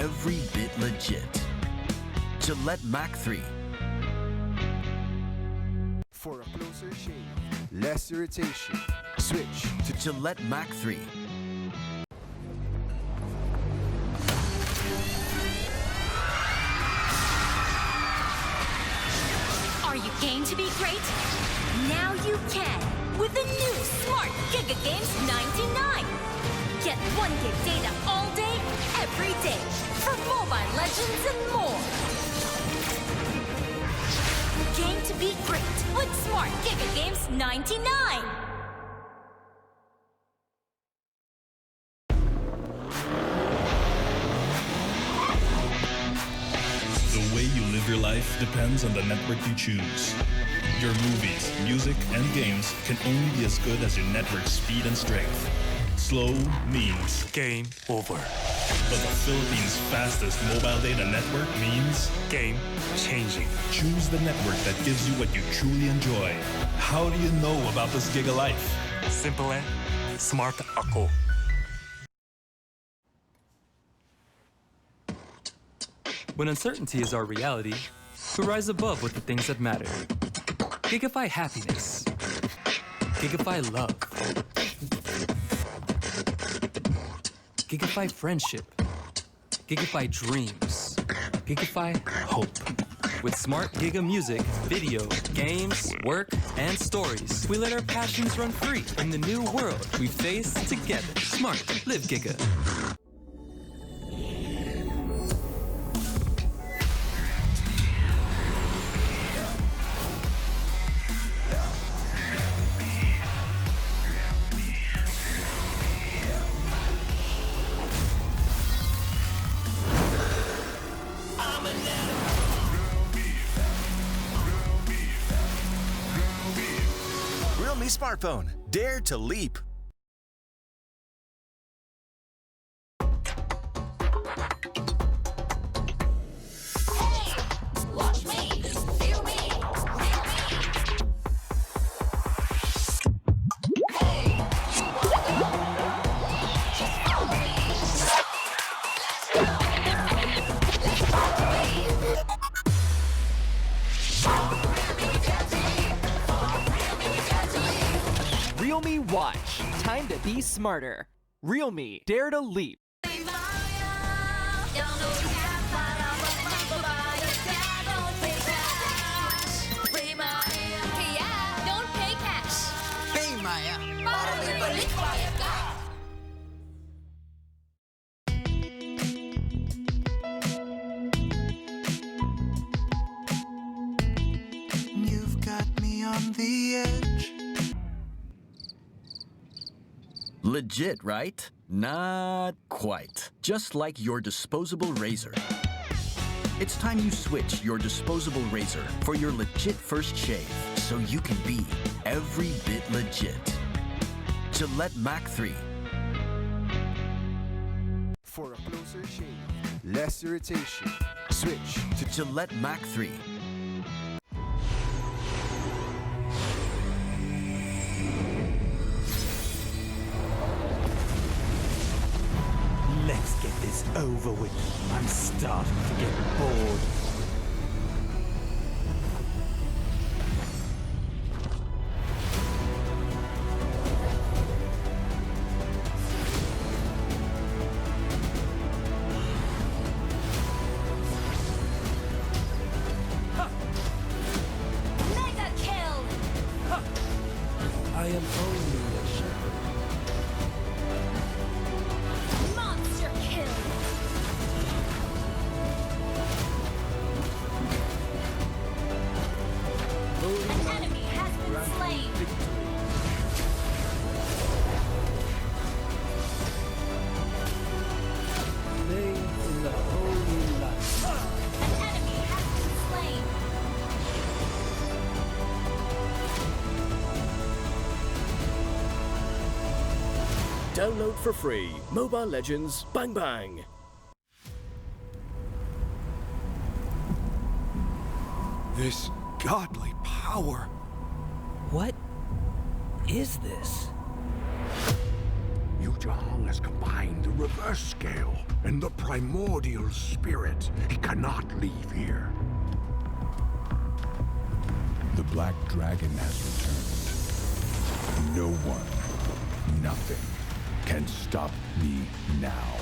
every bit legit. Gillette Mac 3. For a closer shave, less irritation, switch to Gillette Mac 3. Are you game to be great? Now you can with the new Smart Giga Games 99. Get 1 gig data all day, every day for Mobile Legends and more. Game to be great with Smart Giga Games 99. The way you live your life depends on the network you choose. Your movies, music, and games can only be as good as your network's speed and strength. Slow means game over. But the Philippines' fastest mobile data network means game changing. Choose the network that gives you what you truly enjoy. How do you know about this Giga Life? Simple eh? Smart ako. When uncertainty is our reality, we rise above with the things that matter. Gigafy happiness. Gigafy love. Gigafy friendship. Gigafy dreams. Gigafy hope. With smart Giga music, video, games, work, and stories, we let our passions run free in the new world we face together. Smart, live Giga. Realme smartphone. Dare to leap. Watch me, feel me, Realme Watch. Time to be smarter. Realme, dare to leap. You've got me on the edge. Legit, right? Not quite. Just like your disposable razor. It's time you switch your disposable razor for your legit first shave, so you can be every bit legit. Gillette Mac 3. For a closer shave, less irritation, switch to Gillette Mac 3. Let's get this over with. I'm starting to get bored. Mega kill! I am only a shepherd. Monster kill! An enemy has been slain. Lay in the holy light. An enemy has been slain. Download for free. Mobile Legends Bang Bang. this godly power. What is this? Yuzhong has combined the reverse scale and the primordial spirit. He cannot leave here. The Black Dragon has returned. No one, nothing, can stop me now.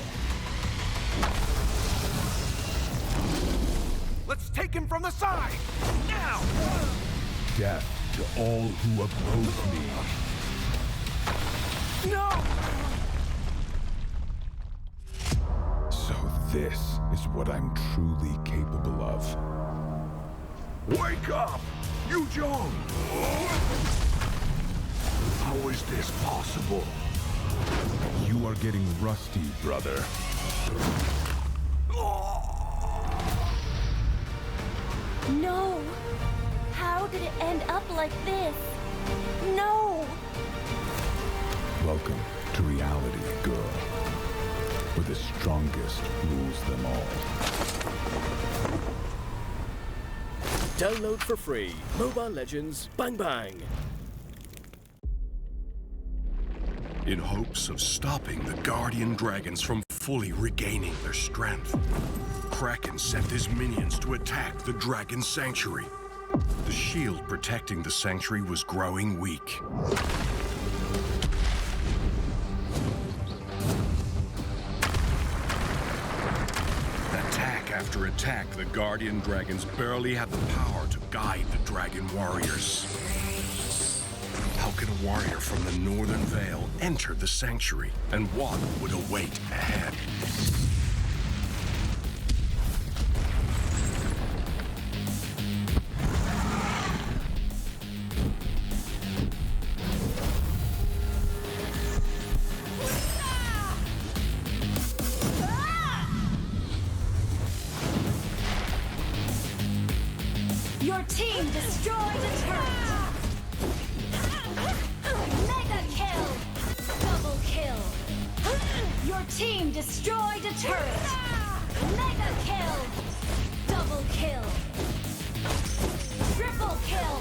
Let's take him from the side! Now! Death to all who oppose me. No! So this is what I'm truly capable of. Wake up! Yuzhong! How is this possible? You are getting rusty, brother. No! How did it end up like this? No! Welcome to reality, girl. Where the strongest rules them all. Download for free. Mobile Legends Bang Bang. In hopes of stopping the Guardian Dragons from fully regaining their strength, Kraken sent his minions to attack the Dragon Sanctuary. The shield protecting the sanctuary was growing weak. Attack after attack, the Guardian Dragons barely had the power to guide the Dragon Warriors. How could a warrior from the Northern Vale enter the sanctuary, and what would await ahead? Your team destroyed a turret! Mega kill! Double kill! Your team destroyed a turret! Mega kill! Double kill! Triple kill!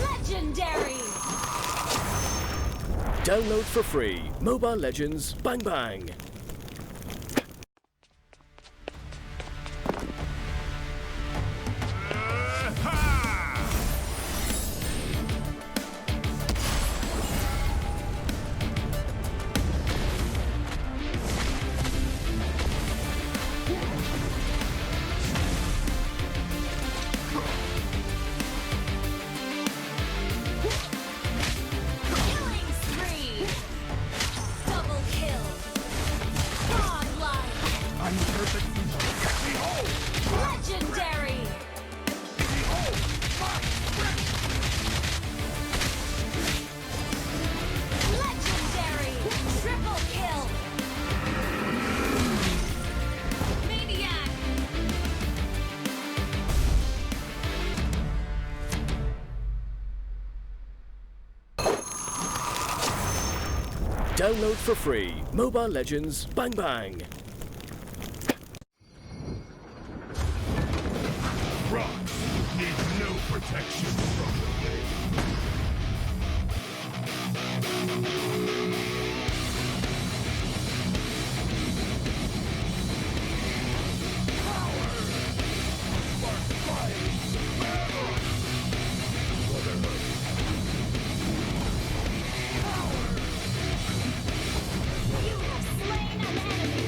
Legendary! Download for free. Mobile Legends Bang Bang. Killing spree! Double kill! Godlike! I'm perfect. Behold! Legendary! Behold! My strength! Legendary! Triple kill! Maniac! Download for free. Mobile Legends Bang Bang. Rocks need no protection from the wave. You have slain an enemy!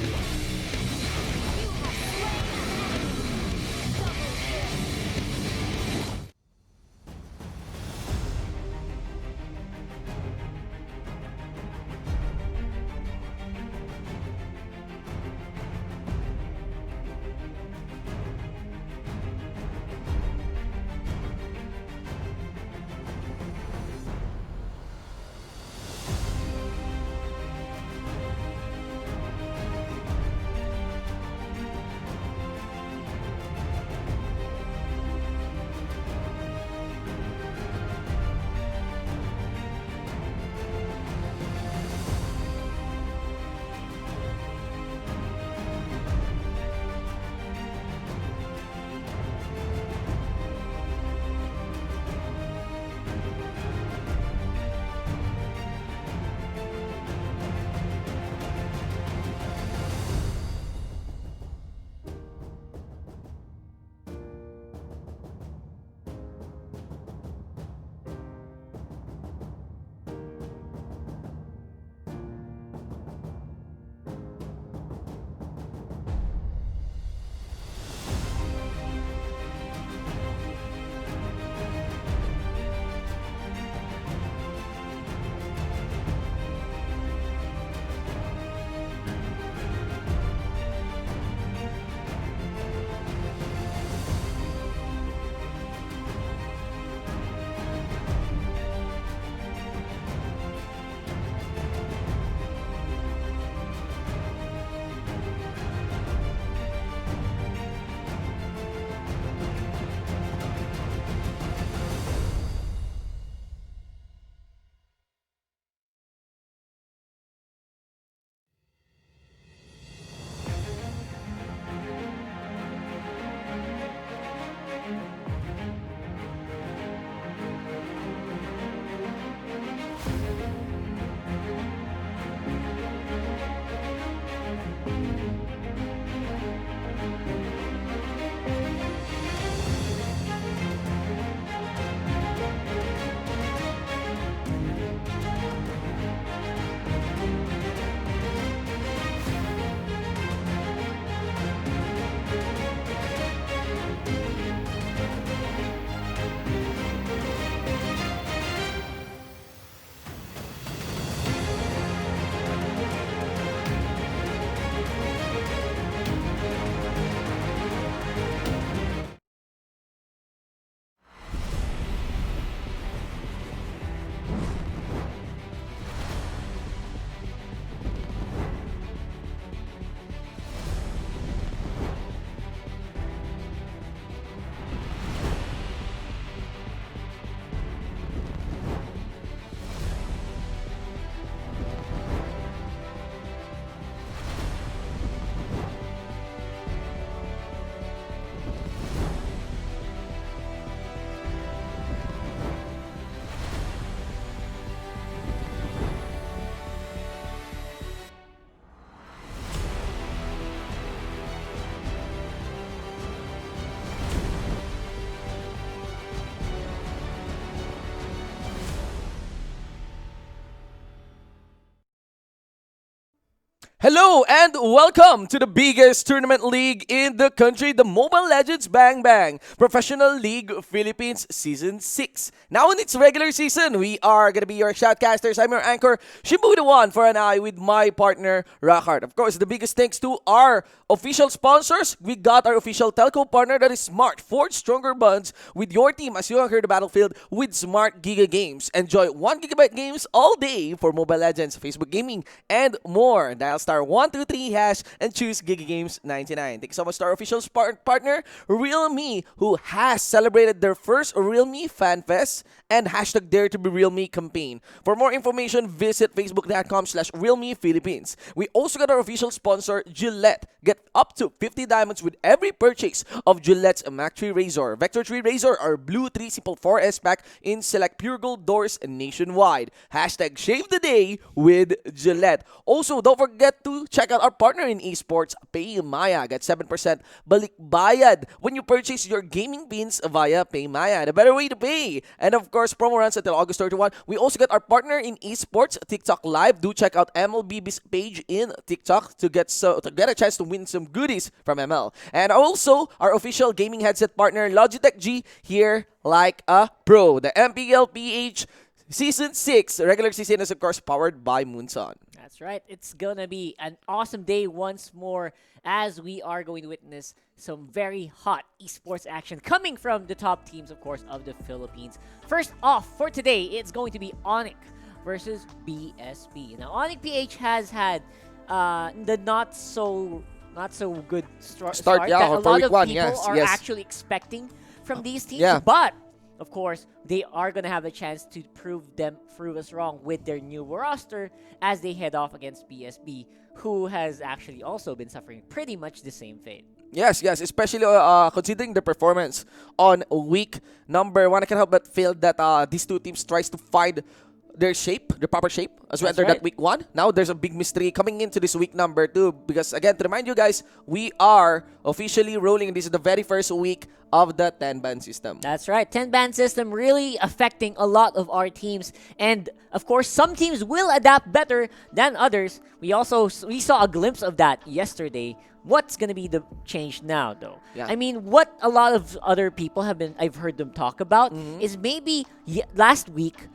You have slain an enemy! Double kill! Hello and welcome to the biggest tournament league in the country, the Mobile Legends Bang Bang Professional League Philippines Season 6. Now in its regular season, we are going to be your shoutcasters. I'm your anchor, Shibu the One, for an eye with my partner, Rockhart. Of course, the biggest thanks to our official sponsors. We got our official telco partner, that is Smart. Forge stronger bonds with your team as you conquer the battlefield with Smart Giga Games. Enjoy 1 gigabyte games all day for Mobile Legends, Facebook Gaming, and more. Dial star 123 hash and choose Giga Games 99. Thank you so much to our official partner, Realme, who has celebrated their first Realme Fan Fest and hashtag Dare to be Realme campaign. For more information, visit facebook.com/Realme Philippines. We also got our official sponsor, Gillette. Get up to 50 diamonds with every purchase of Gillette's Mach 3 Razor, Vector 3 Razor, or Blue 3 Simple 4S pack in select Pure Gold doors nationwide. Hashtag Shave the Day with Gillette. Also, don't forget to check out our partner in eSports, PayMaya. Get 7% balik bayad when you purchase your gaming pins via PayMaya. The better way to pay. And of course, promo runs until August 31. We also got our partner in eSports, TikTok Live. Do check out MLBB's page in TikTok to get a chance to win some goodies from ML. And also, our official gaming headset partner, Logitech G, here like a pro. The MPL-PH Season 6 regular season is, of course, powered by Moonson. That's right. It's going to be an awesome day once more as we are going to witness some very hot esports action coming from the top teams, of course, of the Philippines. First off, for today, it's going to be Onic versus BSB. Now, Onic PH has had the not so good start yeah, that a lot of one, people are yes. actually expecting from these teams. Yeah. But of course, they are going to have a chance to prove us wrong with their new roster as they head off against BSB, who has actually also been suffering pretty much the same fate. Yes, especially considering the performance on week number 1. I can't help but feel that these two teams tries to find their proper shape as we enter that week 1. Now there's a big mystery coming into this week number 2 because, again, to remind you guys, we are officially rolling. This is the very first week of the 10-ban system. That's right. 10-ban system really affecting a lot of our teams. And, of course, some teams will adapt better than others. We saw a glimpse of that yesterday. What's going to be the change now, though? Yeah. I mean, what a lot of other people I've heard them talk about is maybe last week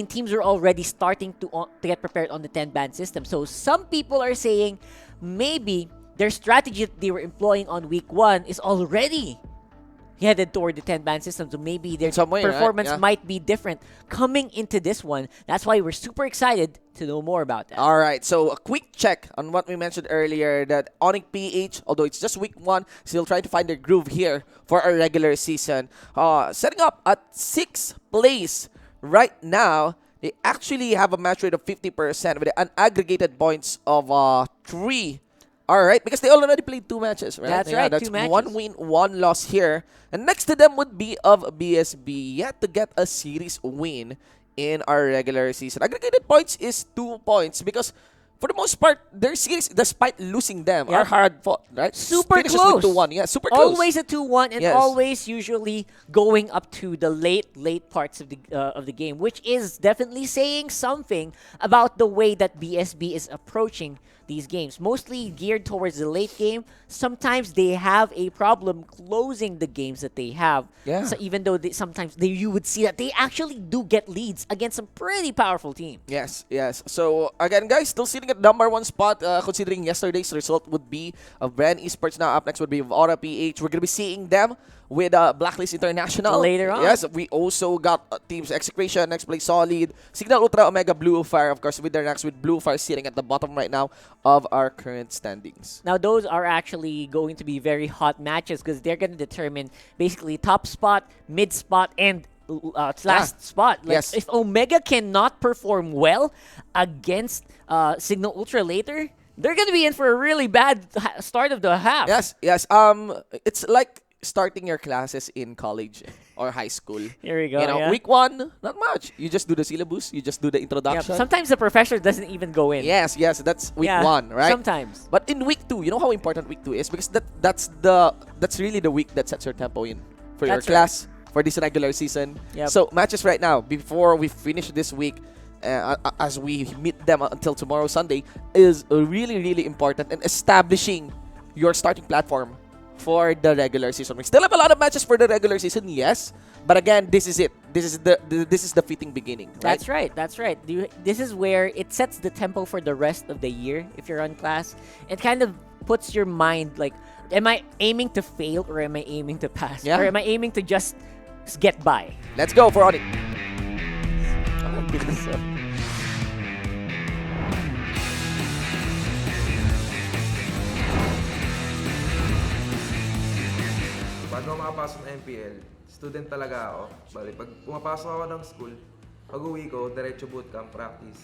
teams are already starting to get prepared on the 10-ban system. So some people are saying maybe their strategy that they were employing on week 1 is already headed toward the 10-ban system, so maybe their performance might be different coming into this one. That's why we're super excited to know more about that. All right, so a quick check on what we mentioned earlier, that Onic PH, although it's just week 1, still trying to find their groove here for our regular season. Setting up at 6th place right now. They actually have a match rate of 50% with an aggregated points of 3. All right, because they already played 2 matches, right? That's right, that's 2 matches. 1 win, 1 loss here. And next to them would be of BSB, yet to get a series win in our regular season. Aggregated points is 2 points because, for the most part, their series, despite losing them, are hard fought, right? Super Finishes close. With 2-1. Yeah, super close. Always a 2-1 and always usually going up to the late parts of the game, which is definitely saying something about the way that BSB is approaching these games. Mostly geared towards the late game. Sometimes they have a problem closing the games that they have. Yeah. So even though sometimes you would see that they actually do get leads against some pretty powerful team. Yes. So, again, guys, still sitting at number 1 spot, considering yesterday's result would be of Brand Esports. Now, up next would be of Aura PH. We're going to be seeing them with Blacklist International. Later on. Yes, we also got teams Execration, next place Solid, Cignal, Ultra, Omega, Blue Fire, of course, with their next with Blue Fire sitting at the bottom right now of our current standings. Now, those are actually going to be very hot matches because they're going to determine basically top spot, mid spot, and last spot. If Omega cannot perform well against Cignal Ultra later, they're going to be in for a really bad start of the half. Yes. It's like starting your classes in college or high school. Here we go. Week 1, not much. You just do the syllabus. You just do the introduction. Sometimes the professor doesn't even go in. Yes. That's week 1, right? Sometimes. But in week 2, you know how important week 2 is because that's really the week that sets your tempo in for your class for this regular season. Yep. So matches right now before we finish this week. as we meet them until tomorrow Sunday is really, really important, and establishing your starting platform for the regular season. We still have a lot of matches for the regular season, yes, but again, this is it. This is the fitting beginning. Right? That's right. This is where it sets the tempo for the rest of the year. If you're on class, it kind of puts your mind like, am I aiming to fail or am I aiming to pass? Yeah. Or am I aiming to just get by? Let's go for Onic. Bago ako makapasok ng MPL, student talaga ako. Bali, pag pumapasok ako ng school, pag-uwi ko, diretso bootcamp practice.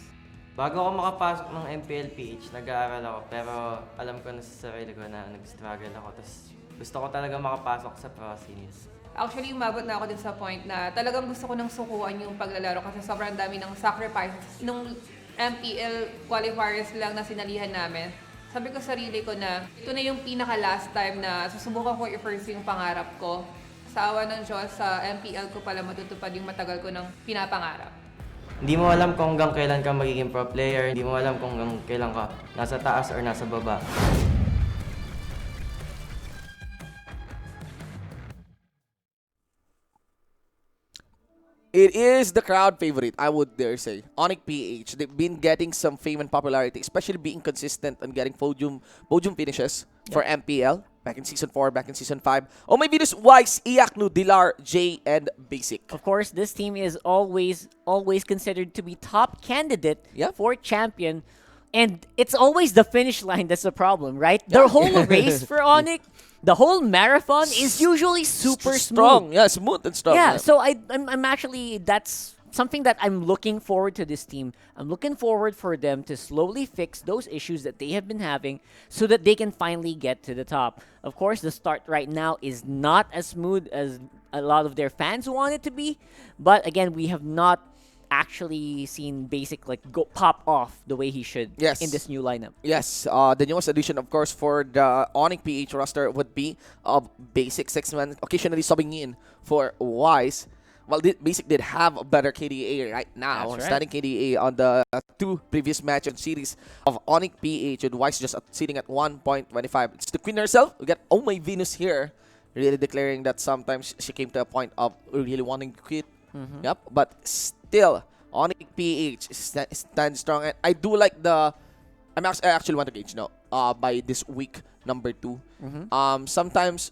Bago ako makapasok ng MPL-PH, nag-aaral ako, pero alam ko na sa sarili ko na nag-struggle ako. Tapos gusto ko talaga makapasok sa pro seniors. Actually, umabot na ako din sa point na talagang gusto ko nang sukuan yung paglalaro kasi sobrang dami ng sacrifices. Nung MPL qualifiers lang na sinalihan namin, sabi ko sa sarili ko na ito na yung pinaka-last time na susubukan ko i-pursue yung pangarap ko. Sa awa ng Diyos, sa MPL ko pala matutupad yung matagal ko ng pinapangarap. Hindi mo alam kung hanggang kailan ka magiging pro player, hindi mo alam kung hanggang kailan ka nasa taas or nasa baba. It is the crowd favorite, I would dare say. Onic PH. They've been getting some fame and popularity, especially being consistent on getting podium finishes for MPL. Back in Season 4, back in Season 5. Oh my Venus, Wise, Iaknu, Dilar, J, and Basic. Of course, this team is always considered to be top candidate for champion. And it's always the finish line that's the problem, right? The whole race for Onic, the whole marathon is usually super strong. smooth. Yeah, smooth and strong. Yeah, so I'm actually, that's something that I'm looking forward to this team. I'm looking forward for them to slowly fix those issues that they have been having so that they can finally get to the top. Of course, the start right now is not as smooth as a lot of their fans want it to be. But again, we have not actually seen Basic like go pop off the way he should in this new lineup. Yes, the newest addition, of course, for the Onic PH roster would be Basic 6-man, occasionally subbing in for Wise. Well, Basic did have a better KDA right now. That's right. Standing KDA on the two previous match and series of Onic PH, and Wise just sitting at 1.25. It's the queen herself. We got Oh My Venus here, really declaring that sometimes she came to a point of really wanting to quit. Yep, but still, Onic PH stands strong. And I do like I actually want to gauge now by this week number 2. Sometimes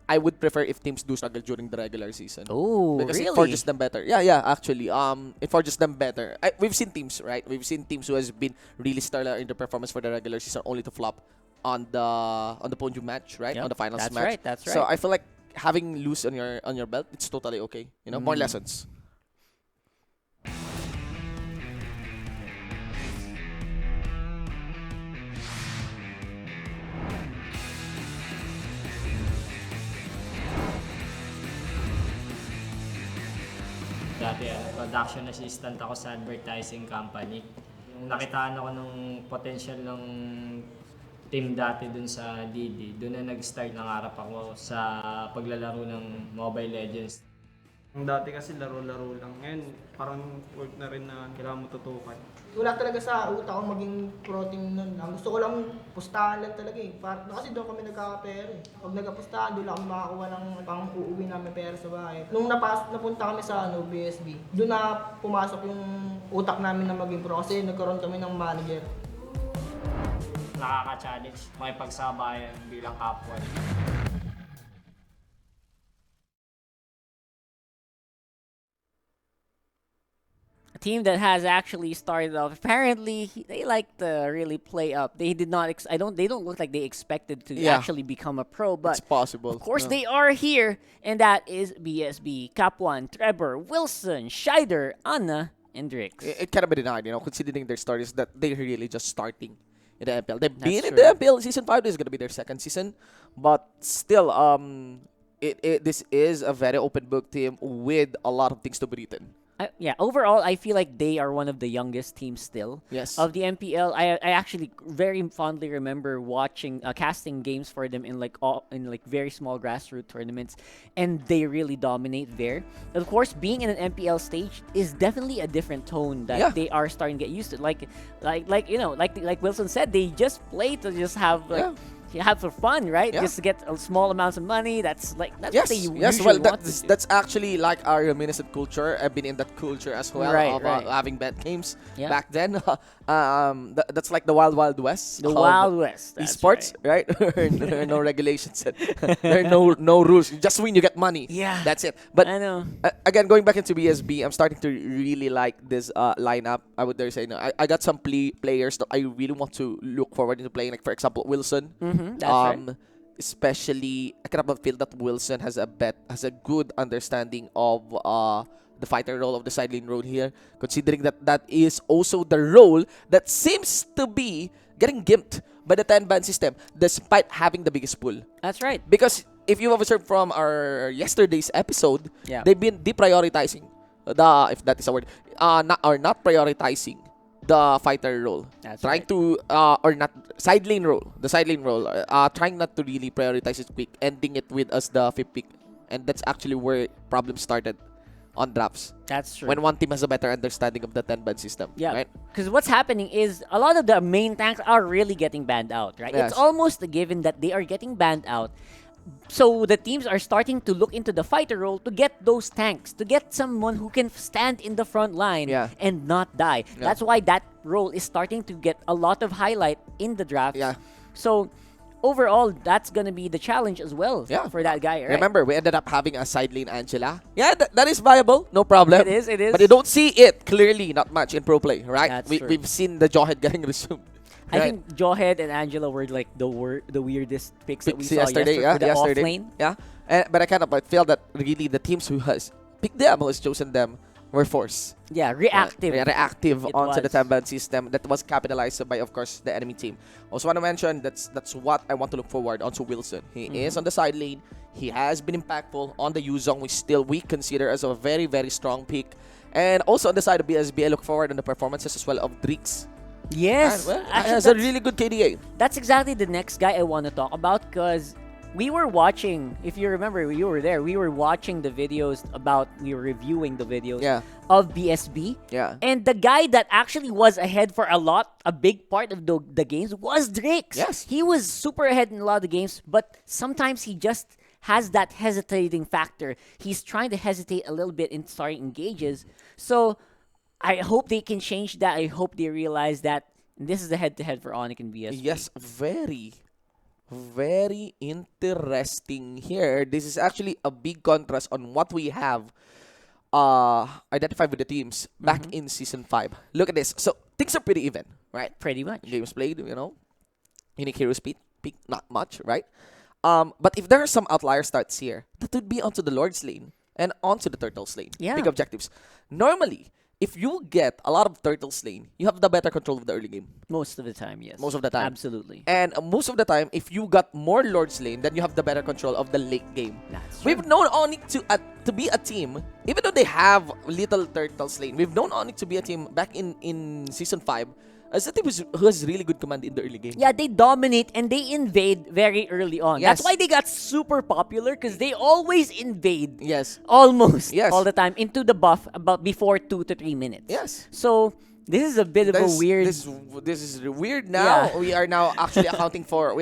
I would prefer if teams do struggle during the regular season. Oh, because really? it forges them better. Yeah, actually. It forges them better. We've seen teams, right? We've seen teams who has been really stellar in their performance for the regular season only to flop on the podium match, right? On the finals match. That's right. So I feel like having loose on your belt, it's totally okay. You know, more lessons. Dati production assistant ako sa advertising company. Nakitaan ako ng potential ng team dati dun sa DD. Doon na nag-start nangarap ako sa paglalaro ng Mobile Legends. Dati kasi laro-laro lang. Ngayon, parang work na rin na kailangan mo tutukan. Wala talaga sa utak ko maging pro team nun. Ang gusto ko lang pustahan lang talaga eh. Kasi doon kami nagkakapera eh. Pag nagkapustahan, doon lang kami makakuha ng pang uuwi namin pera sa bahay. Nung napunta kami sa BSB, doon na pumasok yung utak namin na maging pro kasi nagkaroon kami ng manager. Nakaka-challenge, makipagsabayan bilang kapwa. Team that has actually started off. Apparently, they like to really play up. They did not. They don't look like they expected to actually become a pro. But it's possible. Of course, they are here, and that is BSB, Capuan, Trevor, Wilson, Scheider, Anna, and Drix. It cannot be denied, considering their stories that they're really just starting in the MPL. They've been in the MPL season 5. This is gonna be their second season, but still, this is a very open book team with a lot of things to be written. Yeah, overall, I feel like they are one of the youngest teams still Yes. of the MPL. I actually very fondly remember watching casting games for them in like very small grassroots tournaments, and they really dominate there. Of course, being in an MPL stage is definitely a different tone that Yeah. they are starting to get used to. Like Wilson said, they just play to just have have for fun, right? Yeah. Just to get small amounts of money. That's what they Yes, usually well, want to do. that's actually like our reminiscent culture. I've been in that culture as well Right, of right. having bet games Yeah. back then. That's like the wild west. The of Wild West, that's esports, right? There are no regulations. There are no rules. You just win, you get money. Yeah. That's it. But I know. Again, going back into BSB, I'm starting to really like this lineup. I would dare say, no, I got some players that I really want to look forward into playing. Like for example, Wilson. That's right. Especially, I cannot but feel that Wilson has a good understanding of the fighter role of the side lane role here, considering that is also the role that seems to be getting gimped by the 10-ban system, despite having the biggest pool. That's right. Because if you've observed from our yesterday's episode, Yeah. they've been deprioritizing if that is a word, not prioritizing the fighter role. That's trying right. to or not side lane role, trying not to really prioritize it quick, ending it with us the fifth pick, and that's actually where problems started on drafts. That's true. When one team has a better understanding of the 10-ban system. Yeah, Right? because what's happening is a lot of the main tanks are really getting banned out, right? Yes. It's almost a given that they are getting banned out. So the teams are starting to look into the fighter role to get those tanks, to get someone who can stand in the front line and not die. Yeah. That's why that role is starting to get a lot of highlight in the draft. Yeah. So overall, that's going to be the challenge as well for that guy, right? Remember, we ended up having a side lane Angela. Yeah, that is viable. No problem. It is. But you don't see it clearly, not much in pro play, right? That's true. We've seen the Jawhead getting resumed. I right? think Jawhead and Angela were like the weirdest picks that we saw yesterday. for the off Yesterday. lane. Yeah. But I kind of feel that really the teams who has picked them, who has chosen them, were forced. Yeah, reactive. Reactive It onto the was. 10-ban system that was capitalized by, of course, the enemy team. Also want to mention that's what I want to look forward onto Wilson. He is on the side lane. He has been impactful on the Yuzong, which we consider as a very, very strong pick. And also on the side of BSB, I look forward on the performances as well of Drix. Yes. And, Actually, has a really good KDA. That's exactly the next guy I want to talk about because we were watching, if you remember, you were there. We were watching the videos we were reviewing the videos of BSB. Yeah. And the guy that actually was ahead for a big part of the games was Drix. Yes. He was super ahead in a lot of the games, but sometimes he just has that hesitating factor. He's trying to hesitate a little bit in starting engages. So I hope they can change that. I hope they realize that this is the head-to-head for Onic and BSB. Yes, very, very interesting here. This is actually a big contrast on what we have identified with the teams back in Season 5. Look at this. So, things are pretty even, right? Pretty much. Games played, Unique Heroes pick, not much, right? But if there are some outlier starts here, that would be onto the Lord's lane and onto the Turtle's lane. Yeah. Big objectives. Normally, if you get a lot of Turtle's lane, you have the better control of the early game. Most of the time, yes. Most of the time. Absolutely. And most of the time, if you got more Lord's lane, then you have the better control of the late game. That's true. We've known Onic to be a team, even though they have little Turtle's lane, we've known Onic to be a team back in Season 5 as a team who has really good command in the early game. Yeah, they dominate and they invade very early on. Yes. That's why they got super popular because they always invade. Yes. Almost. Yes. All the time into the buff about before 2 to 3 minutes. Yes. So this is a bit of a weird. This is weird now. Yeah. We are now actually accounting for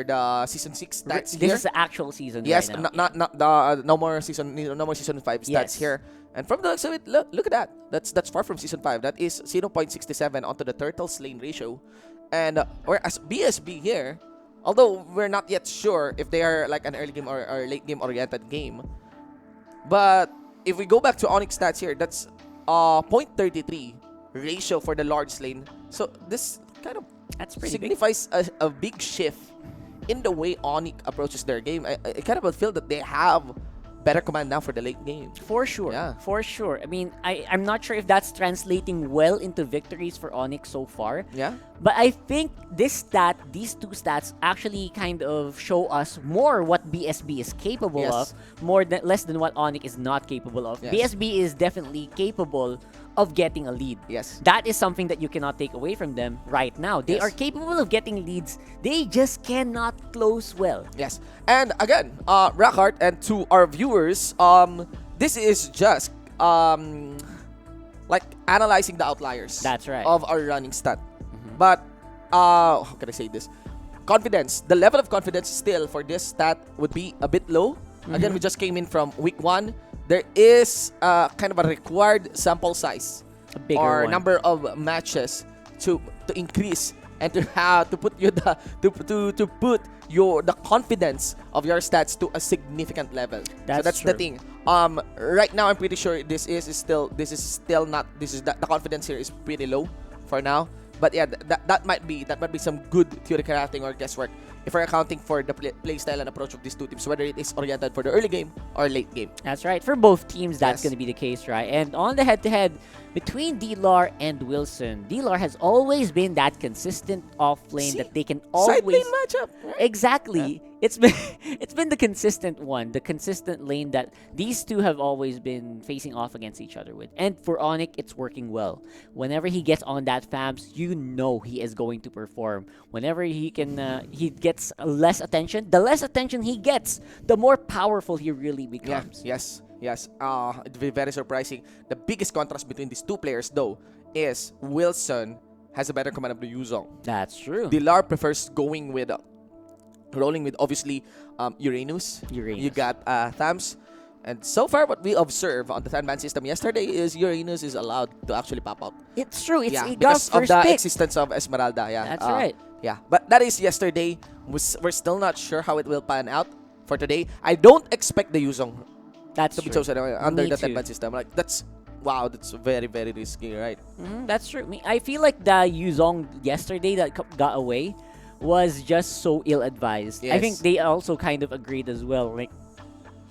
the Season 6 stats This here. is the actual season. Yes, right now. not no more season 5 stats Yes. here. And from the looks of it, look at that. That's far from Season 5. That is 0.67 onto the Turtles lane ratio. And whereas BSB here, although we're not yet sure if they are like an early game or late game oriented game, but if we go back to Onyx stats here, that's 0.33 ratio for the Lord's lane. So this kind of signifies a big shift in the way Onyx approaches their game. I kind of feel that they have better command now for the late game. For sure. Yeah. For sure. I mean, I'm not sure if that's translating well into victories for Onic so far. Yeah. But I think these two stats actually kind of show us more what BSB is capable of, less than what Onic is not capable of. Yes. BSB is definitely capable of getting a lead. Yes. That is something that you cannot take away from them right now. They are capable of getting leads. They just cannot close well. Yes. And again, Rackhart, and to our viewers, this is just like analyzing the outliers. That's right. Of our running stat. But how can I say this? Confidence. The level of confidence still for this stat would be a bit low. Again, we just came in from week 1. There is kind of a required sample size or number of matches to increase and to have to put you to put the confidence of your stats to a significant level. That's the thing. Right now I'm pretty sure the confidence here is pretty low for now. But yeah, that might be some good theory crafting or guesswork if we're accounting for the play style and approach of these two teams, whether it is oriented for the early game or late game. That's right. For both teams, that's going to be the case, right? And on the head-to-head between D-Lar and Wilson, D-Lar has always been that consistent off-lane that they can always... Side lane matchup. Right? Exactly. Yeah. It's been the consistent one, the consistent lane that these two have always been facing off against each other with. And for Onic, it's working well. Whenever he gets on that FAMS, you know he is going to perform. Whenever he gets less attention, the less attention he gets, the more powerful he really becomes. Yeah. Yes. It'd be very surprising. The biggest contrast between these two players, though, is Wilson has a better command of the Yuzong. That's true. Dilar prefers rolling with obviously Uranus. You got Thams. And so far, what we observe on the 10-man system yesterday is Uranus is allowed to actually pop out. It's true. It because got of the pick. existence of Esmeralda. Yeah, that's right. Yeah, but that is yesterday. We're still not sure how it will pan out for today. I don't expect the Yuzong to be chosen under the 10-man system. Like that's very, very risky, right? That's true. I feel like the Yuzong yesterday that got away was just so ill-advised. Yes. I think they also kind of agreed as well. Like,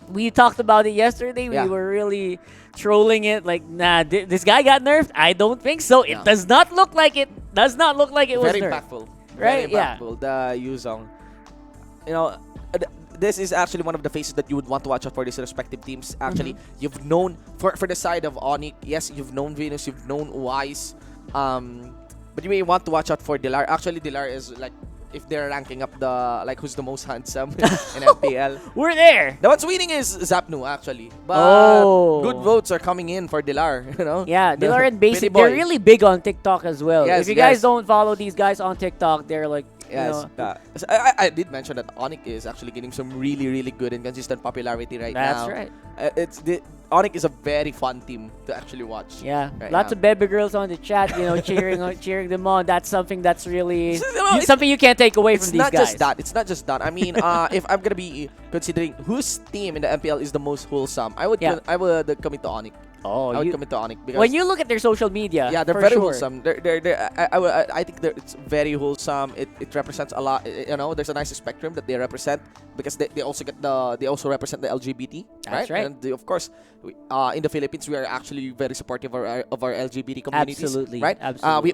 we talked about it yesterday. We were really trolling it. Like, nah, this guy got nerfed? I don't think so. It does not look like it. Does not look like it was nerfed. Very impactful. Right? Very impactful. The Yuzong. You know, this is actually one of the faces that you would want to watch out for these respective teams. Actually, you've known for the side of Onic, yes, you've known Venus, you've known Wise, but you may want to watch out for Dilar. Actually, Dilar is like, if they're ranking up who's the most handsome in MPL. We're there. The one's winning is Zapnu, actually. But good votes are coming in for Dilar, you know? Yeah, Dilar and Basic, they're really big on TikTok as well. Yes, if you guys don't follow these guys on TikTok, they're like, yes. I did mention that Onic is actually getting some really, really good and consistent popularity right now. That's right. Onic is a very fun team to actually watch. Yeah, lots of baby girls on the chat, cheering them on. That's something that's really something you can't take away from these guys. It's not just that. I mean, if I'm gonna be considering whose team in the MPL is the most wholesome, I would commit to Onic. Oh, I would commit to Onic because when you look at their social media, they're very wholesome. I think it's very wholesome. It represents a lot. There's a nice spectrum that they represent because they also represent the LGBT. That's right. And of course, in the Philippines, we are actually very supportive of our LGBT communities. Absolutely, right? Absolutely.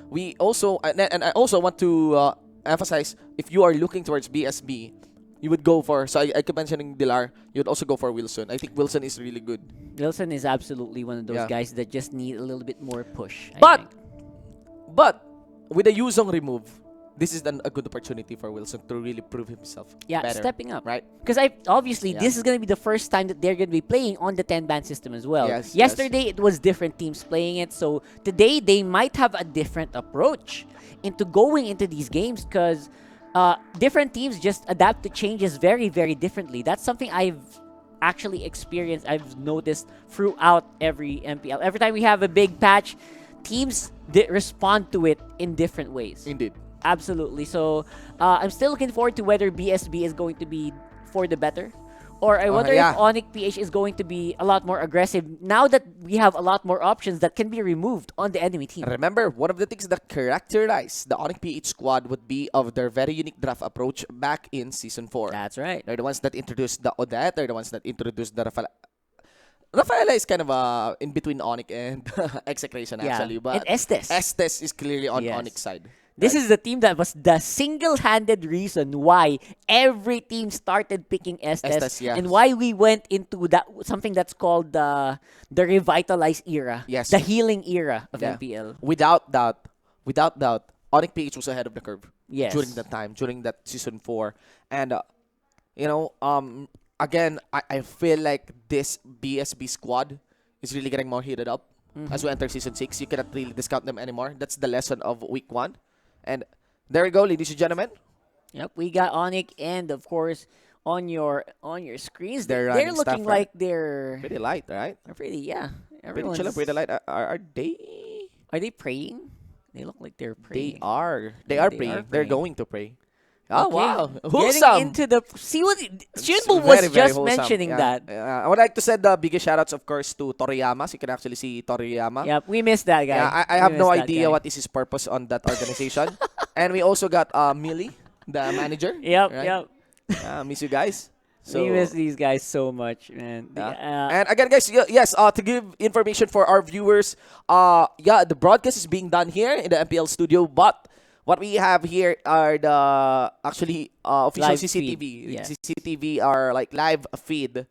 We also and I also want to emphasize, if you are looking towards BSB, you would go for, so I keep mentioning Dilar, you would also go for Wilson. I think Wilson is really good. Wilson is absolutely one of those guys that just need a little bit more push. But with the Yuzong remove, this is a good opportunity for Wilson to really prove himself better. Stepping up. Right? Because this is going to be the first time that they're going to be playing on the 10-band system as well. Yes, yesterday, it was different teams playing it. So today, they might have a different approach into going into these games because different teams just adapt to changes very, very differently. That's something I've actually experienced. I've noticed throughout every MPL. Every time we have a big patch, teams respond to it in different ways. Indeed. Absolutely. So I'm still looking forward to whether BSB is going to be for the better Or I wonder yeah. if Onic PH is going to be a lot more aggressive now that we have a lot more options that can be removed on the enemy team. Remember, one of the things that characterized the Onic PH squad would be of their very unique draft approach back in Season 4. That's right. They're the ones that introduced the Odette. They're the ones that introduced the Rafaela. Rafaela is kind of in between Onic and Execration, actually. But and Estes. Estes is clearly on Onic's side. This is the team that was the single-handed reason why every team started picking Estes, and why we went into that something that's called the revitalized era, the healing era of MPL. Without doubt, Onic PH was ahead of the curve during that time, during that Season 4. And, again, I feel like this BSB squad is really getting more heated up as we enter Season 6. You cannot really discount them anymore. That's the lesson of Week 1. And there we go, ladies and gentlemen. Yep, we got Onic, and of course, on your screens, they're looking like they're pretty light, right? They're pretty, Pretty chill, pretty light. Are they praying? They look like they're praying. They are praying. They're going to pray. Oh, Okay. wow. Getting Wholesome. into the... See what... Shinbu was just mentioning that. I would like to send the biggest shoutouts, of course, to Toriyama. So you can actually see Toriyama. Yep, we missed that guy. Yeah, I have no idea what is his purpose on that organization. And we also got Millie, the manager. Yep, right? Miss you guys. So, we miss these guys so much, man. And again, guys, yes, to give information for our viewers, the broadcast is being done here in the MPL studio, but what we have here are the official Live CCTV. feed, yeah. CCTV are like live feed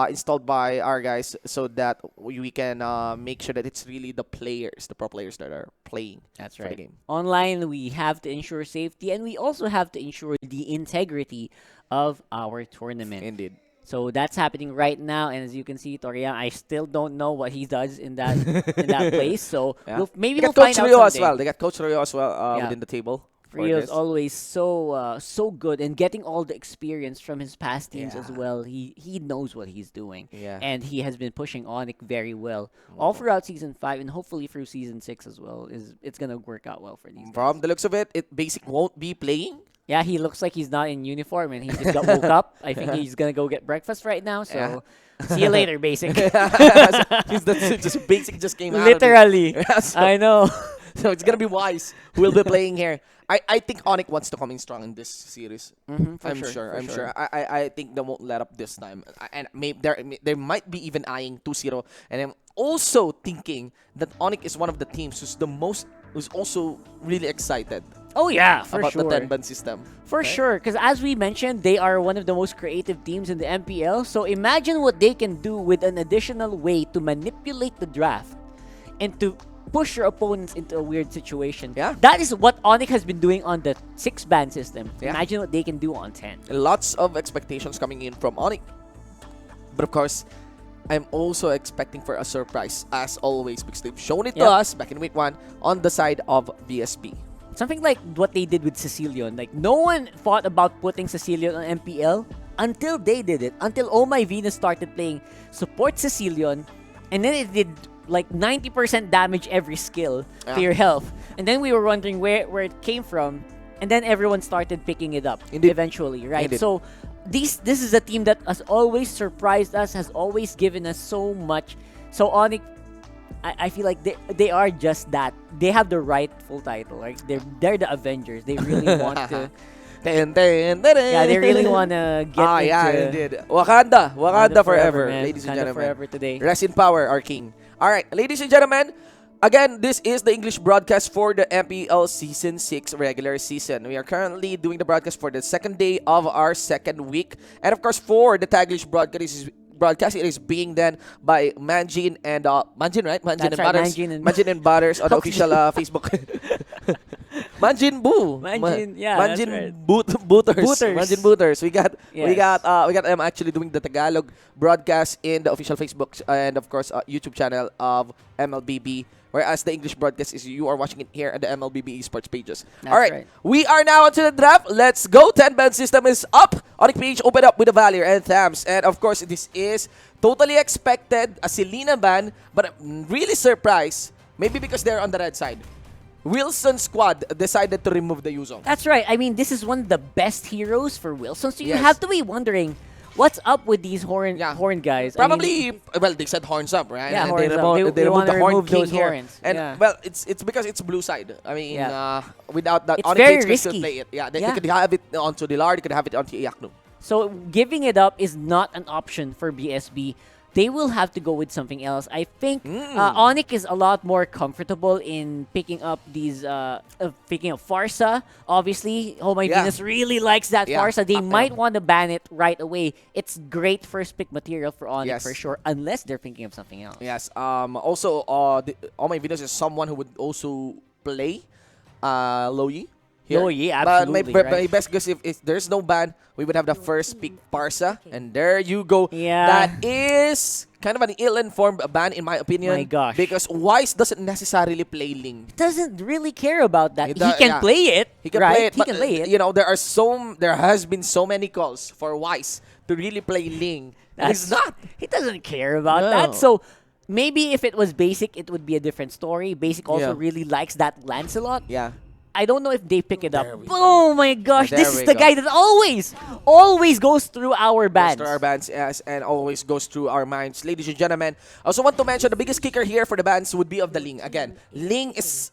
installed by our guys so that we can make sure that it's really the pro players that are playing. That's for right. the game. Online, we have to ensure safety, and we also have to ensure the integrity of our tournament. Indeed. So that's happening right now, and as you can see, Toriyama, I still don't know what he does in that place. So maybe we'll find out Rio someday. as well. They got Coach Rio as well within the table. Rio's always so good and getting all the experience from his past teams as well. He knows what he's doing. And he has been pushing Onic very well all throughout Season 5 and hopefully through Season 6 as well. It's going to work out well for these guys. From the looks of it, Basic won't be playing. Yeah, he looks like he's not in uniform and he just got woke up. I think he's going to go get breakfast right now. So see you later, Basic. just Basic just came out. Literally. I know. So it's going to be Wise who will be playing here. I think Onic wants to come in strong in this series. I'm sure. I think they won't let up this time. And maybe they might be even eyeing 2-0. And I'm also thinking that Onic is one of the teams who's also really excited. Oh yeah, for about sure. the 10-ban system. For sure, because as we mentioned, they are one of the most creative teams in the MPL. So imagine what they can do with an additional way to manipulate the draft and to push your opponents into a weird situation. Yeah. That is what Onic has been doing on the 6-ban system. Imagine what they can do on 10. Lots of expectations coming in from Onic. But of course, I'm also expecting for a surprise, as always, because they've shown it to us back in Week 1 on the side of BSB. Something like what they did with Cecilion. Like, no one thought about putting Cecilion on MPL until they did it. Until Oh My Venus started playing support Cecilion, and then it did like 90% damage every skill to your health. And then we were wondering where it came from, and then everyone started picking it up eventually, right? Indeed. So this is a team that has always surprised us, has always given us so much. So Onic, I feel like they are just that. They have the rightful title. Like they're the Avengers. They really want to. They really want to get into... indeed. Wakanda forever, man. ladies and Wakanda gentlemen. forever today. Rest in power, our king. All right, ladies and gentlemen, again, this is the English broadcast for the MPL Season 6 regular season. We are currently doing the broadcast for the second day of our second week. And of course, for the Taglish broadcast, it is being done by Manjin and Manjin, right? Manjin and Butters. Manjin and Butters on the official Facebook. Manjin Boo. Manjin Booters. Manjin Booters. We got them actually doing the Tagalog broadcast in the official Facebook and of course YouTube channel of MLBB. Whereas the English broadcast is you are watching it here at the MLBB eSports pages. All right. We are now onto the draft. Let's go. 10-ban system is up. Onic PH open up with a Valier and Thams. And of course, this is totally expected. A Selena ban. But I'm really surprised. Maybe because they're on the red side. Wilson's squad decided to remove the Yuzong. That's right. I mean, this is one of the best heroes for Wilson. So you have to be wondering, What's up with these horn guys? Probably, well, they said horns up, right? Yeah, and horns up. they They removed wanna the horn remove king those here. horns. And Yeah. well, it's because it's blue side. I mean, without that, It's Onic very PH can still risky. play it. Yeah, they Yeah. could have it onto Dilar, they could have it onto Iaknu. So giving it up is not an option for BSB. They will have to go with something else. I think Onic is a lot more comfortable in picking up these, picking up Farsa. Obviously, Oh My Venus really likes that Farsa. They might want to ban it right away. It's great first pick material for Onic for sure, unless they're thinking of something else. Yes. Also, Oh My Venus is someone who would also play Loyi. Here. Loyi, absolutely. But my best guess, if there's no ban, we would have the first pick Parsa, and there you go. Yeah. That is kind of an ill-informed ban, in my opinion. My gosh. Because Wise doesn't necessarily play Ling. Doesn't really care about that. He does- can play it. He can right? play it. He But, can play it. You know, there has been so many calls for Wise to really play Ling. And he's not. He doesn't care about No. that. So maybe if it was Basic, it would be a different story. Basic also really likes that Lancelot. Yeah. I don't know if they pick it up. Oh my gosh, There this is we the go. guy that always goes through our Goes bands. through our bands, yes, and always goes through our minds. Ladies and gentlemen, I also want to mention the biggest kicker here for the bands would be of the Ling. Again, Ling is...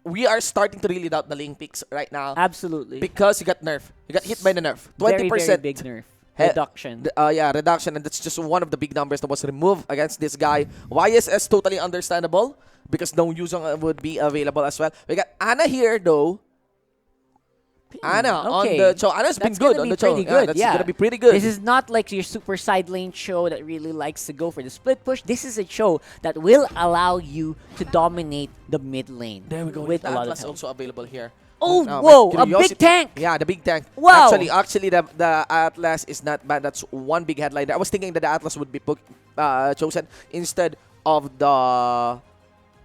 We are starting to really doubt the Ling picks right now. Absolutely. Because he got nerf. He got hit by the nerf. 20%. Very big nerf. Reduction. Reduction. And that's just one of the big numbers that was removed against this guy. YSS, totally understandable. Because no Yuzong would be available as well. We got Ana here, though. Ana on the show. Ana's been good on the show. That's gonna be pretty good. This is not like your super side lane show that really likes to go for the split push. This is a show that will allow you to dominate the mid lane. There we go. With The a lot of Atlas help. also available here. Oh, Now, whoa, my a big curiosity- tank. Yeah, the big tank. Wow. Actually, the Atlas is not bad. That's one big headline. I was thinking that the Atlas would be chosen instead of the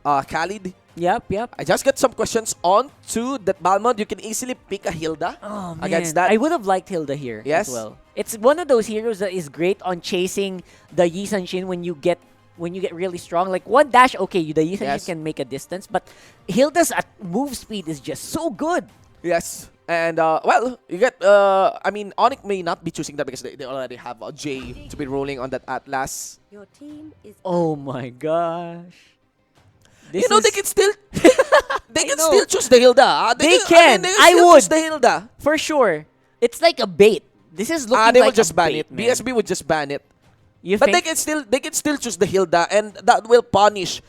Khalid. Yep. I just got some questions on to that Balmond. You can easily pick a Hilda against that. I would have liked Hilda here Yes. as well. It's one of those heroes that is great on chasing the Yi Sun Shin when you get really strong. Like one dash, okay, the Yi Sun Shin can make a distance, but Hilda's move speed is just so good. Yes. And, well, you get, I mean, Onic may not be choosing that because they already have a J to be rolling on that Atlas. Your team is Oh my gosh. You know, they can still still choose the Hilda. They can. They I still would. choose the Hilda. For sure. It's like a bait. This is looking They like would just a ban bait, it. man. BSB would just ban it. You But think? they can still choose the Hilda, and that will punish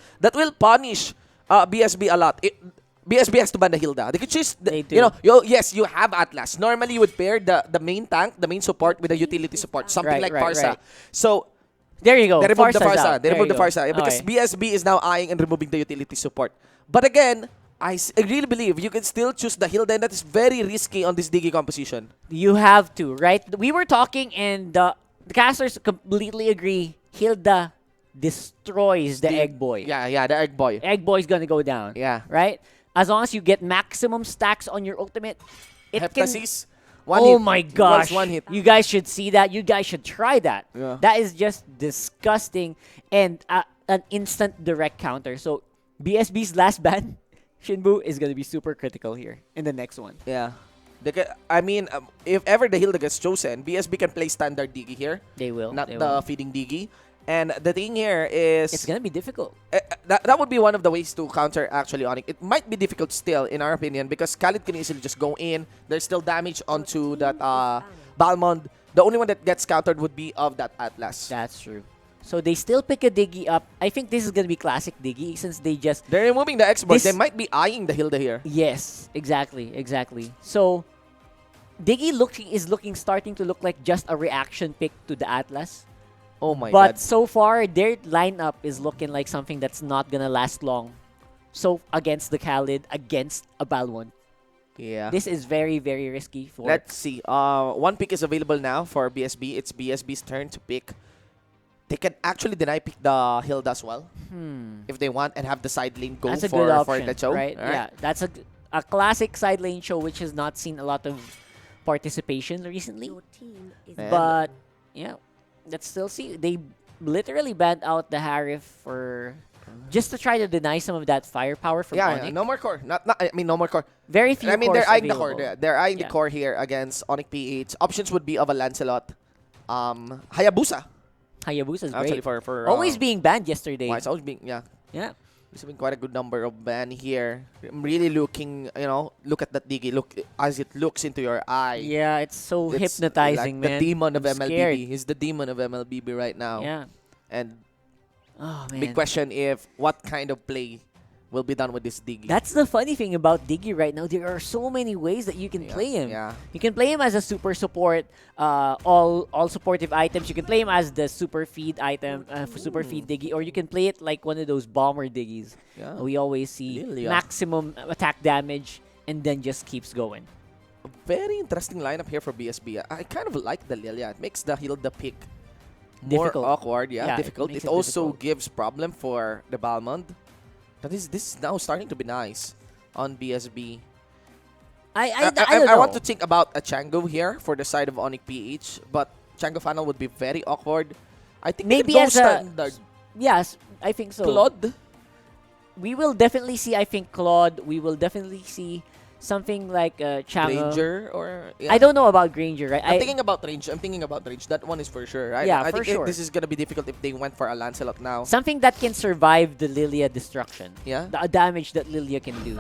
BSB a lot. BSB has to ban the Hilda. They could choose, yes, you have Atlas. Normally, you would pair the main tank, the main support with the utility support, something like Farsa. Right. So, there you go. they removed the Farsa's Farsa. out. They There removed the you go. Farsa because Okay. BSB is now eyeing and removing the utility support. But again, I really believe you can still choose the Hilda, and that is very risky on this Digi composition. You have to, right? We were talking, and the casters completely agree. Hilda destroys the Egg Boy. Yeah, the Egg Boy. Egg Boy's gonna go down. Yeah. Right? As long as you get maximum stacks on your ultimate, it can... Heptasis, Oh my gosh. One hit. You guys should see that. You guys should try that. Yeah. That is just disgusting and an instant direct counter. So BSB's last ban, Shinbu, is going to be super critical here in the next one. Yeah. If ever the Hilda gets chosen, BSB can play standard Digi here. They will. Not they the will. feeding Digi. And the thing here is... It's going to be difficult. That would be one of the ways to counter actually Onic. It might be difficult still, in our opinion, because Khalid can easily just go in. There's still damage onto that Balmond. The only one that gets countered would be of that Atlas. That's true. So they still pick a Diggy up. I think this is going to be classic Diggy since they just... They're removing the X-Board. They might be eyeing the Hilda here. Yes, exactly. So Diggy starting to look like just a reaction pick to the Atlas. Oh my god. But so far, their lineup is looking like something that's not going to last long. So against the Khalid, against a Balwon. Yeah. This is very, very risky for... Let's see. One pick is available now for BSB. It's BSB's turn to pick. They can actually deny pick the Hilda as well. If they want and have the side lane go That's a for, good option, for the show. right? Yeah, that's a classic side lane show which has not seen a lot of participation recently. But, yeah, let's still see. They literally banned out the Harif for... just to try to deny some of that firepower from Onic. Yeah, no more core. No more core. Very few they're cores eyeing available. the core. They're eyeing the core here against Onic PH. Options would be of a Lancelot. Hayabusa. Hayabusa's Actually, great. for Always being banned yesterday. It's always being, Yeah. There's been quite a good number of ban here. I'm really looking, look at that Diggy. Look as it looks into your eye. Yeah, it's so hypnotizing, like man. The demon of I'm MLBB. scared. He's the demon of MLBB right now. Yeah. And oh, man. big question if what kind of play will be done with this Diggy. That's the funny thing about Diggy right now. There are so many ways that you can play him. Yeah. You can play him as a super support, all supportive items. You can play him as the super feed item, super feed Diggy, or you can play it like one of those bomber Diggies. Yeah. We always see Lilia. maximum attack damage and then just keeps going. A very interesting lineup here for BSB. I kind of like the Lilia. It makes the Hilda pick more Difficult. awkward. Yeah, difficult. makes It it also difficult. gives problem for the Balmond. This is now starting to be nice on BSB. I I want to think about a Chango here for the side of Onic PH, but Chango final would be very awkward. I think Maybe we can go as a standard. yes, I think so. Claude. We will definitely see. I think Claude. We will definitely see something like Chango. Granger or yeah. I don't know about Granger. Right? I'm thinking about range. That one is for sure, right? Yeah, I for think sure. this is gonna be difficult if they went for a Lancelot now. Something that can survive the Lilia destruction. Yeah. The damage that Lilia can do.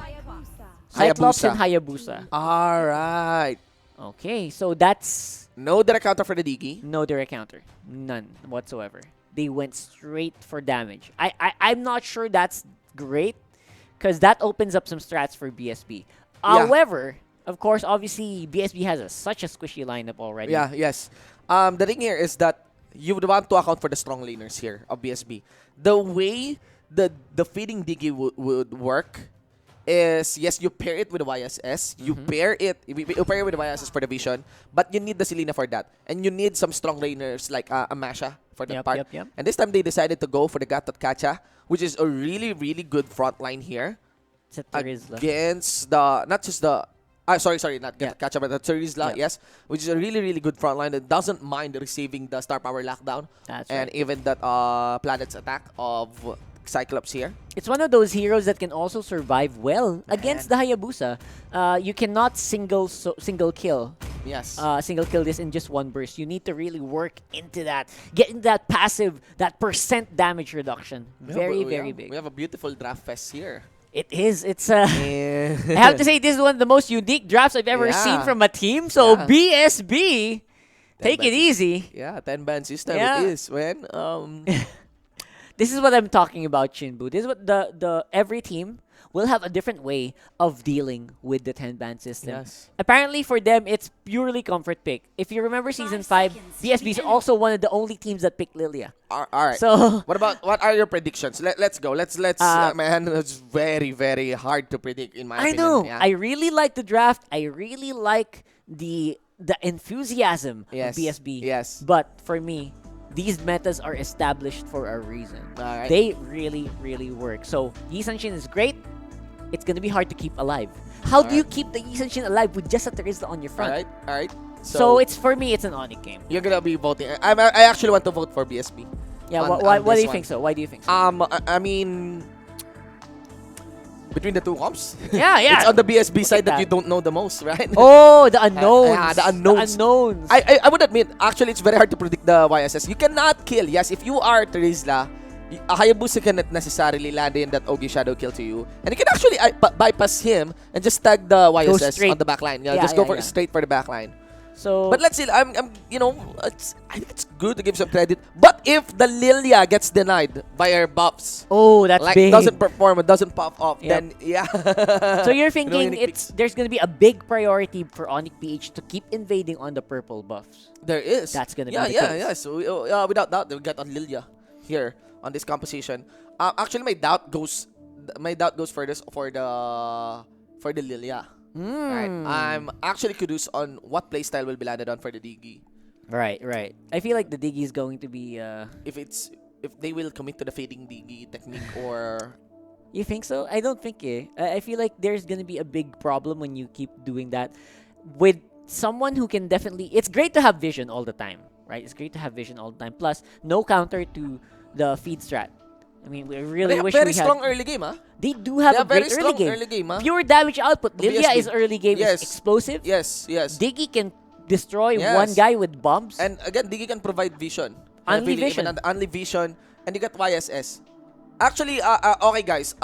Cyclops and Hayabusa. Alright. Okay, so that's no direct counter for the Diggy. No direct counter. None whatsoever. They went straight for damage. I'm not sure that's great because that opens up some strats for BSB. However, of course, obviously, BSB has such a squishy lineup already. Yeah, yes. The thing here is that you would want to account for the strong laners here of BSB. The way the feeding Diggy would work is, yes, you pair it with the YSS. You pair it with the YSS for the vision, but you need the Selena for that. And you need some strong laners like a Masha for that part. Yep. And this time they decided to go for the Gatot Kacha, which is a really, really good front line here. Against the, not just the, sorry, not Kacha, but the Terizla, yes, which is a really, really good front line that doesn't mind receiving the star power lockdown. That's and right. even that Planet's attack of Cyclops here. It's one of those heroes that can also survive well against the Hayabusa. You cannot single kill. Yes. Single kill this in just one burst. You need to really work into that, get into that passive, that percent damage reduction. Very big. We have a beautiful draft fest here. It is. It's I have to say this is one of the most unique drafts I've ever seen from a team. So BSB, take it easy. Yeah, 10-ban system Yeah. it is. When This is what I'm talking about, Shinbu. This is what the every team will have a different way of dealing with the 10-ban system. Yes. Apparently for them, it's purely comfort pick. If you remember Season 5, BSB is also one of the only teams that picked Lilia. All right. So what are your predictions? Let's go. Let's man, it's very, very hard to predict in my I opinion. know. Yeah. I really like the draft. I really like the enthusiasm Yes. of BSB. Yes. But for me, these metas are established for a reason. Alright. They really, really work. So Yi Sanshin is great. It's gonna be hard to keep alive. How do you keep the Yi Sanshin alive with just a Terizla on your front? Alright. So it's for me, it's an Onic game. You're gonna be voting. I actually want to vote for BSB. Yeah. on Why this do you one. think so? Why do you think so? I mean, between the two comps, Yeah. it's on the BSB Look side at that you that. don't know the most, right? Oh, the unknowns. Yeah, the unknowns. The unknowns. I would admit, actually, it's very hard to predict the YSS. You cannot kill. Yes, if you are Terizla, a Hayabusa cannot necessarily land in that Ogi Shadow kill to you. And you can actually bypass him and just tag the YSS straight. on the backline. Yeah, Yeah, just go yeah, for yeah. straight for the backline. So, But let's see, I think it's good to give some credit. But if the Lilia gets denied by her buffs, oh, that's like big. doesn't perform, it doesn't pop off, Yep. then yeah. So you're thinking Unique there's gonna be a big priority for Onic PH to keep invading on the purple buffs. There is. That's gonna be yeah, the yeah, case. yeah. So without doubt, we get on Lilia here on this composition. Actually, my doubt goes for the Lilia. Right. I'm actually curious on what playstyle will be landed on for the Diggy. Right. I feel like the Diggy is going to be. If they will commit to the fading Diggy technique or. You think so? I don't think I feel like there's gonna be a big problem when you keep doing that with someone who can definitely. It's great to have vision all the time, right? It's great to have vision all the time. Plus, no counter to the feed strat. I mean, we really wish very we had. strong early game, huh? They do have They a great very early strong game. early game, huh? Pure damage output. The Lilia BSB. is early game. Yes. Is explosive. Yes. Diggy can destroy one guy with bombs. And again, Diggy can provide vision. Only vision. Only vision. And you get YSS. Actually, okay guys,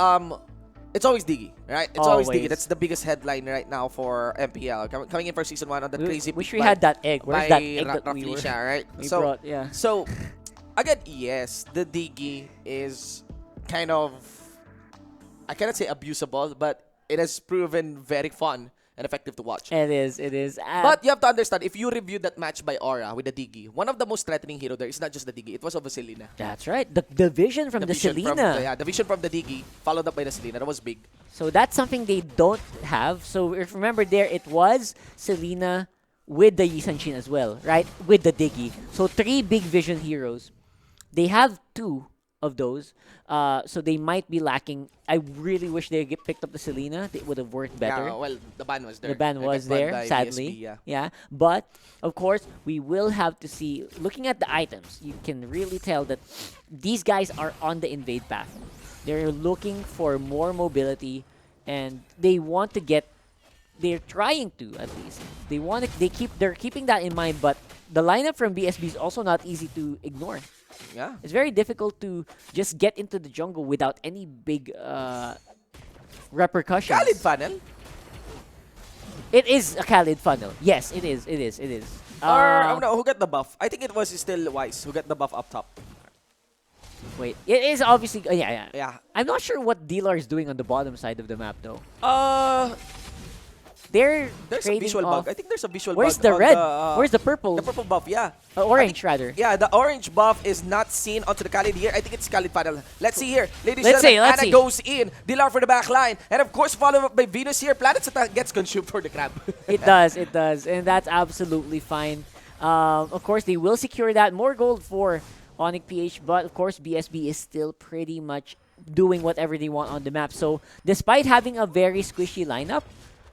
it's always Diggy, right? It's always Diggy. That's the biggest headline right now for MPL. Coming in for Season 1 on that crazy wish we had that egg. Where's that egg that we were? Right? So, again, yes, the Diggy is kind of, I cannot say abusable, but it has proven very fun and effective to watch. It is. But you have to understand, if you review that match by Aura with the Diggy, one of the most threatening hero there is not just the Diggy, it was of the Selena. That's right. The vision from the Selena. The vision from the Diggy, followed up by the Selena. That was big. So that's something they don't have. So if remember there, it was Selena with the Yisanshin as well, right? With the Diggy. So 3 big vision heroes. They have 2 of those. So they might be lacking. I really wish they picked up the Selena. It would have worked better. Yeah, well, the ban was there. The ban was there, sadly. BSB, yeah. But, of course, we will have to see. Looking at the items, you can really tell that these guys are on the invade path. They're looking for more mobility, and they want to get. They're trying to, at least. They're keeping that in mind, but the lineup from BSB is also not easy to ignore. Yeah. It's very difficult to just get into the jungle without any big repercussions. Khalid funnel? It is a Khalid funnel. Yes, it is. Or, no, who got the buff? I think it was still Wise who got the buff up top. Wait, it is obviously... yeah. I'm not sure what Dealer is doing on the bottom side of the map, though. There's a visual bug. I think there's a visual Where's bug. The red? The, Where's the purple? The purple buff, yeah. Orange, rather. Yeah, the orange buff is not seen onto the Khalid here. I think it's Khalid panel. Let's see here. Ladies and gentlemen, Anna goes in. Dilar for the back line. And of course, followed up by Venus here. Planets attack gets consumed for the crab. It does. And that's absolutely fine. Of course, they will secure that. More gold for Onic PH. But of course, BSB is still pretty much doing whatever they want on the map. So despite having a very squishy lineup,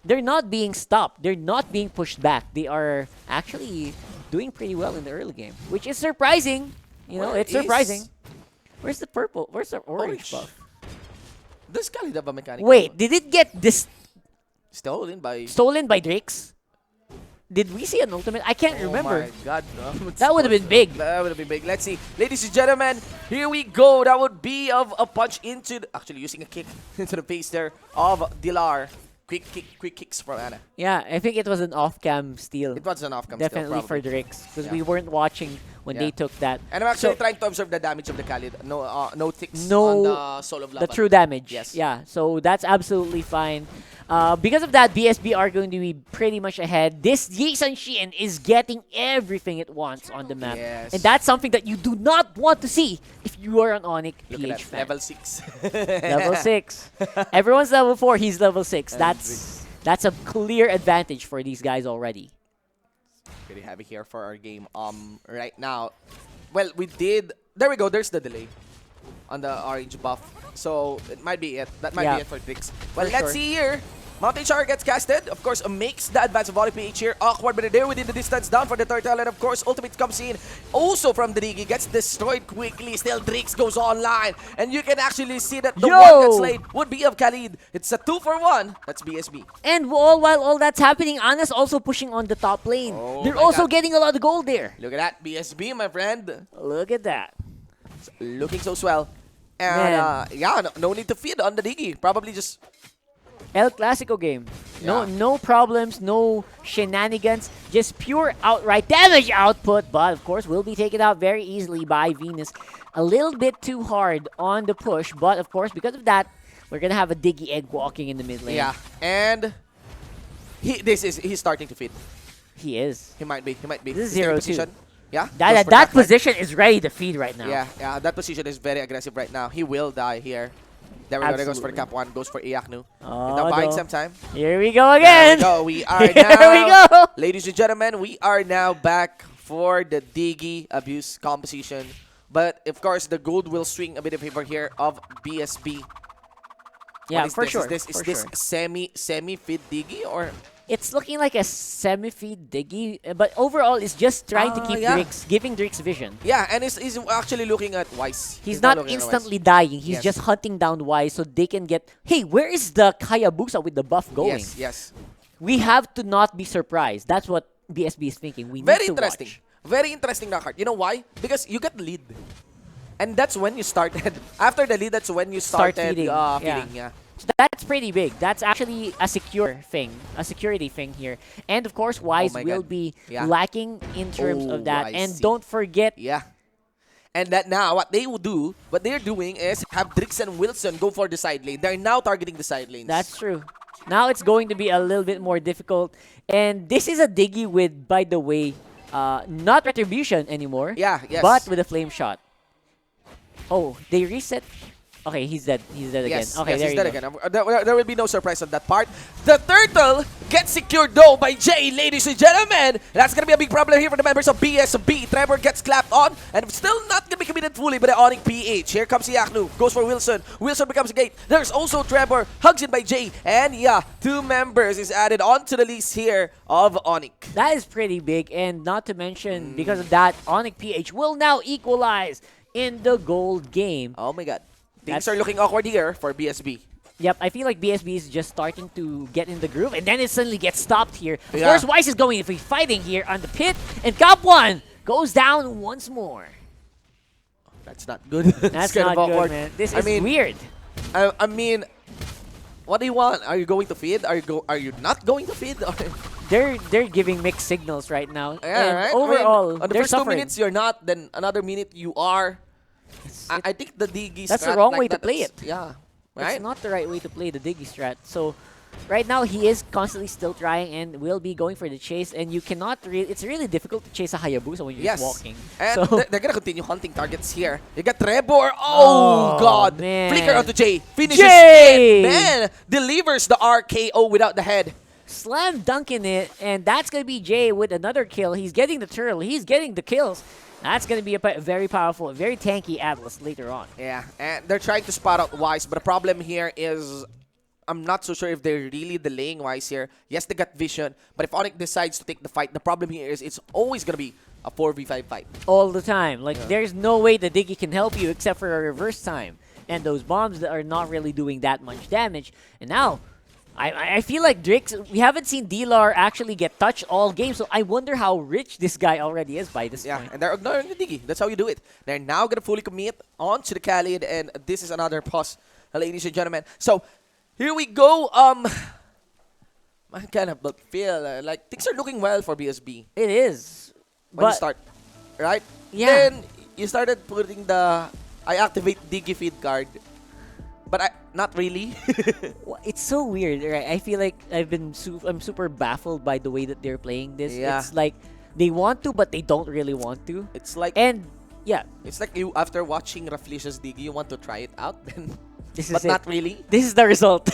they're not being stopped. They're not being pushed back. They are actually doing pretty well in the early game, which is surprising. It's surprising. Where's the purple? Where's the orange buff? Does Khalid have a mechanic? Wait, did it get stolen by Drix? Did we see an ultimate? I can't remember. Oh my god, no. That would have been big. That would have been big. Let's see. Ladies and gentlemen, here we go. That would be of a punch into... actually, using a kick into the face there of Dilar. Quick kicks from Anna. Yeah, I think it was an off-cam steal. It was an off-cam steal, definitely for Drix, because we weren't watching when they took that. And I'm actually trying to observe the damage of the Khalid. No ticks on the Soul of Lava. The true damage. Yes. Yeah, so that's absolutely fine. Because of that, BSB are going to be pretty much ahead. This Yisanshin is getting everything it wants on the map. Yes. And that's something that you do not want to see if you are an Onic PH fan. Level 6. Level 6. Everyone's level 4, he's level 6. That's a clear advantage for these guys already. Pretty heavy here for our game right now. Well, we did... there we go, there's the delay on the orange buff. So, it might be it. That might be it for Drix. Well, let's see here. Mountain Shower gets casted. Of course, makes the advance of Onic PH here. Awkward, but they're within the distance. Down for the turtle. And of course, ultimate comes in. Also from the Diggy. Gets destroyed quickly. Still, Drix goes online. And you can actually see that the one that's laid would be of Khalid. It's a 2-for-1. That's BSB. And while all that's happening, Anna's also pushing on the top lane. They're also getting a lot of gold there. Look at that. BSB, my friend. Look at that. It's looking so swell. And yeah, no need to feed on the Diggy. Probably just... El Clasico game. No problems, no shenanigans, just pure outright damage output. But of course, will be taken out very easily by Venus. A little bit too hard on the push, but of course, because of that, we're gonna have a Diggy egg walking in the mid lane. Yeah, and he's starting to feed. He is. He might be. This is 0-2. Yeah. That position is ready to feed right now. Yeah. That position is very aggressive right now. He will die here. There we go. There goes for Cap 1. Goes for Iaknu. Now buying some time. Here we go again. There we go. We are now. Here we go. Ladies and gentlemen, we are now back for the Diggy abuse composition. But of course, the gold will swing a bit in favor here of BSB. Yeah, for sure. Is this semi-feed Diggy or? It's looking like a semi-feed Diggy, but overall, it's just trying to keep Drix, giving Drix vision. Yeah, and he's actually looking at Wise. He's not instantly dying. He's just hunting down Wise so they can get... Hey, where is the Hayabusa with the buff going? Yes. We have to not be surprised. That's what BSB is thinking. We Very need to interesting. watch. Very interesting na card. You know why? Because you get the lead. And that's when you started. After the lead, that's when you started feeding. feeding. Yeah. So that's pretty big. That's actually a secure thing, a security thing here. And of course, Wise will be lacking in terms of that. And don't forget. Yeah. And that now, what they're doing is have Drix and Wilson go for the side lane. They're now targeting the side lanes. That's true. Now it's going to be a little bit more difficult. And this is a Diggy with, by the way, not Retribution anymore. Yeah, yes. But with a Flame Shot. Oh, they reset. Okay, he's dead. He's dead again. Okay, yes, there he's you dead go. again. There will be no surprise on that part. The turtle gets secured though by Jay, ladies and gentlemen. That's gonna be a big problem here for the members of BSB. Trevor gets clapped on and still not gonna be committed fully by the Onic PH. Here comes Yaknu, goes for Wilson. Wilson becomes a gate. There's also Trevor, hugs in by Jay, and yeah, 2 members is added onto the list here of Onic. That is pretty big, and not to mention because of that, Onic PH will now equalize in the gold game. Oh my God. Things are looking awkward here for BSB. Yep, I feel like BSB is just starting to get in the groove, and then it suddenly gets stopped here. Of course, Weiss is going to be fighting here on the pit, and Cop 1 goes down once more. That's not good. That's kind not of awkward. good, man. This is weird. I mean, what do you want? Are you going to feed? Are you not going to feed? They're giving mixed signals right now. Yeah, and right? overall, I mean, on the they're first suffering. 2 minutes you're not, then another minute you are. I think the Diggy That's strat the wrong like way to that, play it. Yeah. Right? It's not the right way to play the Diggy strat. So right now he is constantly still trying and will be going for the chase, and you cannot really, it's really difficult to chase a Hayabusa when you're just walking. And so they're gonna continue hunting targets here. You got Trevor. Oh God. Man. Flicker onto Jay. Finishes Jay! it. Man, delivers the RKO without the head. Slam dunking it, and that's going to be Jay with another kill. He's getting the turtle. He's getting the kills. That's going to be a very powerful, very tanky Atlas later on. Yeah, and they're trying to spot out Wise, but the problem here is I'm not so sure if they're really delaying Wise here. Yes, they got vision, but if Onic decides to take the fight, the problem here is it's always going to be a 4v5 fight. All the time. Like, there's no way the Diggy can help you except for a reverse time. And those bombs that are not really doing that much damage. And now, I feel like Drix, we haven't seen D-Lar actually get touched all game, so I wonder how rich this guy already is by this point. And they're ignoring the Diggy. That's how you do it. They're now going to fully commit onto the Khalid, and this is another pause, ladies and gentlemen. So, here we go. I kind of feel like things are looking well for BSB. It is. When you start, right? Yeah. Then, you started putting the I activate Diggy feed card. But not really. It's so weird, right? I feel like I'm super baffled by the way that they're playing this. Yeah. It's like they want to, but they don't really want to. It's like it's like you after watching Raflicious Diggy, you want to try it out, then but not really. This is the result,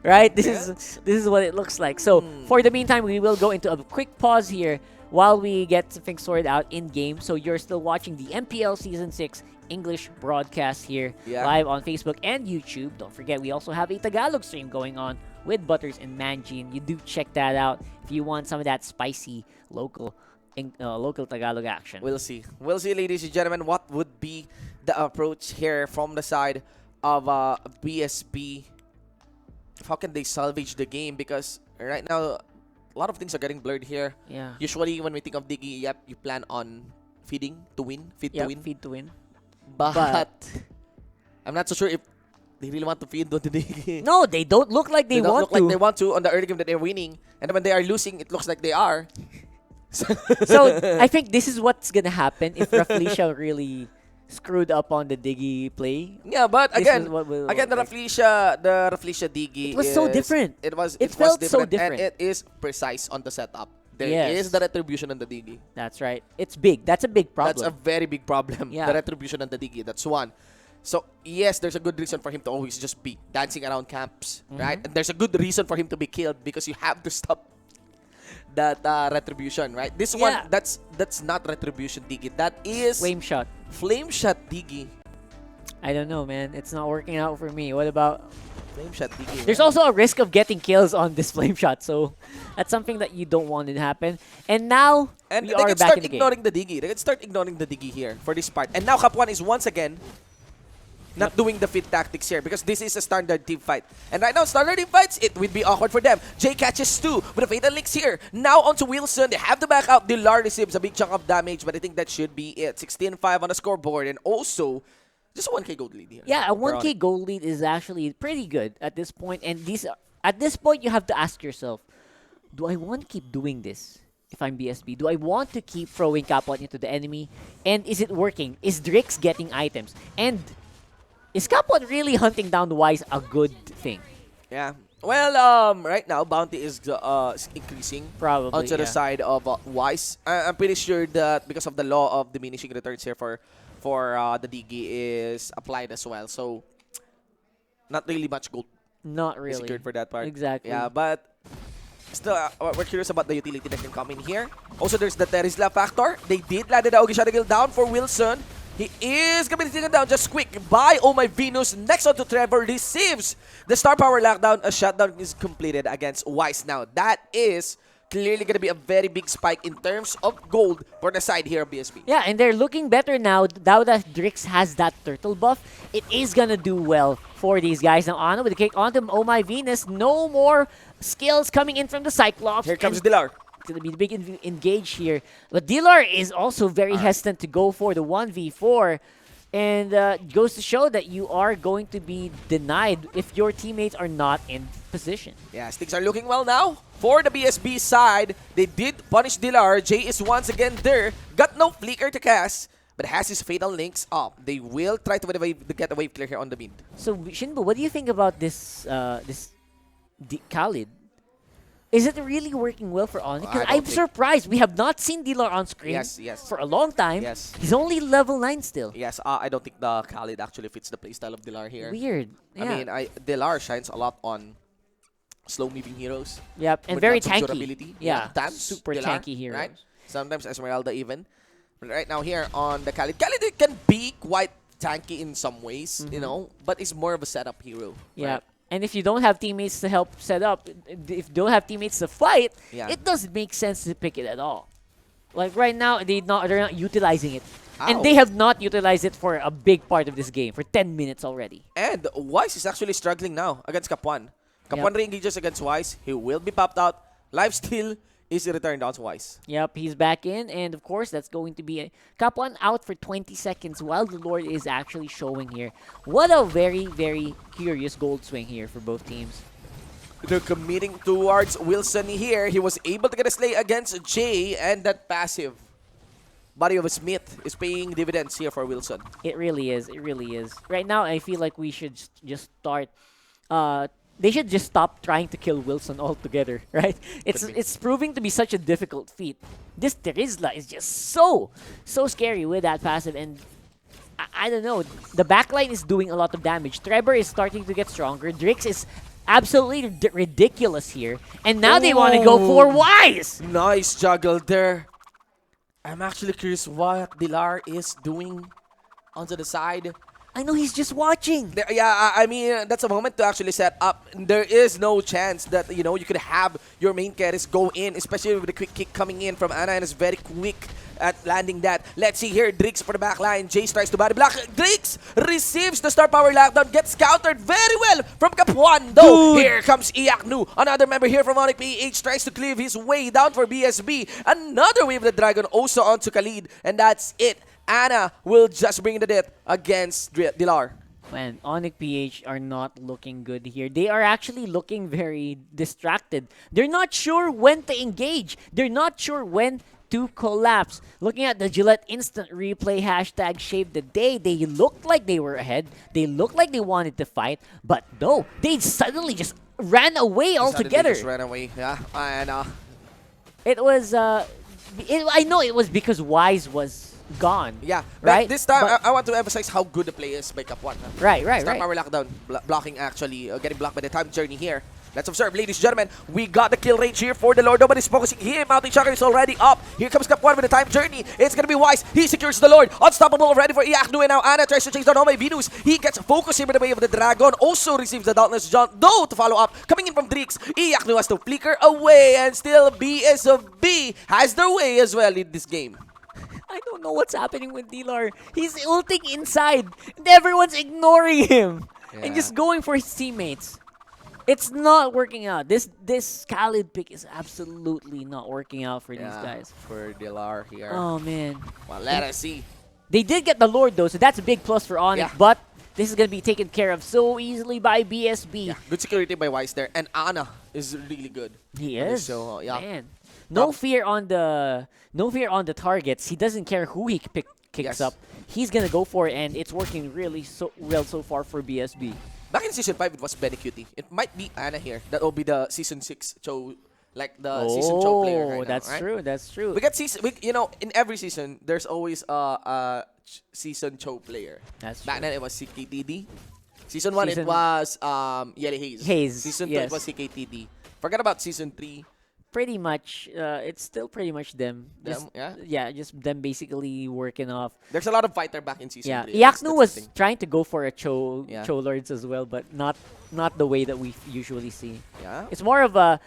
right? This is what it looks like. So for the meantime, we will go into a quick pause here while we get things sorted out in game. So you're still watching the MPL Season 6 English broadcast here live on Facebook and YouTube. Don't forget, we also have a Tagalog stream going on with Butters and Manjin. You do check that out if you want some of that spicy local Tagalog action. We'll see. We'll see, ladies and gentlemen, what would be the approach here from the side of BSB. How can they salvage the game? Because right now, a lot of things are getting blurred here. Yeah. Usually, when we think of Diggy, you plan on feeding to win, feed to win. Feed to win. But I'm not so sure if they really want to feed on the Diggy. No, they don't look like they want to. Like they want to on the early game that they're winning, and then when they are losing, it looks like they are. So I think this is what's gonna happen if Raflicia really screwed up on the Diggy play. Yeah, but again, the like. Raflicia Diggy, it was so different. It felt was different, so different, and it is precise on the setup. There is the retribution on the Diggy. That's right. It's big. That's a big problem. That's a very big problem. Yeah. The retribution on the Diggy. That's one. So, yes, there's a good reason for him to always just be dancing around camps, right? And there's a good reason for him to be killed because you have to stop that retribution, right? This one, that's not retribution Diggy. That is flame shot. Flame shot Diggy. I don't know, man. It's not working out for me. What about flame shot Diggy? There's also a risk of getting kills on this flame shot, so that's something that you don't want to happen. And now we are back in the game. They can start ignoring the Diggy here for this part. And now Cap1 is once again not doing the fit tactics here because this is a standard team fight. And right now, standard team fights, it would be awkward for them. Jay catches 2 with the Fatal Links here. Now onto Wilson. They have to back out. Dilar receives a big chunk of damage, but I think that should be it. 16-5 on the scoreboard, and also just a 1K gold lead here. Yeah, a 1K gold lead is actually pretty good at this point. And at this point, you have to ask yourself, do I want to keep doing this? If I'm BSB, do I want to keep throwing Capone into the enemy? And is it working? Is Drix getting items? And is Capone really hunting down Wise a good thing? Yeah. Well, right now, bounty is increasing. Probably, onto the side of Wise. I'm pretty sure that because of the law of diminishing returns here for the DG is applied as well. So, not really much gold. Not really. Secured for that part. Exactly. Yeah, but still, we're curious about the utility that can come in here. Also, there's the Terizla factor. They did land the Ogi Shadow down for Wilson. He is going to be taken down just quick by Oh My Venus. Next on to Trevor, receives the star power lockdown. A shutdown is completed against Wise now. That is clearly going to be a very big spike in terms of gold for the side here of BSB. Yeah, and they're looking better now that Drix has that turtle buff. It is going to do well for these guys. Now, Ana with the kick onto Oh My Venus. No more skills coming in from the Cyclops. Here comes Dilar. It's going to be the big engage here. But Dilar is also very hesitant to go for the 1v4. And goes to show that you are going to be denied if your teammates are not in position. Yeah, things are looking well now. For the BSB side, they did punish Dilar. Jay is once again there. Got no flicker to cast, but has his Fatal Links up. They will try to get a wave clear here on the mid. So, Shinbu, what do you think about this Khalid? Is it really working well for Onic? Because I'm surprised. We have not seen Dilar on screen for a long time. Yes. He's only level 9 still. Yes, I don't think the Khalid actually fits the playstyle of Dilar here. Weird. Yeah. I mean, Dilar shines a lot on slow-moving heroes. Yep, and with very lots of tanky. durability. Yeah, Tans, super Dilar, tanky heroes. Right? Sometimes Esmeralda even. But right now here on the Khalid it can be quite tanky in some ways, you know, but it's more of a setup hero. Yeah. Right? And if you don't have teammates to help set up, if you don't have teammates to fight, Yeah. it doesn't make sense to pick it at all. Like right now, they're not utilizing it. And Ow. they have not utilized it for a big part of this game, for 10 minutes already. And Wise is actually struggling now against Capuan. Capuan re-engages against Wise. He will be popped out. Lifesteal is returned on to Wise. Yep, he's back in. And of course, that's going to be a Capuan out for 20 seconds while the Lord is actually showing here. What a very, very curious gold swing here for both teams. They're committing towards Wilson here. He was able to get a slay against Jay, and that passive body of Smith is paying dividends here for Wilson. It really is. It really is. Right now, I feel like we should just start... they should just stop trying to kill Wilson altogether, right? It's proving to be such a difficult feat. This Terizla is just so scary with that passive, and I don't know. The backline is doing a lot of damage. Trevor is starting to get stronger. Drix is absolutely ridiculous here, and now they want to go for Wise. Nice juggle there. I'm actually curious what Dilar is doing onto the side. I know he's just watching. Yeah, I mean, that's a moment to actually set up. There is no chance that, you know, you could have your main carries go in, especially with the quick kick coming in from Ana, and is very quick at landing that. Let's see here, Drix for the backline. Jace tries to body block. Drix receives the star power lockdown, gets countered very well from Capuan, though. Dude. Here comes Iaknu. Another member here from Onic PH tries to cleave his way down for BSB. Another wave of the dragon also onto Khalid, and that's it. Ana will just bring the death against Dilar. Man, Onic PH are not looking good here. They are actually looking very distracted. They're not sure when to engage. They're not sure when to collapse. Looking at the Gillette instant replay hashtag Shave the Day, they looked like they were ahead. They looked like they wanted to fight, but no, they suddenly just ran away altogether. Just ran away, yeah. And it was, I know it was because Wise was gone. Yeah, right. This time I want to emphasize how good the play is by Capuan. Huh? Right. Star power lockdown, blocking actually, getting blocked by the time journey here. Let's observe, ladies and gentlemen. We got the kill range here for the Lord. Nobody's focusing him. Mounting Chakra is already up. Here comes Capuan with the time journey. It's gonna be Wise. He secures the Lord. Unstoppable already for Iaknu, and now Ana tries to chase down my Venus. He gets focused here with the way of the Dragon. Also receives the Dauntless Jump, though, to follow up. Coming in from Drix. Iaknu has to flicker away, and still BSB has their way as well in this game. I don't know what's happening with Dilar. He's ulting inside, and everyone's ignoring him and just going for his teammates. It's not working out. This Khalid pick is absolutely not working out for these guys. For Dilar here. Oh man. Well, let us see. They did get the Lord though, so that's a big plus for Onic. Yeah. But this is gonna be taken care of so easily by BSB. Yeah, good security by Wise there, and Ana is really good. He is. So yeah. Man. No fear on the targets. He doesn't care who he kicks up. He's gonna go for it, and it's working really well so far for BSB. Back in Season 5, it was Benny Cutie. It might be Ana here. That will be the Season 6 Cho, like the Season Cho player right that's now, right? true. That's true. We get in every season, there's always a Season Cho player. That's Back true. then, it was CKTD. Season 1, it was Yelly Hayes. Season 2, it was CKTD. Forget about Season 3. Pretty much, it's still pretty much them. Just them basically working off. There's a lot of fighter back in Season 3. Iaknu was trying to go for a Cho Lords as well, but not the way that we usually see. Yeah. It's more of a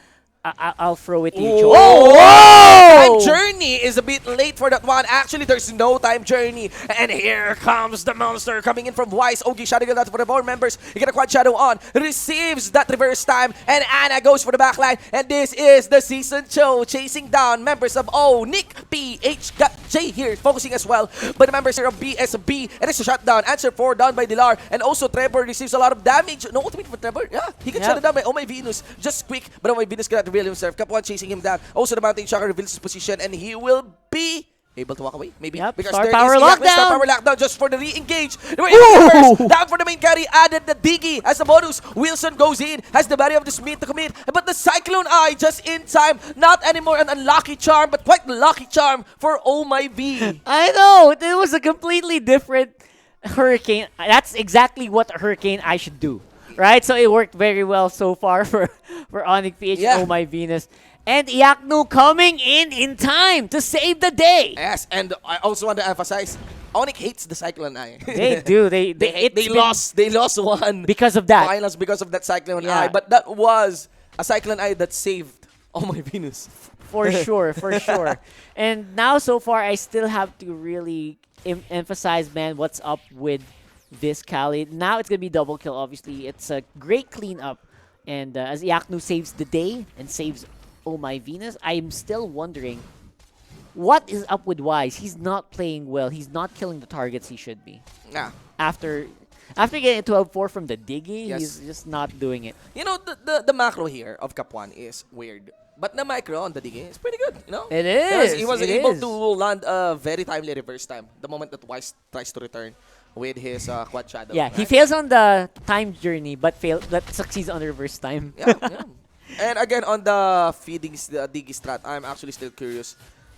I'll throw it to you, Cho. Time journey is a bit late for that one. Actually, there's no time journey. And here comes the monster coming in from Wise. Ogi shouting out for the board members. You get a quad shadow on. Receives that reverse time. And Ana goes for the backline. And this is the Season Cho chasing down members of Onic PH. Got Jay here focusing as well. But the members here of BSB. And it's a shutdown. Answer 4 down by Dilar. And also Trevor receives a lot of damage. No ultimate for Trevor. Yeah, he can shut it down by Oh My Venus. Just quick. But Oh My Venus cannot reveal himself. Cap 1 chasing him down. Also the Mountain Shocker reveals his position. And he will be able to walk away, maybe. Because Star there Power is Lockdown. Star Power Lockdown just for the re-engage. Down for the main carry, added the Diggy as a bonus. Wilson goes in, has the body of the Smith to commit. But the Cyclone Eye just in time. Not anymore an unlucky charm, but quite the lucky charm for Oh My V. I know! It was a completely different Hurricane. That's exactly what a Hurricane Eye should do. Right? So it worked very well so far for Onic PH and Oh My Venus. And Iaknu coming in time to save the day. Yes, and I also want to emphasize, Onic hates the Cyclone Eye. They do. They lost one because of that. Finals because of that Cyclone Eye. But that was a Cyclone Eye that saved Oh My Venus. For sure, for sure. And now so far, I still have to really emphasize, man, what's up with this Khalid. Now it's going to be double kill, obviously. It's a great cleanup. And as Iaknu saves the day and saves Oh My Venus, I'm still wondering what is up with Wise. He's not playing well. He's not killing the targets he should be. Yeah. After getting a 12-4 from the Diggy, he's just not doing it. You know, the macro here of Cap 1 is weird. But the micro on the Diggy is pretty good, you know? It is. He was able to land a very timely reverse time the moment that Wise tries to return with his quad shadow. Yeah, right? he fails on the time journey, but succeeds on the reverse time. Yeah. And again, on the feedings, the Diggy strat, I'm actually still curious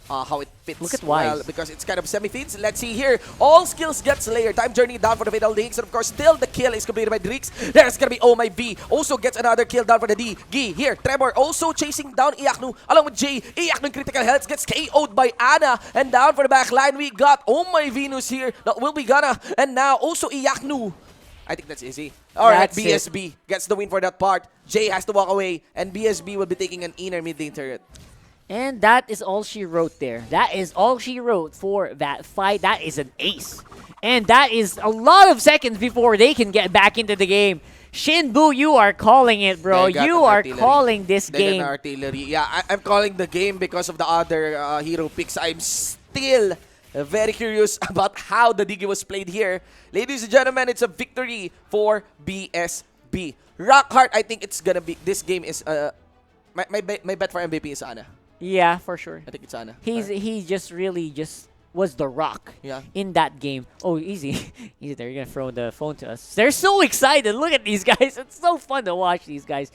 how it fits. Look at Wise. Well, because it's kind of semi-feeds. Let's see here. All skills gets layered. Time journey down for the Fatal Links. And of course, still the kill is completed by Drix. There's gonna be Oh My V. Also gets another kill down for the D. Here, Trevor also chasing down Iaknu along with Jay. Iaknu in critical health gets KO'd by Ana. And down for the back line, we got Oh My Venus here. That will be gonna. And now also Iaknu. I think that's easy. Alright, BSB gets the win for that part. Jay has to walk away. And BSB will be taking an inner mid-lane turret. And that is all she wrote there. That is all she wrote for that fight. That is an ace. And that is a lot of seconds before they can get back into the game. Shinbu, you are calling it, bro. You are calling this game. Artillery. Yeah, I'm calling the game because of the other hero picks. I'm still very curious about how the Diggy was played here. Ladies and gentlemen, it's a victory for BSB. Rockhart, I think it's gonna be, this game is, my bet for MVP is Ana. Yeah, for sure. I think it's Ana. He just really was the rock in that game. Oh, easy. Easy. They're going to throw the phone to us. They're so excited. Look at these guys. It's so fun to watch these guys.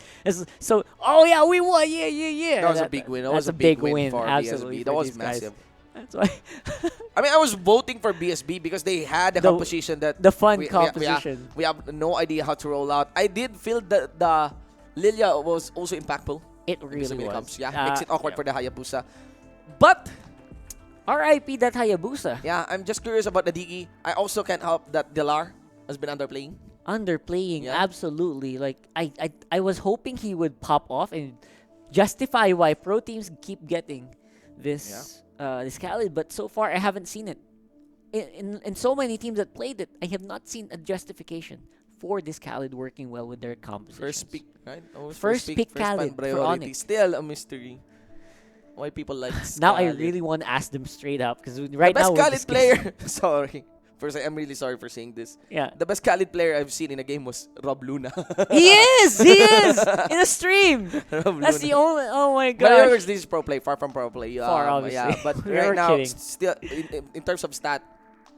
So, oh yeah, we won. Yeah. That was a big win. That was a big win for absolutely, BSB. That was massive. That's why. I mean, I was voting for BSB because they had a composition that... The fun composition. We have no idea how to roll out. I did feel that the Lilia was also impactful. It really was. Makes it awkward for the Hayabusa. But... RIP that Hayabusa. Yeah, I'm just curious about the Diggy. I also can't help that Dilar has been underplaying. Absolutely. Like, I was hoping he would pop off and justify why pro teams keep getting this this Khaled, but so far I haven't seen it. In so many teams that played it, I have not seen a justification for this Khaled working well with their compositions. First pick, right? Always First pick first fan Khaled for priority. Onic. Still a mystery. Why people like Now I Khaled. really want to ask them straight up because right the best now we're Khaled player. Sorry. First, I'm really sorry for saying this. Yeah. The best Khaled player I've seen in a game was Rob Luna. He is! He is! In a stream! Rob That's the Luna. only... Oh my But of course, gosh. this is pro play. Far from pro play. Far, obviously. Yeah, but We right were now, kidding. still, in terms of stat,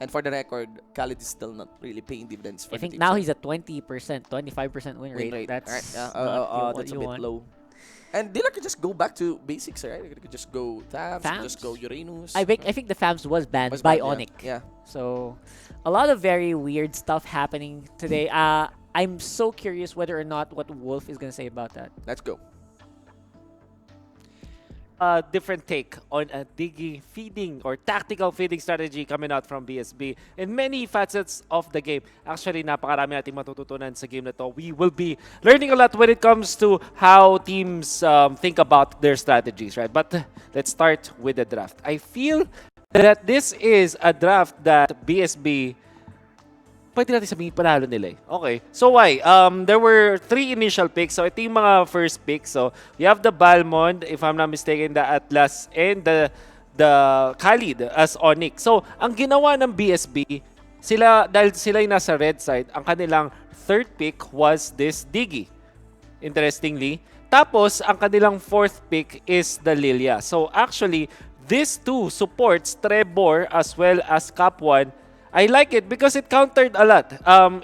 and for the record, Khaled is still not really paying dividends for I the think team, now so- he's at 20%, 25% win rate. That's Right, not that's a you bit want. low. And Dilla could just go back to basics, right? They could just go Tabs, Fams? just go Uranus. I think the FAMS was banned Was by banned, Onic. yeah. So, a lot of very weird stuff happening today. I'm so curious whether or not what Wolf is going to say about that. Let's go. Different take on a diggy feeding or tactical feeding strategy coming out from BSB in many facets of the game. Actually, napakarami nating matututunan sa game na to. We will be learning a lot when it comes to how teams think about their strategies, right? But let's start with the draft. I feel that this is a draft that BSB pwede natin sabihin panalo nila eh. Okay. So why? There were 3 initial picks. So ito yung mga first picks. So you have the Balmond, if I'm not mistaken, the Atlas, and the Khalid as Onic. So ang ginawa ng BSB, dahil sila yung nasa red side, ang kanilang third pick was this Diggy. Interestingly. Tapos, ang kanilang fourth pick is the Lilia. So actually, these two supports Trevor as well as Cap1. I like it because it countered a lot.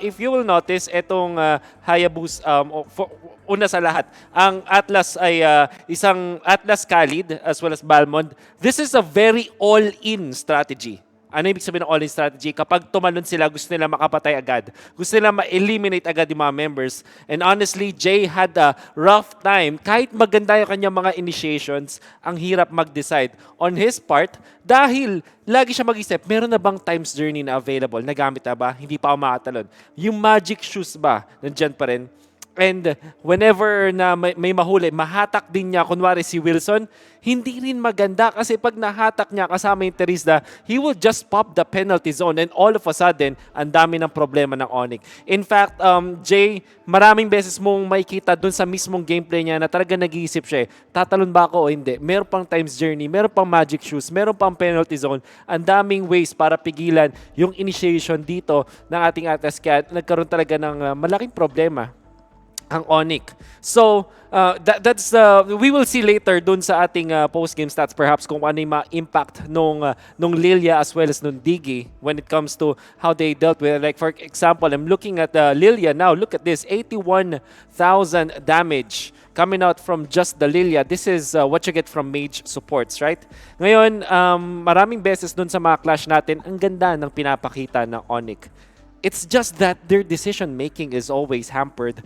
If you will notice, itong Hayabusa, una sa lahat, ang Atlas ay isang Atlas Khalid as well as Balmond. This is a very all-in strategy. Ano ibig sabihin ng all-in strategy? Kapag tumalon sila, gusto nila makapatay agad. Gusto nila ma-eliminate agad yung mga members. And honestly, Jay had a rough time. Kahit maganda yung kanyang mga initiations, ang hirap mag-decide on his part dahil lagi siya mag-isip, meron na bang times journey na available? Nagamit na ba? Hindi pa ako makatalon. Yung magic shoes ba? Nandyan pa rin. And whenever na may mahuli, mahatak din niya, kunwari si Wilson, hindi rin maganda kasi pag nahatak niya kasama yung Terizda, he will just pop the penalty zone and all of a sudden, ang dami ng problema ng Onic. In fact, Jay, maraming beses mong makikita dun sa mismong gameplay niya na talaga nag-iisip siya, tatalon ba ako o hindi? Meron pang times journey, meron pang magic shoes, meron pang penalty zone, ang daming ways para pigilan yung initiation dito ng ating Atlas, kaya nagkaroon talaga ng malaking problema ang Onic. So, that's we will see later dun sa ating post-game stats perhaps kung ano yung ma-impact nung Lilia as well as nung Diggy when it comes to how they dealt with it. Like for example, I'm looking at Lilia now. Look at this, 81,000 damage coming out from just the Lilia. This is what you get from mage supports, right? Ngayon, maraming beses dun sa mga clash natin, ang ganda ng pinapakita ng Onic. It's just that their decision-making is always hampered.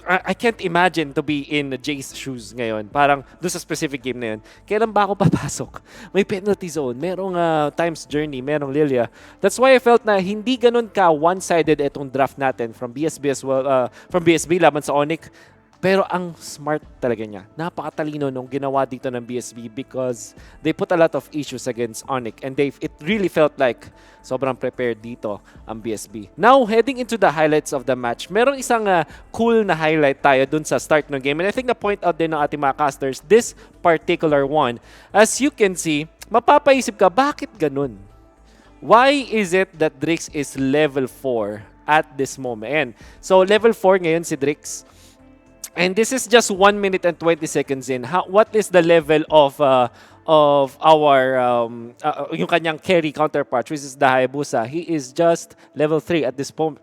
I can't imagine to be in Jay's shoes ngayon. Parang doon sa specific game na yun. Kailan ba ako papasok? May penalty zone, merong times journey, merong Lilia. That's why I felt na hindi ganun ka one-sided itong draft natin from BSB as well, from BSB laban sa Onic. Pero ang smart talaga niya. Napakatalino nung ginawa dito ng BSB because they put a lot of issues against Onic and it really felt like sobrang prepared dito ang BSB. Now, heading into the highlights of the match, merong isang cool na highlight tayo dun sa start ng game. And I think na-point out din ng ating mga casters, this particular one. As you can see, mapapaisip ka, bakit ganun? Why is it that Drix is level 4 at this moment? And so, level 4 ngayon si Drix. And this is just 1 minute and 20 seconds in. What is the level of our yung kanyang carry counterpart, which is the Hayabusa? He is just level 3 at this point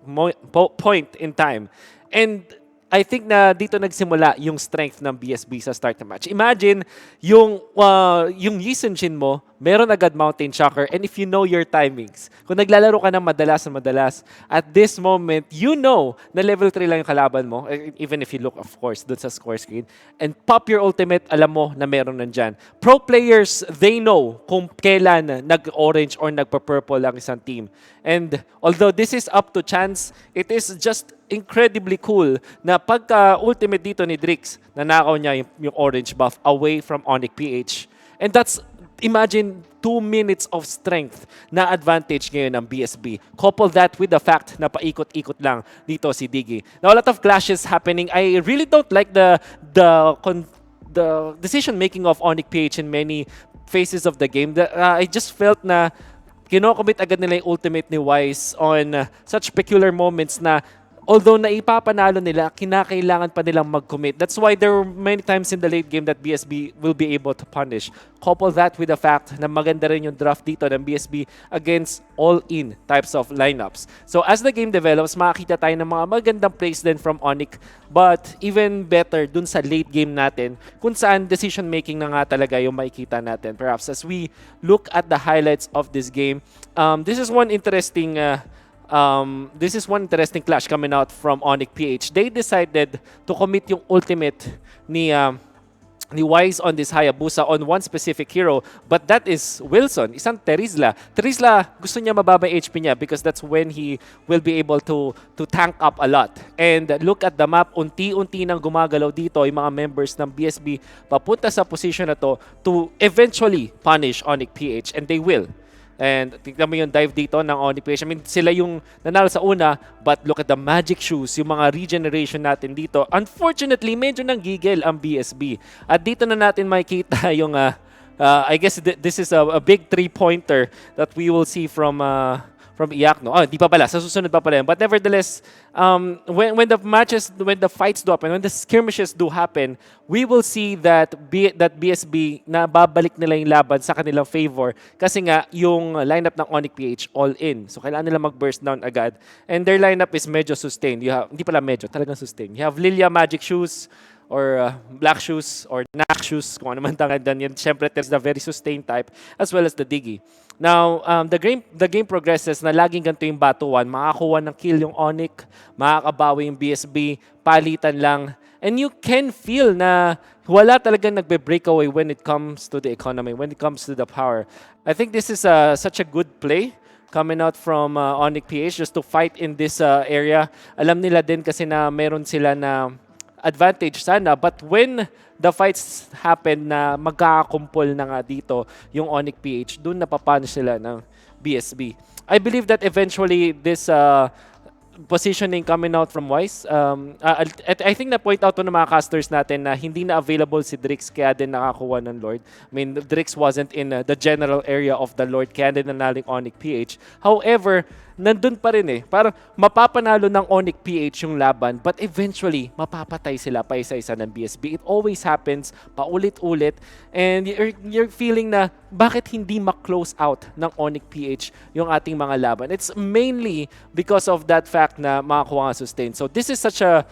in time. And I think na dito nagsimula yung strength ng BSB sa start ng match. Imagine yung Yi Sun-shin mo, meron agad Mountain Shocker, and if you know your timings, kung naglalaro ka ng madalas, at this moment, you know na level 3 lang yung kalaban mo, even if you look, of course, dun sa score screen, and pop your ultimate, alam mo na meron nandyan. Pro players, they know kung kailan nag-orange or nagpa-purple ang isang team. And although this is up to chance, it is just incredibly cool na pagka-ultimate dito ni Drix, nanakaw niya yung orange buff away from Onic PH. And that's imagine 2 minutes of strength na advantage ngayon ng BSB. Couple that with the fact na paikot-ikot lang dito si Diggy. Now, a lot of clashes happening. I really don't like the decision making of Onic PH in many phases of the game. I just felt na kino-commit agad nila yung ultimate ni Wise on such peculiar moments na although naipapanalo nila, kinakailangan pa nilang mag-commit. That's why there were many times in the late game that BSB will be able to punish. Couple that with the fact na maganda rin yung draft dito ng BSB against all-in types of lineups. So as the game develops, makakita tayo ng mga magandang plays din from Onic. But even better dun sa late game natin, kung saan decision-making na nga talaga yung makikita natin. Perhaps as we look at the highlights of this game, this is one interesting clash coming out from Onic PH. They decided to commit yung ultimate ni Wise on this Hayabusa on one specific hero, but that is Wilson, isang Terizla. Terizla, gusto niya mababa HP niya because that's when he will be able to tank up a lot. And look at the map, unti-unti nang gumagalaw dito yung mga members ng BSB papunta sa position na to eventually punish Onic PH, and they will. And tignan mo yung dive dito ng Onic PH. I mean, sila yung nanalo sa una, but look at the magic shoes, yung mga regeneration natin dito. Unfortunately, medyo nanggigil ang BSB. At dito na natin makikita yung, I guess this is a big 3-pointer that we will see from Iacno. Oh, di pa pala. Sa susunod pa pala. But nevertheless, when the fights do happen, when the skirmishes do happen, we will see that BSB na babalik nila yung laban sa kanilang favor kasi nga yung lineup ng Onic PH all in. So kailangan nila mag-burst down agad. And their lineup is medyo sustained. Hindi pala medyo, talagang sustained. You have Lilia Magic Shoes, or Black Shoes, or Nak Shoes, kung ano man tangadan yan. Siyempre, there's the very sustained type, as well as the Diggy. Now, the game progresses na laging ganito yung batuan. Makakuha ng kill yung Onic, makakabawi yung BSB, palitan lang. And you can feel na wala talagang nagbe-breakaway when it comes to the economy, when it comes to the power. I think this is such a good play coming out from Onic PH just to fight in this area. Alam nila din kasi na meron sila na advantage sana, but when the fights happen na magkakakumpol na nga dito yung Onic PH, dun napapunish sila ng BSB. I believe that eventually this positioning coming out from Wise, I think na-point out to ng mga casters natin na hindi na available si Drix kaya din nakakuha ng Lord. I mean, Drix wasn't in the general area of the Lord kaya din nanaling Onic PH. However, nandun pa rin eh. Parang mapapanalo ng Onic PH yung laban, but eventually, mapapatay sila pa isa-isa ng BSB. It always happens, paulit-ulit, and you're feeling na bakit hindi ma-close out ng Onic PH yung ating mga laban. It's mainly because of that fact na makakuha nga sustain. So this is such a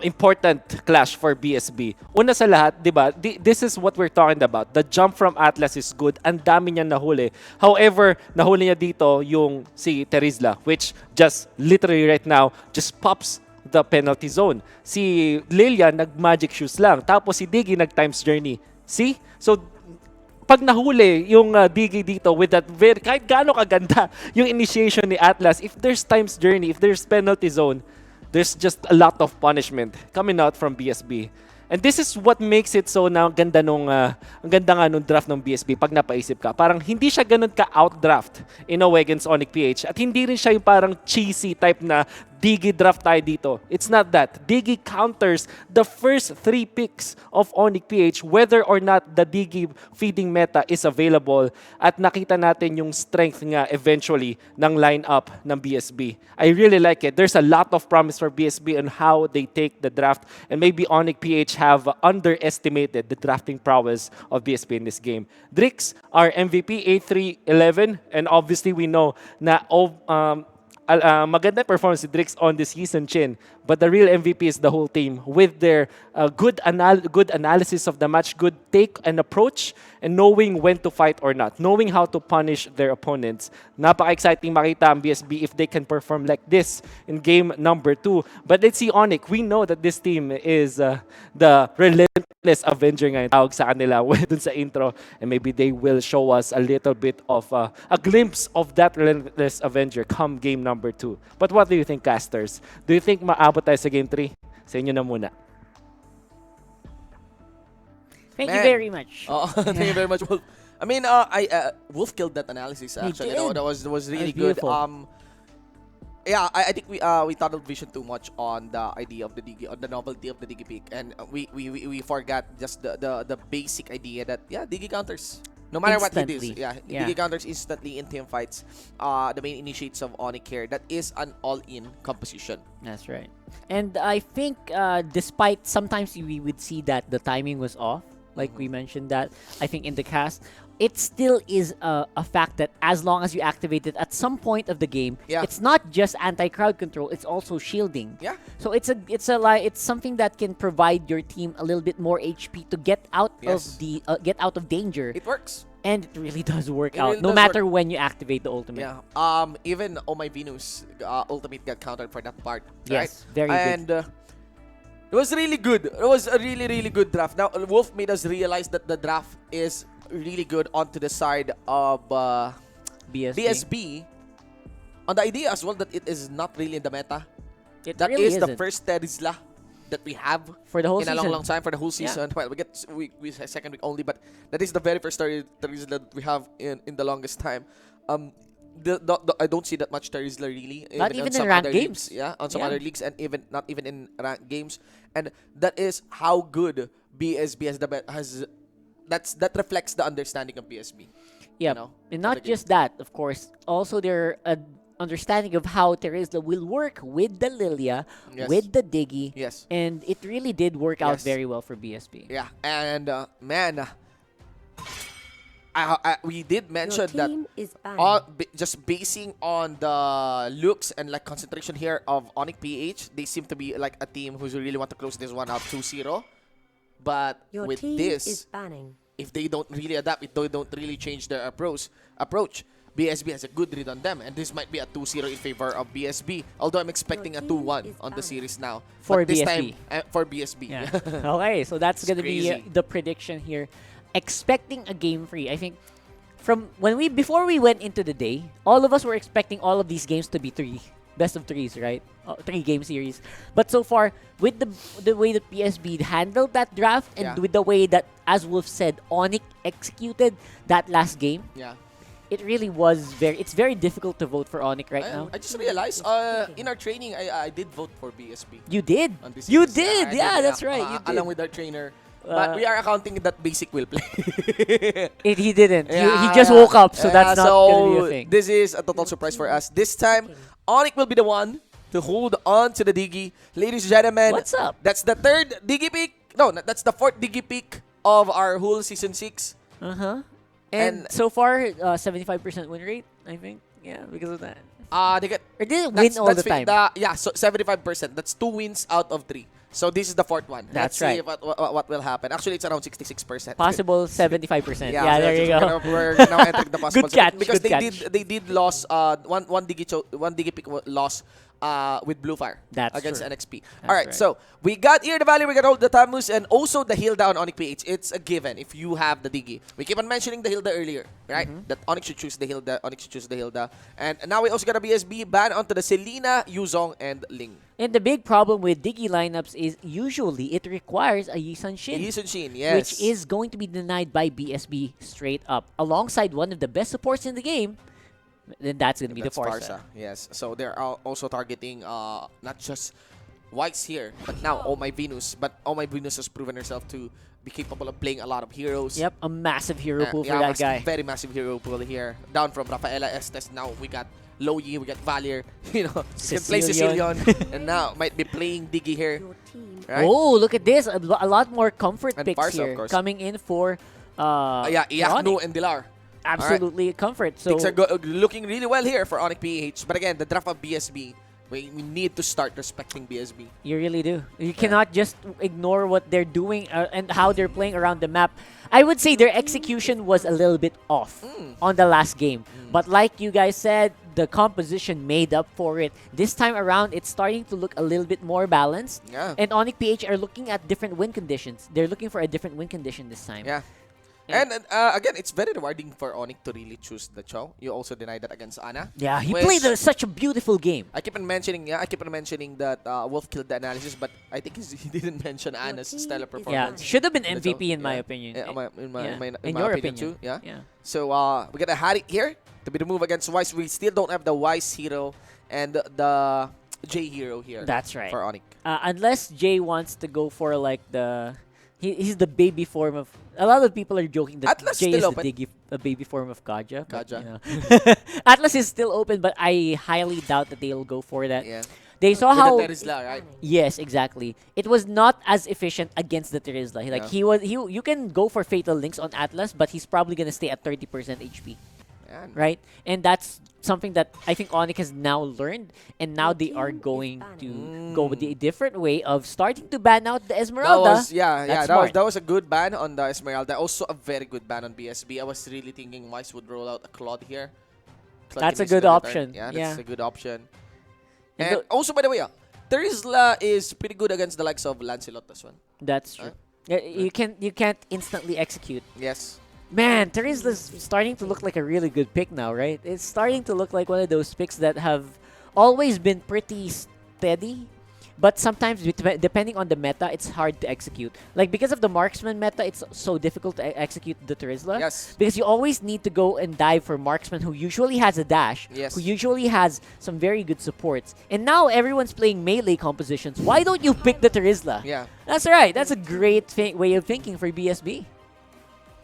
important clash for BSB. Una sa lahat, di ba, this is what we're talking about. The jump from Atlas is good. Ang dami niya nahuli. However, nahuli niya dito yung si Terizla, which just literally right now just pops the penalty zone. Si Lilia nag-magic shoes lang. Tapos si Diggy nag-times journey. See? So, pag nahuli yung Diggy dito with that kahit gaano kaganda yung initiation ni Atlas, if there's times journey, if there's penalty zone, there's just a lot of punishment coming out from BSB. And this is what makes it so na ang ganda nga nung draft ng BSB pag napaisip ka. Parang hindi siya ganun ka-outdraft in a way against Onic PH. At hindi rin siya yung parang cheesy type na Diggy draft tayo dito. It's not that. Diggy counters the first 3 picks of Onic PH whether or not the Diggy feeding meta is available, at nakita natin yung strength nga eventually ng lineup ng BSB. I really like it. There's a lot of promise for BSB on how they take the draft, and maybe Onic PH have underestimated the drafting prowess of BSB in this game. Drix, our MVP, 8-3-11, and obviously we know na maganda performance si Drix on this season, Chin. But the real MVP is the whole team with their good analysis of the match, good take and approach, and knowing when to fight or not, knowing how to punish their opponents. Napaka-exciting makita ang BSB if they can perform like this in game number 2. But let's see Onic. We know that this team is the relentless Avenger nga yung tawag sa kanila dun sa intro, and maybe they will show us a little bit of a glimpse of that relentless Avenger come game number 2. But what do you think, casters? Do you think maabot tayo sa game 3? Sa inyo na muna. Thank you very much. Thank you very much, Wolf. I mean, Wolf killed that analysis actually. That was really good. Yeah, I think we tunneled vision too much on the idea of the Digi, on the novelty of the Digi peak, and we forgot just the basic idea that Digi counters. No matter what it is, Digi counters instantly in team fights. The main initiates of Onic here. That is an all-in composition. That's right. And I think despite sometimes we would see that the timing was off, like we mentioned that, I think in the cast, it still is a fact that as long as you activate it at some point of the game, it's not just anti-crowd control, it's also shielding. Yeah. So it's something that can provide your team a little bit more HP to get out of danger. It works. And it really does work out, no matter when you activate the ultimate. Yeah. Even Oh My Venus ultimate got countered for that part. Yes, right? very good. And it was really good. It was a really good draft. Now Wolf made us realize that the draft is really good onto the side of BSB. On the idea as well that it is not really in the meta. That really is the isn't. first Terizla that we have for the whole in season. a long time for the whole season. Well, we second week only, but that is the very first Terizla that we have in the longest time. I don't see that much Terizla really. Not even in ranked games. Yeah, on some other leagues, and not even in ranked games. And that is how good BSB has that reflects the understanding of BSB. Yeah, and not just that, of course. Also, their understanding of how Terizla will work with the Lilia, with the Diggy. Yes. And it really did work out very well for BSB. Yeah, and man, we did mention that just basing on the looks and like concentration here of Onic PH, they seem to be like a team who's really want to close this one out 2-0. But with this, if they don't really adapt, if they don't really change their approach, BSB has a good read on them, and this might be a 2-0 in favor of BSB. Although I'm expecting a 2-1 on the series now. For but this BSB. time, for BSB. Yeah. Okay, so that's going to be the prediction here. Expecting a game free. I think from before we went into the day, all of us were expecting all of these games to be best of threes, right? 3-game series. But so far, with the way that PSB handled that draft and with the way that, as Wolf said, Onic executed that last game, it really was it's very difficult to vote for Onic right now. I just realized in our training, I did vote for BSB. You did? On this You series. did! Yeah, that's right. You did. Along with our trainer. But we are accounting that Basic will play. He didn't. He just woke up, so that's not going to be a thing. This is a total surprise for us. This time, Onic will be the one to hold on to the Diggy. Ladies and gentlemen, what's up? That's the third Diggy pick. No, that's the fourth Diggy pick of our whole Season 6. And so far, 75% win rate, I think. Yeah, because of that. They get, or did it win all the time? So 75%. That's 2 wins out of 3. So this is the fourth one. That's Let's see what will happen. Actually, it's around 66%. Possible 75%. Yeah, there you go. We're now entering the possible. Good catch. Because Good they did lose one Digi pick loss with Blue Fire against NXP. All right, so we got here the Valley, we got all the Tamus, and also the Hilda on Onic PH. It's a given if you have the Digi. We keep on mentioning the Hilda earlier, right? That Onic should choose the Hilda. Onic should choose the Hilda. And now we also got a BSB ban onto the Selena, Yuzong, and Ling. And the big problem with Digi lineups is usually it requires a Yi Sun Shin. Yi Sun Shin, yes. Which is going to be denied by BSB straight up. Alongside one of the best supports in the game, then that's going to be the Farsa. Yes, so they're also targeting not just Whites here, but now Oh My Venus. But Oh My Venus has proven herself to be capable of playing a lot of heroes. Yep, a massive hero pool for that guy. Very massive hero pool here. Down from Rafaela Estes, now we got Loyi, we got Valier, can play Sicilian, and now might be playing Diggy here. Right? Oh, look at this. A lot more comfort and picks Farsa, here coming in for Iakno and Dilar. Absolutely comfort. So things are looking really well here for Onic PH. But again, the draft of BSB, we need to start respecting BSB. You really do. You cannot just ignore what they're doing and how they're playing around the map. I would say their execution was a little bit off on the last game. But like you guys said, the composition made up for it. This time around, it's starting to look a little bit more balanced. Yeah. And Onic PH are looking at different win conditions. They're looking for a different win condition this time. Yeah. And again, it's very rewarding for Onic to really choose the Cho. You also denied that against Ana. Yeah, he played such a beautiful game. I keep on mentioning that Wolf killed the analysis, but I think he didn't mention Ana's stellar performance. Yeah, should have been MVP in my opinion. In your opinion too. Yeah. Yeah. So we got a Harry here to be the move against Wise. We still don't have the Wise hero and the J hero here. That's right. For Onic. Unless Jay wants to go for like he's the baby form of. A lot of people are joking that Atlas Jay is still the baby form of Kaja. Kaja. Atlas is still open, but I highly doubt that they'll go for that. Yeah. They saw With how the Terizla, right? Yes, exactly. It was not as efficient against the Terizla. Like you can go for Fatal Links on Atlas, but he's probably gonna stay at 30% HP. Right? And that's something that I think Onic has now learned, and now they are going to go with the different way of starting to ban out the Esmeralda. That was a good ban on the Esmeralda. Also a very good ban on BSB. I was really thinking Wise would roll out a Claude here. That's a good option. Yeah, that's a good option. And also, by the way, Terizla is pretty good against the likes of Lancelot as well. That's true. You can't instantly execute. Yes. Man, Terizla's starting to look like a really good pick now, right? It's starting to look like one of those picks that have always been pretty steady, but sometimes depending on the meta, it's hard to execute. Like because of the marksman meta, it's so difficult to execute the Terizla. Yes. Because you always need to go and dive for marksman who usually has a dash, who usually has some very good supports. And now everyone's playing melee compositions. Why don't you pick the Terizla? Yeah. That's right. That's a great way of thinking for BSB.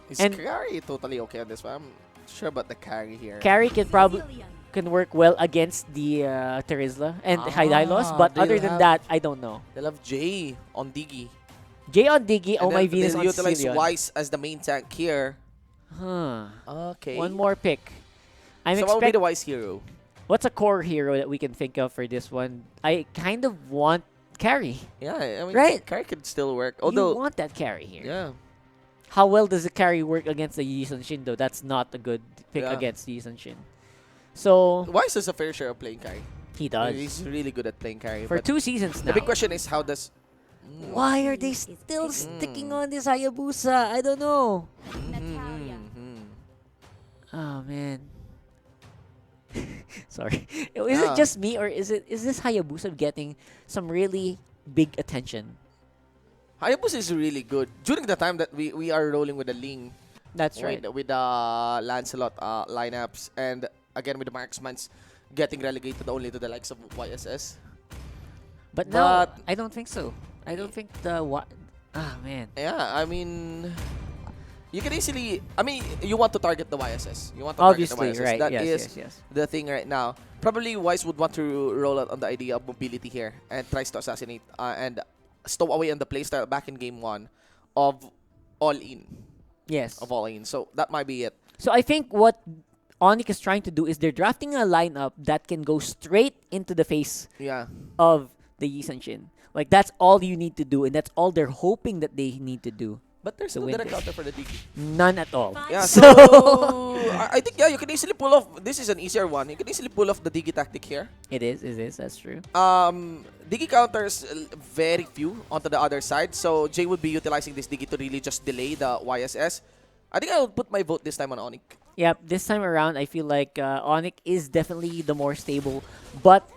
Is carry totally okay on this one? I'm sure about the carry here. Carry can work well against the Terizla and Hydalos, but other than that, I don't know. They'll have Jay on Diggy. Jay on Diggy, oh my Venus on utilize Sicilian. Wise as the main tank here. Huh. Okay. One more pick. So what will be the Wise hero? What's a core hero that we can think of for this one? I kind of want carry. Yeah, I mean, right? Carry could still work. Although you want that carry here. Yeah. How well does the carry work against the Yi Sun Shin though? That's not a good pick against Yi Sun Shin. So Wise has a fair share of playing carry. He does. He's really good at playing carry. For 2 seasons now. The big question is how does... Why are they still sticking on this Hayabusa? I don't know. Oh man. Sorry. Is it just me or is this Hayabusa getting some really big attention? Hayabusa is really good. During the time that we are rolling with the Ling. That's right. With the Lancelot lineups, and again with the marksmans getting relegated only to the likes of YSS. But no, I don't think so. I don't think man. Yeah, I mean, you can easily. I mean, you want to target the YSS. You want to obviously target the YSS. right. That yes, is the thing right now. Probably Wise would want to roll out on the idea of mobility here and tries to assassinate and stow away on the playstyle back in game 1 of all in. Yes. Of all in. So that might be it. So I think what Onic is trying to do is they're drafting a lineup that can go straight into the face of the Yi Sun Shin. Like that's all you need to do, and that's all they're hoping that they need to do. But there's no direct counter for the Diggy. None at all. Yeah, so I think you can easily pull off. This is an easier one. You can easily pull off the Diggy tactic here. It is. That's true. Diggy counters very few onto the other side, so Jay would be utilizing this Diggy to really just delay the YSS. I think I will put my vote this time on Onic. Yep, this time around, I feel like Onic is definitely the more stable, but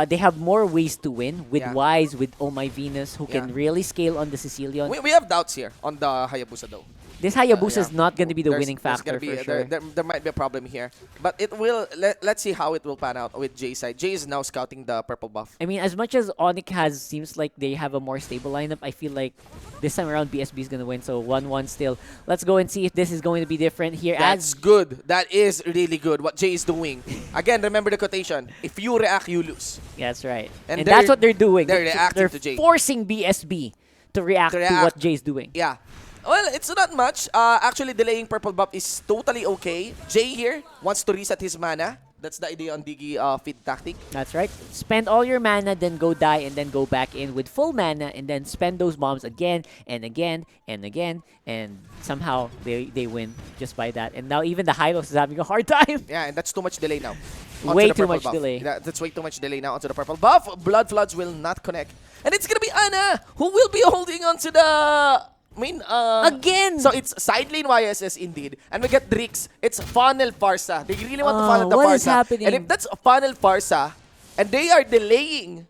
they have more ways to win with Wise, with Oh My Venus, who can really scale on the Sicilian. We have doubts here on the Hayabusa though. This Hayabusa is not going to be the winning factor for sure. There might be a problem here. But it will. Let's see how it will pan out with Jay's side. Jay is now scouting the purple buff. I mean, as much as Onic seems like they have a more stable lineup, I feel like this time around BSB is going to win. So 1-1 still. Let's go and see if this is going to be different here. That's good. That is really good what Jay is doing. Again, remember the quotation. If you react, you lose. Yeah, that's right. And that's what they're doing. They're reacting to Jay. Forcing BSB to react to what Jay's doing. Yeah. Well, it's not much. Actually, delaying purple buff is totally okay. Jay here wants to reset his mana. That's the idea on Diggy feed tactic. That's right. Spend all your mana, then go die, and then go back in with full mana, and then spend those bombs again and again and again, and somehow they win just by that. And now even the Hylos is having a hard time. Yeah, and that's too much delay now. Way too much delay. That's way too much delay now onto the purple buff. Blood Floods will not connect. And it's going to be Ana who will be holding onto the Again! So it's side lane YSS indeed. And we get Drix. It's funnel Farsa. They really want to funnel the what Farsa. is happening? And if that's a funnel Farsa, and they are delaying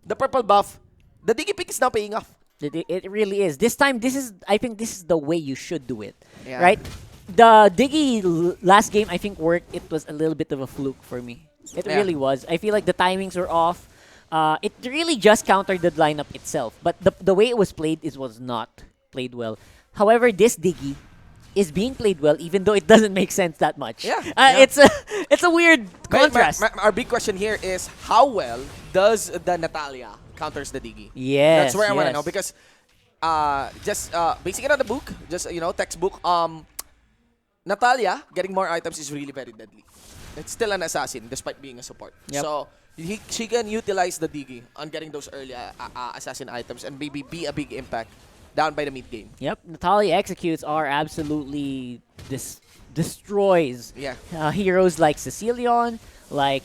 the purple buff, the Diggy pick is now paying off. It really is. This time, I think this is the way you should do it. Yeah. Right? The Diggy last game, I think, worked. It was a little bit of a fluke for me. It really was. I feel like the timings were off. It really just countered the lineup itself. But the way it was played was not played well. However, this Diggy is being played well, even though it doesn't make sense that much. It's a weird contrast. Our big question here is, how well does the Natalia counters the Diggy? Yes, That's where I want to know, because just basing it on the book, just textbook, Natalia getting more items is really very deadly. It's still an assassin despite being a support. Yep. So she can utilize the Diggy on getting those early assassin items and maybe be a big impact down by the mid game. Yep, Natalia executes are absolutely destroys heroes like Cecilion, like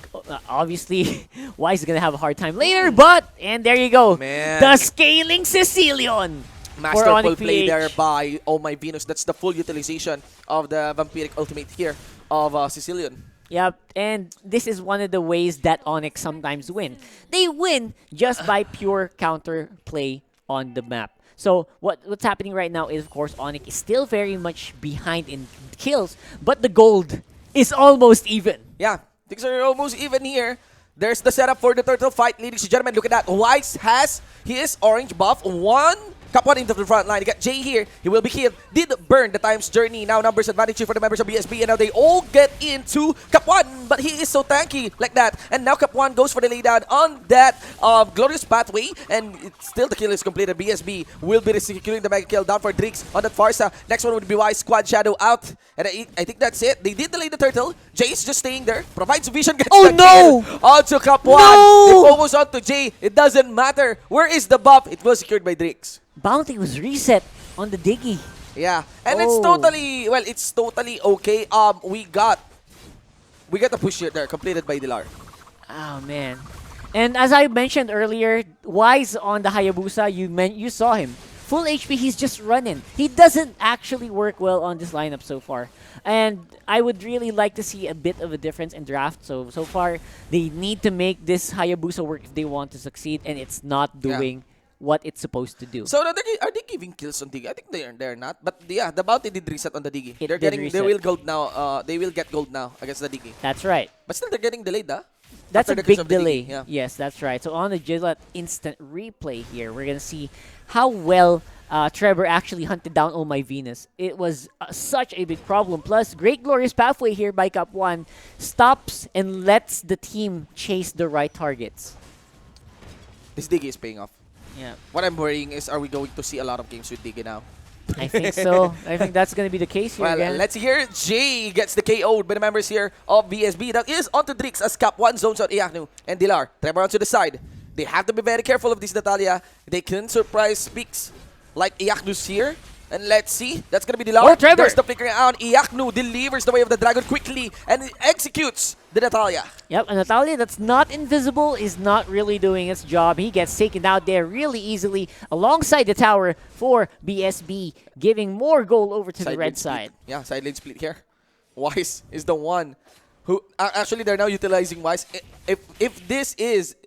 obviously Wise is gonna have a hard time later, and there you go, the scaling Cecilion. Masterful play there by Oh My Venus. That's the full utilization of the vampiric ultimate here of Cecilion. Yep, and this is one of the ways that Onic sometimes win. They win just by pure counter play on the map. So what's happening right now is, of course, Onic is still very much behind in kills, but the gold is almost even. Yeah, things are almost even here. There's the setup for the turtle fight, ladies and gentlemen. Look at that. Wise has his orange buff. Cup 1 into the front line. You got Jay here. He will be killed. Did burn the time's journey. Now numbers advantage for the members of BSB. And now they all get into Cup 1. But he is so tanky like that. And now Cup 1 goes for the laydown on that glorious pathway. And still the kill is completed. BSB will be securing the mega kill down for Drix on that Farsa. Next one would be Wise. Squad Shadow out. And I think that's it. They did delay the turtle. Jay's just staying there. Provides vision. Gets the kill. Onto Cup 1. They focus on to Jay. It doesn't matter. Where is the buff? It was secured by Drix. Bounty was reset on the Diggy. Yeah, and it's totally okay. We got the push here there completed by Dilar. Oh man. And as I mentioned earlier, Wise on the Hayabusa, you saw him. Full HP, he's just running. He doesn't actually work well on this lineup so far. And I would really like to see a bit of a difference in draft. So far, they need to make this Hayabusa work if they want to succeed, and it's not doing what it's supposed to do. So are they giving kills on Diggy? I think they're not. But yeah, the bounty did reset on the Diggy. They will gold now. They will get gold now against the Diggy. That's right. But still they're getting delayed, That's after a big the delay. Yeah. Yes, that's right. So on the Gillette instant replay here, we're gonna see how well Trevor actually hunted down Oh My Venus. It was such a big problem. Plus, great glorious pathway here by Cup 1 stops and lets the team chase the right targets. This Diggy is paying off. Yeah. What I'm worrying is, are we going to see a lot of games with Diggy now? I think so. I think that's going to be the case here again. Let's hear Jay gets the KO'd by the members here of BSB. That is onto Drix as Cap 1 zones on Iaknu and Dilar. Trevor onto the side. They have to be very careful of this Natalia. They can surprise picks like Iaknu's here. And let's see. That's going to be Dilar. Oh, Trevor. There's the flickering out. Iaknu delivers the way of the dragon quickly and executes the Natalia. Yep, and Natalia that's not invisible is not really doing its job. He gets taken out there really easily alongside the tower for BSB, giving more goal over to the red side. Yeah, side lane split here. Wise is the one who... actually, they're now utilizing Wise. If this is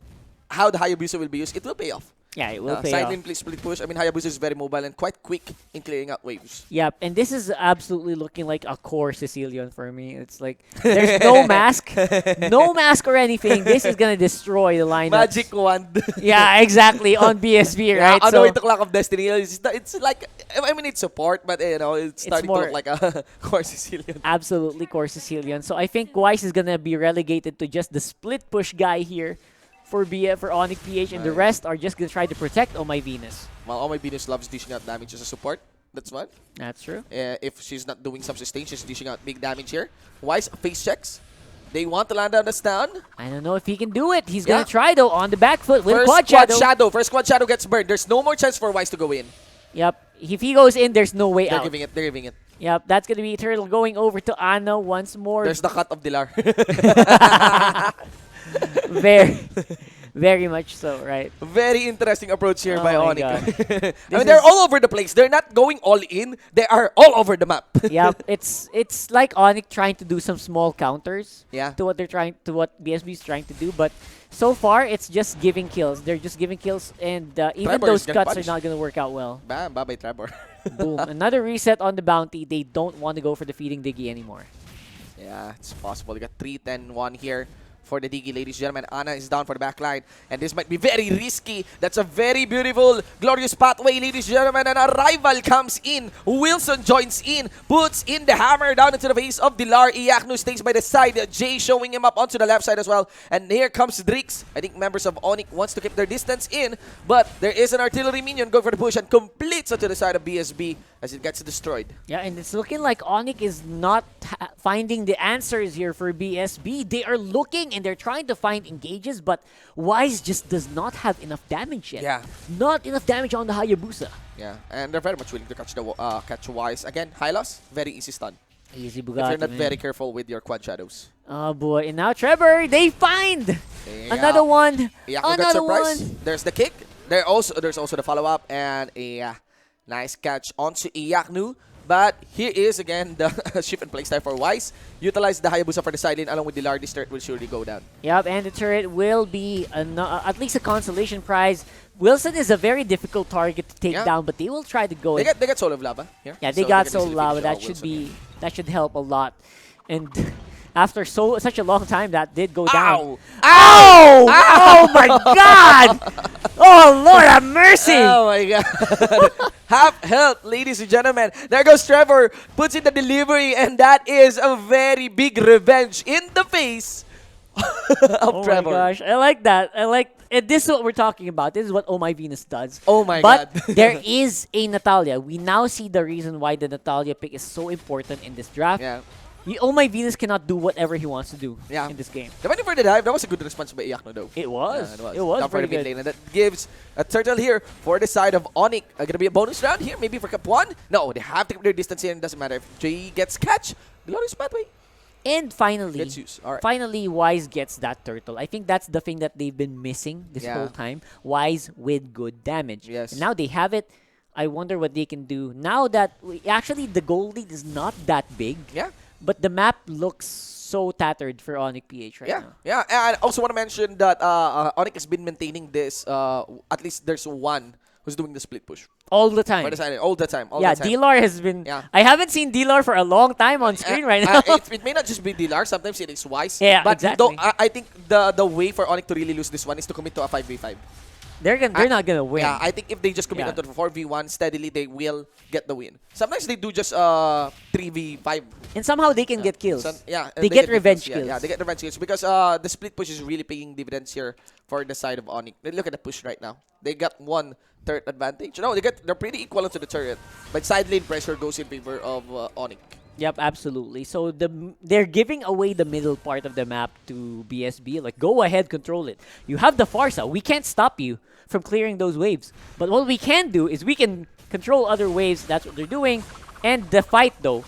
how the Hayabusa will be used, it will pay off. Yeah, it will pay side off. lane split push. I mean, Hayabusa is very mobile and quite quick in clearing out waves. Yep, and this is absolutely looking like a core Cecilion for me. It's like, there's no mask. No mask or anything. This is going to destroy the lineup. Magic wand. Yeah, exactly, on BSB, right? On the way to Clock of Destiny, it's like, I mean, it's support, but it's starting to look like a core Cecilion. Absolutely core Cecilion. So I think Wise is going to be relegated to just the split push guy here for Onic PH, and the rest are just going to try to protect Oh My Venus. Well, Oh My Venus loves dishing out damage as a support. That's one. That's true. If she's not doing some sustain, she's dishing out big damage here. Wise face checks. They want to land on the stun. I don't know if he can do it. He's going to try, though, on the back foot with First Quad Shadow. First Squad Shadow gets burned. There's no more chance for Wise to go in. Yep. If he goes in, there's no way They're out. They're giving it. Yep, that's going to be Turtle going over to Anna once more. There's the cut of Dilar. Very much so, right? Very interesting approach here by my Onic. God. I mean, they're all over the place. They're not going all in. They are all over the map. Yep, it's like Onic trying to do some small counters Yeah. to what BSB is trying to do, but so far it's just giving kills. They're just giving kills, and even Trevor those is getting cuts punished. are not gonna work out well. Bam, bye-bye, Trevor. Boom, another reset on the bounty. They don't want to go for the feeding Diggy anymore. Yeah, it's possible. You got 3-10-1 here for the Diggy, ladies and gentlemen. Ana is down for the back line, and this might be very risky. That's a very beautiful, glorious pathway, ladies and gentlemen, and a rival comes in. Wilson joins in, puts in the hammer down into the face of Dilar. Iaknu stays by the side. Jay showing him up onto the left side as well, and here comes Drix. I think members of Onic wants to keep their distance in, but there is an artillery minion going for the push and completes onto the side of BSB as it gets destroyed. Yeah, and it's looking like Onic is not finding the answers here for BSB. They are looking and they're trying to find engages, but Wise just does not have enough damage yet. Yeah. Not enough damage on the Hayabusa. Yeah, and they're very much willing to catch Wise. Again, high loss, very easy stun. Easy If Bugatti, you're not man. very careful with your quad shadows. Oh boy, and now Trevor, they find Yeah. another one. Iaknu got Another surprised. one. There's the kick. There's also the follow-up and a nice catch onto Iaknu. But here is again the shift and play style for Wise. Utilize the Hayabusa for the side lane along with the This turret will surely go down. Yep, and the turret will be at least a consolation prize. Wilson is a very difficult target to take down, but they will try to go. They get Soul of Lava here. Yeah, they So got can Soul easily Lava. finish That should help a lot. And after such a long time, that did go down. Ow! Ow! Ow! Oh my God! Oh Lord have mercy! Oh my God! Half health, ladies and gentlemen. There goes Trevor, puts in the delivery, and that is a very big revenge in the face of Trevor. Oh my gosh, I like that. And this is what we're talking about. This is what Oh My Venus does. Oh my but God. there is a Natalia. We now see the reason why the Natalia pick is so important in this draft. Yeah. Oh My Venus cannot do whatever he wants to do in this game. Depending for the dive, that was a good response by Iaknu though. It was. Yeah, It was down for the pretty mid good. lane, and that gives a turtle here for the side of Onic. Gonna be a bonus round here, maybe for Cup 1? No, they have to keep their distance here, and it doesn't matter if Jay gets catch. Glorious pathway. And finally, Gets used. All right. finally, Wise gets that turtle. I think that's the thing that they've been missing this whole time. Wise with good damage. Yes. And now they have it. I wonder what they can do now that actually the goal lead is not that big. Yeah. But the map looks so tattered for Onic PH right now. Yeah, and I also want to mention that Onic has been maintaining this. At least there's one who's doing the split push. All the time. For the side lane, all the time. Yeah, the time. D-Lar has been... Yeah. I haven't seen D-Lar for a long time on screen right now. It may not just be Dilar, sometimes it is Wise. Yeah, but exactly. I think the way for Onic to really lose this one is to commit to a 5v5. They're not gonna win. Yeah, I think if they just commit Yeah. onto the 4v1 steadily, they will get the win. Sometimes they do just 3v5. And somehow they can get kills. And They get revenge kills. kills. Yeah, they get revenge kills because the split push is really paying dividends here for the side of Onic. Look at the push right now. They got one turret advantage. No, they're pretty equal to the turret, but side lane pressure goes in favor of Onic. Yep, absolutely. So they're giving away the middle part of the map to BSB. Like, go ahead, control it. You have the Farsa. We can't stop you from clearing those waves. But what we can do is we can control other waves. That's what they're doing. And the fight, though,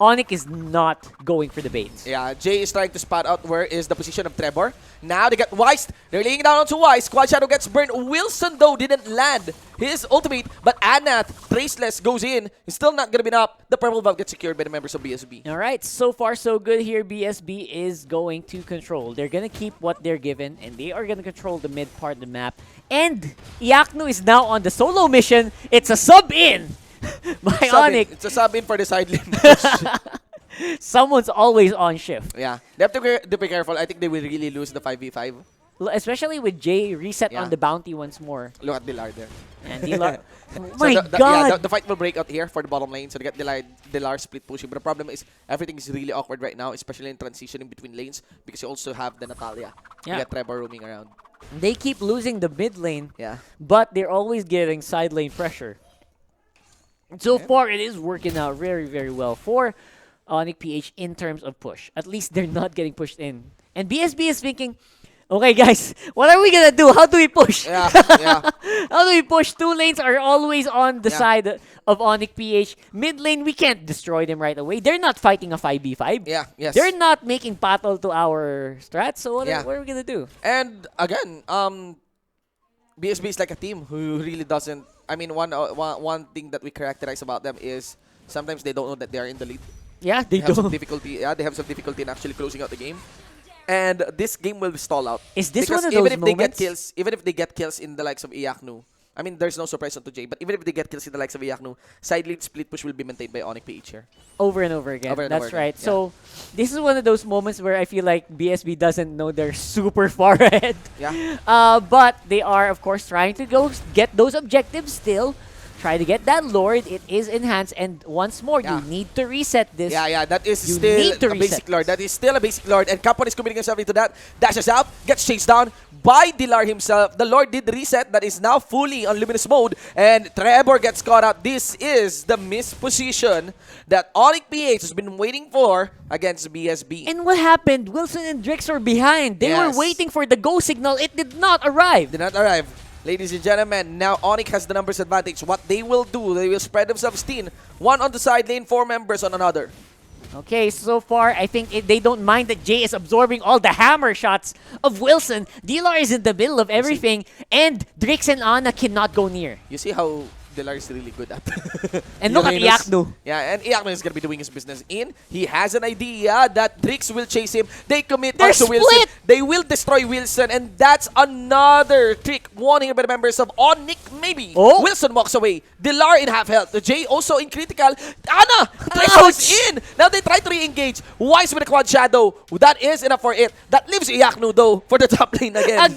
Onic is not going for the baits. Yeah, Jay is trying to spot out where is the position of Trevor. Now they got Wise. They're laying down onto Wise. Quad Shadow gets burned. Wilson, though, didn't land his ultimate. But Anath, Traceless, goes in. He's still not going to be up. The purple valve gets secured by the members of BSB. All right, so far so good here. BSB is going to control. They're going to keep what they're given, and they are going to control the mid part of the map. And Iaknu is now on the solo mission. It's a sub-in by Onic. It's a sub-in for the side lane. Someone's always on shift. Yeah, they have to be careful. I think they will really lose the 5v5. Especially with Jay reset on the bounty once more. Look at Dilar there. And Dilar... Oh So my God! God! The fight will break out here for the bottom lane. So they get Dilar split pushing. But the problem is everything is really awkward right now, especially in transitioning between lanes because you also have the Natalia. Yeah. You got Trevor roaming around. They keep losing the mid lane, Yeah. but they're always getting side lane pressure. So far, it is working out very, very well for Onic PH in terms of push. At least they're not getting pushed in. And BSB is thinking, Okay, guys, what are we gonna do? How do we push? Yeah. How do we push? Two lanes are always on the Yeah. side of Onic PH. Mid lane, we can't destroy them right away. They're not fighting a 5v5. Yeah, yes. They're not making battle to our strat. So what are we gonna do? And again, BSB is like a team who really doesn't. I mean, one thing that we characterize about them is sometimes they don't know that they are in the lead. Yeah, they have some don't. difficulty. Yeah, they have some difficulty in actually closing out the game. And this game will stall out. Is this because one of even those if they get moments? kills, even if they get kills in the likes of Iaknu, I mean, there's no surprise onto Jay, but even if they get kills in the likes of Iaknu, side lane split push will be maintained by Onic PH here. Over and over again. Over and That's over right. again, yeah. So this is one of those moments where I feel like BSB doesn't know they're super far ahead. Yeah. But they are, of course, trying to go get those objectives still. Try to get that Lord. It is enhanced. And once more, you need to reset this. Yeah, that is You still need to a reset basic Lord. That is still a basic Lord. And Capone is committing himself into that. Dashes out, gets chased down by Dilar himself. The Lord did reset. That is now fully on Luminous mode. And Trevor gets caught out. This is the missed position that Onic PH has been waiting for against BSB. And what happened? Wilson and Drix were behind. They were waiting for the go signal. It did not arrive. Did not arrive. Ladies and gentlemen, now Onic has the numbers advantage. What they will do, they will spread themselves thin. One on the side lane, 4 members on another. Okay, so far, I think they don't mind that Jay is absorbing all the hammer shots of Wilson. Dilar is in the middle of everything, and Drix and Ana cannot go near. You see how Dilar is really good at. And look at Iaknu. Yeah, and Iaknu is going to be doing his business in. He has an idea that Drix will chase him. They commit They're onto Wilson. split! They will destroy Wilson, and that's another trick warning by the members of Onic. Maybe Wilson walks away. Dilar in half health. Jay also in critical. Ana! Drix was in! Now they try to re-engage. Wise with a quad shadow. That is enough for it. That leaves Iaknu though for the top lane again.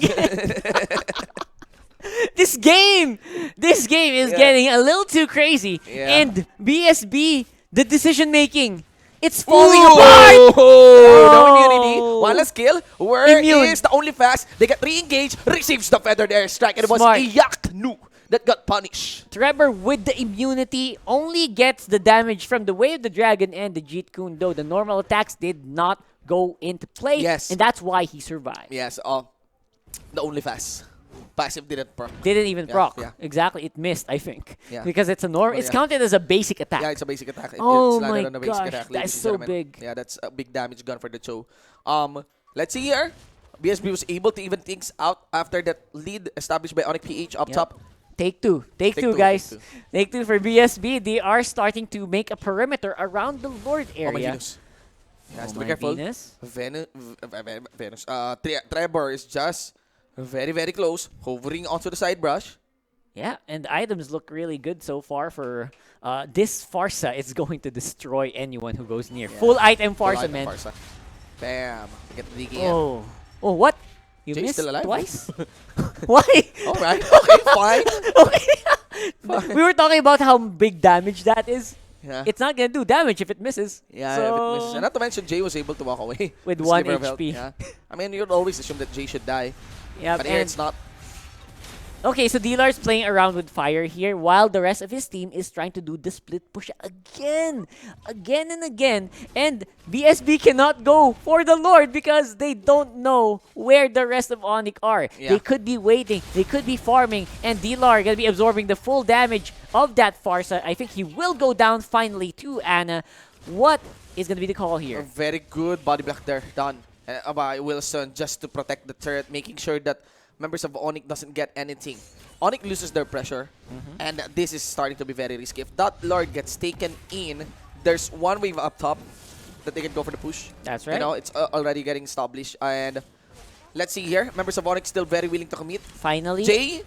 This game is getting a little too crazy. Yeah. And BSB, the decision making, it's falling apart. No immunity. One less kill. Where Immune. is the only fast? They get re-engaged, receives the feathered airstrike, and it was Smart. Iaknu that got punished. Trevor with the immunity only gets the damage from the Way of the Dragon and the Jeet Kune, though the normal attacks did not go into play. Yes. And that's why he survived. Yes, the only fast. Passive didn't proc. Didn't even proc. Yeah. Exactly. It missed, I think. Yeah. Because it's a Well, it's counted as a basic attack. Yeah, it's a basic attack. Oh It's landed my on a basic gosh, attack, that's ladies and so gentlemen. big. Yeah, that's a big damage gun for the show. Let's see here. BSB was able to even things out after that lead established by Onic PH up top. Take two. Take two, guys. Take two for BSB. They are starting to make a perimeter around the Lord area. Oh my Venus. He has to be careful. Venus. Venus. Trevor is just very, very close, hovering onto the side brush. Yeah, and the items look really good so far for this Farsa. It's going to destroy anyone who goes near. Yeah. Full item Full Farsa, item man. Farsa. Bam. Get the digging Oh. Oh, what? You Jay's missed still alive. twice? Why? Alright, okay, fine. Okay. We were talking about how big damage that is. Yeah. It's not going to do damage if it misses. Yeah, so if it misses. And not to mention, Jay was able to walk away. With The 1 sliver of health, HP. Yeah. I mean, you'd always assume that Jay should die. Yeah, but here it's not. Okay, so Dilar's playing around with fire here while the rest of his team is trying to do the split push again and again. And BSB cannot go for the Lord because they don't know where the rest of Onic are. Yeah. They could be waiting, they could be farming, and Dilar gonna be absorbing the full damage of that Farsa. I think he will go down finally to Ana. What is gonna be the call here? A very good body block there done by Wilson just to protect the turret, making sure that members of Onic doesn't get anything. Onic loses their pressure, and this is starting to be very risky. If that Lord gets taken in, there's one wave up top that they can go for the push. That's right. You know, it's already getting established. And let's see here. Members of Onic still very willing to commit. Finally. Jay,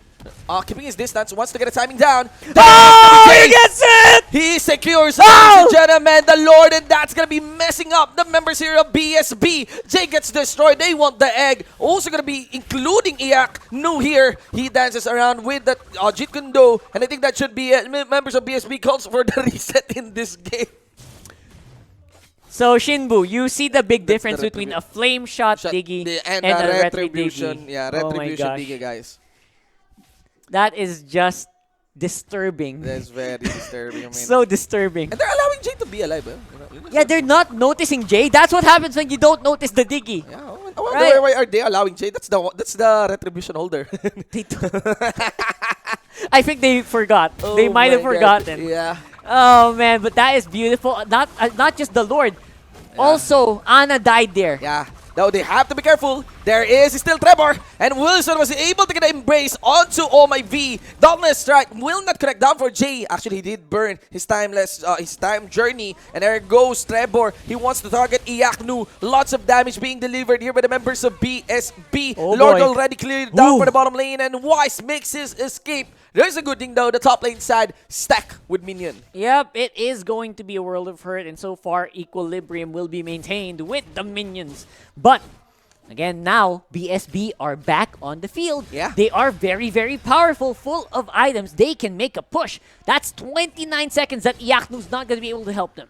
keeping his distance, wants to get a timing down. Oh, he gets it! He secures, ladies and gentlemen, the Lord, and that's going to be messing up the members here of BSB. Jay gets destroyed. They want the egg. Also going to be including Iak. No here. He dances around with the Jeet Kune Do, and I think that should be it. Members of BSB calls for the reset in this game. So Shinbu, you see the big difference between a flame shot Diggy and a a retribution. retribution. Yeah, Oh my retribution gosh. Diggy, guys. That is just disturbing. That's very disturbing. I mean, So disturbing. and they're allowing Jay to be alive. You know, Yeah, they're not noticing Jay. That's what happens when you don't notice the Diggy. Yeah, Why are they allowing Jay? That's the retribution holder. I think they forgot. They might have forgotten. Yeah. Oh man, but that is beautiful. Not just the Lord. Yeah. Also, Ana died there. Yeah. Now they have to be careful. There is still Trevor, and Wilson was able to get an embrace onto Oh My V. Dauntless strike will not connect down for Jay. Actually, he did burn his time journey, and there goes Trevor. He wants to target Iaknu. Lots of damage being delivered here by the members of BSB. Oh Lord boy. already cleared down for the bottom lane, and Wise makes his escape. There's a good thing though, the top lane side stack with minion. Yep, it is going to be a world of hurt, and so far equilibrium will be maintained with the minions. But again, now BSB are back on the field. Yeah. They are very, very powerful, full of items. They can make a push. That's 29 seconds that Iaknu's not going to be able to help them.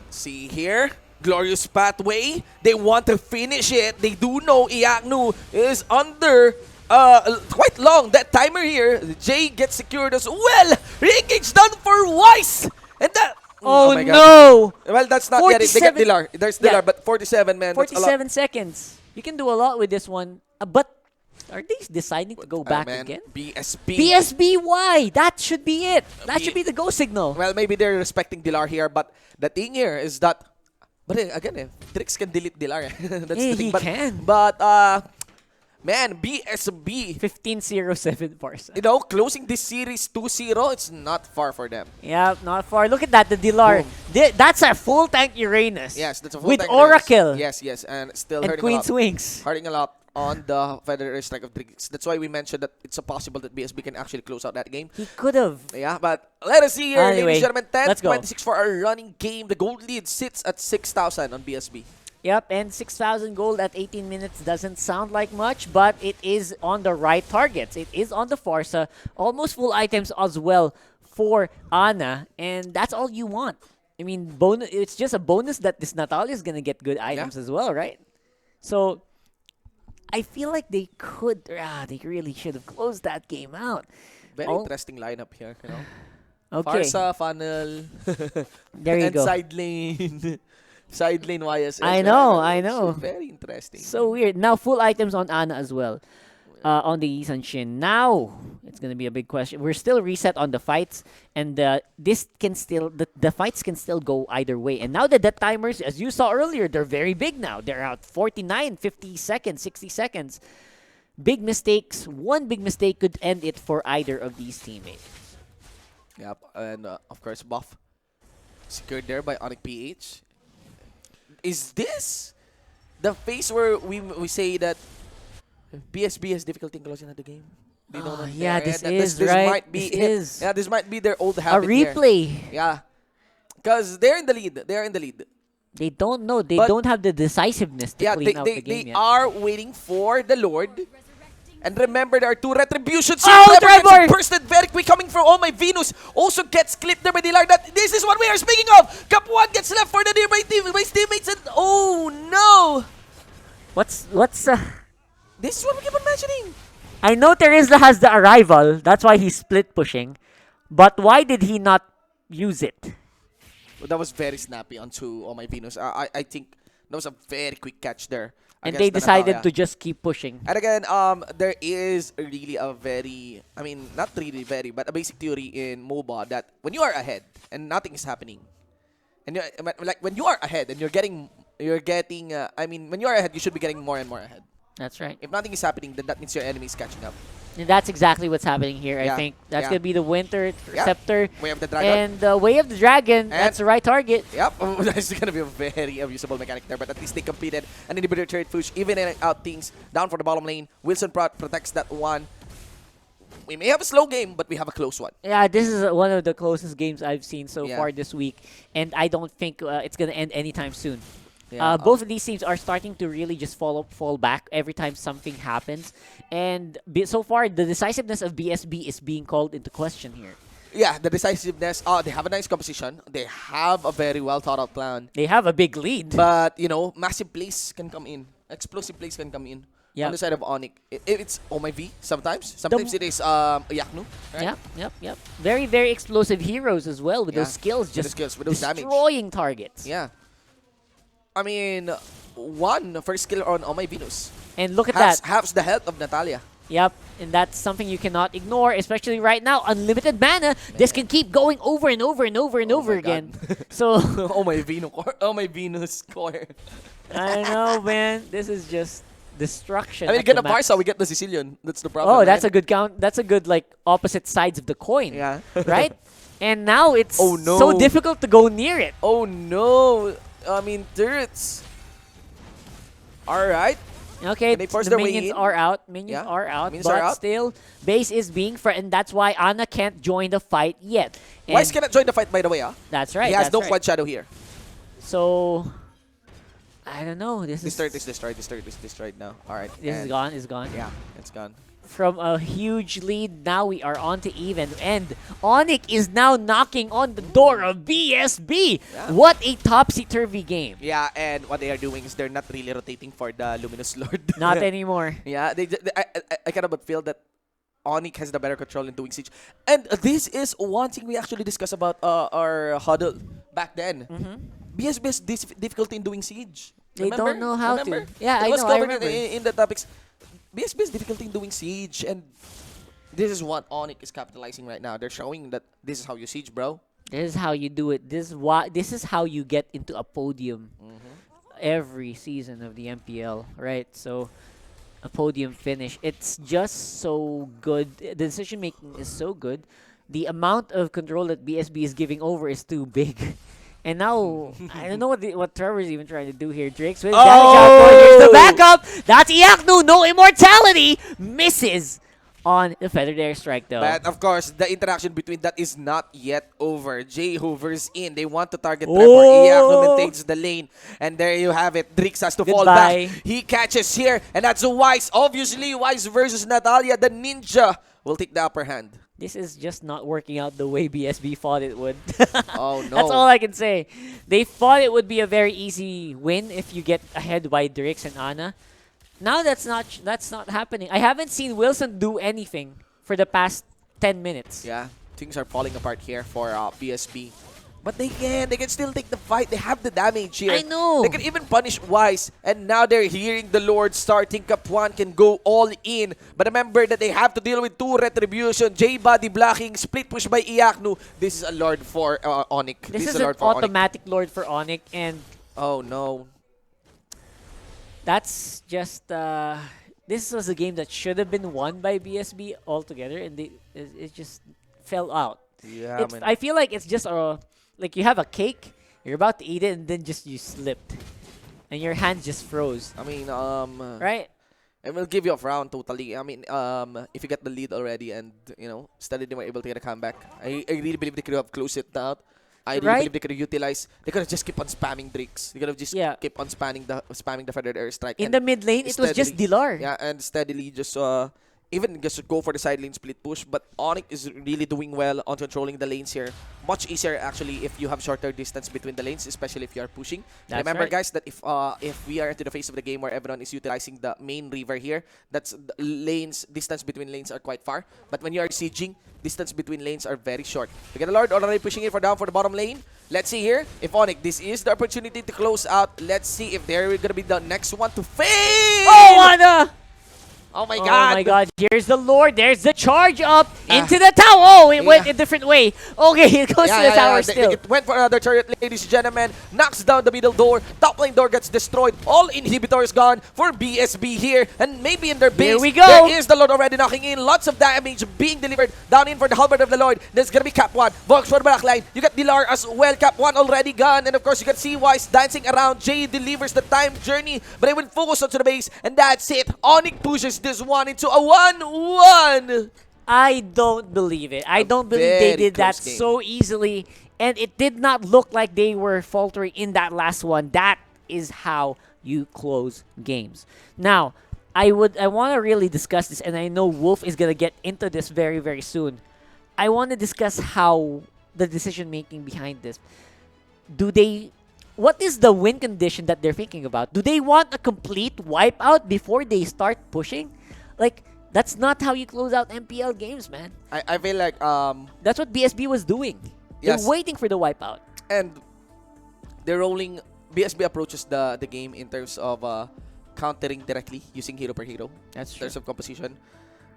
See here, glorious pathway. They want to finish it. They do know Iaknu is under quite long. That timer here, Jay gets secured as well. Re-engage done for Wise. And that... Oh my no! Well, that's not yet it. They get Dilar. There's Dilar, but 47, man. 47 seconds. You can do a lot with this one. But are they deciding to go back again? BSB. BSB, why? That should be it. That should be the go signal. Well, maybe they're respecting Dilar here, but the thing here is that... But again, Trix can delete Dilar. That's the thing. He can. But, man, BSB. 15-0-7 Farsa. You know, closing this series 2-0, it's not far for them. Yeah, not far. Look at that, the Dilar. That's a full tank Uranus. Yes, that's a full with tank Oracle. Yes, and still and hurting Queen's a lot. Wings. Hurting a lot on the Federer strike of Trix. That's why we mentioned that it's a possible that BSB can actually close out that game. He could have. Yeah, but let us see here, anyway, ladies and gentlemen. 10-26 for our running game. The gold lead sits at 6,000 on BSB. Yep, and 6,000 gold at 18 minutes doesn't sound like much, but it is on the right targets. It is on the Farsa. Almost full items as well for Ana, and that's all you want. I mean, it's just a bonus that this Natalia is going to get good items as well, right? So, I feel like they could, they really should have closed that game out. Very interesting lineup here, you know. Okay. Farsa, Funnel, there you and go. side lane. Side lane YSS. I know. Very interesting. So weird. Now full items on Ana as well. On the Yi Shin. Now it's gonna be a big question. We're still reset on the fights, and this can still the fights can still go either way. And now the timers, as you saw earlier, they're very big now. They're out 49, 50 seconds, 60 seconds. Big mistakes. One big mistake could end it for either of these teammates. Yep, and of course buff secured there by Onic PH. Is this the phase where we say that BSB has difficulty in closing out the game? They don't know. Yeah, this might be this yeah, this might be their old habit. A replay. Here. Yeah, because they're in the lead. They are in the lead. They don't know. They don't have the decisiveness to clean out the game they yet. are waiting for the Lord. And remember, there are two retributions. Oh, Trevor! Bursted very quick coming from Oh My Venus. Also gets clipped there by Dilar. This is what we are speaking of. Capuan gets left for the nearby teammates. And oh no! What's This is what we keep on mentioning. I know Teresa has the arrival. That's why he's split pushing. But why did he not use it? Well, that was very snappy onto Oh My Venus. I think that was a very quick catch there. And they decided to just keep pushing. And again, there is really a very, I mean, not really very, but a basic theory in MOBA that when you are ahead and nothing is happening, and like when you are ahead and when you are ahead, you should be getting more and more ahead. That's right. If nothing is happening, then that means your enemy is catching up. And that's exactly what's happening here, I think. That's going to be the Winter Scepter. Way of the Dragon. And the Way of the Dragon, that's the right target. Yep. That's going to be a very abusable mechanic there, but at least they completed an inhibitor trade push, even out things down for the bottom lane. Wilson protects that one. We may have a slow game, but we have a close one. Yeah, this is one of the closest games I've seen so far this week, and I don't think it's going to end anytime soon. Yeah, both of these teams are starting to really just fall back every time something happens. And so far, the decisiveness of BSB is being called into question here. Yeah, the decisiveness. They have a nice composition. They have a very well thought out plan. They have a big lead. But, you know, massive plays can come in. Explosive plays can come in. Yep. On the side of Onic. It's Oh My V sometimes. Sometimes it is Yaknu. Right? Yep. Very, very explosive heroes as well with those skills. Just with those destroying targets. Yeah. I mean, one first kill on my Venus. And look at that. Halves the health of Natalia. Yep, and that's something you cannot ignore, especially right now. Unlimited mana. This can keep going over and over and over and over again. So oh my Venus core. I know, man. This is just destruction. I mean, get a Barca, we get the Sicilian. That's the problem. Oh, that's right? a good count. That's a good like opposite sides of the coin. Yeah. Right? And now it's oh, no. so difficult to go near it. Oh no. I mean, turrets. Alright. Okay, the minions are out. Minions are out. Minions but are out. still, base is being and that's why Ana can't join the fight yet. And Wise cannot join the fight, by the way, That's right. He has no quad shadow here. So, I don't know. This turret is destroyed. This turret is destroyed now. Alright. This is gone. It's gone. Yeah, it's gone. From a huge lead, now we are on to even. And Onic is now knocking on the door of BSB. Yeah. What a topsy-turvy game. Yeah, and what they are doing is they're not really rotating for the Luminous Lord. Not anymore. Yeah, I kind of feel that Onic has the better control in doing siege. And this is one thing we actually discussed about our huddle back then. BSB has difficulty in doing siege. They don't know how to. Yeah, it was I covered remember. in the topics. BSB has difficulty in doing siege, and this is what Onic is capitalizing right now. They're showing that this is how you siege, bro. This is how you do it. This is how you get into a podium every season of the MPL, right? So a podium finish. It's just so good. The decision making is so good. The amount of control that BSB is giving over is too big. And now, I don't know what Trevor's even trying to do here. Drake's with damage output. Here's the backup. That's Iaknu. No immortality. Misses on the feathered airstrike, though. But, of course, the interaction between that is not yet over. Jay hovers in. They want to target Trevor. Iaknu maintains the lane. And there you have it. Drix has to fall back. He catches here. And that's Wise. Obviously, Wise versus Natalia. The ninja will take the upper hand. This is just not working out the way BSB thought it would. Oh, no. That's all I can say. They thought it would be a very easy win if you get ahead by Drix and Ana. Now that's not happening. I haven't seen Wilson do anything for the past 10 minutes. Yeah, things are falling apart here for BSB. But they can still take the fight. They have the damage here. I know. They can even punish Wise. And now they're hearing the Lord starting. Cap 1 can go all in. But remember that they have to deal with 2 retribution. J-Body blocking. Split push by Iaknu. This is a Lord for Onic. This is an automatic Lord for Onic. And oh no. That's just... this was a game that should have been won by BSB altogether. And it just fell out. Yeah, I feel like it's just a... Like you have a cake, you're about to eat it, and then you slipped, and your hands just froze. I mean, right? It will give you a frown totally. I mean, if you get the lead already, and steadily were able to get a comeback, I really believe they could have closed it out. I really believe they could have utilized. They could have just keep on spamming Drix. They could have just keep on spamming the feathered airstrike. In the mid lane, it was just Dilar. Yeah, and steadily just even just go for the side lane split push. But Onic is really doing well on controlling the lanes here. Much easier actually if you have shorter distance between the lanes, especially if you are pushing. Remember guys that if we are into the phase of the game where everyone is utilizing the main river here, that's the lanes, distance between lanes are quite far. But when you are sieging, distance between lanes are very short. We get a Lord already pushing it down for the bottom lane. Let's see here if Onic, this is the opportunity to close out. Let's see if they're gonna be the next one to fail. Oh, Ana! Oh my god! Oh my god, here's the Lord, there's the charge up into the tower. Oh, it went a different way. Okay, it goes to the tower still. It went for another turret, ladies and gentlemen. Knocks down the middle door. Top lane door gets destroyed. All inhibitors gone for BSB here. And maybe in their base, here we go. There is the Lord already knocking in. Lots of damage being delivered down in for the Halberd of the Lord. There's gonna be Cap 1. Vox for the back line. You got Dilar as well. Cap 1 already gone. And of course, you got C-Wise dancing around. Jay delivers the time journey. But they will focus onto the base. And that's it. Onic pushes this one into a 1-1. I don't believe it. I don't believe they did that so easily. And it did not look like they were faltering in that last one. That is how you close games. Now, I want to really discuss this, and I know Wolf is going to get into this very, very soon. I want to discuss how the decision-making behind this. What is the win condition that they're thinking about? Do they want a complete wipeout before they start pushing? Like, that's not how you close out MPL games, man. I feel like that's what BSB was doing. They're waiting for the wipeout. And they're rolling BSB approaches the game in terms of countering directly using hero per hero. That's in true. terms of composition.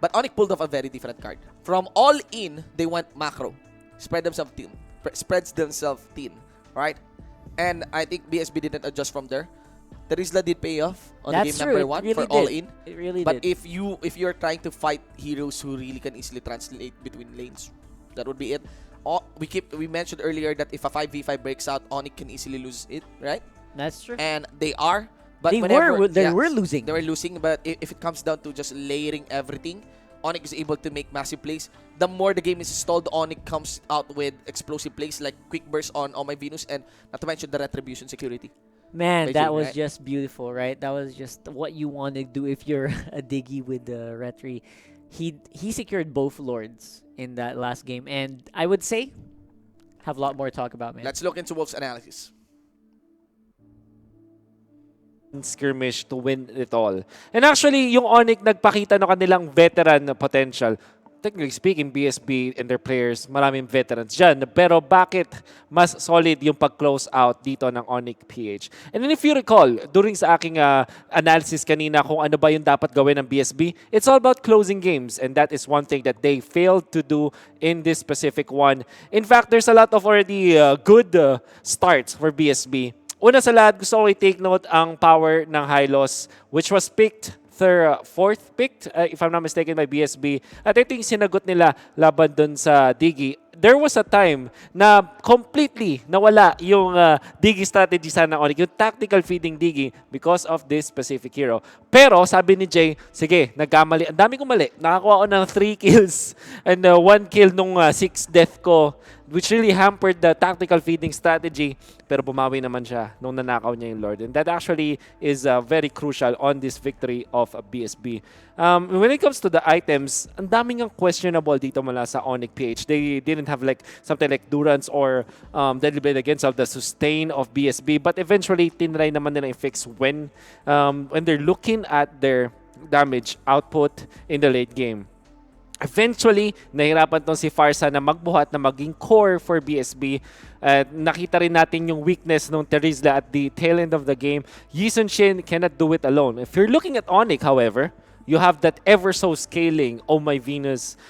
But Onic pulled off a very different card. From all in, they went macro. Spreads themselves thin. Right? And I think BSB didn't adjust from there. Terizla did pay off on the game number 1 really for did. all in. It really but did. if you're trying to fight heroes who really can easily translate between lanes, that would be it. We mentioned earlier that if a 5v5 breaks out, Onic can easily lose it, right? That's true. And they are. But They were losing. They were losing, but if it comes down to just layering everything, Onic is able to make massive plays. The more the game is stalled, Onic comes out with explosive plays like quick burst on my Venus, and not to mention the retribution security. Man, Amazing, that was right? just beautiful, right? That was just what you want to do if you're a Diggy with the Retri. He secured both Lords in that last game, and I would say have a lot more to talk about, man. Let's look into Wolf's analysis. Skirmish to win it all. And actually, yung Onic nagpakita ng kanilang veteran na potential. Technically speaking, BSB and their players, maraming veterans dyan. Pero bakit mas solid yung pag-close out dito ng Onic PH? And then if you recall, during sa aking analysis kanina kung ano ba yung dapat gawin ng BSB, it's all about closing games. And that is one thing that they failed to do in this specific one. In fact, there's a lot of already good starts for BSB. Una sa lahat, gusto ko i-take note ang power ng Hylos, which was picked fourth picked, if I'm not mistaken, by BSB. At ito yung sinagot nila laban dun sa Diggy. There was a time na completely nawala yung Diggy strategy sana Onic, yung tactical feeding Diggy because of this specific hero. Pero sabi ni Jay, sige, nagkamali. Ang dami kong mali. Nakakuha ko ng 3 kills and 1 kill nung 6 death ko, which really hampered the tactical feeding strategy. Pero bumawi naman siya nung nanakaw niya yung Lord. And that actually is very crucial on this victory of BSB. When it comes to the items, ang daming ang questionable dito mula sa Onic PH. They didn't have like something like Durance or Deadly Blade against of the sustain of BSB. But eventually, tinry naman nila i-fix when they're looking at their damage output in the late game. Eventually, nahirapan tong si Farsa na magbuhat na maging core for BSB. Nakita rin natin yung weakness ng Terizla at the tail end of the game. Yi Sun-shin cannot do it alone. If you're looking at Onic, however, you have that ever so scaling Oh My Venus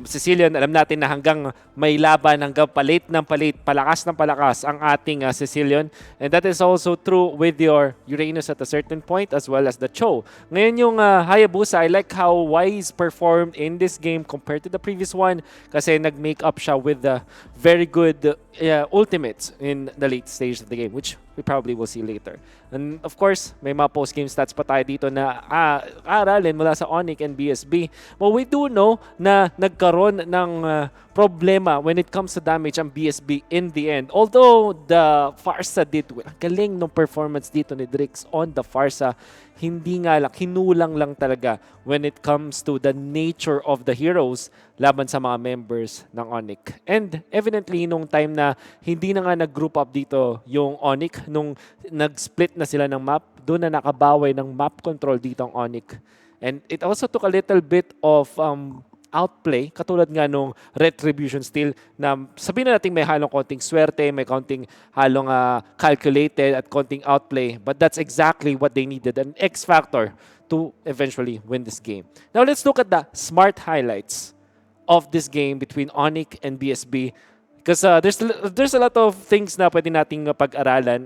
Sicilian. Alam natin na hanggang may laban, hanggang palit ng palit, palakas ng palakas ang ating Sicilian. And that is also true with your Uranus at a certain point as well as the Cho. Ngayon yung Hayabusa, I like how Wise performed in this game compared to the previous one kasi nag-make up siya with the very good ultimates in the late stage of the game, which we probably will see later. And of course, may mga post-game stats pa tayo dito na aralin mula sa Onic and BSB. But we do know na nagkaroon ng problema when it comes to damage ang BSB in the end. Although the Farsa did well. Ang galing ng performance dito ni Drix on the Farsa. Hindi nga lang, kinulang lang talaga when it comes to the nature of the heroes laban sa mga members ng Onic. And evidently, nung time na hindi na nga nag-group up dito yung Onic, nung nag-split na sila ng map, doon na nakabaway ng map control dito ang Onic. And it also took a little bit of outplay, katulad nga nung Retribution Steal na sabihin na natin may halong konting swerte, may konting halong calculated at konting outplay. But that's exactly what they needed, an X factor to eventually win this game. Now let's look at the smart highlights of this game between Onic and BSB. Because there's a lot of things na pwede nating pag-aralan.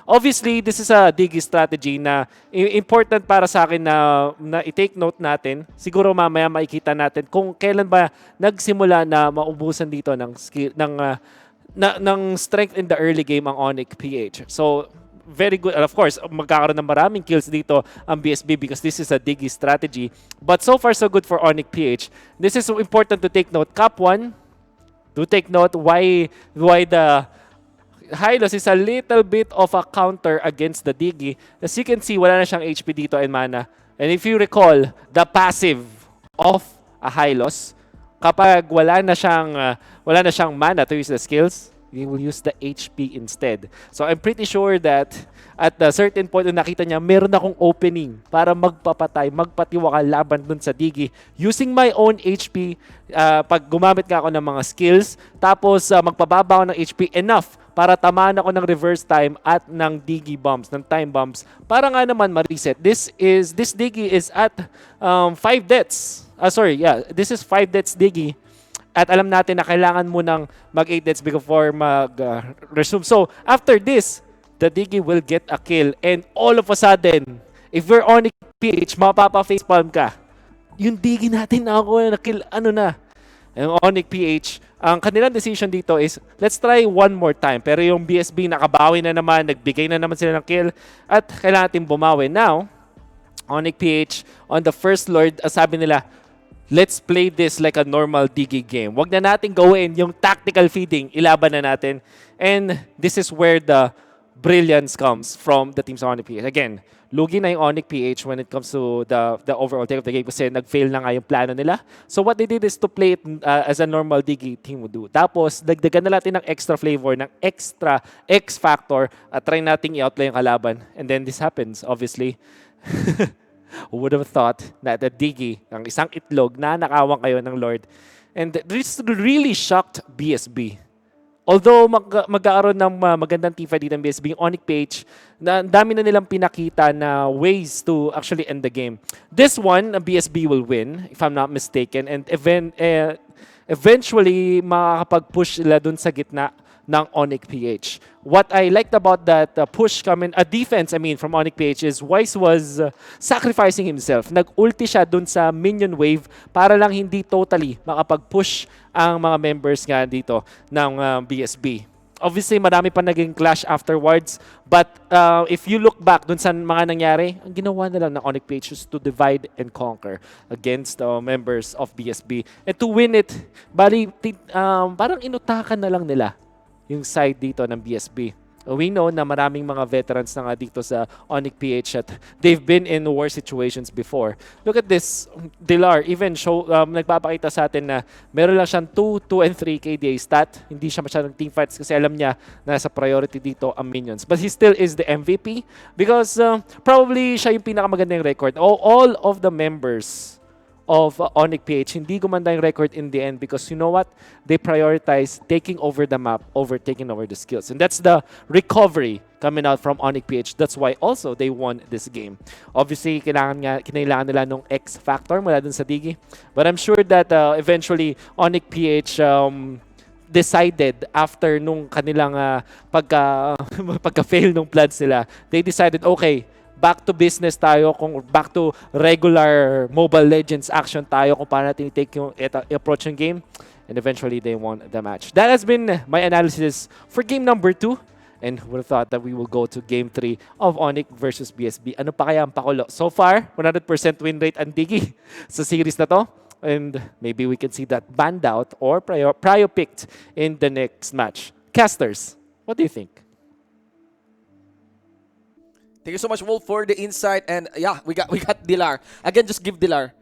Obviously, this is a Diggy strategy na important para sa akin na i-take note natin. Siguro mamaya makikita natin kung kailan ba nagsimula na maubusan dito ng skill ng strength in the early game ang Onic PH. So, very good. And of course, magkakaroon ng maraming kills dito ang BSB because this is a Diggy strategy. But so far, so good for Onic PH. This is important to take note. Cap 1, to take note why the Hylos is a little bit of a counter against the Diggy. As you can see, wala na siyang HP dito and mana. And if you recall, the passive of a Hylos, kapag wala na siyang mana to use the skills, he will use the HP instead. So I'm pretty sure that at a certain point na nakita niya, meron akong opening para magpapatay, magpatiwaka laban dun sa Diggy. Using my own HP, pag gumamit ka ako ng mga skills, tapos magpababa ako ng HP enough para tamaan ako ng reverse time at ng Digi bombs, ng time bombs, para nga naman ma-reset. This Digi is at 5 deaths. This is 5 deaths Digi. At alam natin na kailangan mo ng mag-8 deaths before mag-resume. So, after this, the Digi will get a kill. And all of a sudden, if you're Onic PH, mapapa-facepalm ka. Yung Digi natin na ako na kill, yung Onic PH, ang kanilang decision dito is, let's try one more time. Pero yung BSB nakabawi na naman, nagbigay na naman sila ng kill, at kailangan natin bumawi. Now, Onic PH, on the first Lord, sabi nila, let's play this like a normal Digi game. Wag na natin gawin yung tactical feeding, ilaban na natin. And this is where the brilliance comes from the teams of Onic PH. Again, lugi na yung Onic PH when it comes to the overall take of the game kasi nag-fail na nga yung plano nila. So what they did is to play it as a normal Digi team would do. Tapos, dagdagan na natin ng extra flavor, ng extra X factor at try nating i-outplay yung kalaban. And then this happens, obviously. Who would have thought na the Digi, ang isang itlog, na nakawang kayo ng Lord. And this really shocked BSB. Although magkakaroon ng magandang teamfight dito ng BSB, yung Onic PH, na dami na nilang pinakita na ways to actually end the game. This one, BSB will win, if I'm not mistaken. And eventually, makakapag-push sila dun sa gitna ng Onic PH. What I liked about that push coming, defense, from Onic PH is Wise was sacrificing himself. Nag-ulti siya dun sa minion wave para lang hindi totally makapag-push ang mga members nga dito ng BSB. Obviously, marami pa naging clash afterwards. But if you look back dun sa mga nangyari, ang ginawa na lang ng Onic PH is to divide and conquer against members of BSB. And to win it, parang inutakan na lang nila yung side dito ng BSB. We know na maraming mga veterans na nga dito sa Onic PH at they've been in war situations before. Look at this. Dilar even nagpapakita sa atin na meron lang siyang 2 and 3 KDA stat. Hindi siya masyadong teamfights kasi alam niya na sa priority dito ang minions. But he still is the MVP because probably siya yung pinakamagandang record. All of the members of Onic PH, hindi gumanda yung record in the end because you know what? They prioritize taking over the map over taking over the skills. And that's the recovery coming out from Onic PH. That's why also they won this game. Obviously, kinailangan nila nung X factor mula dun sa Digi. But I'm sure that eventually Onic PH decided after nung kanilang pagka-fail nung plans nila, they decided, okay, back to business tayo, back to regular Mobile Legends action tayo kung paano natin i-take yung approach yung game. And eventually, they won the match. That has been my analysis for game number 2. And would have thought that we will go to game 3 of Onic versus BSB. Ano pa kaya ang pakulo? So far, 100% win rate ang Digi sa series na to. And maybe we can see that banned out or prior picked in the next match. Casters, what do you think? Thank you so much, Wolf, for the insight. And yeah, we got Dilar. Again, just give Dilar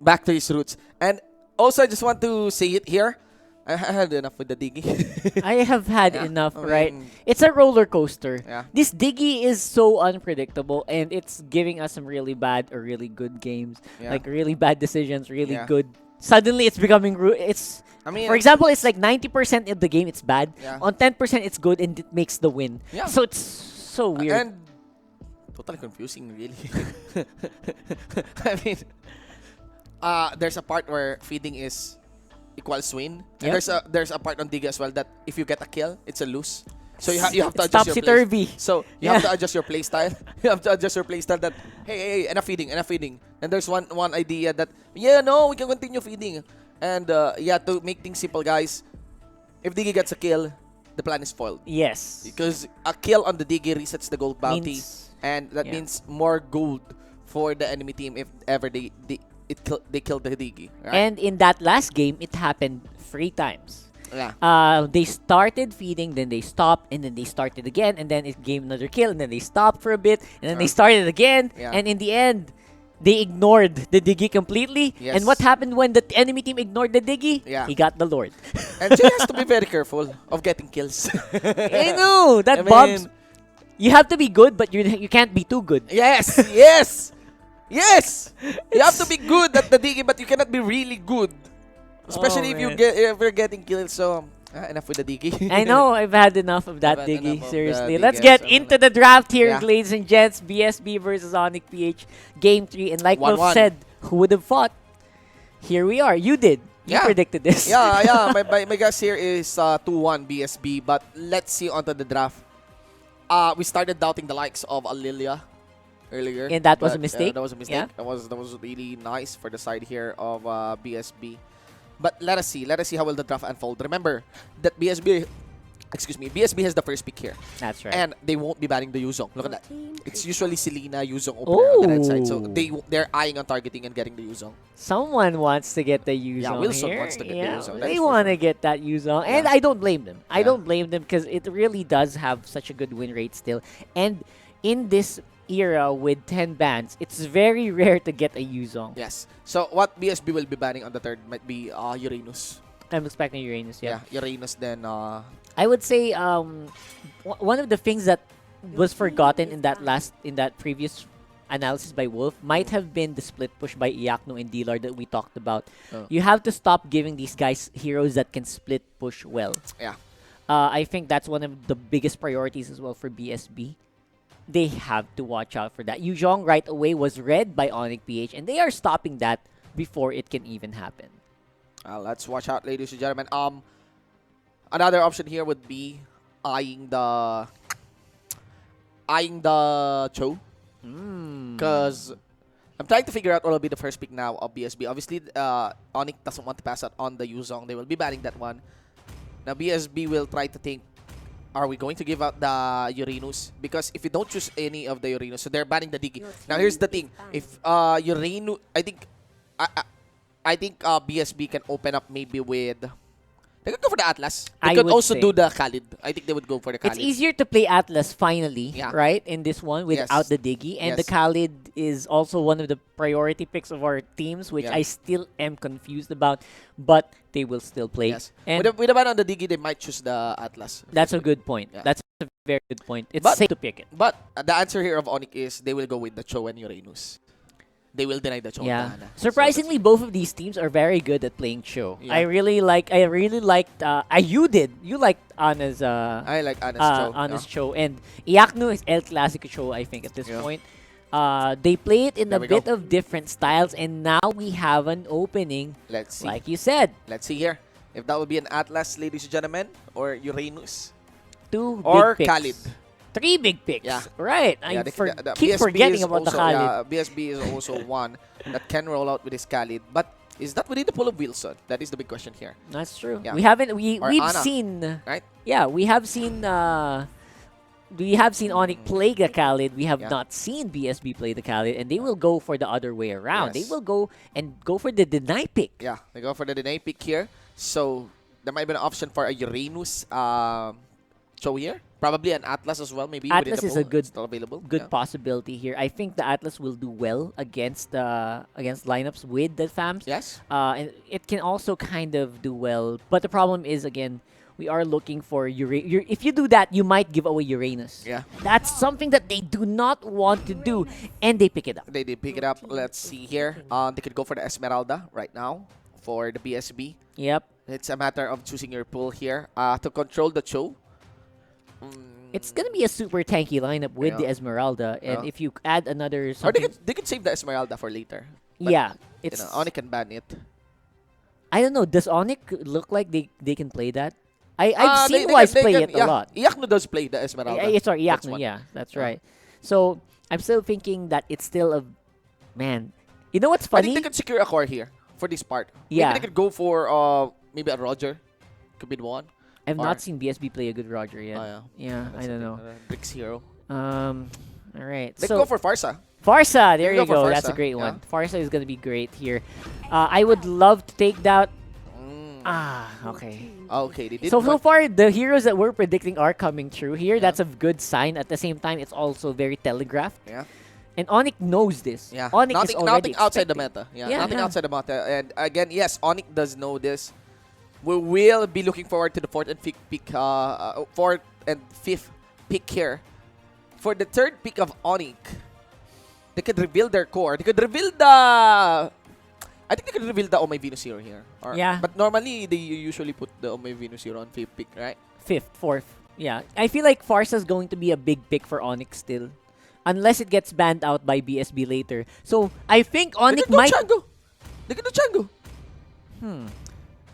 back to his roots. And also, I just want to say it here. I had enough with the Digi. I have had enough, right? It's a roller coaster. Yeah. This Digi is so unpredictable, and it's giving us some really bad or really good games. Yeah. Like really bad decisions, really good. Suddenly, it's becoming... for example, it's like 90% of the game, it's bad. Yeah. On 10%, it's good, and it makes the win. Yeah. So it's so weird. And totally confusing, really. There's a part where feeding is equals win. And there's a part on Digi as well that if you get a kill, it's a lose. So you have to adjust your play. So you have to adjust your play style. You have to adjust your play style that hey, enough feeding. And there's one idea that we can continue feeding. And to make things simple, guys, if Digi gets a kill, the plan is foiled. Yes. Because a kill on the Digi resets the gold bounty. And that means more gold for the enemy team if ever they killed the Digi. Right? And in that last game, it happened 3 times. Yeah. They started feeding, then they stopped, and then they started again, and then it gave another kill, and then they stopped for a bit, and then they started again, and in the end, they ignored the Digi completely. Yes. And what happened when the enemy team ignored the Digi? Yeah. He got the Lord. And Jay has to be very careful of getting kills. I know! That bombs... You have to be good, but you can't be too good. Yes! You have to be good at the Digi, but you cannot be really good. Especially if you're getting kills. So Enough with the Diggy. I know, I've had enough of that I've had Diggy, enough of seriously. the Let's Diggy. get So, into the draft here, yeah. ladies and gents. BSB versus Onic PH, Game 3. And like 1-1. Wolf said, who would have thought? Here we are. You did. You predicted this. Yeah. My guess here is 2-1 BSB. But let's see onto the draft. We started doubting the likes of Alilia earlier. And that was a mistake? That was a mistake. Yeah. That was really nice for the side here of BSB. But let us see how will the draft unfold. Remember that BSB has the first pick here. That's right. And they won't be banning the Yuzong. Look at that. It's usually Selena, Yuzong opener on the right side. So they're eyeing on targeting and getting the Yuzong. Someone wants to get the Yuzong. Yeah, Wilson here. wants to get the Yuzong. They want to get that Yuzong. And I don't blame them. I don't blame them because it really does have such a good win rate still. And in this era with 10 bans, it's very rare to get a Yuzong. Yes. So what BSB will be banning on the third might be Uranus. I'm expecting Uranus, yeah. Uranus then I would say one of the things that was forgotten in that previous analysis by Wolf might have been the split push by Iakno and Dealer that we talked about. You have to stop giving these guys heroes that can split push well. Yeah. I think that's one of the biggest priorities as well for BSB. They have to watch out for that. Yuzhong right away was read by Onic PH, and they are stopping that before it can even happen. Let's watch out, ladies and gentlemen. Another option here would be eyeing the Cho. Because I'm trying to figure out what will be the first pick now of BSB. Obviously, Onic doesn't want to pass out on the Yuzong. They will be banning that one. Now, BSB will try to think, are we going to give out the Uranus? Because if you don't choose any of the Uranus, so they're banning the Diggy. Now, here's the thing. If Uranus, I think BSB can open up maybe with... They could go for the Atlas. They could also do the Khalid. I think they would go for the Khalid. It's easier to play Atlas finally, right? In this one without the Diggy. And the Khalid is also one of the priority picks of our teams, which I still am confused about. But they will still play. Yes. And with a ban on the Diggy, they might choose the Atlas. That's a good point. Yeah. That's a very good point. It's safe to pick it. But the answer here of Onic is they will go with the Cho and Uranus. They will deny the Cho. Yeah. Surprisingly, both of these teams are very good at playing Cho. Yeah. I really liked you did. You liked Anna's I like Anna's Cho. Anna's Cho. And Iakno is El Clasico Cho, I think, at this point. They play it in a bit of different styles, and now we have an opening. Let's see. Like you said. Let's see here. If that would be an Atlas, ladies and gentlemen, or Uranus. Or big Khalid. 3 big picks. Yeah. Right. I keep BSB forgetting about also, the Khalid. BSB is also one that can roll out with his Khalid. But is that within the pool of Wilson? That is the big question here. That's true. Yeah. We've Anna, seen right? Yeah, we have seen Onic play the Khalid. We have not seen BSB play the Khalid, and they will go for the other way around. Yes. They will go for the deny pick. Yeah, they go for the deny pick here. So there might be an option for a Uranus Cho here. Probably an Atlas as well. Maybe Atlas is a good, still available. Good possibility here. I think the Atlas will do well against lineups with the FAMs. Yes. And it can also kind of do well. But the problem is, again, we are looking for Uranus. If you do that, you might give away Uranus. Yeah. That's something that they do not want to do, and they pick it up. They did pick it up. Let's see here. They could go for the Esmeralda right now for the BSB. Yep. It's a matter of choosing your pool here to control the Cho. It's gonna be a super tanky lineup with the Esmeralda, and if you add another something, or they could save the Esmeralda for later. But, it's Onic can ban it. I don't know. Does Onic look like they can play that? I've seen Wise play it a lot. Iakno does play the Esmeralda. Sorry, Iakno. Yeah, that's right. So I'm still thinking that it's still a man. You know what's funny? I think they could secure a core here for this part. Yeah, maybe they could go for maybe a Roger. Could be the one. I've not seen BSB play a good Roger yet. Yeah, I don't know. Bricks hero. All right. They go for Farsa. Farsa, there you go. That's a great one. Farsa is going to be great here. I would love to take that. Okay. Okay, they did. So far, the heroes that we're predicting are coming true here. That's a good sign. At the same time, it's also very telegraphed. Yeah. And Onic knows this. Yeah. Onic is already nothing outside the meta. Nothing outside the meta. And again, yes, Onic does know this. We will be looking forward to the fourth and fifth pick here. For the third pick of Onic, they could reveal their core. They could reveal the I think they could reveal the Oh My Venus Hero here. Yeah. But normally, they usually put the Oh My Venus Hero on 5th pick, right? 5th, 4th. Yeah. I feel like Farsa is going to be a big pick for Onic still. Unless it gets banned out by BSB later. So, I think Onic might... They can do Chango.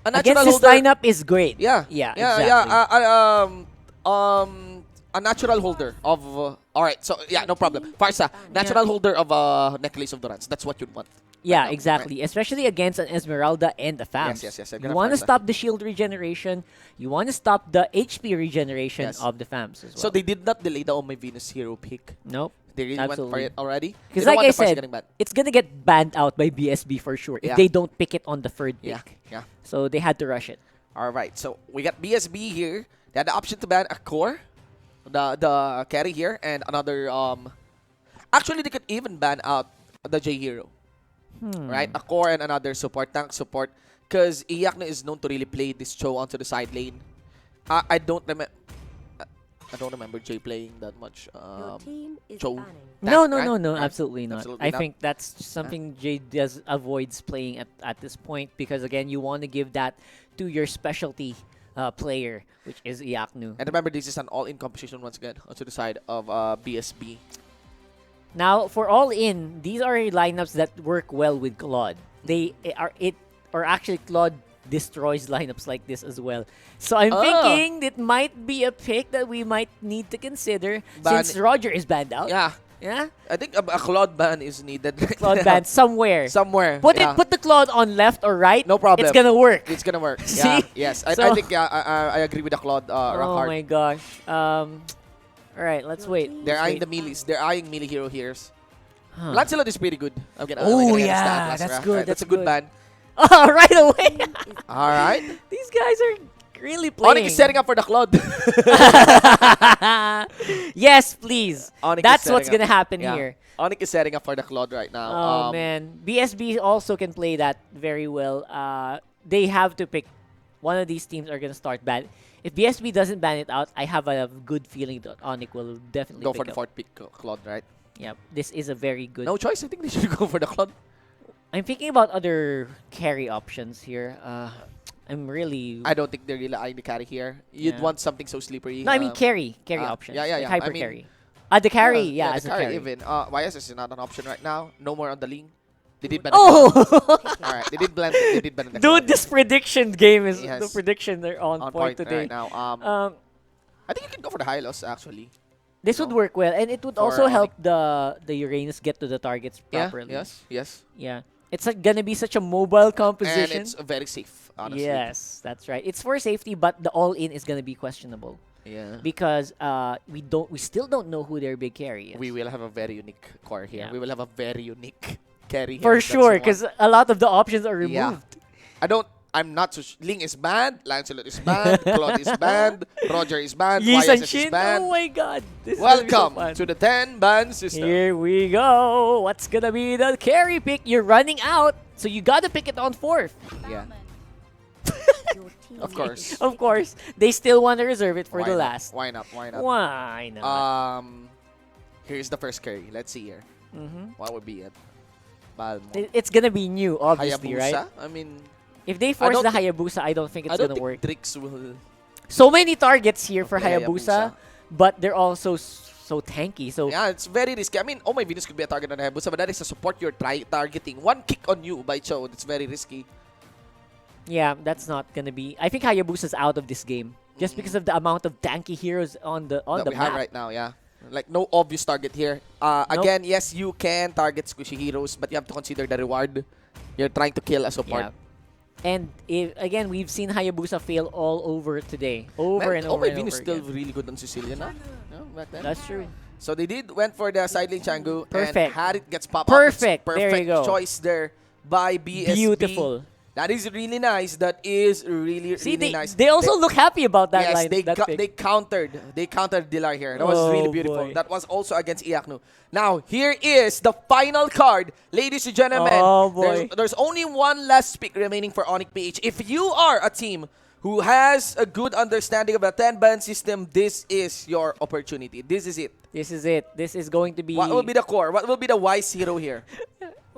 Against this lineup is great. Yeah. Yeah, exactly. A natural holder of... Alright, so yeah, no problem. Farsa, natural holder of Necklace of Durance. That's what you'd want. Yeah, exactly. Right. Especially against an Esmeralda and the FAMs. Yes. You want to stop the shield regeneration. You want to stop the HP regeneration of the FAMs as well. So they did not delay the Oh My Venus Hero pick. Nope. They really went for it already. Because like I said, it's going to get banned out by BSB for sure if they don't pick it on the 3rd pick. Yeah. So they had to rush it. Alright, so we got BSB here. They had the option to ban a core, the carry here, and another... Actually, they could even ban out the J Hero. Right? A core and another tank support. Because Iakno is known to really play this Cho onto the side lane. I don't remember Jay playing that much Cho. No, absolutely not. Absolutely I not. think that's something Jay avoids playing at this point because, again, you want to give that to your specialty player, which is Iaknu. And remember, this is an all-in competition once again onto the side of BSB. Now, for all-in, these are lineups that work well with Claude. Actually, Claude destroys lineups like this as well. So I'm thinking it might be a pick that we might need to consider since Roger is banned out. Yeah? I think a Claude ban is needed. Claude ban somewhere. Put the Claude on left or right. No problem. It's gonna work. It's gonna work. See? Yeah, yes. I think I agree with the Claude rock hard. Oh my gosh. Alright, let's wait. They're eyeing the melees. They're eyeing melee hero heroes. Lancelot is pretty good. Oh yeah, that's good. That's a good ban. Oh, right away. Alright. These guys are really playing. Onic is setting up for the Claude. Yes, please. That's what's gonna happen here. Onic is setting up for the Claude right now. Oh man, BSB also can play that very well. They have to pick. One of these teams are gonna start ban. If BSB doesn't ban it out, I have a good feeling that Onic will definitely go pick for the up. 4th pick Claude, right? Yeah, this is a very good. No choice. I think they should go for the Claude. I'm thinking about other carry options here. I'm really... I don't think they're really eyeing the carry here. You'd want something so slippery. No, I mean carry options. Yeah. Like hyper I mean, carry. The carry, yeah, as the a carry carry. even. YS is not an option right now. No more on the link. They did ban. Oh! Alright, they did ban the Dude, this prediction game is... Yes. The prediction they're on point today. Right now. I think you can go for the high loss actually. This would work well, and it would also help the Uranus get to the targets properly. Yes. Yeah. It's gonna be such a mobile composition. And it's very safe, honestly. Yes, that's right. It's for safety, but the all-in is gonna be questionable. Yeah. Because we still don't know who their big carry is. We will have a very unique core here. Yeah. We will have a very unique carry here. For sure, because a lot of the options are removed. Yeah. I'm not so Ling is banned, Lancelot is banned, Claude is banned, Roger is banned, YS is banned. Oh my god. This Welcome is to the 10 ban system. Here we go. What's gonna be the carry pick? You're running out, so you gotta pick it on 4th. Yeah. Of course. Of course. They still want to reserve it for the last. Why not? Why not? Here's the first carry. Let's see here. What would be it? Balmo. It's gonna be new, obviously, Hayabusa? right? I mean... If they force the Hayabusa, I don't think it's gonna work. Drix will... So many targets here for Hayabusa, but they're also so tanky. So yeah, it's very risky. I mean, Oh My Venus could be a target on Hayabusa, but that is a support you're targeting. One kick on you by Cho, it's very risky. Yeah, that's not gonna be... I think Hayabusa's out of this game. Just because of the amount of tanky heroes on the that we map. have right now, yeah. Like, no obvious target here. Again, yes, you can target squishy heroes, but you have to consider the reward. You're trying to kill a support. Yeah. And again, we've seen Hayabusa fail all over today. Over and over again. Is still really good on Sicilian, huh? Back then. That's true. So they went for the side lane Changu. Perfect. And had it gets pop up. Perfect. Perfect there you go. choice there by BSB. Beautiful. That is really nice. That is really nice. They also look happy about that line. They countered Dilar here. That was really beautiful. Boy. That was also against Iaknu. Now, here is the final card. Ladies and gentlemen, oh boy. There's only one last pick remaining for Onic PH. If you are a team who has a good understanding of the 10-ban system, this is your opportunity. This is it. This is it. This is going to be... What will be the core? What will be the wise hero here?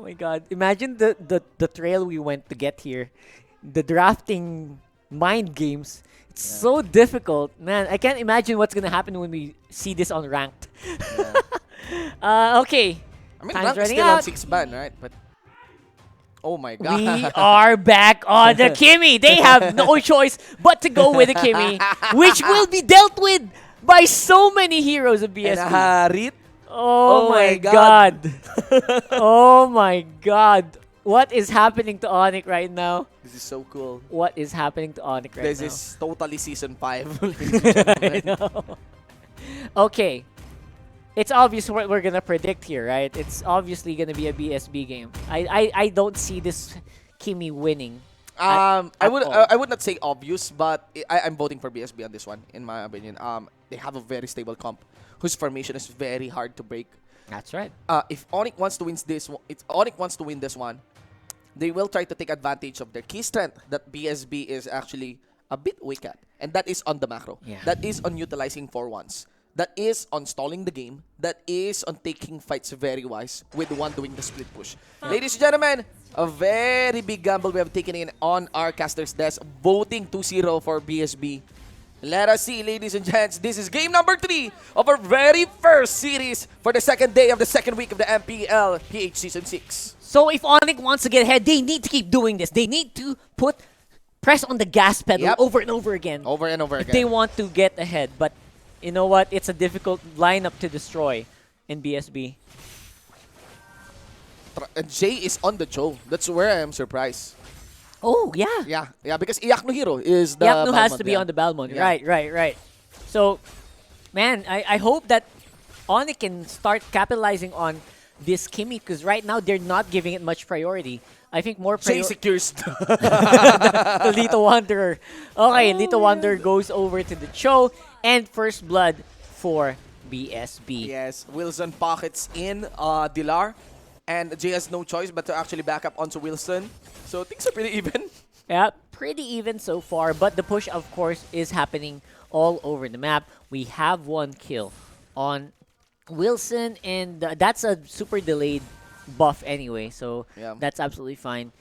my god. Imagine the trail we went to get here. The drafting mind games. It's so difficult. Man, I can't imagine what's gonna happen when we see this on ranked. Okay. I mean, Time's rank is running still out. on 6 ban, right? But oh my god. We are back on the Kimmy. They have no choice but to go with the Kimmy, which will be dealt with by so many heroes of BSB. And Harit. Oh my god. Oh my god. What is happening to Onic right now? This is so cool. What is happening to Onic right This now? is totally season 5. I know. Okay. It's obvious what we're gonna predict here, right? It's obviously gonna be a BSB game. I don't see this Kimmy winning. I would all. I would not say obvious, but I'm voting for BSB on this one, in my opinion. They have a very stable comp whose formation is very hard to break. That's right. If Onic wants to win this one, they will try to take advantage of their key strength that BSB is actually a bit weak at, and that is on the macro. Yeah. That is on utilizing 4-1s. That is on stalling the game. That is on taking fights very wise with one doing the split push. Ladies and gentlemen, a very big gamble we have taken in on our caster's desk, voting 2-0 for BSB. Let us see, ladies and gents. This is game number 3 of our very first series for the second day of the second week of the MPL-PH Season 6. So if Onic wants to get ahead, they need to keep doing this. They need to press on the gas pedal over and over again. Over and over if again. they want to get ahead. But you know what? It's a difficult lineup to destroy in BSB. Jay is on the Joe. That's where I am surprised. Oh, yeah. Yeah, because Iyakno Hero is the Yapno has Balmond, to be on the Balmond. Yeah. Right. So, man, I hope that Onic can start capitalizing on this Kimmy because right now they're not giving it much priority. I think more Jay priority secures to Lito Wanderer. Okay, Lito Wanderer goes over to the Cho and first blood for BSB. Yes, Wilson pockets in Dilar, and Jay has no choice but to actually back up onto Wilson. So things are pretty even. Yeah, pretty even so far, but the push, of course, is happening all over the map. We have 1 kill on Wilson, and that's a super delayed buff anyway, so that's absolutely fine.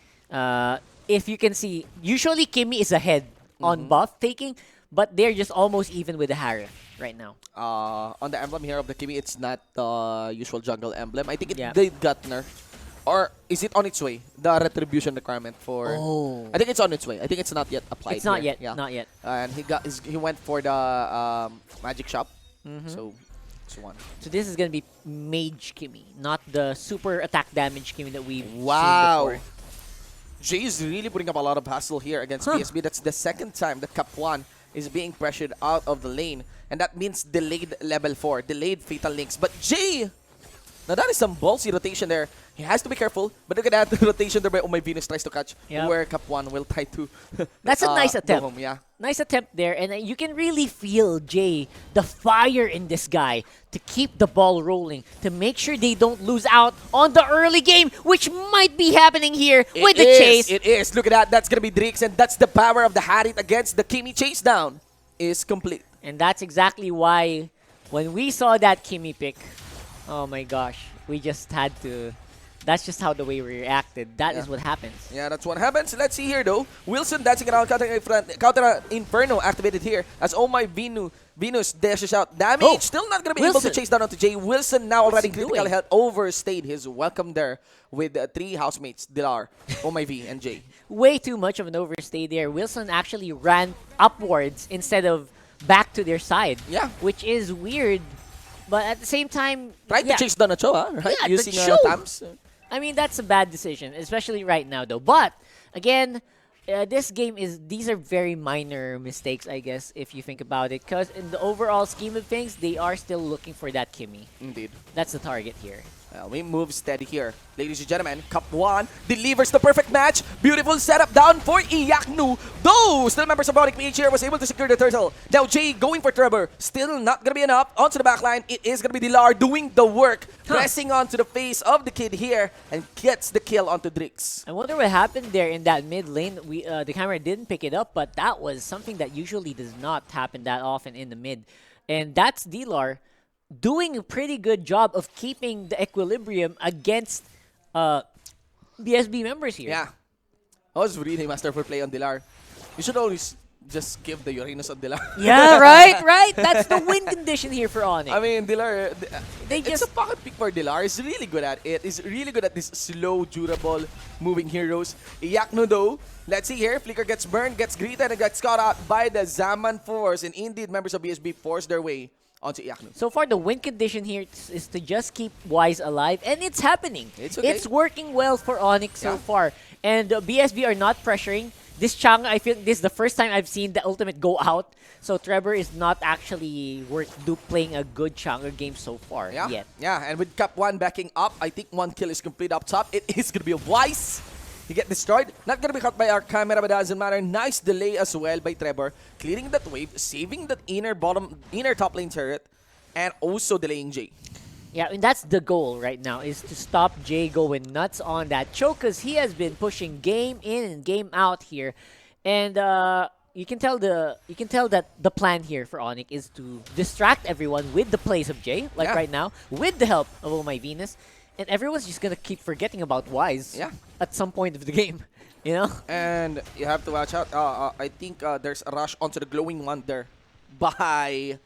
If you can see, usually Kimmy is ahead on buff taking, but they're just almost even with the Harith right now. On the emblem here of the Kimi, it's not the usual jungle emblem. I think they got nerfed. Or is it on its way? The retribution requirement for... Oh. I think it's on its way. I think it's not yet applied. It's not here. yet. Not yet. And he went for the magic shop. So it's 1. So this is gonna be Mage Kimmy, not the super attack damage Kimmy that we've seen before. Jay is really putting up a lot of hassle here against BSB. That's the second time that Cap 1 is being pressured out of the lane. And that means delayed level 4, delayed Fatal Links. But Jay, now that is some ballsy rotation there. He has to be careful, but look at that rotation there by Oh My Venus tries to catch where Cap 1 will try to That's a nice attempt. Home, yeah. Nice attempt there, and you can really feel, Jay, the fire in this guy to keep the ball rolling, to make sure they don't lose out on the early game, which might be happening here with the chase. It is. Look at that. That's going to be Drix, and that's the power of the Harit against the Kimi chase down is complete. And that's exactly why when we saw that Kimi pick, oh my gosh, we just had to... That's just how the way we reacted. That is what happens. Yeah, that's what happens. Let's see here, though. Wilson dancing around, counter Inferno activated here as Oh My Venus dashes out. Damage still not going to be able to chase down onto Jay. Wilson now already critical health, overstayed his welcome there with 3 housemates, Dilar, Oh My V, and Jay. Way too much of an overstay there. Wilson actually ran upwards instead of back to their side. Yeah. Which is weird. But at the same time... Trying to chase down a Cho, right? Yeah, using Tams. I mean, that's a bad decision, especially right now, though. But, again, this game these are very minor mistakes, I guess, if you think about it. Because in the overall scheme of things, they are still looking for that Kimmy. Indeed. That's the target here. We move steady here. Ladies and gentlemen, Cup 1 delivers the perfect match. Beautiful setup down for Iyaknu. Though still members of Onic PH here was able to secure the turtle. Now Jay going for Trevor. Still not going to be enough. Onto the backline, it is going to be Dilar doing the work. Pressing onto the face of the kid here and gets the kill onto Drix. I wonder what happened there in that mid lane. The camera didn't pick it up, but that was something that usually does not happen that often in the mid. And that's Dilar doing a pretty good job of keeping the equilibrium against BSB members here. Yeah. That was really masterful play on Dilar. You should always just give the Uranus on Dilar. Yeah, right. That's the win condition here for Onic. I mean, Dilar, They it's a pocket pick for Dilar. He's really good at it. He's really good at this slow, durable, moving heroes. Yakno though, let's see here. Flicker gets burned, gets greeted, and gets caught out by the Zaman Force. And indeed, members of BSB force their way onto Yakno. So far, the win condition here is to just keep Wise alive, and it's happening. It's okay. It's working well for Onic so far. And BSB are not pressuring. This Chang, I feel this is the first time I've seen the ultimate go out. So Trevor is not actually playing a good Changer game so far yet. Yeah, and with Cap 1 backing up, I think 1 kill is complete up top. It is going to be a Wise. He get destroyed. Not going to be caught by our camera, but doesn't matter. Nice delay as well by Trevor. Clearing that wave, saving that inner top lane turret, and also delaying Jay. Yeah, and that's the goal right now, is to stop Jay going nuts on that choke, because he has been pushing game in and game out here. And you can tell that the plan here for Onic is to distract everyone with the plays of Jay, like right now, with the help of Oh My Venus. And everyone's just gonna keep forgetting about Wise at some point of the game, you know? And you have to watch out. I think there's a rush onto the Glowing Wonder by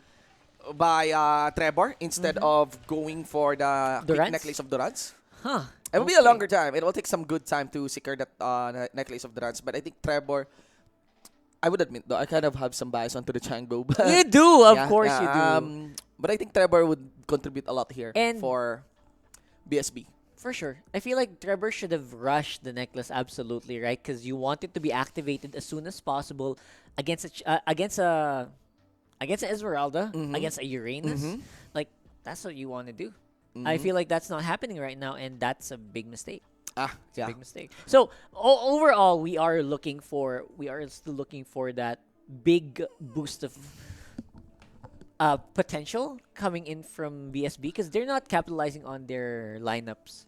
Trevor instead of going for the necklace of Durance. Huh. It will be a longer time. It will take some good time to secure that necklace of Durance. But I think Trevor, I would admit though, I kind of have some bias onto the Chango. You do, of course you do. But I think Trevor would contribute a lot here for BSB. For sure. I feel like Trevor should have rushed the necklace absolutely, right? Because you want it to be activated as soon as possible against a Esmeralda, against a Uranus. Like, that's what you want to do. I feel like that's not happening right now, and that's a big mistake. It's a big mistake. So overall, we are still looking for that big boost of potential coming in from BSB, because they're not capitalizing on their lineups.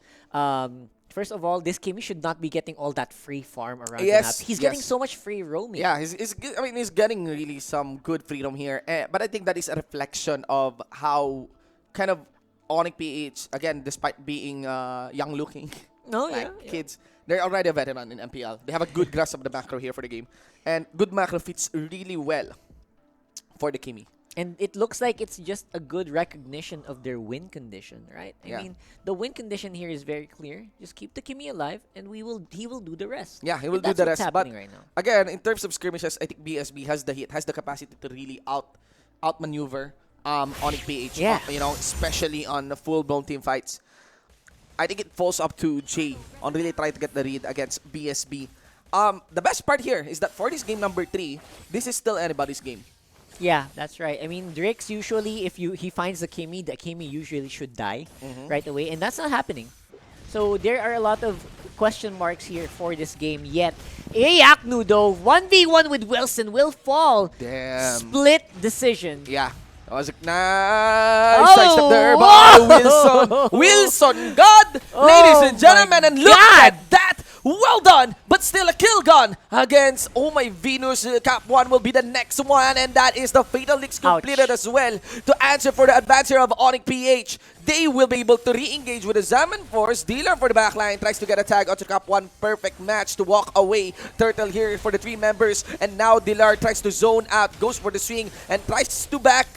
First of all, this Kimi should not be getting all that free farm around the map. He's getting so much free roaming. Yeah, he's getting really some good freedom here. But I think that is a reflection of how kind of Onic PH, again, despite being young looking, kids, they're already a veteran in MPL. They have a good grasp of the macro here for the game. And good macro fits really well for the Kimi. And it looks like it's just a good recognition of their win condition, right? I mean, the win condition here is very clear. Just keep the Kimi alive, and he will do the rest. Yeah, he will do the rest. But right now, again, in terms of skirmishes, I think BSB has the capacity to really outmaneuver Onic PH. Yeah. Especially on the full-blown team fights. I think it falls up to Jay on really trying to get the read against BSB. The best part here is that for this game number 3, this is still anybody's game. Yeah, that's right. I mean, Drix usually, if he finds the Kimi usually should die right away, and that's not happening. So there are a lot of question marks here for this game. Yet, Yaknu though, 1v1 with Wilson will fall. Damn. Split decision. Yeah. That was a nice sidestep there by Wilson. Wilson, God! Ladies and gentlemen, and look at that! Well done, but still a kill gun against Oh My Venus. Cap 1 will be the next one, and that is the Fatal Leaks completed as well to answer for the advancer of Onic PH. They will be able to re-engage with the Zaman Force. Dealer for the backline tries to get a tag onto Cap 1. Perfect match to walk away. Turtle here for the 3 members, and now Dilar tries to zone out, goes for the swing, and tries to back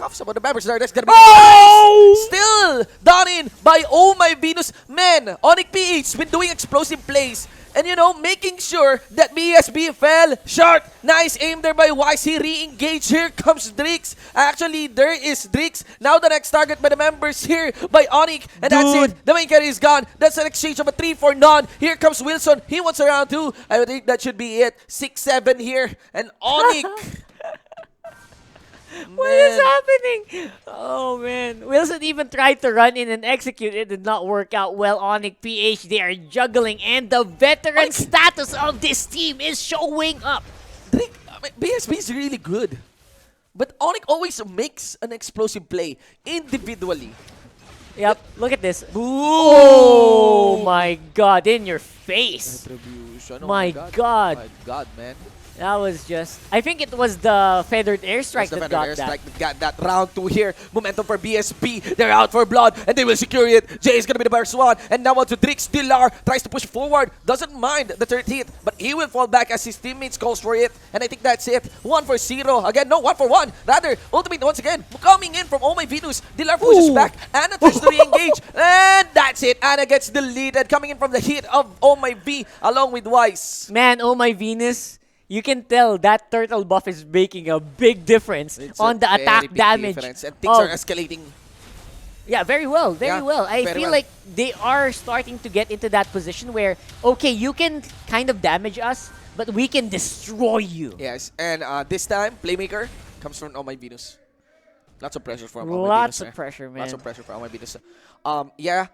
off some of the members there. That's gonna be still done in by Oh My Venus. Man, Onic PH been doing explosive plays and making sure that BSB fell short. Nice aim there by Wise. He re-engaged. Here comes Drix. Actually, there is Drix. Now the next target by the members here by Onic, and that's it. The main carry is gone. That's an exchange of a 3 for none. Here comes Wilson. He wants a round 2. I think that should be it. 6-7 here, and Onic. What is happening? Oh, man. Wilson even tried to run in and execute. It did not work out well. Onic PH, they are juggling, and the veteran status of this team is showing up. BSB is really good. But Onic always makes an explosive play individually. Yep, look at this. Oh my God, in your face. Retribution. My God. My God, man. That was just... I think it was the feathered airstrike that got that. Got that. Round 2 here. Momentum for BSB. They're out for blood, and they will secure it. Jay is going to be the first one. And now on to Drix. Dilar tries to push forward. Doesn't mind the third hit, but he will fall back as his teammates calls for it. And I think that's it. 1 for 0. Again, no, 1 for 1. Rather, ultimate once again. Coming in from Oh My Venus. Dilar pushes back. Anna tries to re-engage. And that's it. Anna gets deleted. Coming in from the hit of Oh My V along with Wise. Man, Oh My Venus. You can tell that turtle buff is making a big difference on the attack damage. And things are escalating. Yeah, very well, very well. I feel like they are starting to get into that position where, okay, you can kind of damage us, but we can destroy you. Yes, and this time, Playmaker comes from Oh My Venus. Lots of pressure for Oh My Venus. Lots of pressure, man. Lots of pressure for Oh My Venus. Yeah.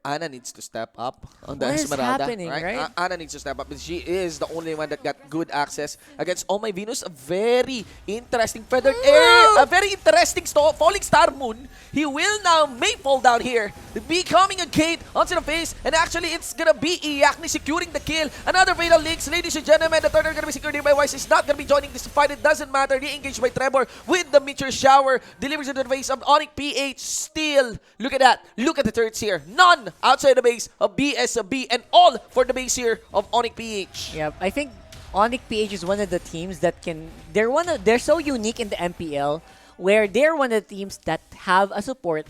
Anna needs to step up on the Esmeralda. What is happening, right? Anna needs to step up, but she is the only one that got good access against Oh My Venus. A very interesting feathered air, a very interesting falling star moon. He will now may fall down here, becoming a gate onto the face, and actually it's gonna be Iakni securing the kill. Another fatal links, ladies and gentlemen. The third are gonna be secured here by Wise. Is not gonna be joining this fight. It doesn't matter. Re-engaged by Trevor with the meteor shower, delivers into the face of Onic PH. Still, look at that. Look at the turrets here. None outside the base of BSB, and all for the base here of Onic PH. Yeah, I think Onic PH is one of the teams that can... They're so unique in the MPL where they're one of the teams that have a support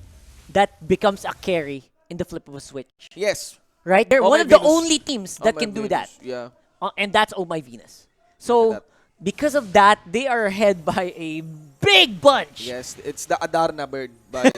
that becomes a carry in the flip of a switch. Yes. Right? They're one of the only teams that can do that. Yeah. And that's Oh My Venus. So, because of that, they are ahead by a big bunch. Yes, it's the Adarna bird by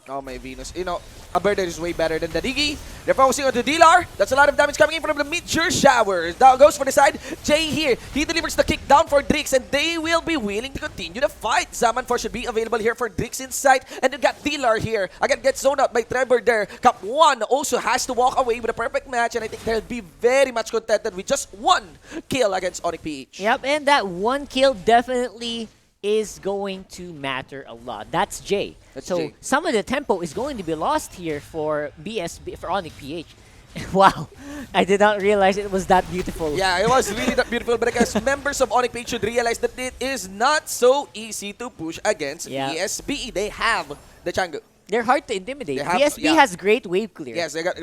Oh My Venus. You know, a bird that is way better than the Diggy. They're focusing on the Dilar. That's a lot of damage coming in from the meteor shower. Now goes for the side. Jay here. He delivers the kick down for Drix, and they will be willing to continue the fight. Zaman 4 should be available here for Drix inside. And you got Dilar here. Again, gets zoned out by Trevor there. Cup 1 also has to walk away with a perfect match, and I think they'll be very much contented with just 1 kill against Onic PH. Yep, and that 1 kill definitely is going to matter a lot. That's Jay. So some of the tempo is going to be lost here for BSB, for Onic PH. Wow, I did not realize it was that beautiful. Yeah, it was really that beautiful, but I guess members of Onic PH should realize that it is not so easy to push against BSB. They have the Chango. They're hard to intimidate. BSB has great wave clear. Yes, they got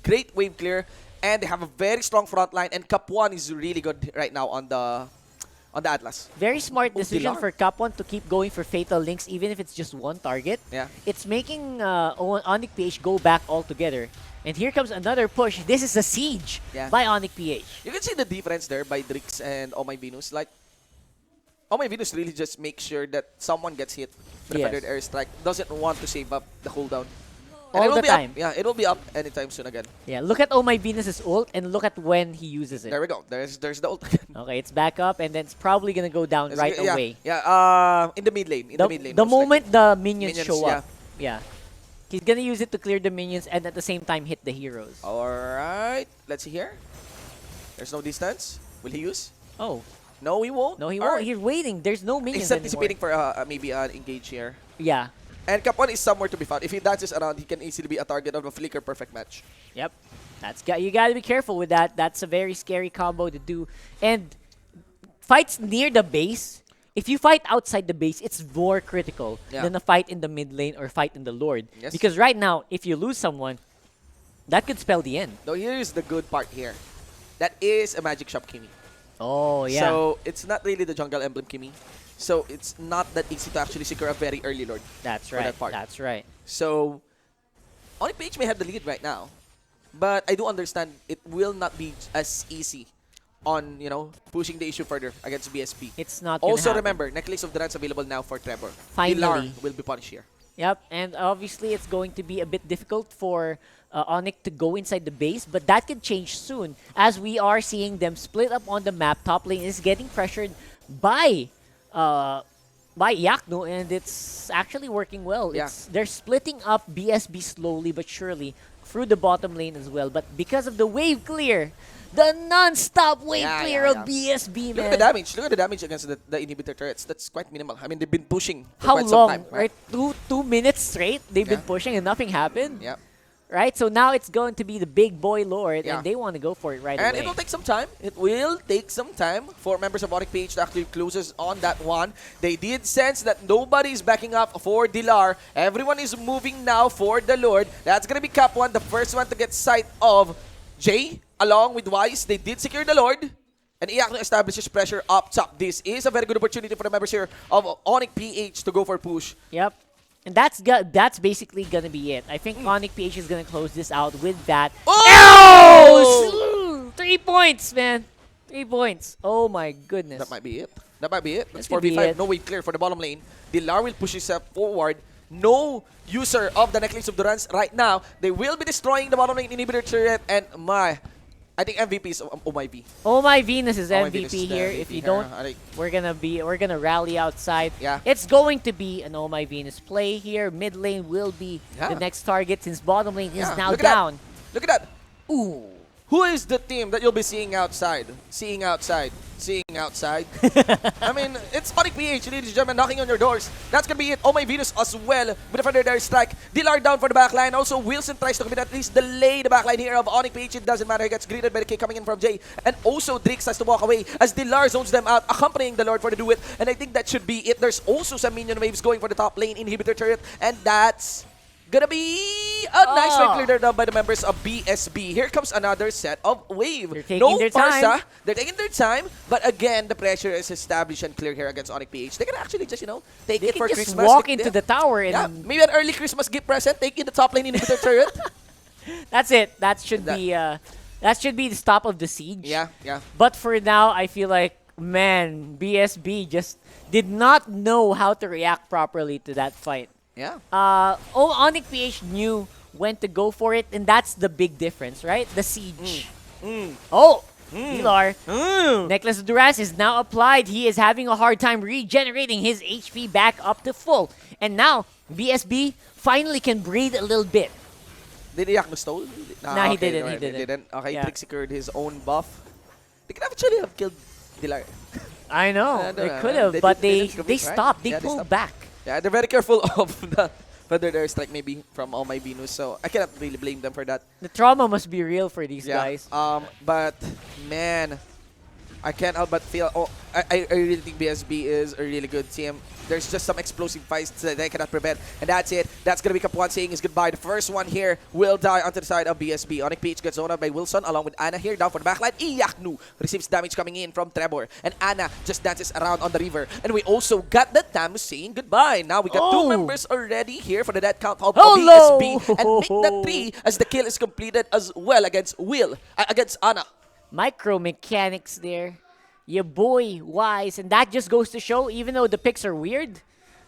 great wave clear, and they have a very strong front line, and Cup 1 is really good right now on the Atlas. Very smart decision for Cup 1 to keep going for Fatal Links, even if it's just 1 target. Yeah. It's making Onic PH go back altogether. And here comes another push. This is a siege by Onic PH. You can see the difference there by Drix and Oh My Venus. Like, Oh My Venus really just makes sure that someone gets hit with a feathered airstrike. Doesn't want to save up the cooldown. All the time. It will be up anytime soon again. Yeah, look at Oh My Venus' ult and look at when he uses it. There we go. There's the ult again. Okay, it's back up and then it's probably going to go down away. Yeah, in the mid lane. The moment the minions show up. Yeah. He's going to use it to clear the minions and at the same time hit the heroes. Alright, let's see here. There's no distance. Will he use? Oh. No, he won't. No, he won't. He's waiting. There's no minions He's anticipating for maybe an engage here. Yeah. And Cup 1 is somewhere to be found. If he dances around, he can easily be a target of a flicker perfect match. Yep. You got to be careful with that. That's a very scary combo to do. And fights near the base, if you fight outside the base, it's more critical than a fight in the mid lane or fight in the Lord. Yes. Because right now, if you lose someone, that could spell the end. No, here's the good part here. That is a Magic Shop Kimi. Oh, yeah. So, it's not really the Jungle Emblem Kimi. So, it's not that easy to actually secure a very early Lord. That's right. That's right. So, Onic PH may have the lead right now. But I do understand it will not be as easy on, pushing the issue further against BSP. It's not Also, remember, Necklace of the Rats available now for Trevor. Finally. Dilar will be punished here. Yep, and obviously it's going to be a bit difficult for Onic to go inside the base, but that could change soon as we are seeing them split up on the map. Top lane is getting pressured by Yakno, and it's actually working well. Yeah. They're splitting up BSB slowly but surely through the bottom lane as well, but because of the wave clear, the non-stop wave clear of BSB, man. Look at the damage. Look at the damage against the inhibitor turrets. That's quite minimal. I mean, they've been pushing for How quite long? some time. Right? 2 minutes straight, they've been pushing and nothing happened? Yeah. right? So now it's going to be the big boy Lord, Yeah. and they want to go for it right And away. it will take some time. It will take some time for members of Onic PH to actually closes on that one. They did sense that nobody's backing up for Dilar. Everyone is moving now for the Lord. That's going to be Cap 1, the first one to get sight of Jay along with Wise. They did secure the Lord. And Iyak establishes pressure up top. This is a very good opportunity for the members here of Onic PH to go for push. Yep. And that's basically going to be it. I think Onic PH is going to close this out with that. Oh! 3 points, man. 3 points. Oh my goodness. That might be it. That might be it. It's could be 4v5. it. No way clear for the bottom lane. Dilar will push himself forward. No user of the Necklace of Durance right now. They will be destroying the bottom lane inhibitor turret. And I think MVP is Oh My V. Oh My Venus is Oh My MVP Venus is the here. MVP If you here. don't, I think- we're gonna rally outside. Yeah. It's going to be an Oh My Venus play here. Mid lane will be the next target since bottom lane is now Look at down. that. Look at that. Ooh. Who is the team that you'll be seeing outside? Seeing outside. I mean, it's Onic PH, ladies and gentlemen, knocking on your doors. That's gonna be it. Oh My Venus as well. With a further there strike. Dilar down for the backline. Also, Wilson tries to at least delay the backline here of Onic PH. It doesn't matter. He gets greeted by the kick coming in from Jay. And also, Drix has to walk away as Dilar zones them out, accompanying the Lord for the do it. And I think that should be it. There's also some minion waves going for the top lane inhibitor turret. And that's gonna be a nice right clear down by the members of BSB. Here comes another set of wave. They're taking their time. Farsa. They're taking their time, but again, the pressure is established and clear here against Onic PH. They can actually just, take They it for can just Christmas. walk into the tower and maybe an early Christmas gift present. Take in the top lane inhibitor turret. that's it. That should be the stop of the siege. Yeah. But for now, I feel like, man, BSB just did not know how to react properly to that fight. Yeah. Onic PH knew when to go for it, and that's the big difference, right? The siege. Dilar. Necklace of Duras is now applied. He is having a hard time regenerating his HP back up to full. And now, BSB finally can breathe a little bit. Did Iyak stole? Nah, he okay, didn't. no, He didn't. Okay, Yeah. Trick secured his own buff. They could actually have killed Dilar. I know. They no, could no. have, but didn't they commit, right? stopped. They Yeah, pulled stopped. back. Yeah, they're very careful of the further there strike maybe from Oh My Venus, so I cannot really blame them for that. The trauma must be real for these guys. But man, I can't help but feel. I really think BSB is a really good team. There's just some explosive fights that they cannot prevent, and that's it. That's gonna be Kapuan saying his goodbye. The first one here will die onto the side of BSB. Onic PH gets zoned out by Wilson along with Anna here down for the backline. Iyaknu receives damage coming in from Trevor, and Anna just dances around on the river. And we also got the Tamus saying goodbye. Now we got two members already here for the death count of BSB, and make that 3 as the kill is completed as well against against Anna. Micro mechanics there. Your boy Wise, and that just goes to show, even though the picks are weird,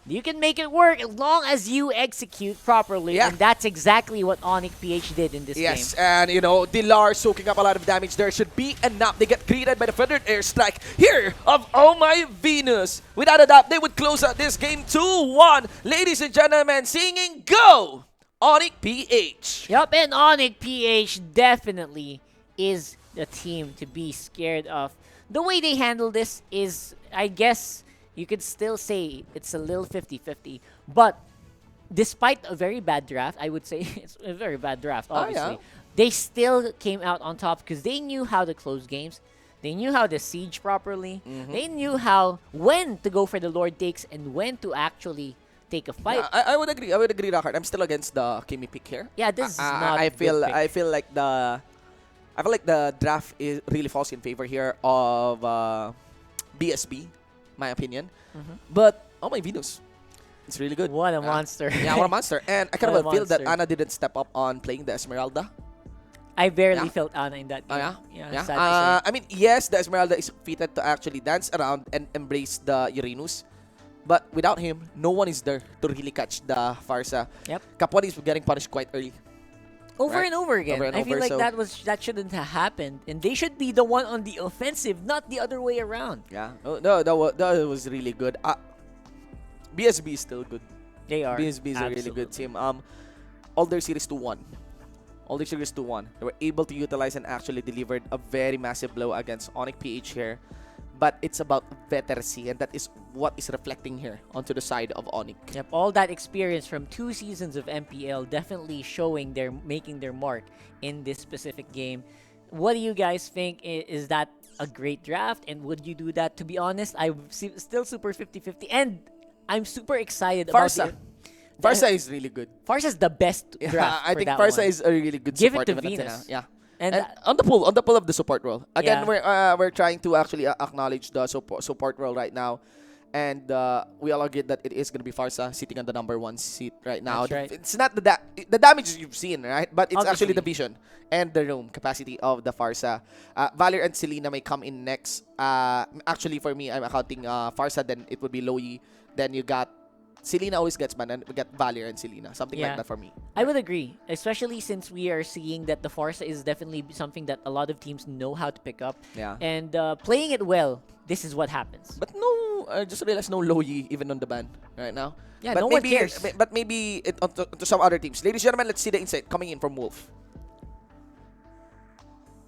you can make it work as long as you execute properly. Yeah. And that's exactly what Onic PH did in this Yes, game. and Dilar soaking up a lot of damage there should be enough. They get greeted by the feathered airstrike here of Oh My Venus. Without a doubt, they would close out this game 2-1. Ladies and gentlemen, singing go! Onic PH. Yup, and Onic PH definitely is the team to be scared of. The way they handle this is, I guess, you could still say it's a little 50-50. But despite a very bad draft, I would say it's a very bad draft, obviously. They still came out on top because they knew how to close games. They knew how to siege properly. They knew when to go for the Lord takes and when to actually take a fight. Yeah, I would agree. I would agree, Rockard. I'm still against the Kimi pick here. Yeah, this is not I a feel good pick. I feel like the draft is really falls in favor here of BSB, my opinion. But Oh My Venus, it's really good. What a monster. Yeah, what a monster. And I kind What a of feel that monster. Anna didn't step up on playing the Esmeralda. I barely felt Anna in that game. Yeah. Sad to say. I mean, yes, the Esmeralda is fitted to actually dance around and embrace the Uranus. But without him, no one is there to really catch the Farsa. Yep. Kapuan is getting punished quite early. Over and over again. I feel like so that shouldn't have happened, and they should be the one on the offensive, not the other way around. Yeah, no, that was really good. BSB is still good. They are. BSB is a really good team. All their series 2-1. They were able to utilize and actually delivered a very massive blow against Onic PH here. but it's about veterancy, and that is what is reflecting here onto the side of Onic. Yep, all that experience from 2 seasons of MPL definitely showing they're making their mark in this specific game. What do you guys think? Is that a great draft? And would you do that? To be honest, I'm still super 50-50. And I'm super excited Farsa. about Farsa is really good. Farsa is the best draft. I think that Farsa one. is a really good Give support. it to Venus. Yeah. And on the pull of the support role. Again, Yeah. we're trying to actually acknowledge the support role right now. And we all agree that it is going to be Farsa sitting on the number 1 seat right now. That's right. It's not the damage you've seen, right? But it's actually Obviously. the vision and the room capacity of the Farsa. Valor and Selena may come in next. Actually, for me, I'm accounting Farsa, then it would be Loyi. Then you got Selena always gets ban, and we get Valor and Selena. Something like that for me. I would agree, especially since we are seeing that the Farsa is definitely something that a lot of teams know how to pick up. Yeah. And playing it well, this is what happens. But no, I just realized no Loyi even on the ban right now. Yeah, but no maybe, one cares. But maybe to some other teams. Ladies and gentlemen, let's see the insight coming in from Wolf.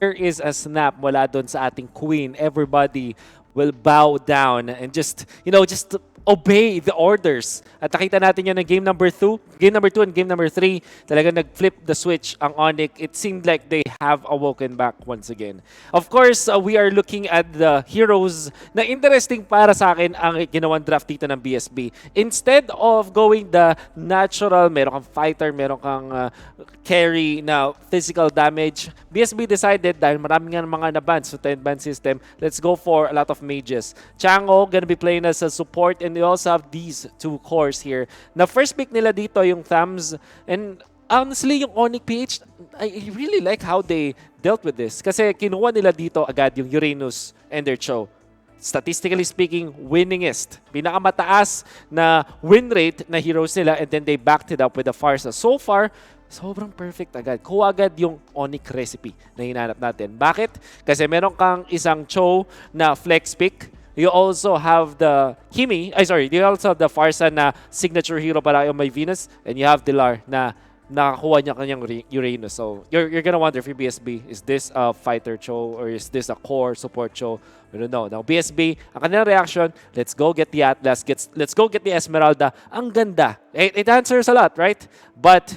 There is a snap mula dun sa ating queen. Everybody will bow down and just obey the orders. At nakita natin yan in game number 2 and game number 3. Talaga nag-flip the switch ang Onic. It seemed like they have awoken back once again. Of course, we are looking at the heroes na interesting para sa akin ang ginawang draft dito ng BSB. Instead of going the natural, meron kang fighter, meron kang carry na physical damage, BSB decided dahil marami nga mga na-ban sa 10-ban system, let's go for a lot of mages. Chango gonna be playing as a support, and they also have these 2 cores here. Na first pick nila dito yung Thams, and honestly yung Onic PH, I really like how they dealt with this. Kasi kinuha nila dito agad yung Uranus and their Cho. Statistically speaking, winningest. Pinakamataas na win rate na heroes nila, and then they backed it up with the Farsa. So far, sobrang perfect agad. Kuha agad yung Onic recipe na hinanap natin. Bakit? Kasi meron kang isang Cho na flex pick. You also have the you also have the Farsa na signature hero para yung may Venus, and you have Dilar na nakakuha niya kanyang Uranus. So, you're gonna wonder for BSB, is this a fighter Cho or is this a core support Cho? We don't know. Now, BSB, ang kanilang reaction, let's go get the Atlas, let's go get the Esmeralda. Ang ganda. It answers a lot, right? But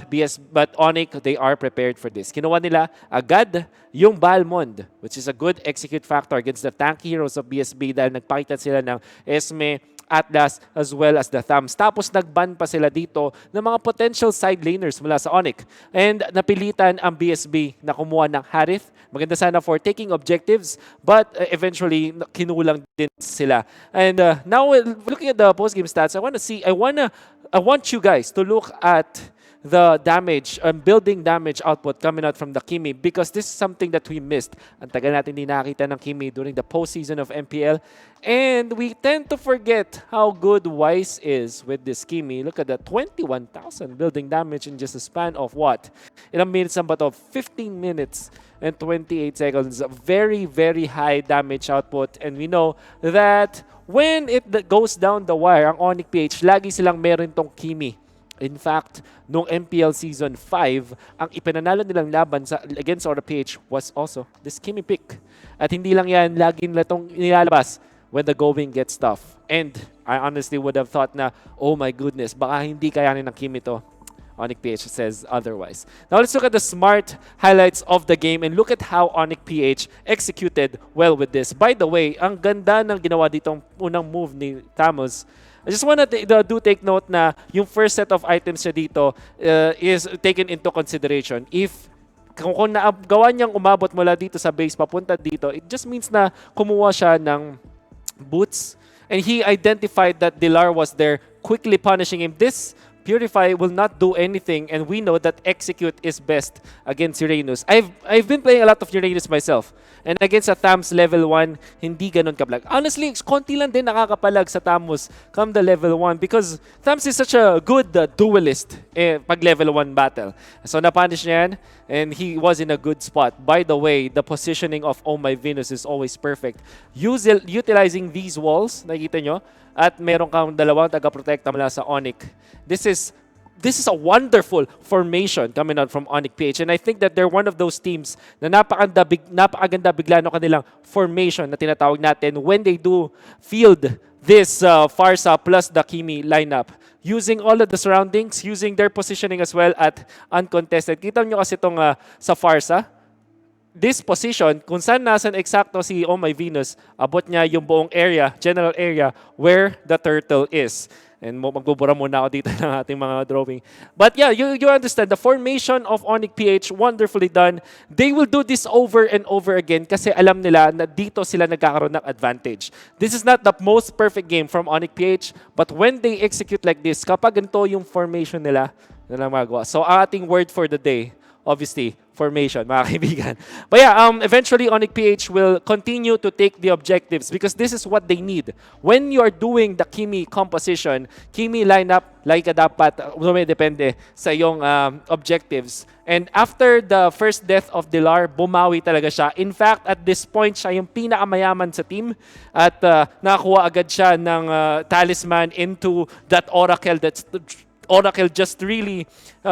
Onic, they are prepared for this. Kinuha nila agad yung Balmond, which is a good execute factor against the tanky heroes of BSB dahil nagpakita sila ng Esme, Atlas, as well as the Thams. Tapos nagban pa sila dito ng mga potential side laners mula sa Onic. And napilitan ang BSB na kumuha ng Harith. Maganda sana for taking objectives, but eventually kinulang din sila. And now looking at the post-game stats, I want you guys to look at the damage and building damage output coming out from the Kimi, because this is something that we missed. Ang tagal natin hindi nakita ng Kimi during the postseason of MPL, and we tend to forget how good Wise is with this Kimi. Look at that, 21,000 building damage in just a span of what? Ilang minutes ang ba to? 15 minutes and 28 seconds. Very, very high damage output, and we know that when it goes down the wire, ang Onic PH, lagi silang meron tong Kimi. In fact, noong MPL Season 5, ang ipinanalo nilang laban against Onic PH was also this Kimi pick. At hindi lang yan, lagi nila itong nilalabas when the going gets tough. And I honestly would have thought na, oh my goodness, baka hindi kayanin ng Kimi to. Onic PH says otherwise. Now let's look at the smart highlights of the game and look at how Onic PH executed well with this. By the way, ang ganda ng ginawa ditong unang move ni Tamos. I just want to take note na yung first set of items niya dito is taken into consideration. Kung gawa niyang umabot mula dito sa base papunta dito, it just means na kumuha siya ng boots, and he identified that Dilar was there, quickly punishing him. This Purify will not do anything, and we know that Execute is best against Uranus. I've been playing a lot of Uranus myself, and against a Thams level 1, hindi ganun kapalag. Honestly, konti lang din nakakapalag sa Thamos come the level 1 because Thams is such a good duelist pag level 1 battle. So napunish niya yan, and he was in a good spot. By the way, the positioning of Oh My Venus is always perfect. Utilizing these walls, nakikita nyo, at meron kang dalawang taga-protecta mula sa Onic. This is this is a wonderful formation coming out from Onic PH. And I think that they're one of those teams na napakaganda bigla no kanilang formation na tinatawag natin when they do field this Farsa plus the Kimi lineup. Using all of the surroundings, using their positioning as well at uncontested. Kita nyo kasi itong sa Farsa, this position, kung saan nasan eksakto si Oh My Venus, abot niya yung buong area, general area, where the turtle is. And magbubura muna ako dito ng ating mga drawing. But yeah, you understand, the formation of Onic PH, wonderfully done. They will do this over and over again kasi alam nila na dito sila nagkakaroon ng advantage. This is not the most perfect game from Onic PH, but when they execute like this, kapag ganito yung formation nila, na magawa. So ang ating word for the day, obviously, formation, mga kaibigan. But yeah, eventually Onic PH will continue to take the objectives because this is what they need. When you are doing the Kimi composition, Kimi lineup, like ka dapat, depende sa iyong objectives. And after the first death of Dilar, bumawi talaga siya. In fact, at this point, siya yung pinakamayaman sa team at nakakuha agad siya ng talisman into that Oracle that's Oracle just really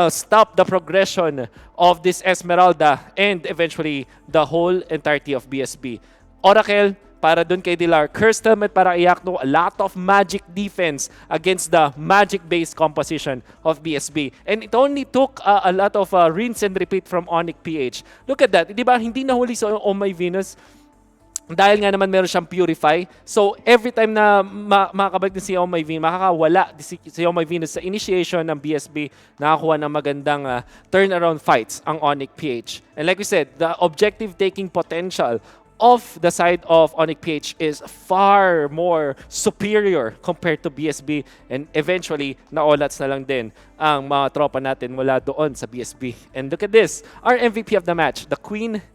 stopped the progression of this Esmeralda and eventually the whole entirety of BSB. Oracle, para dun kay Dilar. Cursed Helmet para Iyakno, a lot of magic defense against the magic-based composition of BSB. And it only took a lot of rinse and repeat from Onic PH. Look at that. Di ba? Hindi nahuli sa Oh My Venus. Dahil nga naman meron siyang Purify. So, every time na makakabalik din si Oh My Venus, makakawala si Oh My Venus sa initiation ng BSB, nakakuha ng magandang turnaround fights ang Onic PH. And like we said, the objective-taking potential of the side of Onic PH is far more superior compared to BSB. And eventually, naolats na lang din ang mga tropa natin mula doon sa BSB. And look at this, our MVP of the match, the Queen.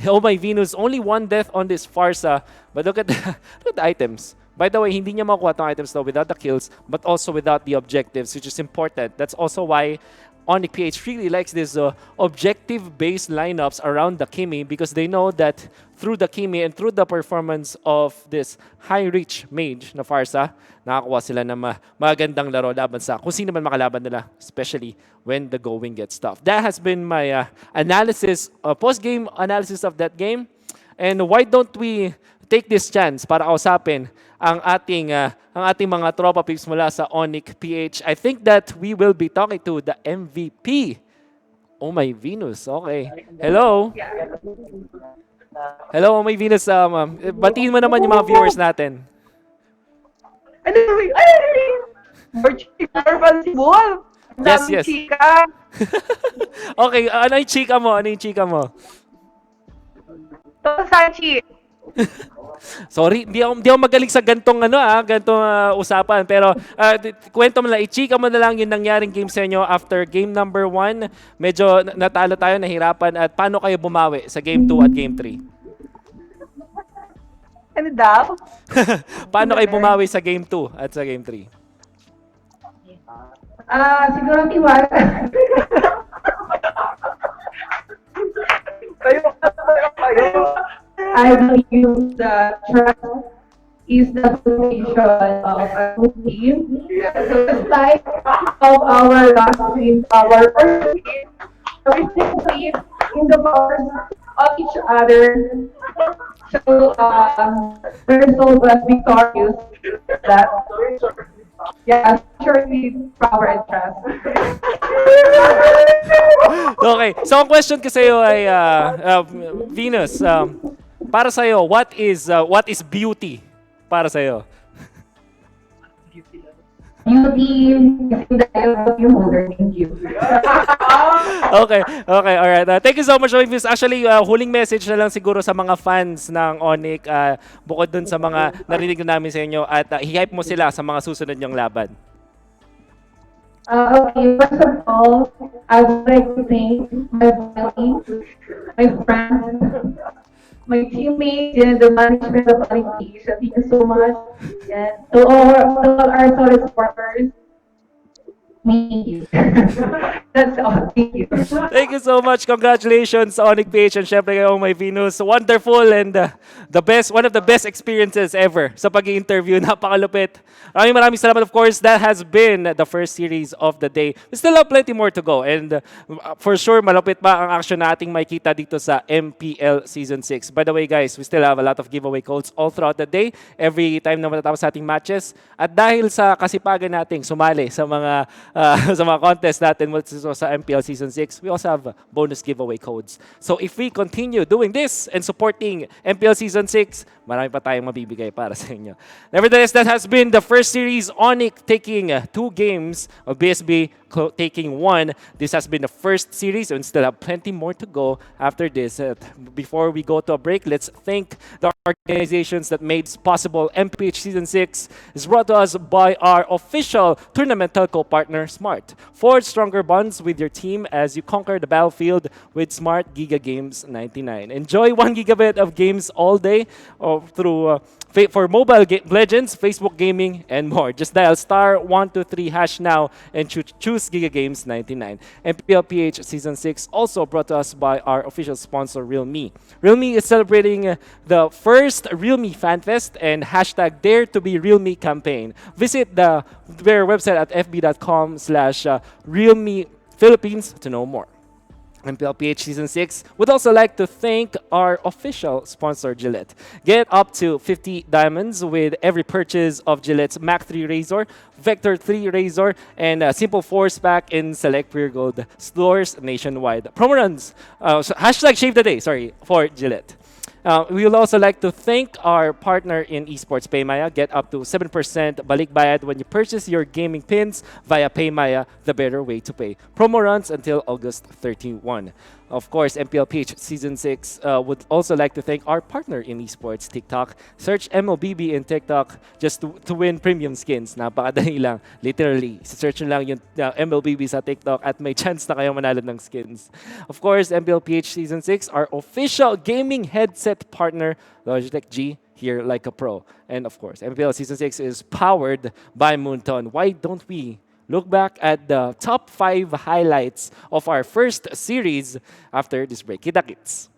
Oh My Venus, only one death on this Farsa. But look at look at the items. By the way, hindi niya makuha itong items though without the kills, but also without the objectives, which is important. That's also why Onic PH really likes this objective-based lineups around the Kimi because they know that through the Kimi and through the performance of this high-reach mage na Farsa, nakakuha sila ng magandang laro laban sa kung sino man makalaban nila, especially when the going gets tough. That has been my analysis, post-game analysis of that game. And why don't we take this chance para kausapin ang ating mga tropa pips mula sa Onic PH. I think that we will be talking to the MVP. Oh My Venus. Okay. Hello. Hello, Oh My Venus. Batiin mo naman yung mga viewers natin. Yes, yes. Okay, ano yung chika mo? Ano yung chika mo? Sanchi. Sorry, di ako magaling sa gantong usapan. Pero kwento mo lang, i-chika mo na lang yung nangyaring game sa inyo after game number 1. Medyo natalo tayo, nahirapan. At paano kayo bumawi sa game 2 at game 3? Ano daw? Paano kayo bumawi sa game 2 at sa game 3? Siguro tiwala. I believe that trust is the foundation of a good team. So just like of our last team, our first team, we still believe in the powers of each other. So the result was victorious. That yeah, surely power and trust. Okay, so ang question ko sa iyo ay Venus, para sa iyo, what is beauty para sa iyo? Beauty is in the eye of your mother. Thank you. Okay, all right. Thank you so much, Venus. Actually, huling message na lang siguro sa mga fans ng Onic, bukod dun sa mga narinig na namin sa inyo at i-hype mo sila sa mga susunod niyong laban. Okay, first of all, I would like to thank my family, my friends, my teammates, and the management of Onic PH. Thank you so much. And to all our solid supporters. Thank you. That's all. Thank you. Thank you so much. Congratulations, Onic PH and syempre kayong may Venus. Wonderful and the best, one of the best experiences ever sa pag-i-interview. Napakalupit. Maraming salamat. Of course, that has been the first series of the day. We still have plenty more to go. And for sure, malupit pa ang action na ating makikita dito sa MPL Season 6. By the way, guys, we still have a lot of giveaway codes all throughout the day. Every time na matatapos sa ating matches. At dahil sa kasipagan nating sumali sa mga sa mga contest natin sa MPL Season 6, we also have bonus giveaway codes. So if we continue doing this and supporting MPL Season 6, marami pa tayong mabibigay para sa inyo. Nevertheless, that has been the first series. Onic taking 2 games, of BSB taking 1. This has been the first series and still have plenty more to go after this. Before we go to a break, let's thank the organizations that made this possible. MPH Season 6 is brought to us by our official tournament telco partner, Smart. Forge stronger bonds with your team as you conquer the battlefield with Smart Giga Games 99. Enjoy 1 gigabit of games all day through for mobile legends, Facebook gaming, and more. Just dial *123# now and choose Giga Games 99. MPL-PH Season 6 also brought to us by our official sponsor, Realme. Realme is celebrating the first Realme FanFest and #Dare to be Realme campaign. Visit their website at fb.com/Realme Philippines to know more. MPL-PH Season 6 would also like to thank our official sponsor, Gillette. Get up to 50 diamonds with every purchase of Gillette's Mach 3 Razor, Vector 3 Razor, and Simple Force Pack in select Pure Gold stores nationwide. Promo runs, #Shave the Day, for Gillette. We would also like to thank our partner in eSports, Paymaya. Get up to 7% balik bayad when you purchase your gaming pins via Paymaya, the better way to pay. Promo runs until August 31. Of course, MPL-PH Season 6 would also like to thank our partner in eSports, TikTok. Search MLBB in TikTok just to win premium skins. Napakadali lang. Literally, search nyo lang yung MLBB sa TikTok at may chance na kayo manalo ng skins. Of course, MPL-PH Season 6, our official gaming headset partner, Logitech G, here like a pro. And of course, MPL Season 6 is powered by Moonton. Why don't we look back at the top 5 highlights of our first series after this break? Kita-kits!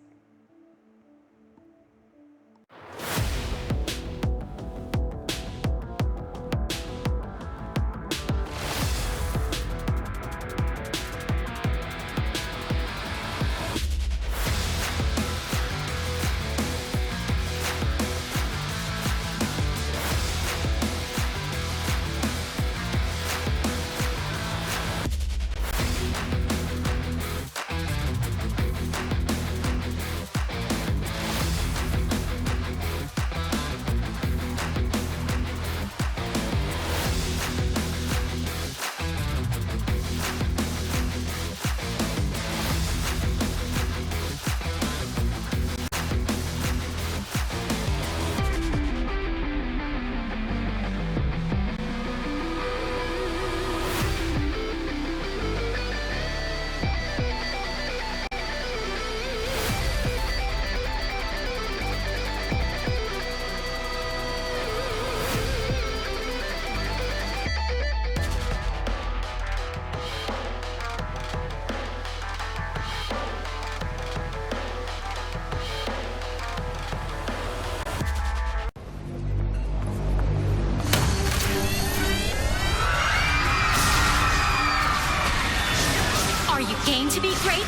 Game to be great?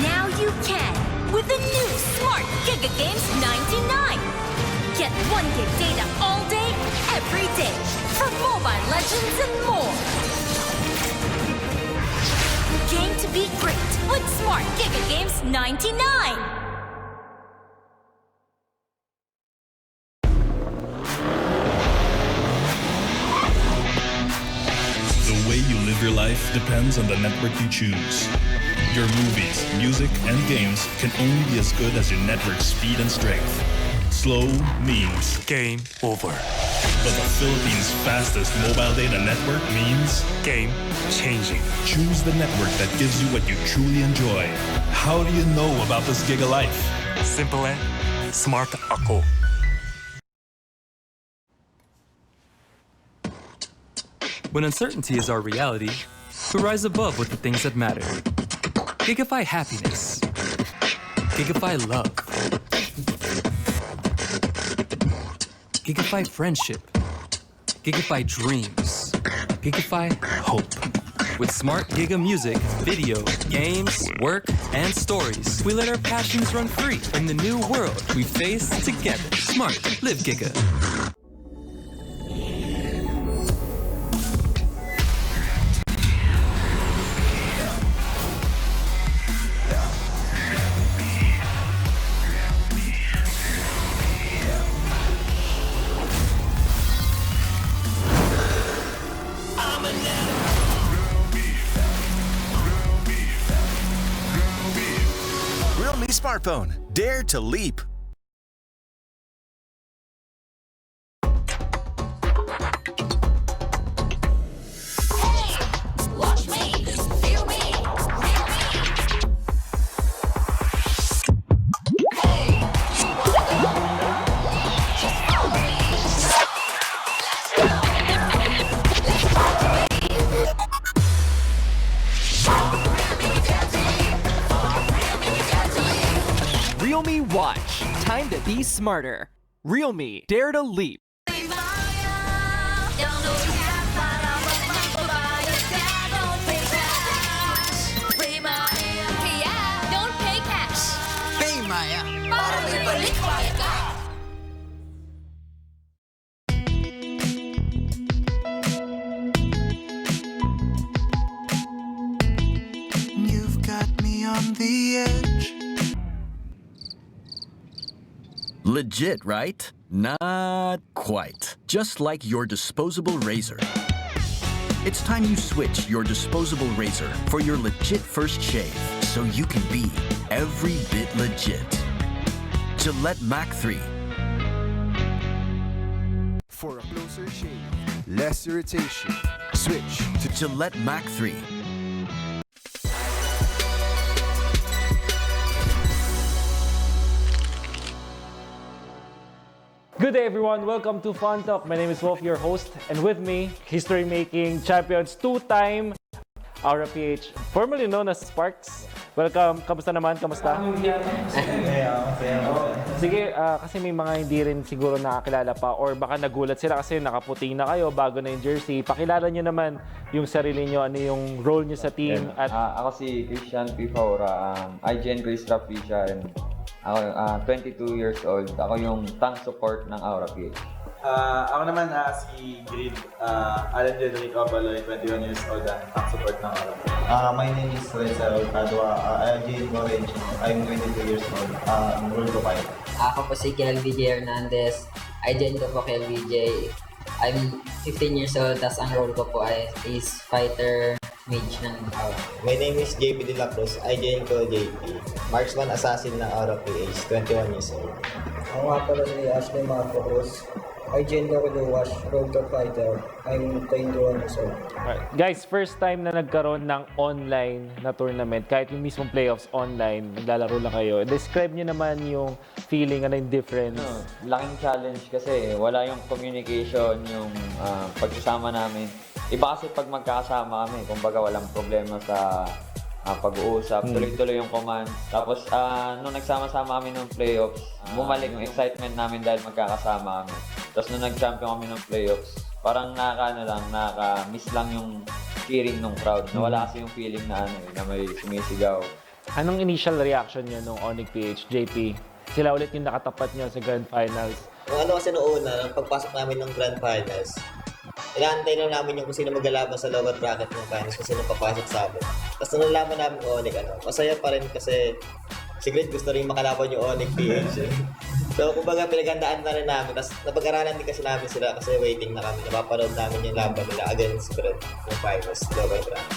Now you can with the new Smart Giga Games 99. Get 1 gig data all day, every day for mobile legends and more. Game to be great with Smart Giga Games 99. Your life depends on the network you choose. Your movies, music, and games can only be as good as your network speed and strength. Slow means game over. But the Philippines' fastest mobile data network means game changing. Choose the network that gives you what you truly enjoy. How do you know about this Giga Life? Simple and smart ako. When uncertainty is our reality, we rise above with the things that matter. Gigify happiness. Gigify love. Gigify friendship. Gigify dreams. Gigify hope. With smart Giga music, video, games, work, and stories, we let our passions run free in the new world we face together. Smart, live Giga. Realme smartphone. Dare to leap. Realme Watch. Time to be smarter. Realme, dare to leap. Don't pay cash. Pay Maya. Para may balik bayad ka. You've got me on the edge. Legit, right? Not quite. Just like your disposable razor. It's time you switch your disposable razor for your legit first shave, so you can be every bit legit. Gillette Mac 3. For a closer shave, less irritation, switch to Gillette Mac 3. Good day everyone, welcome to Fun Talk. My name is Wolf, your host, and with me, history-making champions, two-time Aura PH, formerly known as Sparks. Welcome, kamusta naman? Kamusta? Sige, kasi may mga hindi rin siguro nakakilala pa or baka nagulat sila kasi nakaputi na kayo, bago na yung jersey. Pakilala nyo naman yung sarili nyo, ano yung role nyo sa team. At ako si Christian P. Faura, IGN Chris Rapisha, and ako 22 years old. Ako yung tank support ng Aura PH. Ako naman si Grid Alan Jedrick Obaloy, 21 years old, tank support ng Aura. My name is Reza Padua. I'm Orange. I'm 22 years old. Role ko 5. Ako po si KLVJ Hernandez. IGN ko po KLVJ. I'm 15 years old, tas ang role ko po is fighter mage ng Aura. My name is JP De La Cruz. IGN ko JP. Marksman Assassin ng Aura PH. 21 years old. Ako nga pala si Ashley Marco Cruz. IGN ko Wash, Road to Fighter. I'm 21 years old. right. Guys, first time na nagkaroon ng online na tournament, kahit yung mismong playoffs online, naglalaro lang kayo. Describe nyo naman yung feeling, ano yung difference. Laking challenge kasi wala yung communication, yung pagsasama namin. Iba kasi pag magkakasama kami, kumbaga walang problema sa pag-uusap, tuloy-tuloy yung command. Tapos, nung nagsama-sama kami ng playoffs, bumalik yung excitement namin dahil magkakasama kami. Tapos nung nag-champion kami ng playoffs, parang nakaka-miss lang yung cheering ng crowd. Nawala kasi yung feeling na may sumisigaw. Anong initial reaction nyo nung Onic PH, JP? Sila ulit yung nakatapat nyo sa Grand Finals. Ano kasi noong una, nung pagpasok namin ng Grand Finals, inaantay lang namin yung kung sino maglalaban sa lower bracket ng finals, kung sino papasok sa amin. Tapos nung nalaman namin yung Onic, masaya pa rin kasi si Grid gusto rin makalaban yung Onic PH. So, kumbaga pinagandaan na rin namin. Tapos napag-aralan din kasi namin sila kasi waiting na kami. Napapanood namin yung laban nila against Grid ng finals, lower bracket.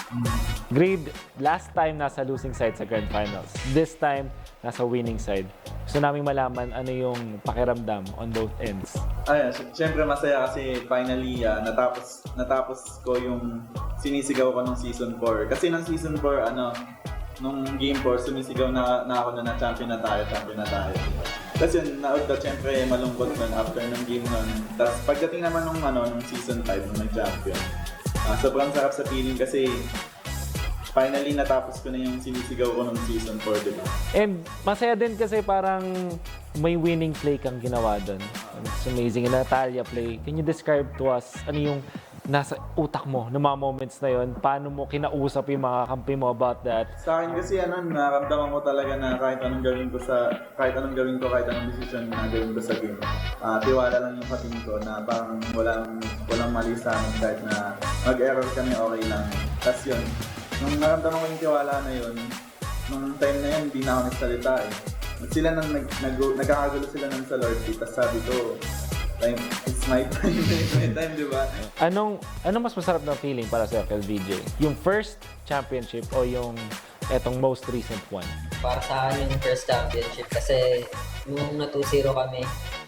Grid, last time nasa losing side sa Grand Finals. This time, nasa winning side. Gusto namin malaman ano yung pakiramdam on both ends. Siyempre masaya kasi finally natapos ko yung sinisigaw ko nung season 4. Kasi nung season 4, nung game 4, sumisigaw na ako na champion na tayo. Tapos yun, siyempre malungkot nun after ng game nun. Tapos pagdating naman nung season 5, nung nag-champion, Sobrang sarap sa feeling kasi finally natapos ko na yung sinisigaw ko ng season 4, diba? And masaya din kasi parang may winning play kang ginawa doon. It's amazing. Natalia play. Can you describe to us ano yung nasa utak mo ng mga moments na yon? Paano mo kinausap yung mga kampi mo about that? Sa akin kasi naramdaman ko talaga na kahit anong gawin ko, kahit anong decision na gawin ko sa game, tiwala lang yung pating ko na parang walang mali sa amin kahit na mag-error kami, okay lang. Tapos yun, nung naramdaman ko yung tiwala na yun, nung time na yun, hindi na ako nagsalita eh. Sila nagkakagulo sila sa Lord, tapos sabi ko, it's my time, di ba? Anong mas masarap na feeling para sa LVJ? Yung first championship o yung etong most recent one? Para sa akin yung first championship kasi nung na-2-0 kami,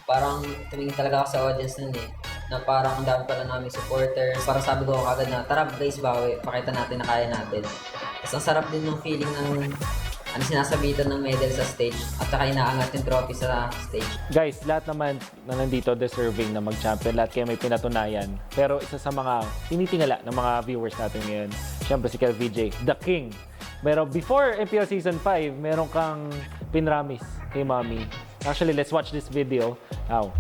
parang tumingin talaga ako sa audience nun eh. Na parang ang dami pala namin supporters. Parang sabi ko agad na, tara guys, bawi, pakita natin na kaya natin. Tapos ang sarap din ng feeling ng sinasabitan ng medal sa stage at saka inaangat yung trophy sa stage. Guys, lahat naman na nandito deserving na mag-champion. Lahat kayo may pinatunayan. Pero isa sa mga tinitingala ng mga viewers natin ngayon, syempre si VJ, the king. Pero before MPL Season 5, meron kang pinramis kay Mami. Actually, let's watch this video now.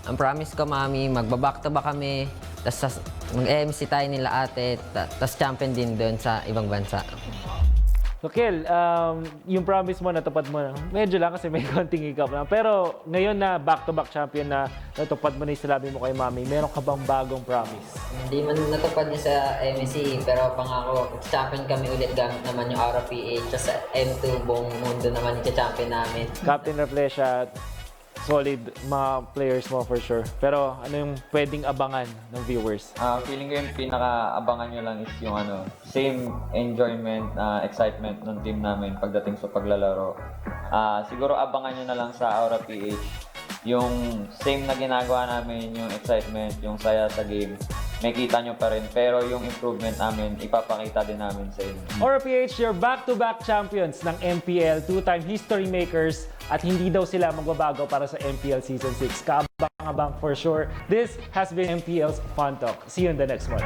Ang promise ko, Mami, magbaback-to-back kami, tapos mag-MC tayo nila ate, tapos champion din doon sa ibang bansa. So, Kel, yung promise mo, natupad mo na. Medyo lang kasi may konting hiccup lang. Pero ngayon na back-to-back champion na natupad mo na yung sinabi mo kay Mami, meron ka bang bagong promise? Hindi man natupad niya sa MSC, pero pangako, champion kami ulit gamit naman yung Onic PH. Sa M2, buong mundo naman yung champion namin. Captain Reflesia, solid mga players mo for sure. Pero ano yung pwedeng abangan ng viewers? Feeling ko yung pinaka-abangan nyo lang is yung same enjoyment, excitement ng team namin pagdating sa paglalaro. Siguro abangan nyo na lang sa Aura PH yung same na ginagawa namin, yung excitement, yung saya sa game. May kita nyo pa rin, pero yung improvement namin, ipapakita din namin sa inyo. Aura PH, your back-to-back champions ng MPL, two-time history makers, at hindi daw sila magbabago para sa MPL Season 6. Kaabang-abang for sure. This has been MPL's Fun Talk. See you in the next one.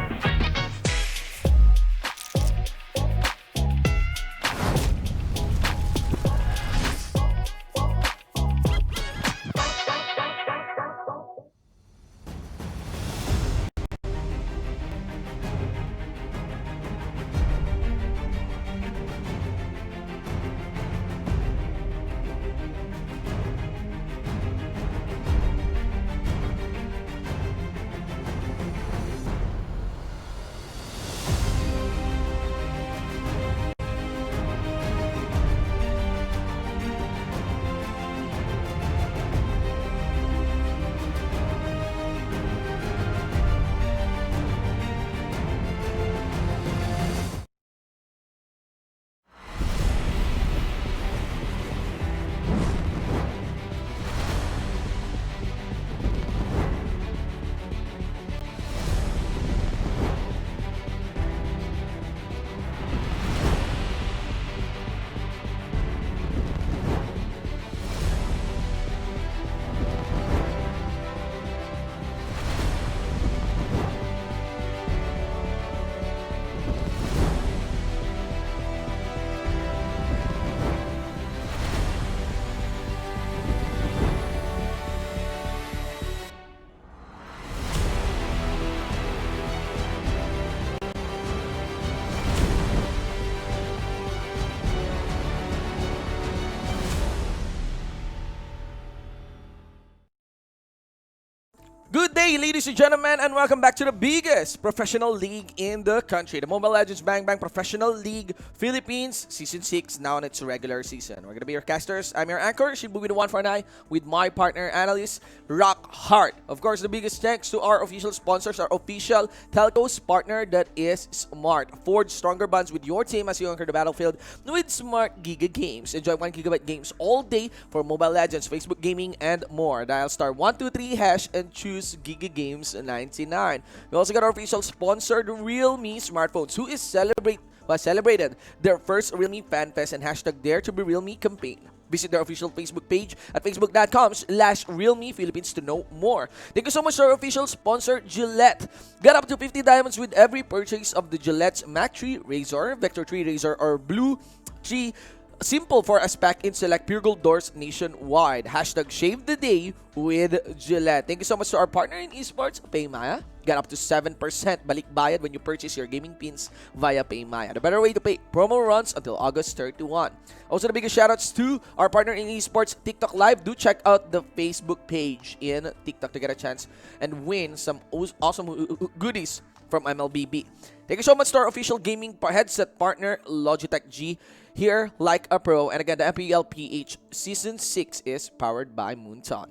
Good day, ladies and gentlemen, and welcome back to the biggest professional league in the country, the Mobile Legends Bang Bang Professional League Philippines Season 6, now in its regular season. We're going to be your casters. I'm your anchor, Shibubi the 149, with my partner analyst, Rock Hart. Of course, the biggest thanks to our official sponsors, our official telcos partner, that is Smart. Forge stronger bonds with your team as you conquer the battlefield with Smart Giga Games. Enjoy 1 GB games all day for Mobile Legends, Facebook Gaming, and more. Dial *123# and choose Giga Games 99. We also got our official sponsor, the Realme Smartphones, who is celebrated their first Realme Fan Fest and #DareToBeRealme campaign. Visit their official Facebook page at facebook.com/RealMePhilippines to know more. Thank you so much to our official sponsor, Gillette. Get up to 50 diamonds with every purchase of the Gillette's Mac 3 Razor, Vector 3 Razor, or Blue 3. Simple for us pack in select Pure Gold doors nationwide. #Shave the day with Gillette. Thank you so much to our partner in eSports, Paymaya. Get up to 7% balik bayad when you purchase your gaming pins via Paymaya. The better way to pay. Promo runs until August 31. Also, the biggest shoutouts to our partner in eSports, TikTok Live. Do check out the Facebook page in TikTok to get a chance and win some awesome goodies from MLBB. Thank you so much to our official gaming headset partner, Logitech G. Here, like a pro. And again, the MPL-PH Season 6 is powered by Moonton.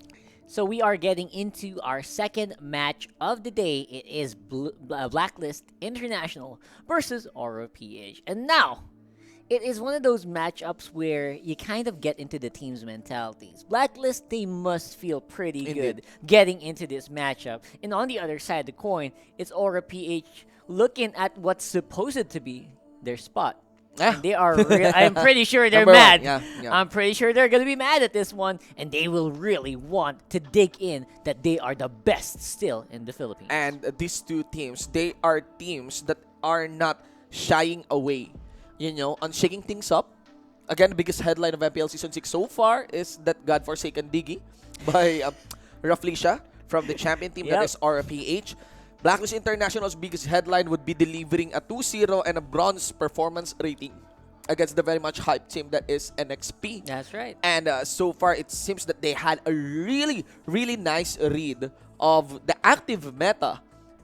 So we are getting into our second match of the day. It is Blacklist International versus Aura PH. And now, it is one of those matchups where you kind of get into the team's mentalities. Blacklist, they must feel pretty good getting into this matchup. And on the other side of the coin, it's Aura PH looking at what's supposed to be their spot. They are. I'm pretty sure they're mad. I'm pretty sure they're gonna be mad at this one, and they will really want to dig in that they are the best still in the Philippines. And these two teams, they are teams that are not shying away, on shaking things up. Again, the biggest headline of MPL Season 6 so far is that godforsaken Diggy by Raflisha from the champion team that is Aura PH. Blacklist International's biggest headline would be delivering a 2-0 and a bronze performance rating against the very much hyped team that is NXP. That's right. And so far, it seems that they had a really, really nice read of the active meta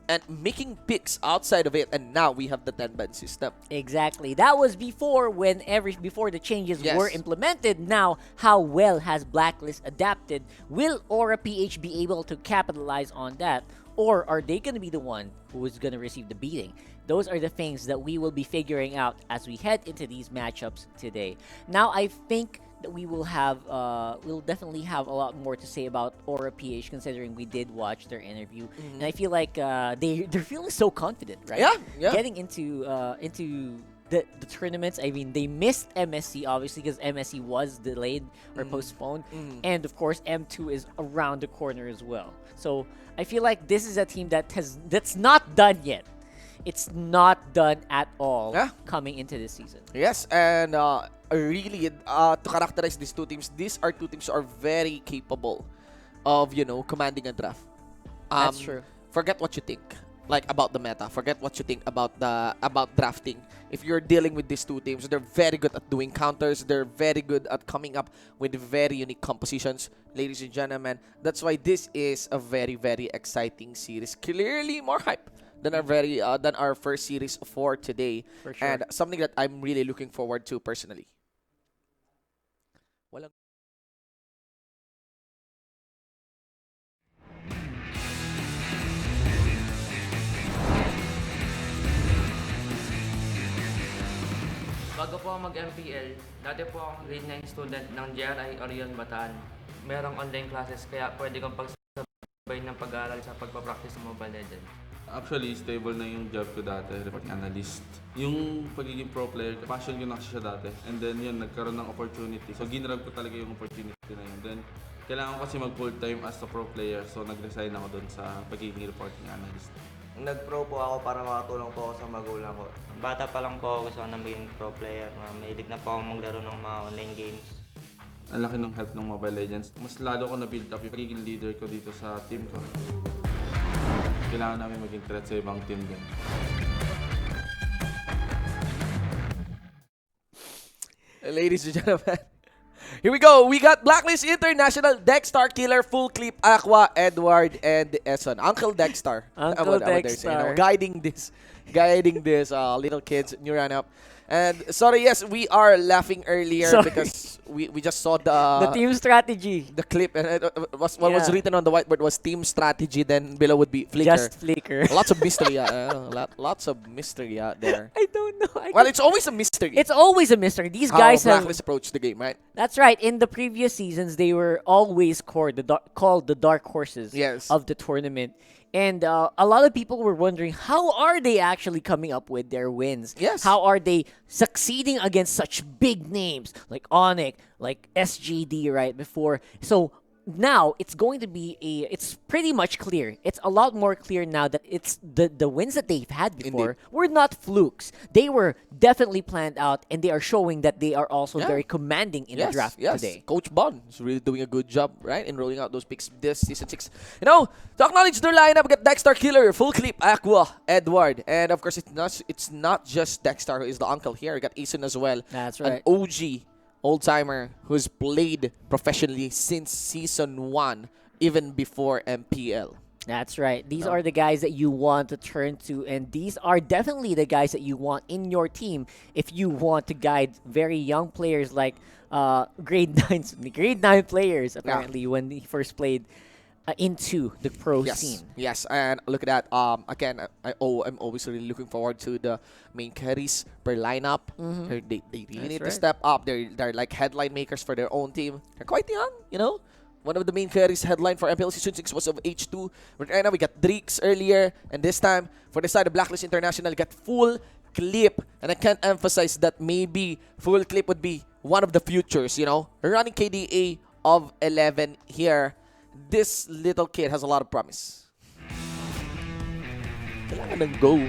and making picks outside of it. And now we have the 10-ban system. Exactly. That was before before the changes were implemented. Now, how well has Blacklist adapted? Will Aura PH be able to capitalize on that? Or are they going to be the one who is going to receive the beating? Those are the things that we will be figuring out as we head into these matchups today. Now, I think that we will have, we'll definitely have a lot more to say about Aura PH, considering we did watch their interview, and I feel like they're feeling so confident, right? Yeah. Getting into the tournaments. I mean, they missed MSC obviously because MSC was delayed or postponed, and of course M2 is around the corner as well. So I feel like this is a team that's not done yet. It's not done at all coming into this season. Yes, and really to characterize these two teams, these are two teams who are very capable of commanding a draft. That's true. Forget what you think about the meta. Forget what you think about drafting. If you're dealing with these two teams, they're very good at doing counters. They're very good at coming up with very unique compositions, ladies and gentlemen. That's why this is a very, very exciting series. Clearly more hype than our first series for today. For sure. And something that I'm really looking forward to personally. Bago po ako mag-MPL, dati po akong grade 9 student ng GRI Orion Bataan. Merong online classes kaya pwede kong pagsabay ng pag-aaral sa pagpapractice ng Mobile Legends. Actually, stable na yung job ko dati, reporting analyst. Yung pagiging pro player, passion ko na siya dati. And then yun, nagkaroon ng opportunity. So, ginrab ko talaga yung opportunity na yun. Then, kailangan ko kasi mag-full time as a pro player. So, nag-resign ako dun sa pagiging reporting analyst. Nag-pro po ako para makatulong po ako sa magulang ko. Bata pa lang po ako gusto ko na maging pro player. Mahilig na po ako maglaro ng mga online games. Ang laki ng help ng Mobile Legends. Mas lalo ko na-build up yung pagiging leader ko dito sa team ko. Kailangan namin maging threat sa ibang team din. Ladies and gentlemen, here we go. We got Blacklist International, Dexstar, Killer, Full Clip, Aqua, Edward, and Eson. Uncle Dexstar. Uncle Dexstar. Guiding this little kids new run up. And sorry, yes, we are laughing earlier because we just saw the team strategy. The clip, and what was written on the whiteboard was team strategy. Then below would be flicker. Just flicker. Lots of mystery. Lots of mystery out there. I don't know. Well, it's always a mystery. It's always a mystery. These guys have Blacklist approach the game, right? That's right. In the previous seasons, they were always called the dark horses of the tournament. And a lot of people were wondering, how are they actually coming up with their wins? Yes. How are they succeeding against such big names like Onic, like SGD right before? So now it's going to be it's pretty much clear. It's a lot more clear now that it's the wins that they've had before were not flukes. They were definitely planned out, and they are showing that they are also very commanding in the draft today. Coach Bon is really doing a good job, right, in rolling out those picks this season 6. You know, to acknowledge their lineup, we got Dexter Killer, Full Clip, Aqua, Edward, and of course it's not just Dexter who is the uncle here. We got Eason as well. That's right. An OG old-timer who's played professionally since Season 1, even before MPL. That's right. These are the guys that you want to turn to, and these are definitely the guys that you want in your team if you want to guide very young players like grade 9 players, apparently, when he first played into the pro scene. Yes, and look at that. Again, I'm always really looking forward to the main carries per lineup. They really need to step up. They're like headline makers for their own team. They're quite young, you know. One of the main carries headline for MPL Season 6 was of H2. But right now we got Dreeks earlier, and this time for the side of Blacklist International, we got Full Clip. And I can't emphasize that maybe Full Clip would be one of the futures, you know. Running KDA of 11 here. This little kid has a lot of promise. Kailangan ng go.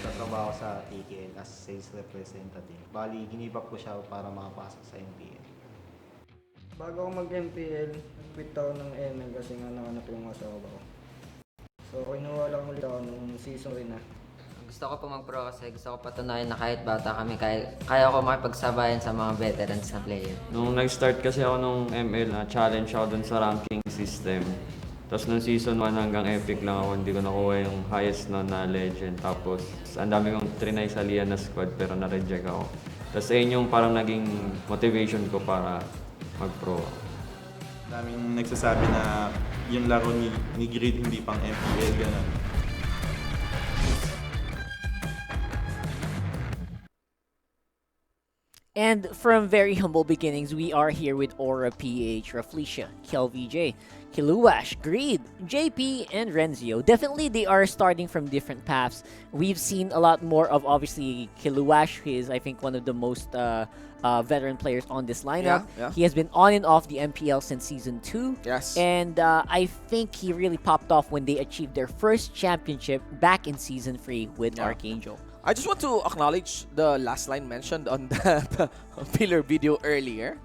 Tatrabaho sa TKL as sales representative. Bali, ginibak ko siya para makapasok sa MPL. Bago ako mag-MPL, quit ako ng ML kasi nga nakanap yung asawa ko. So, kinuha lang ulit ako nung season rin na. Gusto ko po mag-pro kasi gusto ko patunayan na kahit bata kami, kaya ko makipagsabayan sa mga veterans na player. Nung nag-start kasi ako nung ML, challenge ako dun sa ranking system. Tapos nung season 1 hanggang epic lang ako, hindi ko nakuha yung highest na legend. Tapos ang dami kong trinay sa Lian na squad pero na-reject ako. Tapos ayun yung parang naging motivation ko para mag-pro ako. Daming nagsasabi na yung laro ni Grid hindi pang MPL, gano'n. And from very humble beginnings, we are here with Aura PH, Raflesia, KelVJ, Kiluash, Greed, JP, and Renzio. Definitely, they are starting from different paths. We've seen a lot more of, obviously, Kiluash, who is, I think, one of the most veteran players on this lineup. Yeah. He has been on and off the MPL since Season 2. Yes. And I think he really popped off when they achieved their first championship back in Season 3 with Archangel. I just want to acknowledge the last line mentioned on that filler video earlier.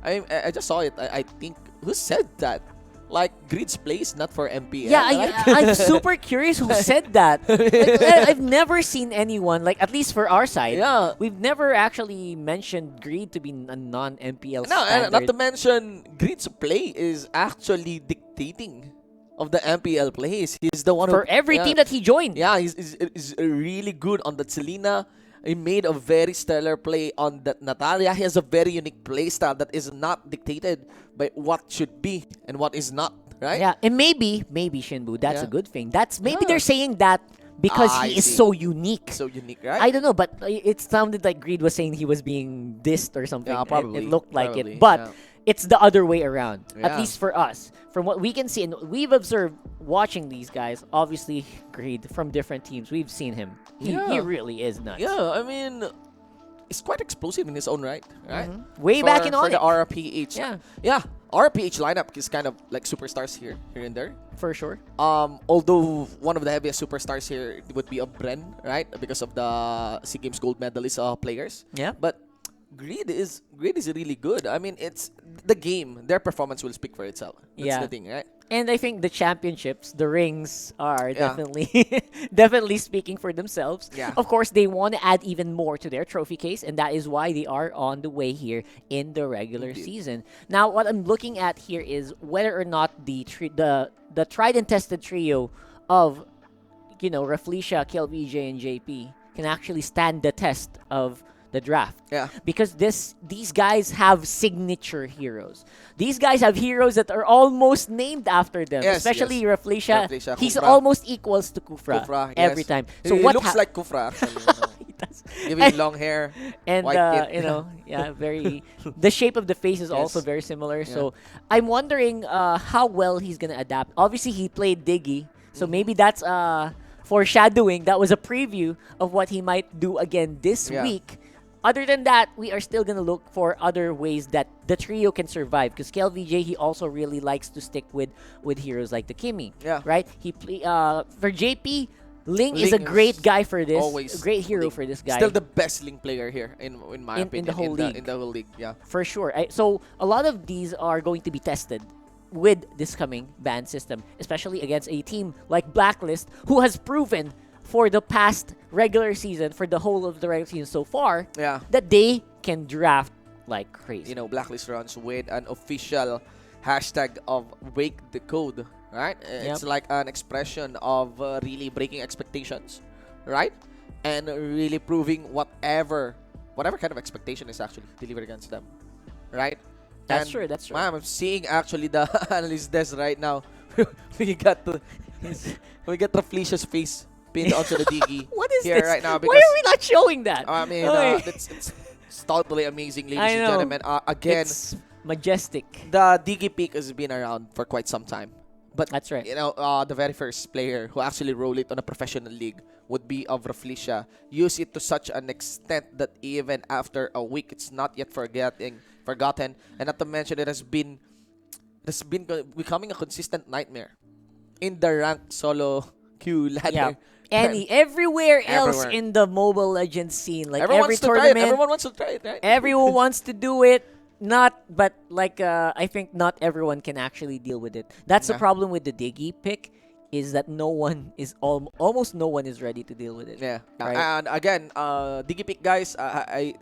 I just saw it. I think, who said that? Like, Grid's place, not for MPL. Yeah, I'm super curious who said that. Like, I've never seen anyone, like, at least for our side, we've never actually mentioned Grid to be a non-MPL standard. Not to mention, Grid's play is actually dictating of the MPL plays. He's the one for every team that he joined. Yeah, he's really good on that Selena. He made a very stellar play on that Natalia. He has a very unique play style that is not dictated by what should be and what is not, right? Yeah, and maybe Shinbu, that's a good thing. That's maybe they're saying that because he is so unique. So unique, right? I don't know, but it sounded like Greed was saying he was being dissed or something. Yeah, probably. It looked like it, but it's the other way around, at least for us. From what we can see, and we've observed watching these guys, obviously Greed from different teams, we've seen him. He really is nuts. Yeah, I mean, he's quite explosive in his own right? Way back in for the Onic. RPH. Yeah. RPH lineup is kind of like superstars here and there. For sure. Although one of the heaviest superstars here would be a Bren, right? Because of the SEA Games gold medalist players. Yeah. But Greed is really good. I mean, it's the game. Their performance will speak for itself. That's the thing, right? And I think the championships, the rings, are definitely speaking for themselves. Yeah. Of course, they want to add even more to their trophy case, and that is why they are on the way here in the regular season. Now, what I'm looking at here is whether or not the tried and tested trio of, Raflesia, KelVJ, and JP can actually stand the test of the draft. Yeah. Because these guys have signature heroes. These guys have heroes that are almost named after them. Yes, especially yes. Raflesia. Raflesia, He's Kufra. almost equals to Kufra, every yes. time. So So he what looks like Kufra, actually. Giving long hair, and white kid. very. The shape of the face is also very similar. So I'm wondering how well he's gonna adapt. Obviously, he played Diggy, so maybe that's foreshadowing. That was a preview of what he might do again this week. Other than that, we are still gonna look for other ways that the trio can survive. Because KLVJ, he also really likes to stick with heroes like the Kimi. Yeah. Right. He for JP. Ling is a great guy for this. Always a great hero for this guy. Still the best Ling player here in my opinion. In the whole league. In the whole league, yeah. For sure. So a lot of these are going to be tested with this coming ban system, especially against a team like Blacklist, who has proven for the past regular season, for the whole of the regular season so far, that they can draft like crazy. Blacklist runs with an official hashtag of break the code. Right? It's like an expression of really breaking expectations, right? And really proving whatever kind of expectation is actually delivered against them, right? That's true. I'm seeing actually the analyst desk right now. we got Raflicia's face pinned onto the Diggy. What is here this? Right now? Why are we not showing that? I mean, it's totally amazing, ladies and gentlemen. Again, it's majestic. The Diggy pick has been around for quite some time. But that's right. The very first player who actually rolled it on a professional league would be of Raflicia. Use it to such an extent that even after a week, it's not yet forgotten. And not to mention, it has been becoming a consistent nightmare in the ranked solo queue ladder. Yeah. Everywhere else in the Mobile Legends scene, like everyone every tournament, everyone wants to try it, right? Everyone wants to do it. I think not everyone can actually deal with it. That's the problem with the Diggy pick, is that almost no one is ready to deal with it. Yeah. Right? And again, Diggy pick, guys,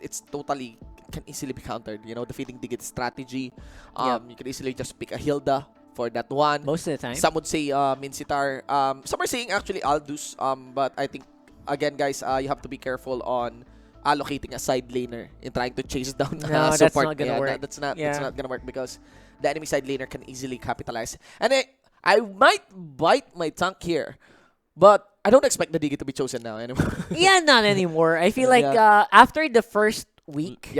it's totally can easily be countered. Defeating Diggy strategy. You can easily just pick a Hilda for that one. Most of the time. Some would say Mincitar. Some are saying actually Aldous. But I think again, guys, you have to be careful on allocating a side laner in trying to chase down support. That's not gonna work. That's not gonna work because the enemy side laner can easily capitalize. And I might bite my tongue here, but I don't expect the Diggy to be chosen now anymore. Not anymore. I feel like after the first week,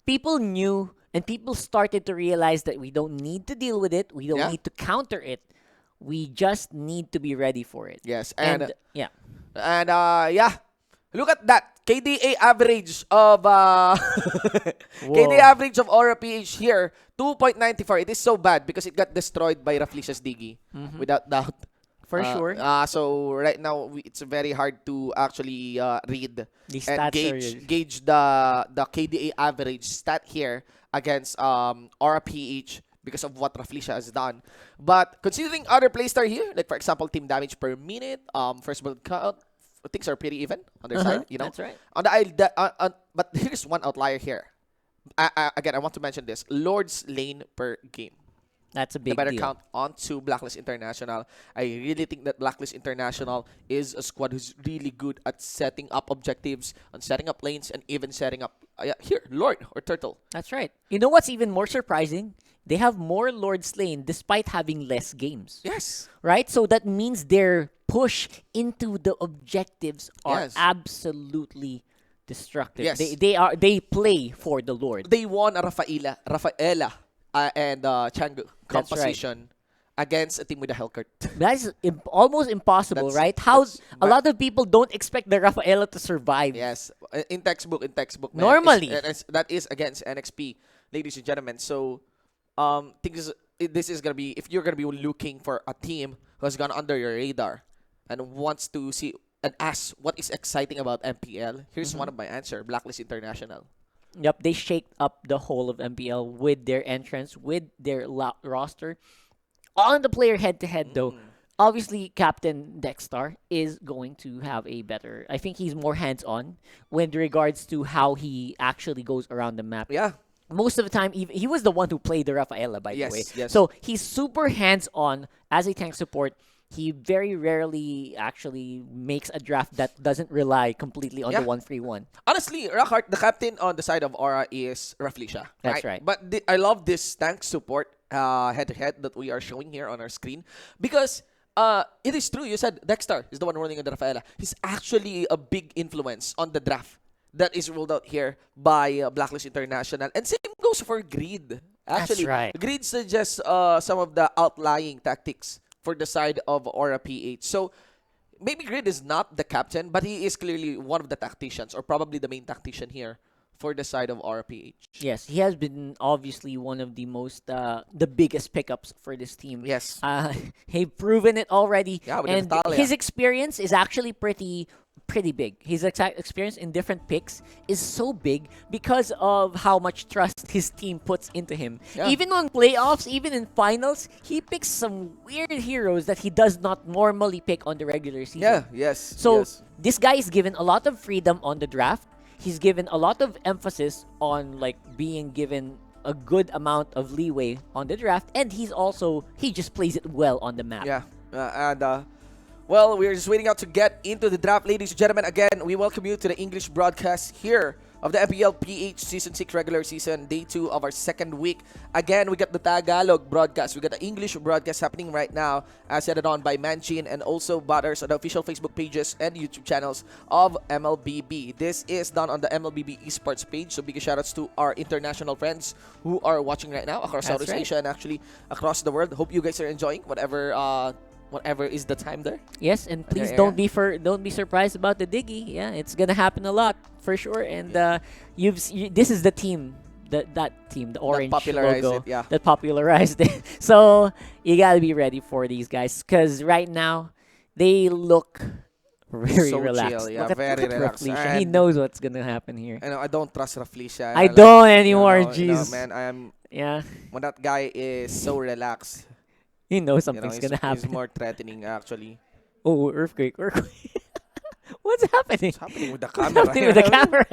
people knew and people started to realize that we don't need to deal with it. We don't need to counter it. We just need to be ready for it. Yes, and look at that. KDA average of KDA average of Aura PH here, 2.94. It is so bad because it got destroyed by Raflicia's Diggy, without doubt. For sure. So right now it's very hard to actually read and gauge the KDA average stat here against Aura PH because of what Raflicia has done. But considering other playstyle here, like for example team damage per minute, first blood count, things are pretty even on their side, That's right. But here's one outlier here. Again, I want to mention this. Lord's lane per game. That's a big the better deal. count onto Blacklist International. I really think that Blacklist International is a squad who's really good at setting up objectives, on setting up lanes, and even setting up Lord or Turtle. That's right. You know what's even more surprising? They have more Lord slain despite having less games. Yes. Right? So that means their push into the objectives are absolutely destructive. Yes. They play for the Lord. They won a Rafaela and Changu composition against a team with a Hellcurt. That's almost impossible, right? A lot of people don't expect the Rafaela to survive. Yes. In textbook, man. Normally. That is against NXP, ladies and gentlemen. So this is gonna be, if you're gonna be looking for a team who has gone under your radar and wants to see and ask what is exciting about MPL, here's one of my answer: Blacklist International. Yep, they shaked up the whole of MPL with their entrance, with their roster. On the player head-to-head, though, obviously Captain Dexter is going to have a better... I think he's more hands-on with regards to how he actually goes around the map. Yeah. Most of the time, he was the one who played the Rafaela, by the way. Yes. So he's super hands-on as a tank support. He very rarely actually makes a draft that doesn't rely completely on the 1-3-1. Honestly, Rockhart, the captain on the side of Aura is Raflicia. That's right. But I love this tank support head-to-head that we are showing here on our screen because it is true. You said Dexter is the one running on the Rafaela. He's actually a big influence on the draft that is rolled out here by Blacklist International. And same goes for Greed. Actually, That's right. Greed suggests some of the outlying tactics for the side of Aura PH. So maybe Greed is not the captain, but he is clearly one of the tacticians, or probably the main tactician here for the side of Aura PH. Yes, he has been obviously one of the most, the biggest pickups for this team. Yes. He's proven it already. Yeah, with and Natalia. his experience is actually pretty big. His experience in different picks is so big because of how much trust his team puts into him. Yeah. Even on playoffs, even in finals, he picks some weird heroes that he does not normally pick on the regular season. Yeah, yes. So yes. this guy is given a lot of freedom on the draft. He's given a lot of emphasis on like being given a good amount of leeway on the draft, and he just plays it well on the map. Yeah, well, we're just waiting out to get into the draft, ladies and gentlemen. Again, we welcome you to the English broadcast here of the MPL-PH Season 6 regular season, day 2 of our second week. Again, we got the Tagalog broadcast. We got the English broadcast happening right now, as headed on by Manchin and also Butters on the official Facebook pages and YouTube channels of MLBB. This is done on the MLBB eSports page, so big shoutouts to our international friends who are watching right now across That's Southeast right. Asia and actually across the world. Hope you guys are enjoying whatever is the time there. Yes, and please Yeah. don't be surprised about the diggy. Yeah, it's gonna happen a lot for sure. And this is the team, that team, the orange popularized logo it, yeah. that popularized it. So you gotta be ready for these guys, because right now they look very So relaxed. chill, yeah, look at, very look at relaxed. Raflisha. He And knows what's gonna happen here. I know I don't trust Raflisha. I don't anymore. You know, Jeez, man, I am. Yeah, When that guy is so relaxed, he knows something's he's, gonna happen. He's more threatening actually. Oh, earthquake! What's happening? What's happening with the What's camera? happening with the camera?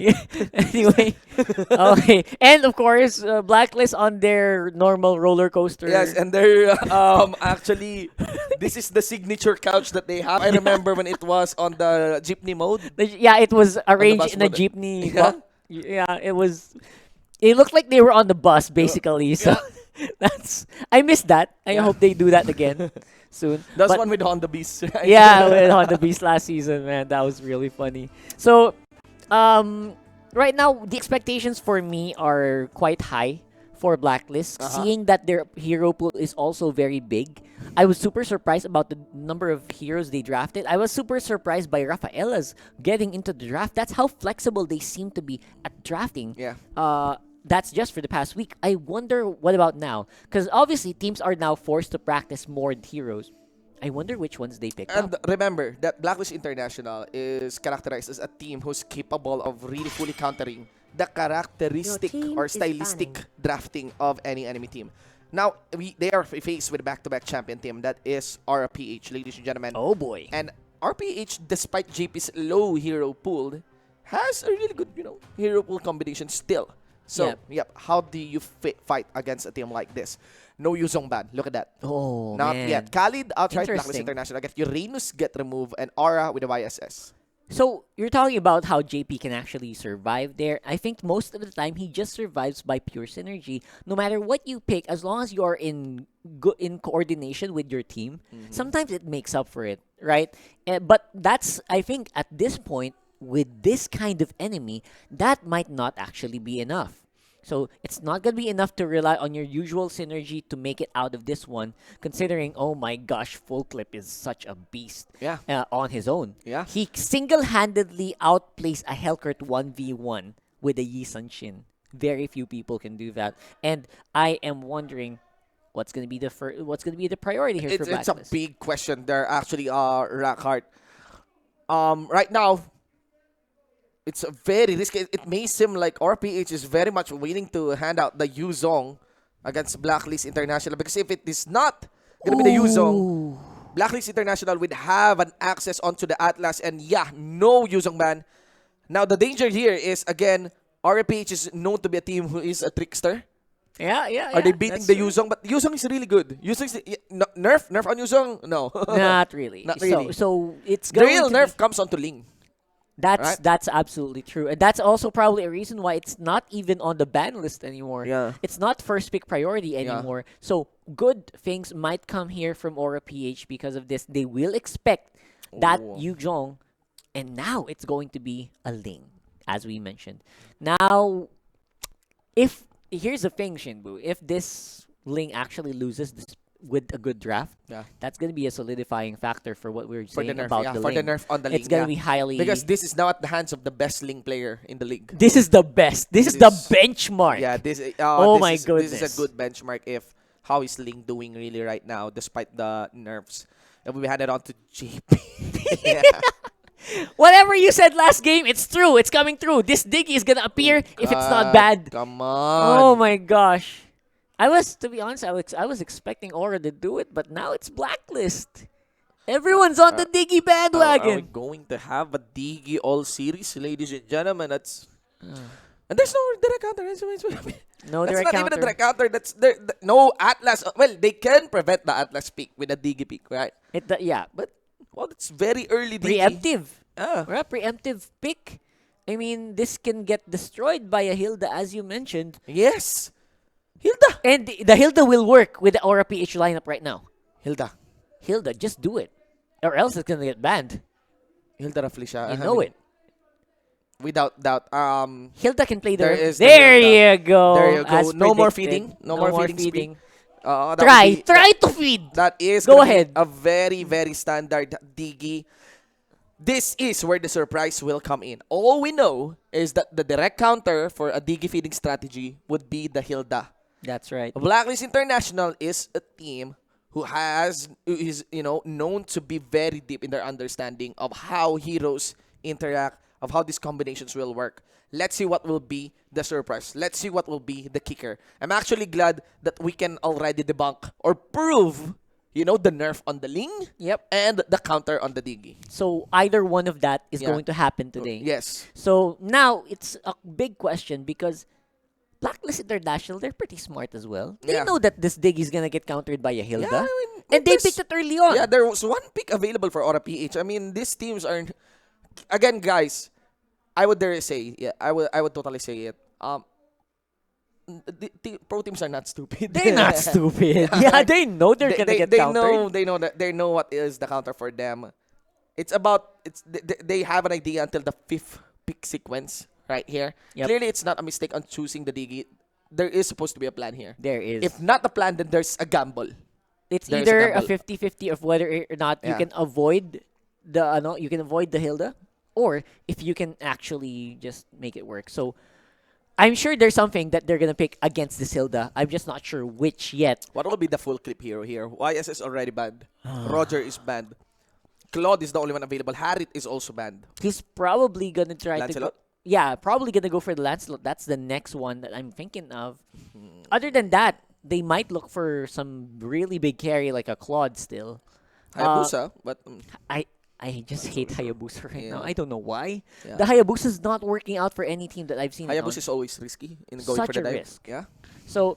Yeah. Anyway, okay, and of course, Blacklist on their normal roller coaster. Yes, and they're actually this is the signature couch that they have. I remember when it was on the jeepney mode. Yeah, it was arranged bus in a mode. jeepney. Yeah. Yeah, it was. It looked like they were on the bus basically. So I missed that. I hope they do that again soon. That's But one with Honda Beast. Right? yeah, with Honda Beast last season, man, that was really funny. So, right now the expectations for me are quite high for Blacklist, seeing that their hero pool is also very big. I was super surprised about the number of heroes they drafted. I was super surprised by Rafaela's getting into the draft. That's how flexible they seem to be at drafting. Yeah. That's just for the past week. I wonder what about now? Because obviously teams are now forced to practice more heroes. I wonder which ones they pick And up. remember that Blacklist International is characterized as a team who's capable of really fully countering the characteristic or stylistic drafting of any enemy team. Now, they are faced with a back-to-back champion team that is RPH, ladies and gentlemen. Oh boy. And RPH, despite JP's low hero pool, has a really good, hero pool combination still. So, how do you fight against a team like this? No Yuzong ban. Look at that. Oh, Not man. yet. Khalid outright Blacklist Interesting. International. Get Uranus get removed and Aura with the YSS. So you're talking about how JP can actually survive there. I think most of the time he just survives by pure synergy. No matter what you pick, as long as you are in coordination with your team, sometimes it makes up for it, right? But that's, I think, at this point with this kind of enemy, that might not actually be enough. So it's not going to be enough to rely on your usual synergy to make it out of this one, considering, oh my gosh, Full Clip is such a beast on his own. Yeah. He single-handedly outplays a Hellcurt 1v1 with a Yi Sun Shin. Very few people can do that. And I am wondering what's going to be the priority here for It's Blacklist. a big question there, actually, Rackhart. Right now, it's very risky. It may seem like RPH is very much waiting to hand out the Yuzong against Blacklist International, because if it is not going to be the Yuzong, Blacklist International would have an access onto the Atlas, and no Yuzong ban. Now, the danger here is, again, RPH is known to be a team who is a trickster. Yeah. Are they beating the Yuzong? But Yuzong is really good. Yuzong is nerf on Yuzong? No. Not really. Not really. So it's The going real to nerf comes onto Ling. That's absolutely true. And that's also probably a reason why it's not even on the ban list anymore. Yeah. It's not first pick priority anymore. So good things might come here from Aura PH because of this. They will expect that Yu Zhong And now it's going to be a Ling, as we mentioned. Now, if here's the thing, Shinbu, if this Ling actually loses this with a good draft, that's going to be a solidifying factor for what we were For the saying nerf, about the for the Ling. nerf on the Ling. It's going to be highly... Because this is now at the hands of the best Ling player in the league. This is the best. This is the benchmark. Yeah, this oh this my is, goodness. This is a good benchmark if how is Ling doing really right now despite the nerfs. And we had it on to JP. Yeah. Whatever you said last game, it's true. It's coming through. This Diggy is gonna appear if it's not bad. Come on. Oh my gosh. To be honest, I was expecting Aura to do it, but now it's Blacklist. Everyone's on the Diggy bandwagon. Are we going to have a Diggy all series, ladies and gentlemen? That's and there's no direct counter. No that's direct not counter. even a direct counter. That's no Atlas. Well, they can prevent the Atlas peak with a Diggy peak, right? Yeah, but well, it's very early. Diggy. Preemptive. Right, preemptive pick. I mean, this can get destroyed by a Hilda, as you mentioned. Yes, Hilda. And the Hilda will work with the Aura PH lineup right now. Hilda, just do it, or else it's gonna get banned. Hilda roughly siya. You know it. Without doubt. Hilda can play there. There you go. There you go. As No more predicted. feeding. No more feeding. Try to feed. That is go ahead. A very, very standard Diggy. This is where the surprise will come in. All we know is that the direct counter for a Diggy feeding strategy would be the Hilda. That's right. Blacklist International is a team who is known to be very deep in their understanding of how heroes interact, of how these combinations will work. Let's see what will be the surprise. Let's see what will be the kicker. I'm actually glad that we can already debunk or prove, the nerf on the Ling and the counter on the Diggy. So either one of that is going to happen today. Yes. So now it's a big question because Blacklist International, they're pretty smart as well. They know that this Diggy is going to get countered by a Hilda. Yeah, and they picked it early on. Yeah, there was one pick available for Aura PH. I mean, these teams are... Again, guys, I would dare say, I would totally say it. The pro teams are not stupid. They're not stupid. Yeah, they know they're gonna get countered. They know what is the counter for them. They have an idea until the 5th pick sequence right here. Clearly, it's not a mistake on choosing the Diggy. There is supposed to be a plan here. There is. If not a plan, then there's a gamble. It's either a 50-50 of whether or not you can avoid the Hilda, or if you can actually just make it work. So I'm sure there's something that they're gonna pick against this Hilda. I'm just not sure which yet. What will be the full clip hero here? YS is already banned. Roger is banned. Claude is the only one available. Harit is also banned. He's probably gonna try Lancelot? probably gonna go for the Lancelot. That's the next one that I'm thinking of. Other than that, they might look for some really big carry like a Claude still. Hayabusa, but I just hate Hayabusa right now. I don't know why. Yeah. The Hayabusa is not working out for any team that I've seen. Hayabusa is always risky in going Such for the a dive. risk. Yeah. So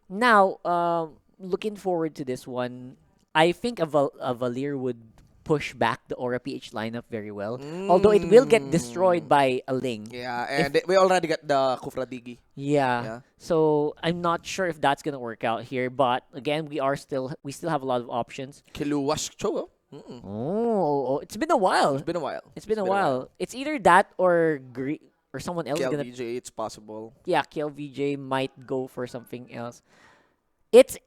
now, looking forward to this one, I think a Valir would push back the Aura PH lineup very well. Although it will get destroyed by a Ling. Yeah, and we already got the Kufra Diggy. Yeah. So I'm not sure if that's gonna work out here. But again, we still have a lot of options. Kiluwash Cho. Oh, it's been a while. It's been a while. It's either that or someone else gonna. KLVJ, it's possible. Yeah, KLVJ might go for something else. It's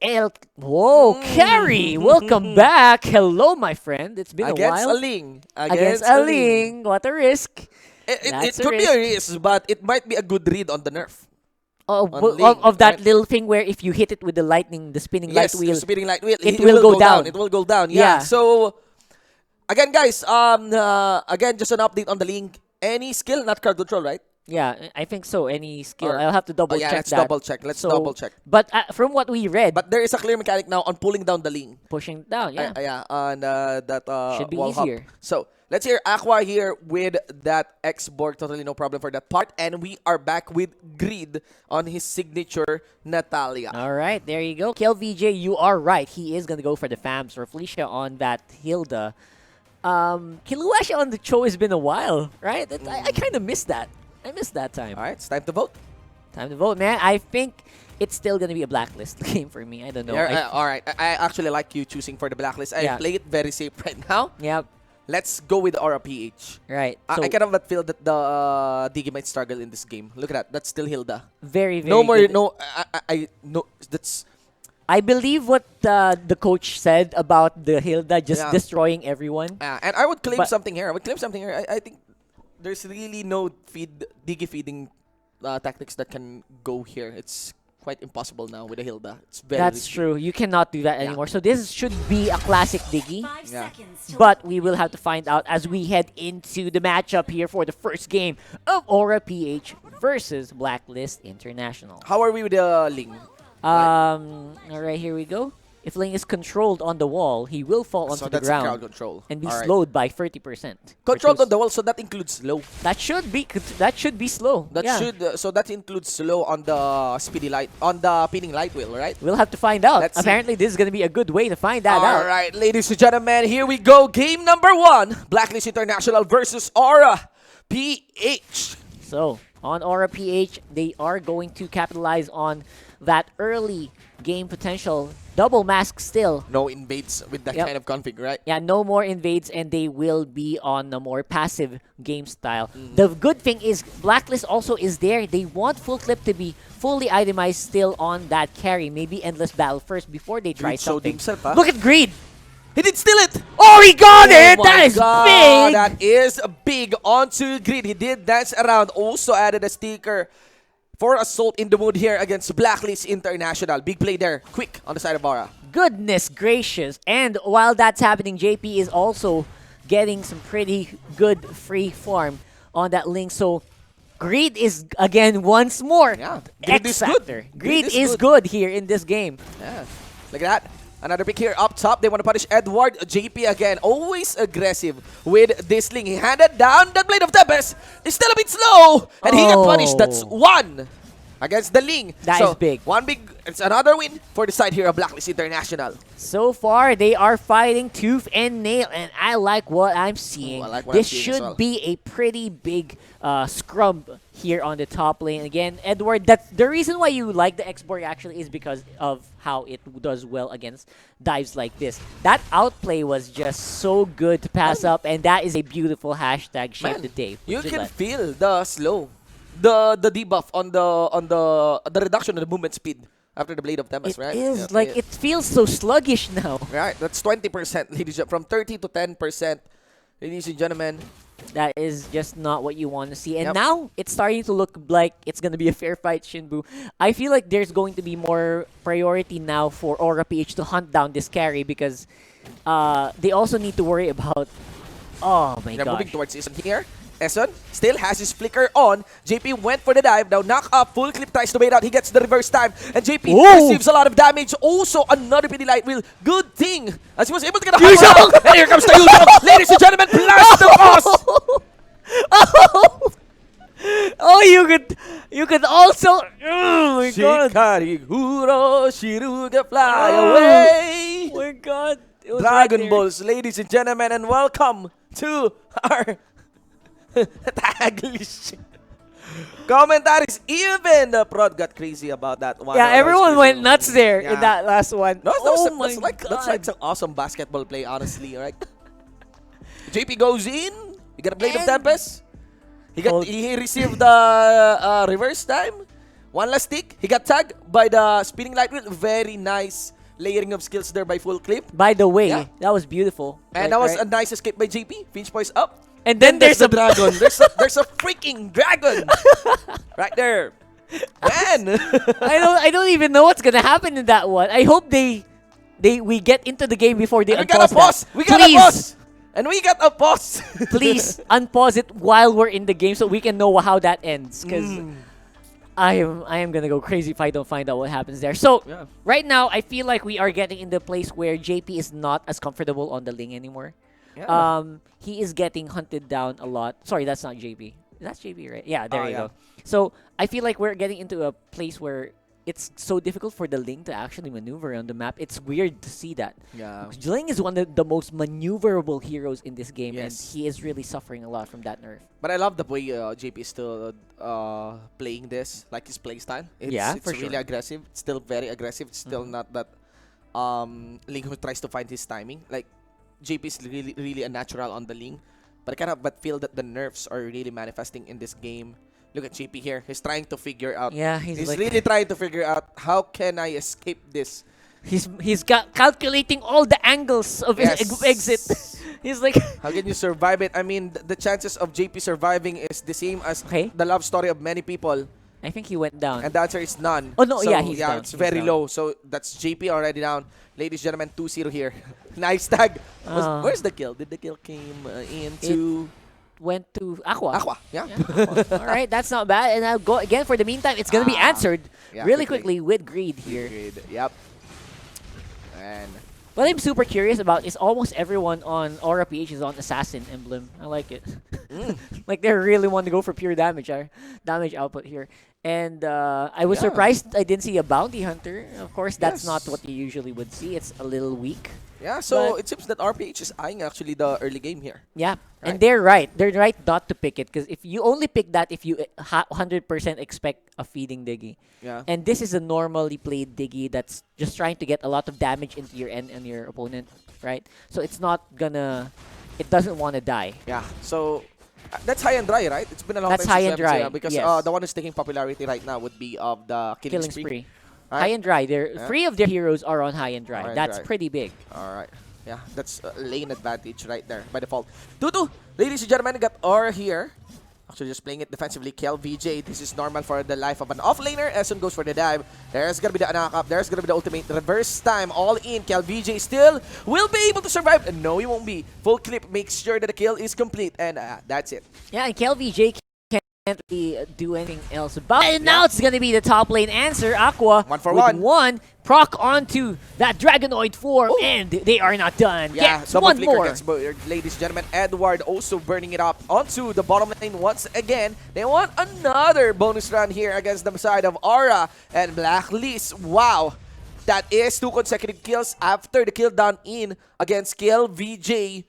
Whoa, Carrie! Welcome back. Hello, my friend. It's been a while. Against a Ling. What a risk. It could be a risk, but it might be a good read on the nerf. Of that little thing where if you hit it with the lightning, the spinning light wheel, it will go down. It will go down. Yeah. So again, guys, again, just an update on the Ling. Any skill, not card control, right? Yeah, I think so. Any skill. I'll have to double check let's that. Let's double check. But from what we read, but there is a clear mechanic now on pulling down the Ling. Pushing down, yeah. On that should be wall easier. Hop. So let's hear Aqua here with that X-Borg. Totally no problem for that part. And we are back with Greed on his signature Natalia. All right, there you go. KLVJ, you are right. He is gonna go for the FAMs or Felicia on that Hilda. Kiluasha on the show has been a while, right? I kind of missed that. I missed that time. All right, it's time to vote. Time to vote, man. I think it's still going to be a Blacklist game for me. I don't know. All right. I actually like you choosing for the Blacklist. I play it very safe right now. Yep. Let's go with Aura PH. Right. I So kind of feel that the Digi might struggle in this game. Look at that. That's still Hilda. very, very No more. good. No. No. That's. I believe what the coach said about the Hilda just Yeah. destroying everyone. And I would claim But- something here. I think there's really no Digi feeding tactics that can go here. It's quite impossible now with the Hilda. It's very That's risky. true. You cannot do that Yeah. anymore. So this should be a classic Diggy. Yeah. But we will have to find out as we head into the matchup here for the first game of Aura PH versus Blacklist International. How are we with the Ling? All right, here we go. If Ling is controlled on the wall, he will fall onto So the that's ground crowd control. and be All right. slowed by 30%. Controlled on the wall, so that includes slow. That should be slow. That yeah. should so that includes slow on the speedy light on the pinning light wheel, right? We'll have to find out. Let's see. Apparently, this is going to be a good way to find that out. All right, ladies and gentlemen, here we go. Game number 1, Blacklist International versus Aura PH. So, on Aura PH, they are going to capitalize on that early game potential. Double mask still. No invades with that Yep. kind of config, right? Yeah, no more invades, and they will be on a more passive game style. The good thing is Blacklist also is there. They want Full Clip to be fully itemized still on that carry. Maybe Endless Battle first before they try Greed showed something. himself, huh? Look at Greed! He did steal it! Oh, he got it! Oh That my is God, big! That is big. Onto Greed. He did dance around. Also added a sticker for Assault in the mood here against Blacklist International. Big play there. Quick on the side of Aura. Goodness gracious. And while that's happening, JP is also getting some pretty good free farm on that link. So Greed is, again, once more, Yeah, Greed is good. X-Factor. Greed is good here in this game. Yeah, look at that. Another pick here up top. They want to punish Edward. JP again, always aggressive with this link. He handed down that Blade of Tempest. It's still a bit slow. And he got punished. That's 1 against the Ling. That so is big. It's another win for the side here of Blacklist International. So far, they are fighting tooth and nail, and I like what I'm seeing. I like what This I'm seeing should as well. be a pretty big scrum here on the top lane. Again, Edward, that's the reason why you like the X-Borg actually is because of how it does well against dives like this. That outplay was just so good to pass up, and that is a beautiful hashtag shape Man, the day. you can feel the slow, the debuff on the reduction of the movement speed after the Blade of Tempest, It right? is Yeah, like it feels so sluggish now. Right, that's 20%, ladies and from 30 to 10%, ladies and gentlemen. That is just not what you want to see. And Yep. now it's starting to look like it's going to be a fair fight, Shinbu. I feel like there's going to be more priority now for Aura PH to hunt down this carry because they also need to worry about... Oh my They're gosh. moving towards Eson here. Eson still has his flicker on. JP went for the dive. Now knock up. Full Clip tries to wait out. He gets the reverse time. And JP receives a lot of damage. Also another PD light wheel. Good thing as he was able to get a high round. And here comes the Yuzong. Ladies and gentlemen, blast the boss. Oh, you could also... Oh my god. Shikariguro Shiruga fly away. Oh my god. It was Dragon right there. Balls, ladies and gentlemen, and welcome to our tag list. Commentaries, even the prod got crazy about that one. Yeah, everyone went nuts there Yeah. in that last one. No, Oh that's an awesome basketball play, honestly, right? JP goes in. He got a Blade of Tempest. He received the reverse time. One last tick. He got tagged by the spinning light wheel. Very nice layering of skills there by Full Clip. By the way, Yeah. that was beautiful. And that was a nice escape by JP. Finch poise up. And then there's there's the dragon. There's a freaking dragon right there. Man, I don't even know what's gonna happen in that one. I hope we get into the game before they we got a unpause pause. that. We got Please. a pause. And we got a pause. Please unpause it while we're in the game so we can know how that ends. Because I am gonna go crazy if I don't find out what happens there. So right now I feel like we are getting in the place where JP is not as comfortable on the Ling anymore. Yeah. He is getting hunted down a lot. Sorry, that's not JP. That's JP, right? Yeah, there Oh, you yeah. go. So I feel like we're getting into a place where it's so difficult for the Ling to actually maneuver on the map. It's weird to see that. Yeah. Ling is one of the most maneuverable heroes in this game, Yes. and he is really suffering a lot from that nerf. But I love the way JP is still playing this, like his play style. It's For really sure. aggressive. It's still very aggressive. It's still not that Link who tries to find his timing. Like JP is really a natural on the lane. But I kind of feel that the nerfs are really manifesting in this game. Look at JP here. He's trying to figure out. Yeah, he's like, really trying to figure out how can I escape this. He's got calculating all the angles of his exit. He's like, how can you survive it? I mean, the chances of JP surviving is the same as the love story of many people. I think he went down. And the answer is none. Oh, no, so, yeah, he's down. It's very low. So that's JP already down. Ladies and gentlemen, 2-0 here. Nice tag. Where's the kill? Did the kill came into... Went to Aqua. Aqua, yeah. Aqua. All right, that's not bad. And I'll go again for the meantime. It's going to be answered really quickly with Greed here. Greed, yep. And what I'm super curious about is almost everyone on Aura PH is on Assassin emblem. I like it. Like they really want to go for pure damage output here. And I was surprised I didn't see a Bounty Hunter. Of course, that's not what you usually would see. It's a little weak. Yeah, so it seems that RPH is eyeing actually the early game here. Yeah, and they're right. They're right not to pick it because if you only pick that if you 100% expect a feeding Diggy. Yeah. And this is a normally played Diggy that's just trying to get a lot of damage into your end and your opponent, right? So it's not gonna... It doesn't want to die. Yeah, so... that's high and dry, right? It's been a long time since high and dry, because yes. The one who's taking popularity right now would be of the Killing Spree. Right? High and dry. Three of their heroes are on high and dry. That's pretty big. All right. Yeah, that's lane advantage right there by default. 2-2. Ladies and gentlemen, got Aura here. Actually, just playing it defensively. KLVJ, this is normal for the life of an offlaner. Eson goes for the dive. There's going to be the knock-up. There's going to be the ultimate reverse time. All in. KLVJ still will be able to survive. No, he won't be. Full clip makes sure that the kill is complete. And that's it. Yeah, and KLVJ can't really do anything else about it. And now it's going to be the top lane answer. Aqua 1-for-1. Proc onto that Dragonoid form, and they are not done. Yeah, Gets one more. Ladies and gentlemen, Edward also burning it up onto the bottom lane once again. They want another bonus round here against the side of Aura and Blacklist. Wow, that is 2 consecutive kills after the kill down in against KLVJ.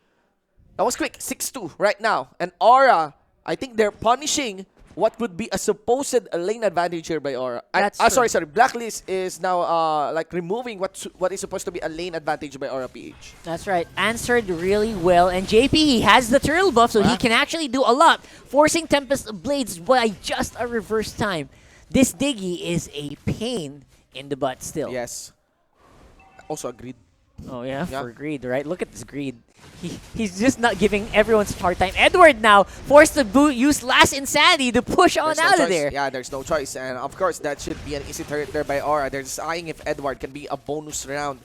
That was quick, 6-2 right now. And Aura, I think they're punishing what would be a supposed lane advantage here by Aura. Sorry. Blacklist is now like removing what is supposed to be a lane advantage by Aura PH. That's right. Answered really well. And JP, he has the turtle buff, so he can actually do a lot. Forcing Tempest Blades by just a reverse time. This Diggy is a pain in the butt still. Yes. Also agreed. Oh, yeah, for Greed, right? Look at this Greed. He's just not giving everyone a hard time. Edward now forced to use Last Insanity to push on out of there. Yeah, there's no choice. And of course, that should be an easy turret there by Aura. They're just eyeing if Edward can be a bonus round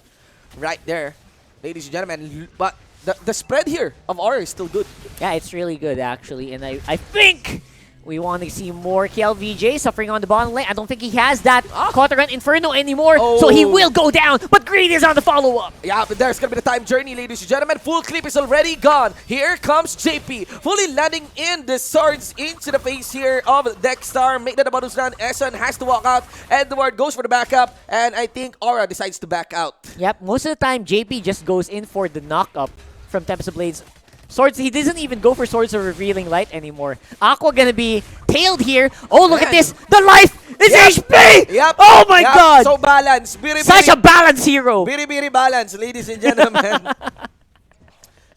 right there. Ladies and gentlemen, but the spread here of Aura is still good. Yeah, it's really good, actually. And I think we want to see more KLVJ suffering on the bottom lane. I don't think he has that Cauterun Inferno anymore, so he will go down. But Greed is on the follow-up. Yeah, but there's going to be the time journey, ladies and gentlemen. Full clip is already gone. Here comes JP, fully landing in the swords into the face here of Dexstar. Make that a bonus round. Eson has to walk out. Edward goes for the backup, and I think Aura decides to back out. Yep, most of the time, JP just goes in for the knock-up from Tempest Blades. Swords, he doesn't even go for Swords of Revealing Light anymore. Aqua gonna be tailed here. Oh, look at this. The life is HP! Yep. Oh my god! So balanced. Such a balanced hero. Biri balance, ladies and gentlemen.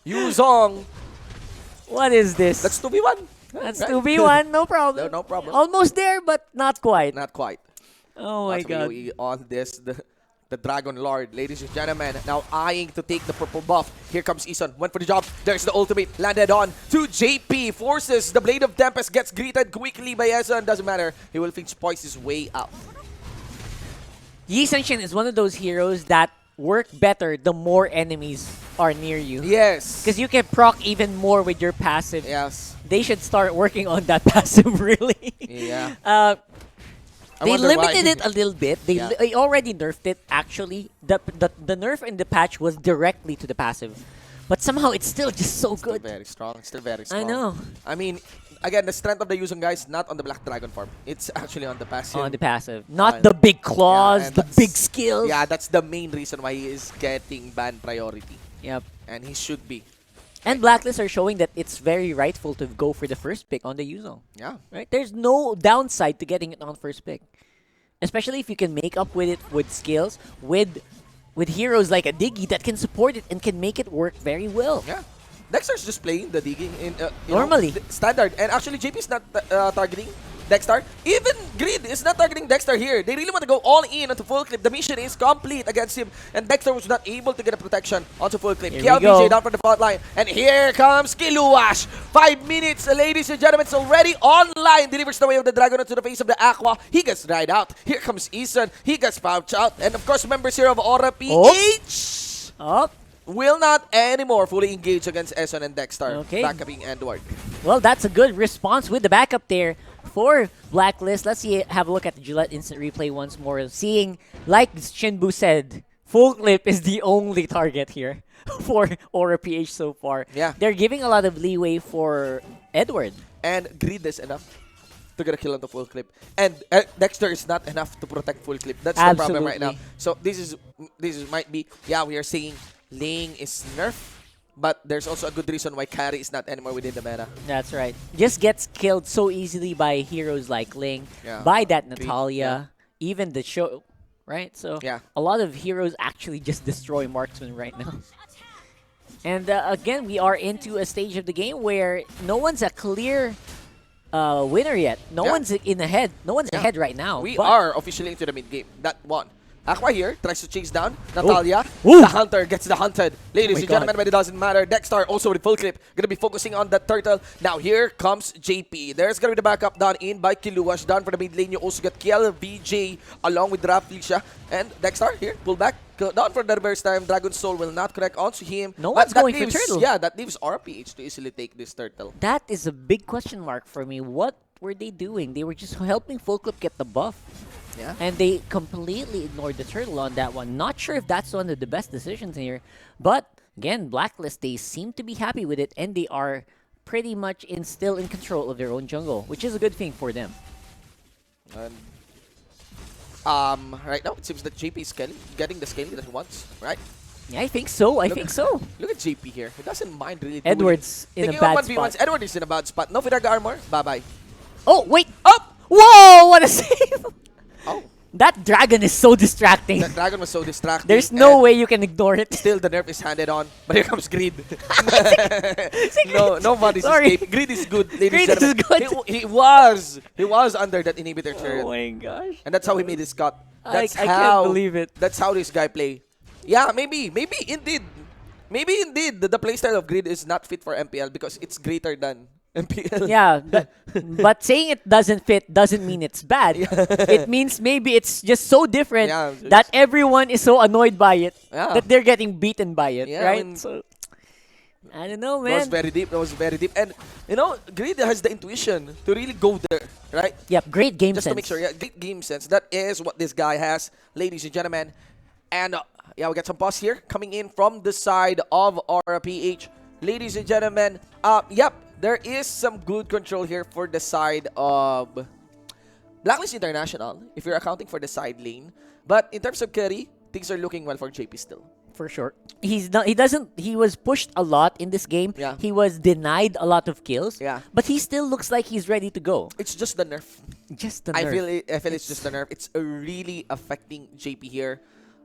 Yuzong. What is this? That's 2v1. That's 2v1, no problem. No problem. Almost there, but not quite. Not quite. Oh my god. On this, the Dragon Lord, ladies and gentlemen, now eyeing to take the purple buff. Here comes Eson, went for the job. There's the ultimate, landed on to JP. Forces the Blade of Tempest, gets greeted quickly by Eson. Doesn't matter, he will fix poise his way out. Yi Senshin is one of those heroes that work better the more enemies are near you. Yes. Because you can proc even more with your passive. Yes. They should start working on that passive, really. Yeah. They limited it a little bit. They already nerfed it, actually. The nerf in the patch was directly to the passive. But somehow it's still just so good. Still very strong. Still very strong. I know. I mean, again, the strength of the Yuzong guys, not on the Black Dragon form. It's actually on the passive. On the passive. Not the big claws, the big skills. Yeah, that's the main reason why he is getting ban priority. Yep. And he should be. And Blacklist are showing that it's very rightful to go for the first pick on the Yuzong. Yeah. Right? There's no downside to getting it on first pick. Especially if you can make up with it with skills, with with heroes like a Diggy that can support it and can make it work very well. Yeah. Dexter's just playing the digging in Normally. standard, and actually JP's not targeting Dexter. Even Grid is not targeting Dexter here. They really want to go all in onto full clip. The mission is complete against him, and Dexter was not able to get a protection onto full clip. KLBJ down from the front line, and here comes Kiluash. 5 minutes, ladies and gentlemen. It's already online. Delivers the way of the dragon onto the face of the Aqua. He gets dried out. Here comes Ethan. He gets pouched out, and of course, members here of Aura PH. Will not anymore fully engage against Eson and Dexter. Okay. Backuping Edward. Well, that's a good response with the backup there for Blacklist. Let's see, have a look at the Gillette instant replay once more. Seeing, like Shinbu said, full clip is the only target here for Aura PH so far. Yeah. They're giving a lot of leeway for Edward. And Greed is enough to get a kill on the full clip. And Dexter is not enough to protect full clip. That's the problem right now. So this is might be, yeah, we are saying Ling is nerf, but there's also a good reason why Carry is not anymore within the meta. That's right. Just gets killed so easily by heroes like Ling, by that Natalia, even the show, right? So a lot of heroes actually just destroy marksman right now. And again, we are into a stage of the game where no one's a clear winner yet. No one's in the head. No one's ahead right now. We are officially into the mid game. That one. Aqua here tries to chase down Natalia. The hunter gets the hunted. Ladies and gentlemen, but it doesn't matter. Dexter also with full clip. Gonna be focusing on the turtle. Now here comes JP. There's gonna be the backup done in by Kiluash. Done for the mid lane. You also got KLVJ along with Raflisha. And Dexter here, pull back. Down for the reverse time. Dragon Soul will not connect onto him. No one's going for turtle. Yeah, that leaves RPH to easily take this turtle. That is a big question mark for me. What were they doing? They were just helping full clip get the buff. Yeah. And they completely ignored the turtle on that one. Not sure if that's one of the best decisions here. But, again, Blacklist, they seem to be happy with it. And they are pretty much still in control of their own jungle, which is a good thing for them. And, right now, it seems that JP is getting the scaling that he wants, right? Yeah, I think so. I think so. Look at JP here. He doesn't mind really Edward's in a bad spot. Edward is in a bad spot. No Firaga armor. Bye-bye. Oh, wait. Up! Whoa! What a save! Oh. That dragon is so distracting. That dragon was so distracting. There's no way you can ignore it. Still, the nerf is handed on. But here comes Greed. Nobody's escaping. Greed is good, ladies and gentlemen. Greed is good. He was under that inhibitor turret. Oh my gosh. And that's how he made his cut. I can't believe it. That's how this guy play. Yeah, maybe indeed. Maybe indeed the playstyle of Greed is not fit for MPL because it's greater than MPL. Yeah, but saying it doesn't fit doesn't mean it's bad. It means maybe it's just so different that everyone is so annoyed by it that they're getting beaten by it, right? So, I don't know, man. That was very deep. That was very deep. And, Greed has the intuition to really go there, right? Yep, great game sense. Just to make sure, great game sense. That is what this guy has, ladies and gentlemen. And, we got some pause here coming in from the side of RPH. Ladies and gentlemen, there is some good control here for the side of Blacklist International, if you're accounting for the side lane. But in terms of carry, things are looking well for JP still. For sure. He was pushed a lot in this game. Yeah. He was denied a lot of kills. Yeah. But he still looks like he's ready to go. It's just the nerf. Just the nerf. I feel it's just the nerf. It's really affecting JP here.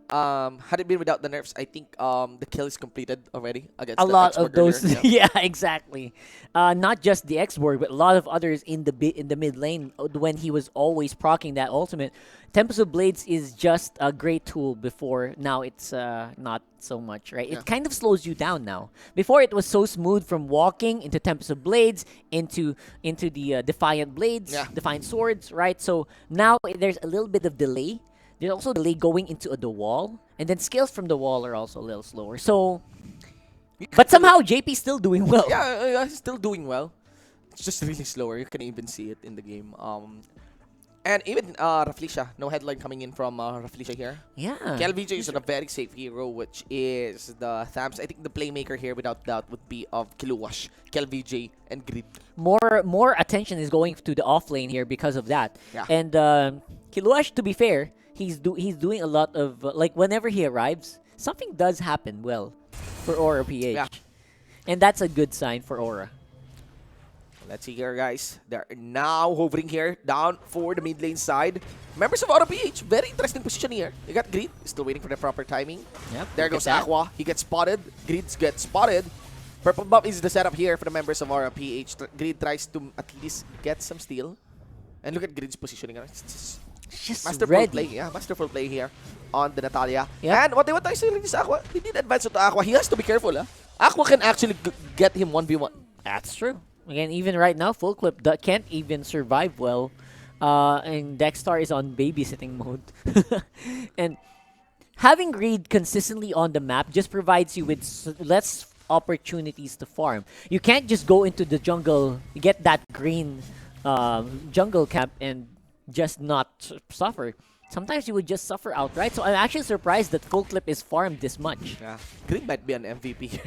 Had it been without the nerfs, I think the kill is completed already against a the lot of those. Yeah. Yeah, exactly. Not just the X-Borg, but a lot of others in the mid lane when he was always proccing that ultimate. Tempest of Blades is just a great tool before. Now it's not so much, right? It kind of slows you down now. Before it was so smooth from walking into Tempest of Blades into the Defiant Blades, Defiant Swords, right? So now there's a little bit of delay. There's also delay going into the wall, and then skills from the wall are also a little slower. So, but somehow JP's still doing well. Yeah, he's still doing well. It's just really slower. You can even see it in the game. And even Raflisha, no headline coming in from Raflisha here. Yeah. KLVJ is on a very safe hero, which is the Thams. I think the playmaker here, without doubt, would be of Kiluash, KLVJ, and Grid. More attention is going to the off lane here because of that. Yeah. And Kiluash, to be fair, he's doing a lot of like whenever he arrives, something does happen well for Aura PH. Yeah. And that's a good sign for Aura. Let's see here, guys. They're now hovering here down for the mid lane side. Members of Onic PH, very interesting position here. You got Greed, still waiting for the proper timing. Yep. There goes Aqua. He gets spotted. Greed gets spotted. Purple buff is the setup here for the members of Onic PH. Greed tries to at least get some steal. And look at Greed's positioning. It's just masterful ready. play. Yeah, masterful play here on the Natalia. Yep. And what they want to say is Aqua. They did advance to Aqua. He has to be careful. Aqua can actually get him 1v1. That's true. Again, even right now, Full Clip can't even survive well. And Dexstar is on babysitting mode. And having Greed consistently on the map just provides you with less opportunities to farm. You can't just go into the jungle, get that green jungle camp and just not suffer. Sometimes you would just suffer outright. So I'm actually surprised that Full Clip is farmed this much. Yeah, Greed might be an MVP.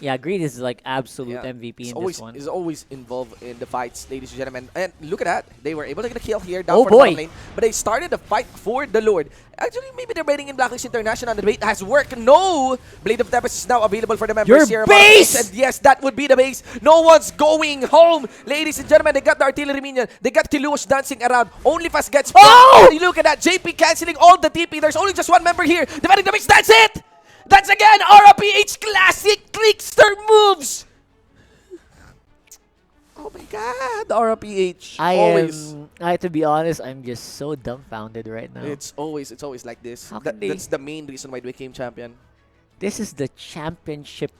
Yeah, Greed is like absolute MVP in this one. Is always involved in the fights, ladies and gentlemen. And look at that. They were able to get a kill here down for the bottom lane. But they started the fight for the Lord. Actually, maybe they're waiting in Blacklist International. The bait has worked. No! Blade of Tempest is now available for the members here. Base! And yes, that would be the base. No one's going home. Ladies and gentlemen, they got the artillery minion. They got Kilush dancing around. Only Fast gets... Oh! Look at that. JP canceling all the TP. There's only just one member here. Defending the base. That's it! That's again RPH classic clickster moves. Oh my God, RPH. To be honest, I'm just so dumbfounded right now. It's always like this. Can that's the main reason why they became champion. This is the championship.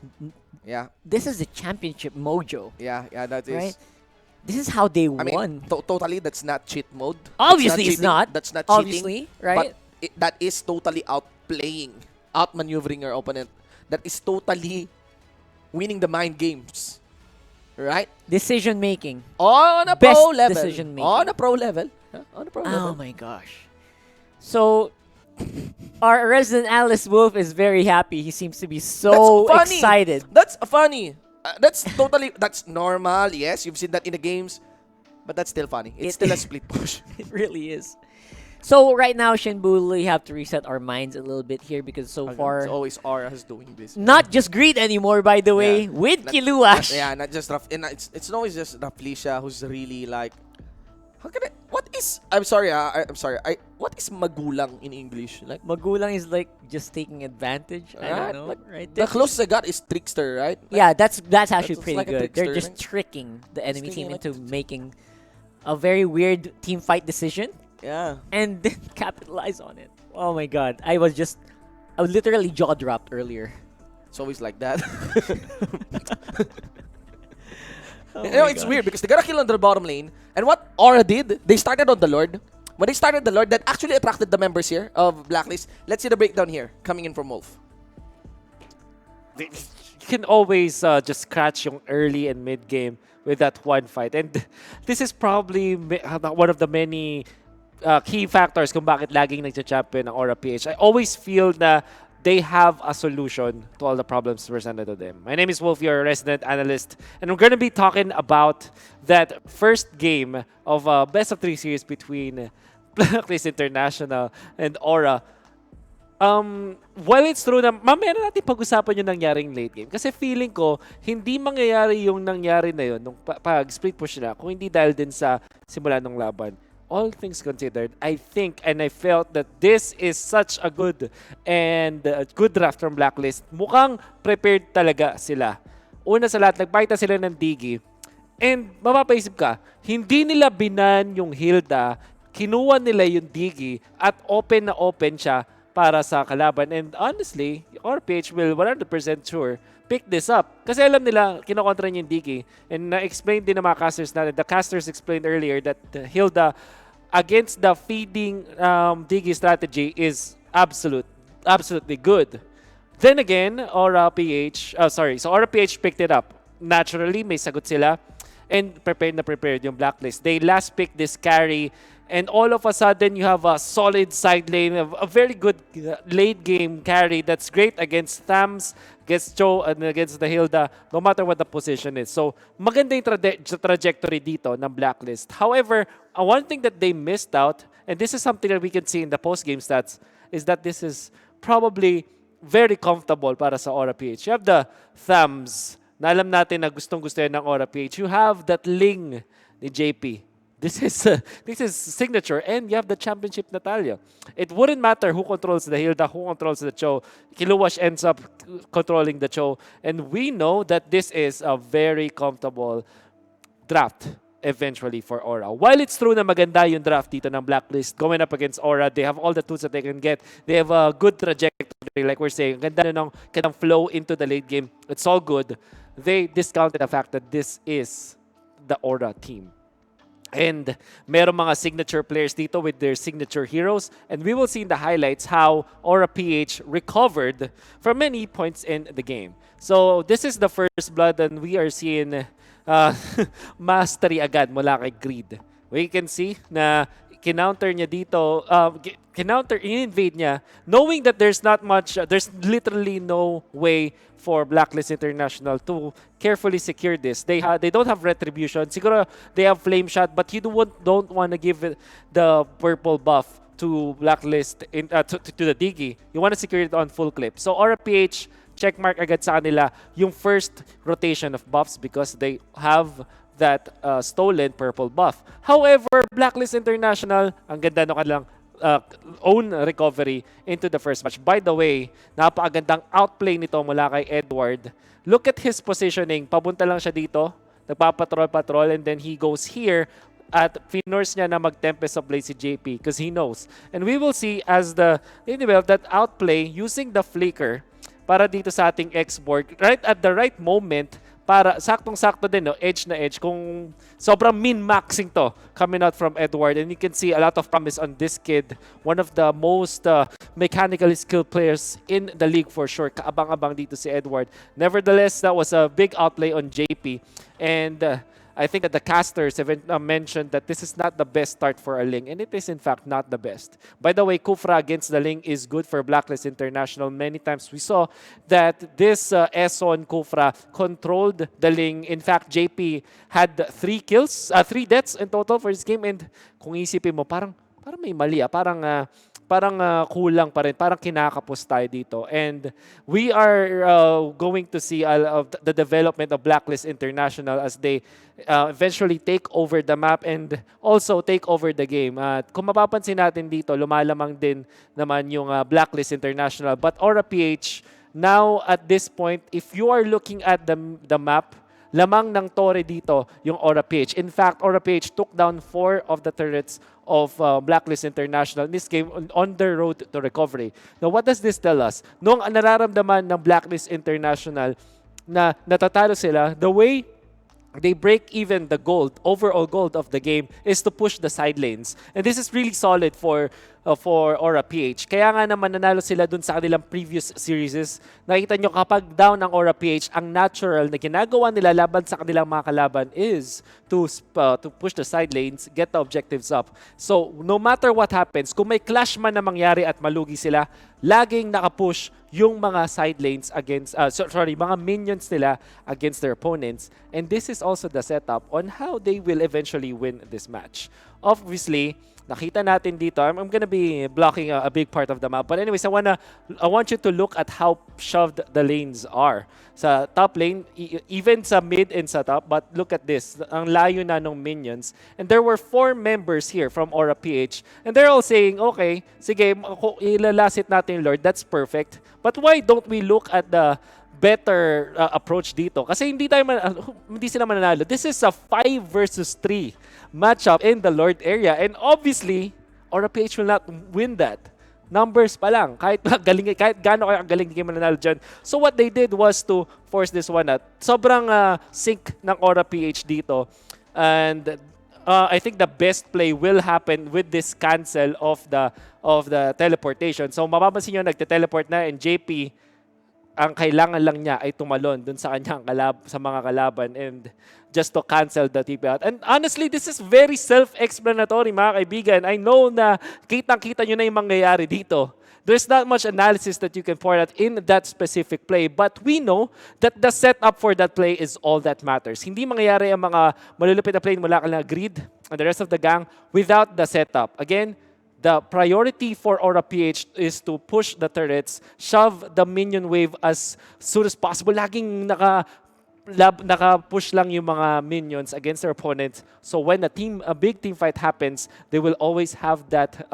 Yeah. This is the championship mojo. Yeah, that is. Right? This is how they won. Mean, totally, that's not cheat mode. Obviously, it's not. That's not cheating. Obviously, right? But that is totally outplaying. Outmaneuvering your opponent. That is totally winning the mind games. Right? Decision making. On a Best pro level. Decision making. On a pro level. On a pro level. Oh my gosh. So, our resident analyst Wolf is very happy. He seems to be so excited. That's funny. That's normal. Yes, you've seen that in the games. But that's still funny. It's still a split push. It really is. So right now, Shinbu, we have to reset our minds a little bit here because so far... It's always Aura who's doing this. Not just Greed anymore, by the way, with Kiluash. Not just Raf. It's always just Raflisha who's really like... How can I... What is... I'm sorry. What is magulang in English? Like magulang is like just taking advantage. I don't know. Right? The closest I got is trickster, right? Like, yeah, that's actually pretty like good. They're just tricking the enemy team into making a very weird team fight decision. Yeah. And then capitalize on it. Oh my God. I was literally jaw dropped earlier. It's always like that. It's weird because they got a kill on the bottom lane. And what Aura did, they started on the Lord. When they started the Lord, that actually attracted the members here of Blacklist. Let's see the breakdown here, coming in from Wolf. You can always just scratch yung early and mid game with that one fight. And this is probably one of the many key factors kung bakit laging nagcha-champion ng Aura PH. I always feel na they have a solution to all the problems presented to them. My name is Wolf, your resident analyst, and we're going to be talking about that first game of best of 3 series between Blacklist International and Aura. While it's true na mamaya na natin pag-usapan yung nangyaring late game. Kasi feeling ko, hindi mangyayari yung nangyari na yun nung pag-split push na kung hindi dahil din sa simula ng laban. All things considered, I think and I felt that this is such a good draft from Blacklist. Mukhang prepared talaga sila. Una sa lahat, nagpakita sila ng Digi. And mapapaisip ka, hindi nila binan yung Hilda, kinuha nila yung Digi at open na open siya para sa kalaban. And honestly, RPH will 100% sure pick this up. Kasi alam nila, kinokontra niya yung Digi. And na-explain din ng mga casters natin. The casters explained earlier that Hilda against the feeding Digi strategy is absolutely good. Then again, Aura PH, so Aura PH picked it up. Naturally, may sagot sila. And prepared yung Blacklist. They last picked this carry. And all of a sudden, you have a solid side lane, a very good late game carry that's great against Thams, against Joe, and against the Hilda, no matter what the position is. So, maganda yung trajectory dito ng Blacklist. However, one thing that they missed out, and this is something that we can see in the post-game stats, is that this is probably very comfortable para sa Aura PH. You have the Thams, na alam natin na gustong-gusto yan ng Aura PH. You have that Ling ni JP. This is signature, and you have the championship Natalia. It wouldn't matter who controls the Hilda, who controls the Cho. Kiluwash ends up controlling the Cho, and we know that this is a very comfortable draft eventually for Aura. While it's true na maganda yung draft dito ng Blacklist, going up against Aura, they have all the tools that they can get. They have a good trajectory, like we're saying. Ganda na ng flow into the late game. It's all good. They discounted the fact that this is the Aura team. And meron mga signature players dito with their signature heroes. And we will see in the highlights how Aura PH recovered from many points in the game. So this is the first blood, and we are seeing mastery agad mula kay Greed. We can see na kinounter niya dito, in-invade niya, knowing that there's not much, there's literally no way for Blacklist International to carefully secure this. They don't have retribution. Siguro they have flame shot, but you don't want to give it the purple buff to Blacklist to the Diggy. You want to secure it on full clip. So Aura PH, checkmark agad sa kanila yung first rotation of buffs because they have that stolen purple buff. However, Blacklist International, ang ganda no kanilang own recovery into the first match. By the way, napakagandang outplay nito mula kay Edward. Look at his positioning. Papunta lang siya dito, nagpapatrol-patrol, and then he goes here at finors niya na mag-Tempest of Blade si JP because he knows. And we will see as the that outplay using the flicker para dito sa ating X-Borg right at the right moment para saktong-sakto din, no? Edge na edge. Kung sobrang min-maxing to coming out from Edward. And you can see a lot of promise on this kid. One of the most mechanically skilled players in the league for sure. Kaabang-abang dito si Edward. Nevertheless, that was a big outlay on JP. And I think that the casters have mentioned that this is not the best start for a Ling, and it is in fact not the best. By the way, Kufra against the Ling is good for Blacklist International. Many times we saw that this Eson Kufra controlled the Ling. In fact, JP had 3 kills, 3 deaths in total for this game, and kung isipin mo, parang may mali, parang kulang pa rin, parang kinakapos tayo dito. And we are going to see the development of Blacklist International as they eventually take over the map and also take over the game. Kung mapapansin natin dito, lumalamang din naman yung Blacklist International. But Aura PH, now at this point, if you are looking at the map, lamang ng Torre dito yung Aura PH. In fact, Aura PH took down 4 of the turrets of Blacklist International in this game on the road to recovery. Now, what does this tell us? Nung nararamdaman ng Blacklist International na natatalo sila, the way they break even the overall gold of the game is to push the side lanes. And this is really solid for Aura PH. Kaya nga naman nanalo sila dun sa kanilang previous series. Nakita nyo kapag down ang Aura PH, ang natural na ginagawa nila laban sa kanilang mga kalaban is to push the side lanes, get the objectives up. So no matter what happens, kung may clash man na mangyari at malugi sila, laging nakapush yung mga side lanes against, mga minions nila against their opponents. And this is also the setup on how they will eventually win this match. Obviously, nakita natin dito, I'm gonna be blocking a big part of the map. But anyways, I want you to look at how shoved the lanes are. Sa top lane, even sa mid and sa top, but look at this. Ang layo na ng minions. And there were 4 members here from Aura PH. And they're all saying, okay, sige, ilalasit natin yung Lord. That's perfect. But why don't we look at the better approach dito? Kasi hindi sila mananalo. This is a 5 versus 3 matchup in the Lord area. And obviously, Aura PH will not win that. Numbers pa lang. Kahit gaano kayo ang galing, hindi kayo mananalo dyan. So what they did was to force this one out. Sobrang sync ng Aura PH dito. And I think the best play will happen with this cancel of the teleportation. So mapapansin nyo, nagte-teleport na, and JP, ang kailangan lang niya ay tumalon dun sa kanyang sa mga kalaban and just to cancel the TP out. And honestly, this is very self-explanatory, mga kaibigan. I know na kitang-kita nyo na yung mangyayari dito. There's not much analysis that you can pour out in that specific play, but we know that the setup for that play is all that matters. Hindi mangyayari ang mga malulupit na play mula kala Greed and the rest of the gang without the setup. Again, the priority for Aura PH is to push the turrets, shove the minion wave as soon as possible. Laging naka-push lang yung mga minions against their opponents. So when a big team fight happens, they will always have that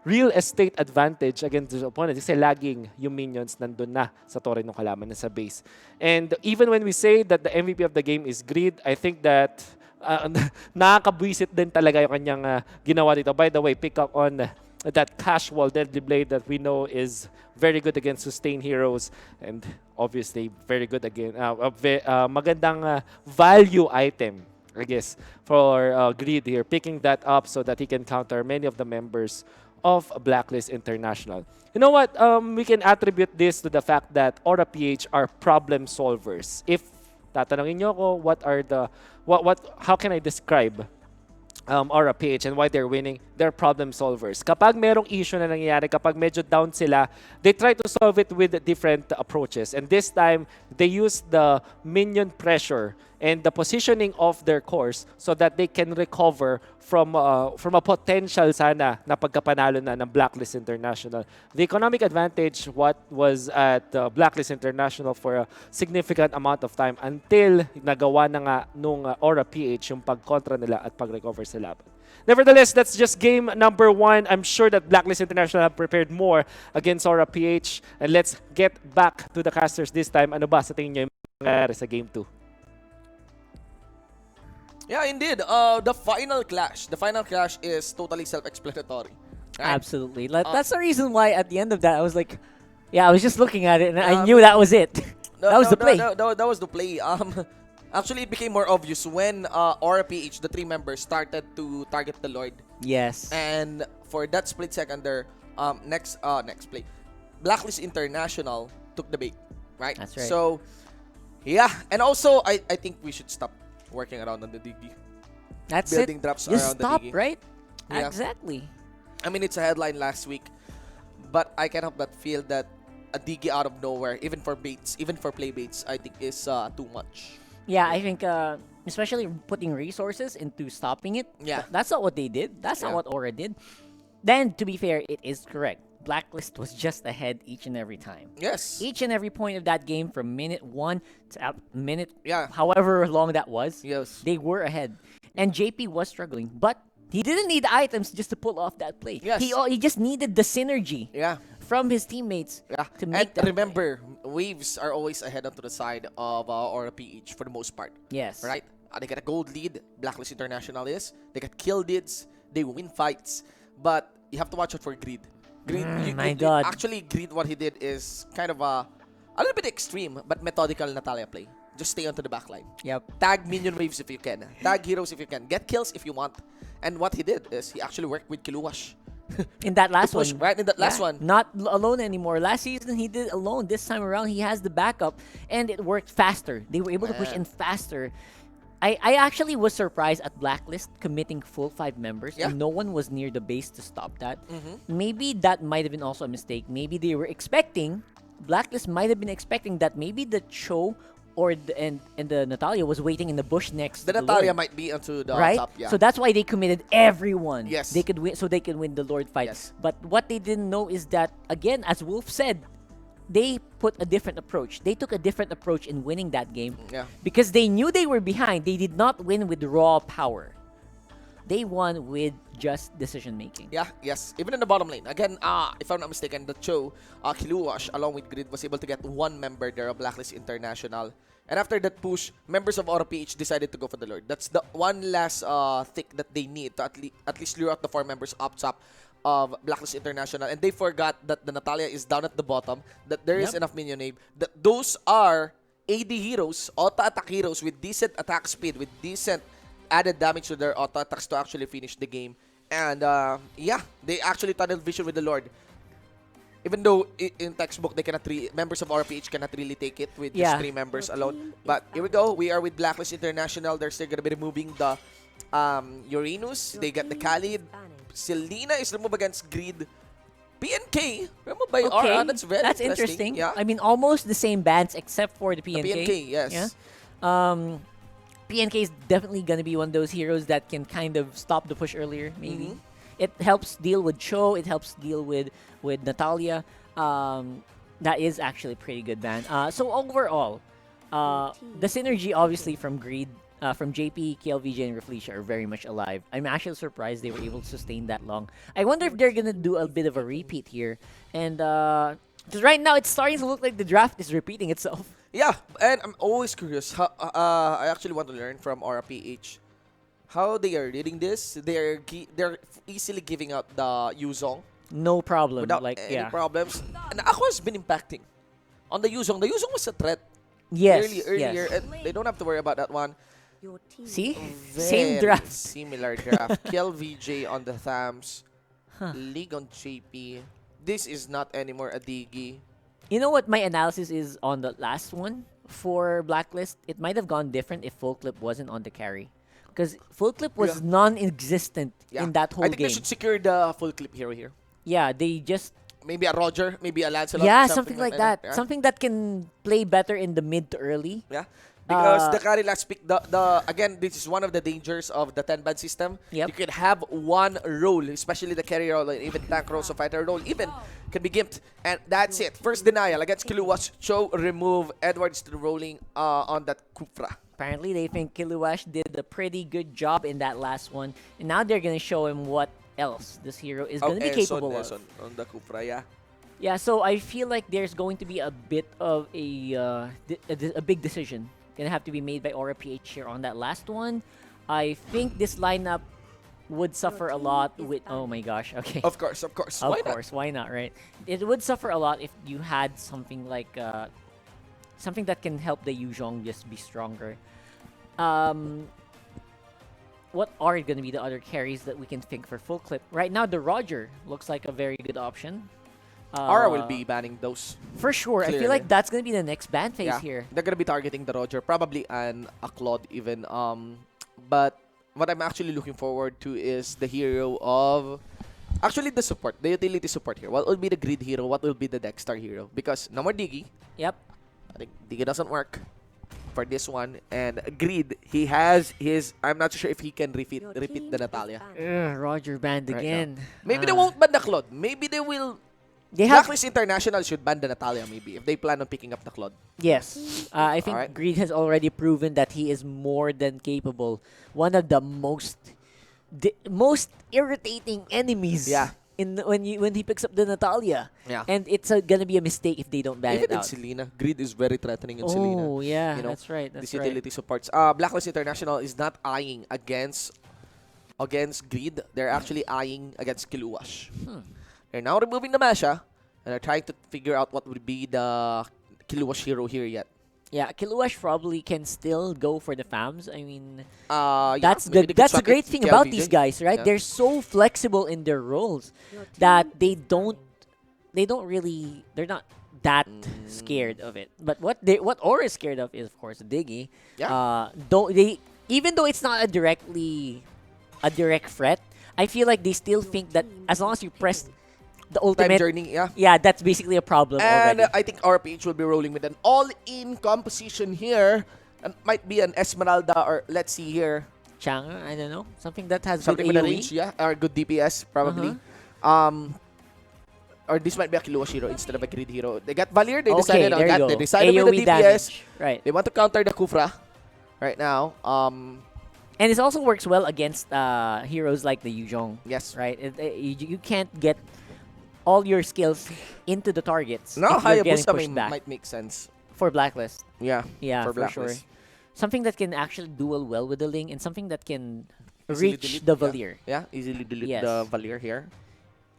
real estate advantage against their opponents kasi laging yung minions nandun na sa torre ng kalaban na sa base. And even when we say that the MVP of the game is Greed, I think that nakakabwisit din talaga yung kanyang ginawa dito. By the way, pick up on that casual Deadly Blade that we know is very good against sustained heroes and obviously very good again. Magandang value item, I guess, for Greed here. Picking that up so that he can counter many of the members of Blacklist International. You know what? We can attribute this to the fact that Aura PH are problem solvers. If tatanungin nyo ko, how can I describe Aura PH and why they're winning? They're problem solvers. Kapag merong issue na nangyayari, kapag medyo down sila, they try to solve it with different approaches. And this time, they use the minion pressure and the positioning of their cores so that they can recover from a potential sana na pagkapanalo na ng Blacklist International. The economic advantage what was at Blacklist International for a significant amount of time until nagawa na nga nung Aura PH yung pagkontra nila at pag-recover sa laban. Nevertheless, that's just game number 1. I'm sure that Blacklist International have prepared more against Aura PH. And let's get back to the casters this time. Ano ba sa tingin nyo yung mangyayari sa game 2? Yeah, indeed. The final clash is totally self-explanatory. Right? Absolutely. That's the reason why at the end of that, I was like, yeah, I was just looking at it and I knew that was it. That was the play. That was the play. Actually, it became more obvious when Aura PH, the 3 members, started to target the Lord. Yes. And for that split second there, next play, Blacklist International took the bait, right? That's right. So, yeah. And also, I think we should stop working around on the Diggy. That's Building it. drops Just around stop, the Diggy. right? Yeah. Exactly. I mean, it's a headline last week, but I can't help but feel that a Diggy out of nowhere, even for baits, even for play baits, I think is too much. Yeah, I think especially putting resources into stopping it. Yeah. That's not what they did. That's not what Aura did. Then, to be fair, it is correct. Blacklist was just ahead each and every time. Yes. Each and every point of that game from minute 1 to minute, however long that was, yes, they were ahead. And JP was struggling, but he didn't need items just to pull off that play. Yes. He just needed the synergy from his teammates to make that remember, waves are always ahead onto the side of Aura PH for the most part. Yes. Right? They got a gold lead. Blacklist International is. They got kill leads. They win fights. But you have to watch out for Greed. Greed, God. Actually, Greed, what he did is kind of a little bit extreme, but methodical Natalia play. Just stay onto the backline. Yep. Tag minion waves if you can. Tag heroes if you can. Get kills if you want. And what he did is he actually worked with Kiluwash. In that last one. Right, in that last one. Not alone anymore. Last season, he did alone. This time around, he has the backup, and it worked faster. They were able to push in faster. I actually was surprised at Blacklist committing full 5 members, and no one was near the base to stop that. Maybe that might have been also a mistake. Maybe they were expecting, Blacklist might have been expecting that maybe the Cho or the Natalia was waiting in the bush next The to Natalia Lord. might be onto the Right? top, yeah. So that's why they committed everyone. Yes. They could win, so they could win the Lord fight. Yes. But what they didn't know is that, again, as Wolf said, they put a different approach. They took a different approach in winning that game. Yeah. Because they knew they were behind. They did not win with raw power. They won with just decision making. Yeah, yes. Even in the bottom lane. Again, if I'm not mistaken, the Cho, Kiluwash, along with Grid, was able to get 1 member there of Blacklist International. And after that push, members of Aura PH decided to go for the Lord. That's the one last tick that they need to at least lure out the 4 members up top of Blacklist International. And they forgot that the Natalia is down at the bottom, that there is enough minion wave, that those are AD heroes, auto-attack heroes with decent attack speed, with decent added damage to their auto attacks to actually finish the game. And yeah, they actually tunnel vision with the Lord. Even though in textbook they cannot members of RPH cannot really take it with just 3 members alone. But here we go. We are with Blacklist International. They're still gonna be removing the Uranus. They got the Khalid. Selena is removed against Greed. PNK, remove by Aura. That's very interesting. Yeah. I mean, almost the same bands except for the PNK. The PNK, yes. Yeah. PNK is definitely going to be one of those heroes that can kind of stop the push earlier, maybe. It helps deal with Cho. It helps deal with Natalia. That is actually a pretty good ban. So overall, The synergy, obviously, from Greed, from JP, KLVJ, and Reflecia are very much alive. I'm actually surprised they were able to sustain that long. I wonder if they're gonna do a bit of a repeat here, and because right now it's starting to look like the draft is repeating itself. Yeah, and I'm always curious. How, I actually want to learn from Aura PH how they are reading this. They're easily giving out the Yuzong No problem. without Like, any yeah. problems. And Aqua's been impacting on the Yuzong. The Yuzong was a threat Yes. earlier, Yes. and they don't have to worry about that one. See? Same draft. Similar draft. Kill VJ on the Thams. Huh. League on JP. This is not anymore a Digi. You know what my analysis is on the last one for Blacklist? It might have gone different if Full Clip wasn't on the carry. Because Full Clip was non-existent in that whole I think game. they should secure the full clip hero here. Yeah, they just... Maybe a Roger, maybe a Lancelot. Yeah, something like that. Yeah. Something that can play better in the mid to early. Yeah. Because the carry last pick, again, this is one of the dangers of the 10-ban system. Yep. You can have one role, especially the carry role, and even tank role, so fighter role, even can be gimped. And that's it. First denial against Kiluwash. Cho remove Edwards to rolling on that Kufra. Apparently, they think Kiluwash did a pretty good job in that last one. And now they're going to show him what else this hero is going to be capable of. On the Kufra, yeah. Yeah, so I feel like there's going to be a bit of a big decision gonna have to be made by Aura PH here on that last one. I think this lineup would suffer a lot with... Oh my gosh, okay. Of course. Why not, right? It would suffer a lot if you had something like... something that can help the Yuzhong just be stronger. What are gonna be the other carries that we can think for full clip? Right now, the Roger looks like a very good option. Aura will be banning those. For sure. Clearly. I feel like that's going to be the next ban phase Yeah. here. They're going to be targeting the Roger, probably a Claude even. But what I'm actually looking forward to is the hero of... Actually, the support, the utility support here. What will be the Grid hero? What will be the Dexter hero? Because no more Diggy. Yep. I think Diggy doesn't work for this one. And Grid, he has his... I'm not sure if he can repeat the Natalia. Roger banned Right again. now. Maybe they won't ban the Claude. Maybe they will... Blacklist International should ban the Natalia maybe if they plan on picking up the Claude. Yes. I think Greed has already proven that he is more than capable. One of the most irritating enemies. Yeah. When he picks up the Natalia. Yeah. And it's gonna be a mistake if they don't ban Even it out. in Selena, Greed is very threatening in Selena. Oh yeah, You know, that's right. That's these right. utility supports. Blacklist International is not eyeing against Greed. They're actually eyeing against Kiluwash. They're now removing the Masha, and they're trying to figure out what would be the Kiluwash hero here yet. Yeah, Kiluwash probably can still go for the FAMs. I mean, yeah, that's the great thing about these guys, right? Yeah. They're so flexible in their roles that they're not that scared of it. But what Aura is scared of is, of course, Diggy. Yeah. Even though it's not a direct threat, I feel like they still think that as long as you press the ultimate Time journey, yeah. Yeah, that's basically a problem And already. I think RPH will be rolling with an all-in composition here. And might be an Esmeralda or let's see here. Chang'e, I don't know. Something that has Something good with a AoE. range, yeah. Or good DPS, probably. Or this might be a Kiluwash hero instead of a Grid hero. They got Valier, they decided on there you that. go. They decided with the AoE DPS. damage. Right. They want to counter the Kufra right now. And it also works well against heroes like the Yuzhong. Yes. Right? You can't get all your skills into the targets. No, if you're getting Hayabusa pushed back. might make sense. For Blacklist. Yeah. Yeah, for Blacklist. sure. Something that can actually duel well with the Ling and something that can Easily reach delete, the Valier. Yeah, easily delete Yes. the Valier here.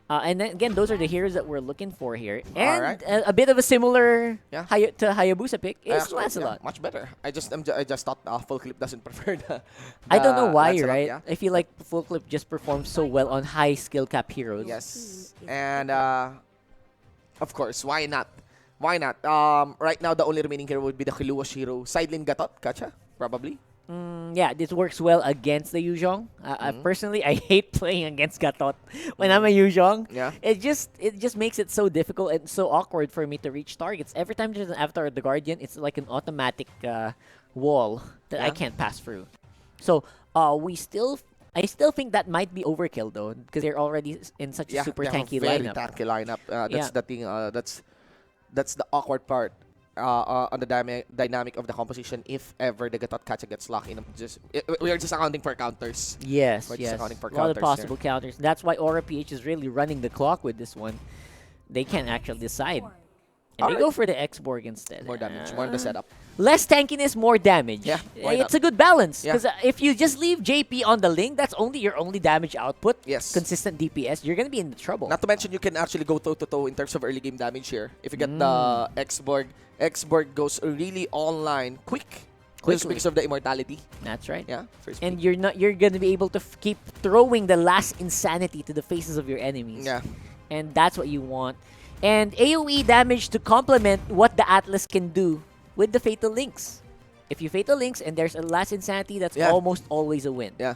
And then again, those are the heroes that we're looking for here. And Alright. a bit of a similar Yeah. to Hayabusa pick is Actually, Lancelot. yeah, much better. I just thought Full Clip doesn't prefer the I don't know why, Lancelot, right? yeah. I feel like Full Clip just performs so well on high skill cap heroes. Yes. And of course, why not? Why not? Right now, the only remaining hero would be the Kiluwash hero. Sideline Gatot, Kacha, probably. Yeah, this works well against the Yuzhong. Personally, I hate playing against Gatot when I'm a Yuzhong. Yeah. It just makes it so difficult and so awkward for me to reach targets. Every time there's an Avatar of the Guardian, it's like an automatic wall that I can't pass through. So I still think that might be overkill though, because they're already in such a super they have tanky a very lineup. tanky lineup. That's Yeah. the thing. That's the awkward part. on the dynamic of the composition if ever the Gatot Kacha gets locked in. We are just accounting for counters. Yes, We're yes. just accounting for A lot of counters possible counters. That's why Aura PH is really running the clock with this one. They can't actually decide. And they go for the X-Borg instead. More damage, more on the setup. Less tankiness, more damage. Yeah, why It's not? a good balance. Yeah. Because if you just leave JP on the link, that's only your only damage output. Yes. Consistent DPS. You're going to be in trouble. Not to mention, you can actually go toe-to-toe in terms of early game damage here. If you get the X-Borg goes really online quick. Just because of the immortality. That's right. Yeah. And you're going to be able to keep throwing the last insanity to the faces of your enemies. Yeah. And that's what you want. And AoE damage to complement what the Atlas can do with the Fatal Links. If you Fatal Links and there's a last insanity, that's almost always a win. Yeah.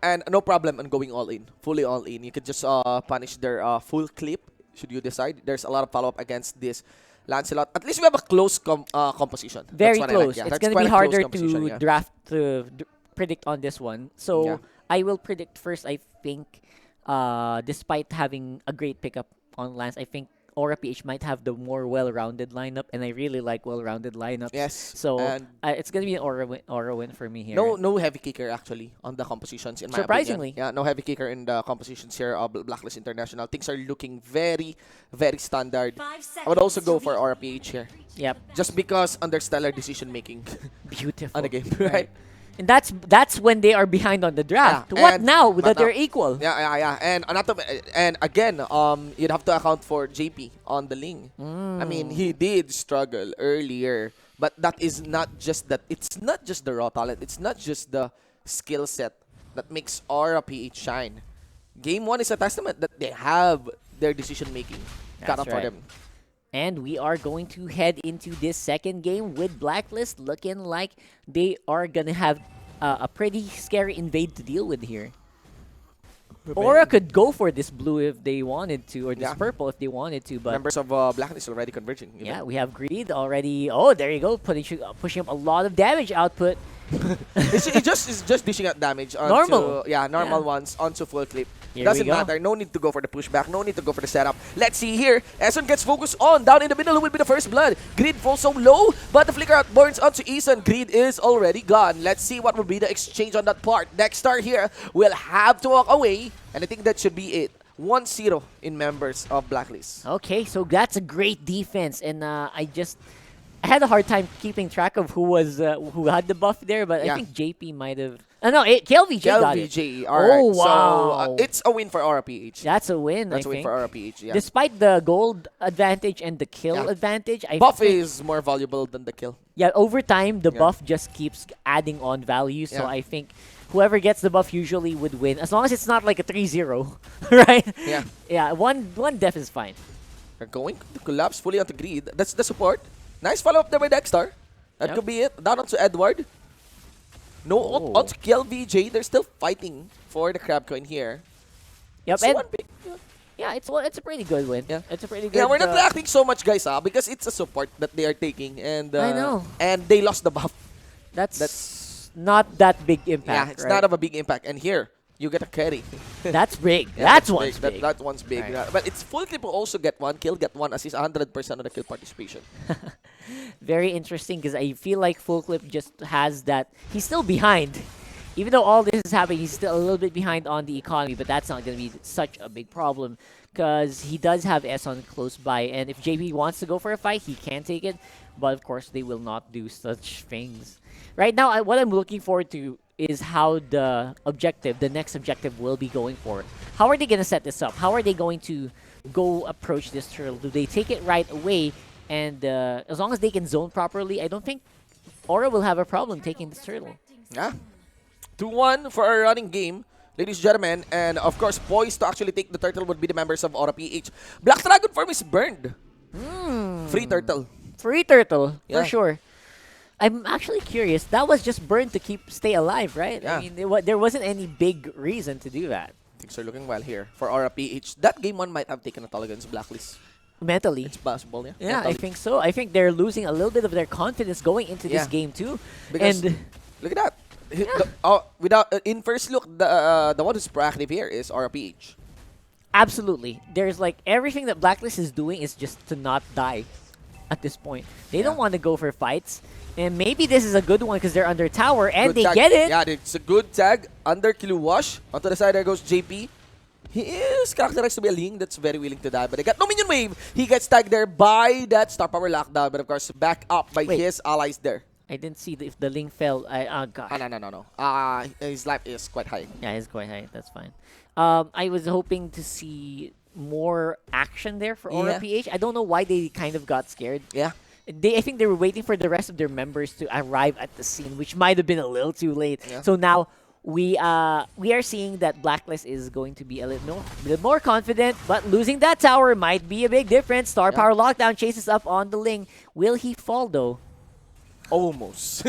And no problem on going all in. Fully all in. You could just punish their full clip, should you decide. There's a lot of follow-up against this Lancelot. At least we have a close composition. Very That's what close. I like. Yeah, It's that's going to quite be a close harder composition, to draft, to predict on this one. So I will predict first, I think, despite having a great pickup on Lance, I think Aura PH might have the more well-rounded lineup, and I really like well-rounded lineups. Yes. So it's going to be an Aura win for me here. No heavy kicker, actually, on the compositions, in my Surprisingly. opinion. Yeah, no heavy kicker in the compositions here of Blacklist International. Things are looking very, very standard. I would also go for Aura PH here. Yep. Just because under stellar decision-making. Beautiful. On the game, right? And that's when they are behind on the draft. Yeah, What now that they're equal? Yeah. And again, you'd have to account for JP on the link. I mean, he did struggle earlier, but that is not just that. It's not just the raw talent. It's not just the skill set that makes Aura PH shine. Game 1 is a testament that they have their decision making cut out for them. And we are going to head into this second game with Blacklist looking like they are going to have a pretty scary invade to deal with here. Aura could go for this blue if they wanted to, or this purple if they wanted to. But members of Blacklist already converging. Yeah, we have Greed already. Oh, there you go, pushing up a lot of damage output. It's just dishing out damage onto normal ones onto full clip. Here Doesn't we go. matter. No need to go for the pushback. No need to go for the setup. Let's see here. Eson gets focused on. Down in the middle will be the first blood. Greed falls so low, but the flicker out burns onto Eson. Greed is already gone. Let's see what will be the exchange on that part. Dexter here will have to walk away, and I think that should be it. 1-0 in members of Blacklist. Okay, so that's a great defense, and I had a hard time keeping track of who had the buff there, but I think JP might have. No, KLVJ got it. KLVJ, alright. Oh, wow. So, it's a win for Aura PH. That's a win, That's I a win think. for Aura PH, yeah. Despite the gold advantage and the kill advantage, I buff think, is more valuable than the kill. yeah, over time, the buff just keeps adding on value, so I think whoever gets the buff usually would win, as long as it's not like a 3-0, right? Yeah. Yeah, one def is fine. They're going to collapse fully onto Greed. That's the support. Nice follow-up there by Dexter. That could be it. Down onto Edward. No onto KLVJ. They're still fighting for the crab coin here. Yep, So and one big, yeah, it's a pretty good win. Yeah. It's a pretty good. yeah, we're not reacting so much, guys, because it's a support that they are taking, and I know. and they lost the buff. That's not that big impact. Yeah, it's right? not of a big impact. And here, you get a carry. That's big. Yeah, That's one's big. That one's big. Right. Yeah. But it's full clip will also get one kill, get one assist, 100% of the kill participation. Very interesting because I feel like Full Clip just has that. He's still behind. Even though all this is happening, he's still a little bit behind on the economy, but that's not going to be such a big problem because he does have Eson close by. And if JP wants to go for a fight, he can take it. But of course, they will not do such things. Right now, what I'm looking forward to is how the next objective will be going for. How are they going to set this up? How are they going to go approach this turtle? Do they take it right away? And as long as they can zone properly, I don't think Aura will have a problem taking this turtle. Yeah. 2-1 for a running game, ladies and gentlemen. And of course, poised to actually take the turtle would be the members of Aura PH. Black Dragon form is burned. Free turtle. Free turtle, Yeah. for sure. I'm actually curious. That was just burned to stay alive, right? Yeah. I mean, there wasn't any big reason to do that. Things are looking well here for Aura PH. That game 1 might have taken a toll against Blacklist. Mentally. It's possible, yeah. Yeah, Mentally. I think so. I think they're losing a little bit of their confidence going into this game too. Because And look at that. In first look, the one who's proactive here is Aura PH. absolutely, there's like everything that Blacklist is doing is just to not die. at this point. They don't want to go for fights. And maybe this is a good one because they're under tower and Good they tag. get it. Yeah, it's a good tag under Kiluwash. Onto the side there goes JP. He is characterized to be a Ling that's very willing to die, but they got no minion wave. He gets tagged there by that star power lockdown, but of course back up by his allies there. I didn't see if the Ling fell. Gosh. No. His life is quite high. Yeah, it's quite high. That's fine. I was hoping to see more action there for Aura PH. I don't know why they kind of got scared. Yeah. I think they were waiting for the rest of their members to arrive at the scene, which might have been a little too late. Yeah. So now we are seeing that Blacklist is going to be a little more confident, but losing that tower might be a big difference. Star Power Lockdown chases up on the Ling. Will he fall though? Almost.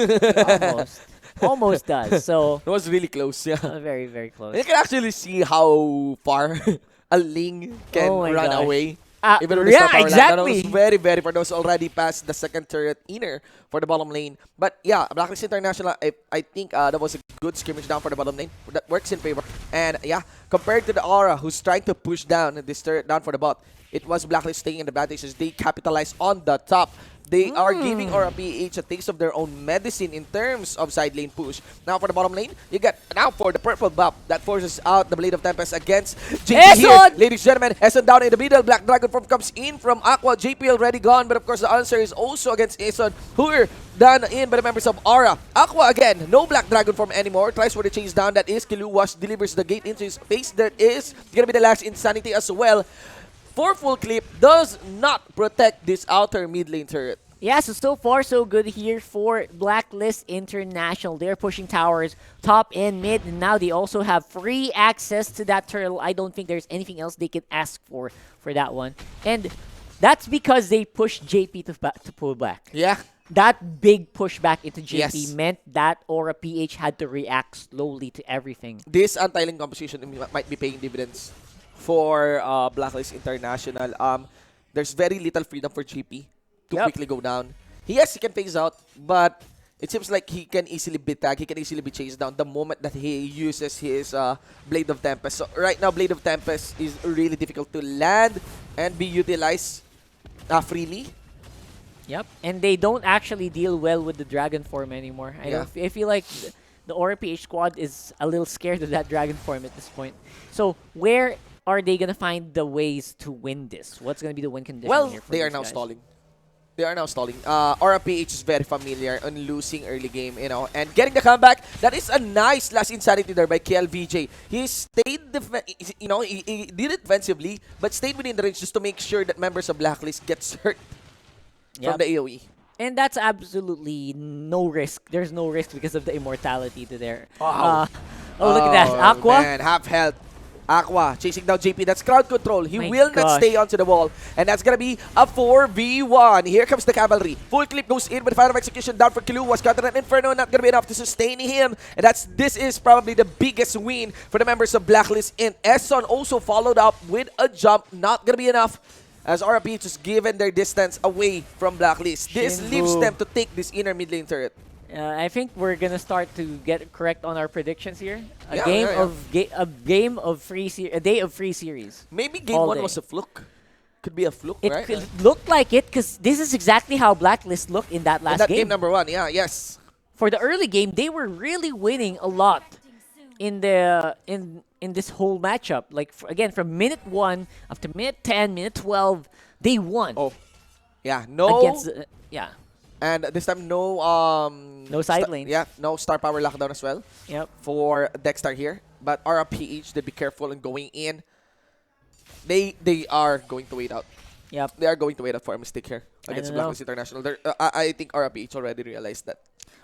Almost does. So it was really close. Yeah. Very, very close. You can actually see how far a Ling can run away. Even with the star power exactly. It was very, very far. Those already past the second turret inner for the bottom lane. But yeah, Blacklist International, I think that was a good scrimmage down for the bottom lane. That works in favor. And yeah, compared to the Aura, who's trying to push down this turret down for the bot, it was Blacklist taking advantage as they capitalize on the top. They are giving Aura PH a taste of their own medicine in terms of side lane push. Now for the bottom lane, you get now for the purple buff that forces out the Blade of Tempest against JP here. Ladies and gentlemen, Eson down in the middle. Black Dragon form comes in from Aqua. JP already gone, but of course the answer is also against Eson, who are done in by the members of Aura. Aqua again, no Black Dragon form anymore. Tries for the chase down. That is Kiluwash, delivers the gate into his face. That is gonna be the last Insanity as well. For full clip, does not protect this outer mid lane turret. Yeah, so far so good here for Blacklist International. They're pushing towers top and mid, and now they also have free access to that turtle. I don't think there's anything else they can ask for that one. And that's because they pushed JP to pull back. Yeah. That big pushback into JP meant that Aura PH had to react slowly to everything. This anti-link composition might be paying dividends for Blacklist International. There's very little freedom for JP to quickly go down. He can phase out, but it seems like he can easily be tagged. He can easily be chased down the moment that he uses his Blade of Tempest. So right now, Blade of Tempest is really difficult to land and be utilized freely. Yep, and they don't actually deal well with the Dragon form anymore. I feel like the Aura PH squad is a little scared of that Dragon form at this point. So where are they going to find the ways to win this? What's going to be the win condition here for they are these now guys? stalling. They are now stalling. Aura PH is very familiar on losing early game, and getting the comeback. That is a nice last Insanity there by KLVJ. He stayed, he did it defensively, but stayed within the range just to make sure that members of Blacklist gets hurt from the AoE. And that's absolutely no risk. There's no risk because of the immortality to there. Wow. Look at that. Aqua. Man, half health. Aqua chasing down JP. That's crowd control. He will not gosh. stay onto the wall. And that's going to be a 4v1. Here comes the cavalry. Full clip goes in, but final execution down for Kiluwash. Counter an Inferno. Not going to be enough to sustain him. And this is probably the biggest win for the members of Blacklist. And Eson also followed up with a jump. Not going to be enough, as RP just given their distance away from Blacklist. This leaves them to take this inner mid lane turret. I think we're gonna start to get correct on our predictions here. A day of free series. Maybe game one was a fluke. Could be a fluke, right? It looked like it because this is exactly how Blacklist looked in that last game. Game number one, yes. For the early game, they were really winning a lot in the in this whole matchup. Like again, from minute 1 up to minute 10, minute 12, they won. Oh, yeah, no. And this time, no side lanes. No star power lockdown as well. Yep. For Dexter here, but RPH, they be careful in going in. They are going to wait out. Yep. They are going to wait out for a mistake here against Blacklist International. I think RPH already realized that.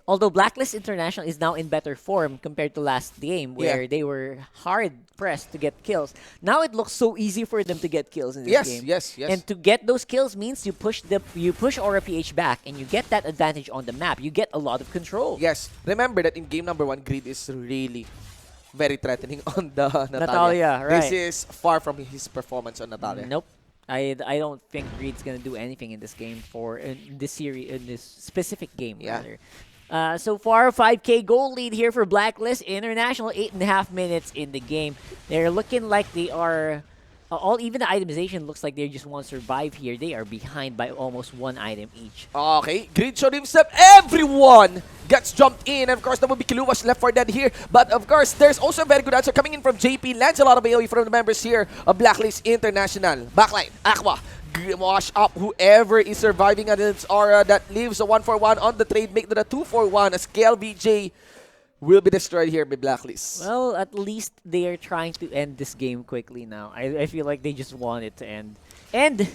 Although Blacklist International is now in better form compared to last game where they were hard pressed to get kills. Now it looks so easy for them to get kills in this game. Yes. And to get those kills means you push Aura PH back and you get that advantage on the map. You get a lot of control. Yes. Remember that in game number 1, Greed is really very threatening on the Natalia. Right. This is far from his performance on Natalia. Nope. I don't think Greed's gonna do anything in this game in this series, in this specific game rather. So far, 5K goal lead here for Blacklist International. 8.5 minutes in the game. They're looking like they are even the itemization looks like they just want to survive here. They are behind by almost 1 item each. Okay, Grid showed himself. Everyone gets jumped in. And of course, that would be Kiluwa's left for dead here. But of course, there's also a very good answer coming in from JP. Lands a lot of AoE from the members here of Blacklist International. Backline, Aqua. Wash up whoever is surviving against Aura. That leaves a 1-for-1 on the trade. Make that a 2-for-1 as KLVJ will be destroyed here by Blacklist. Well, at least they are trying to end this game quickly now. I feel like they just want it to end. And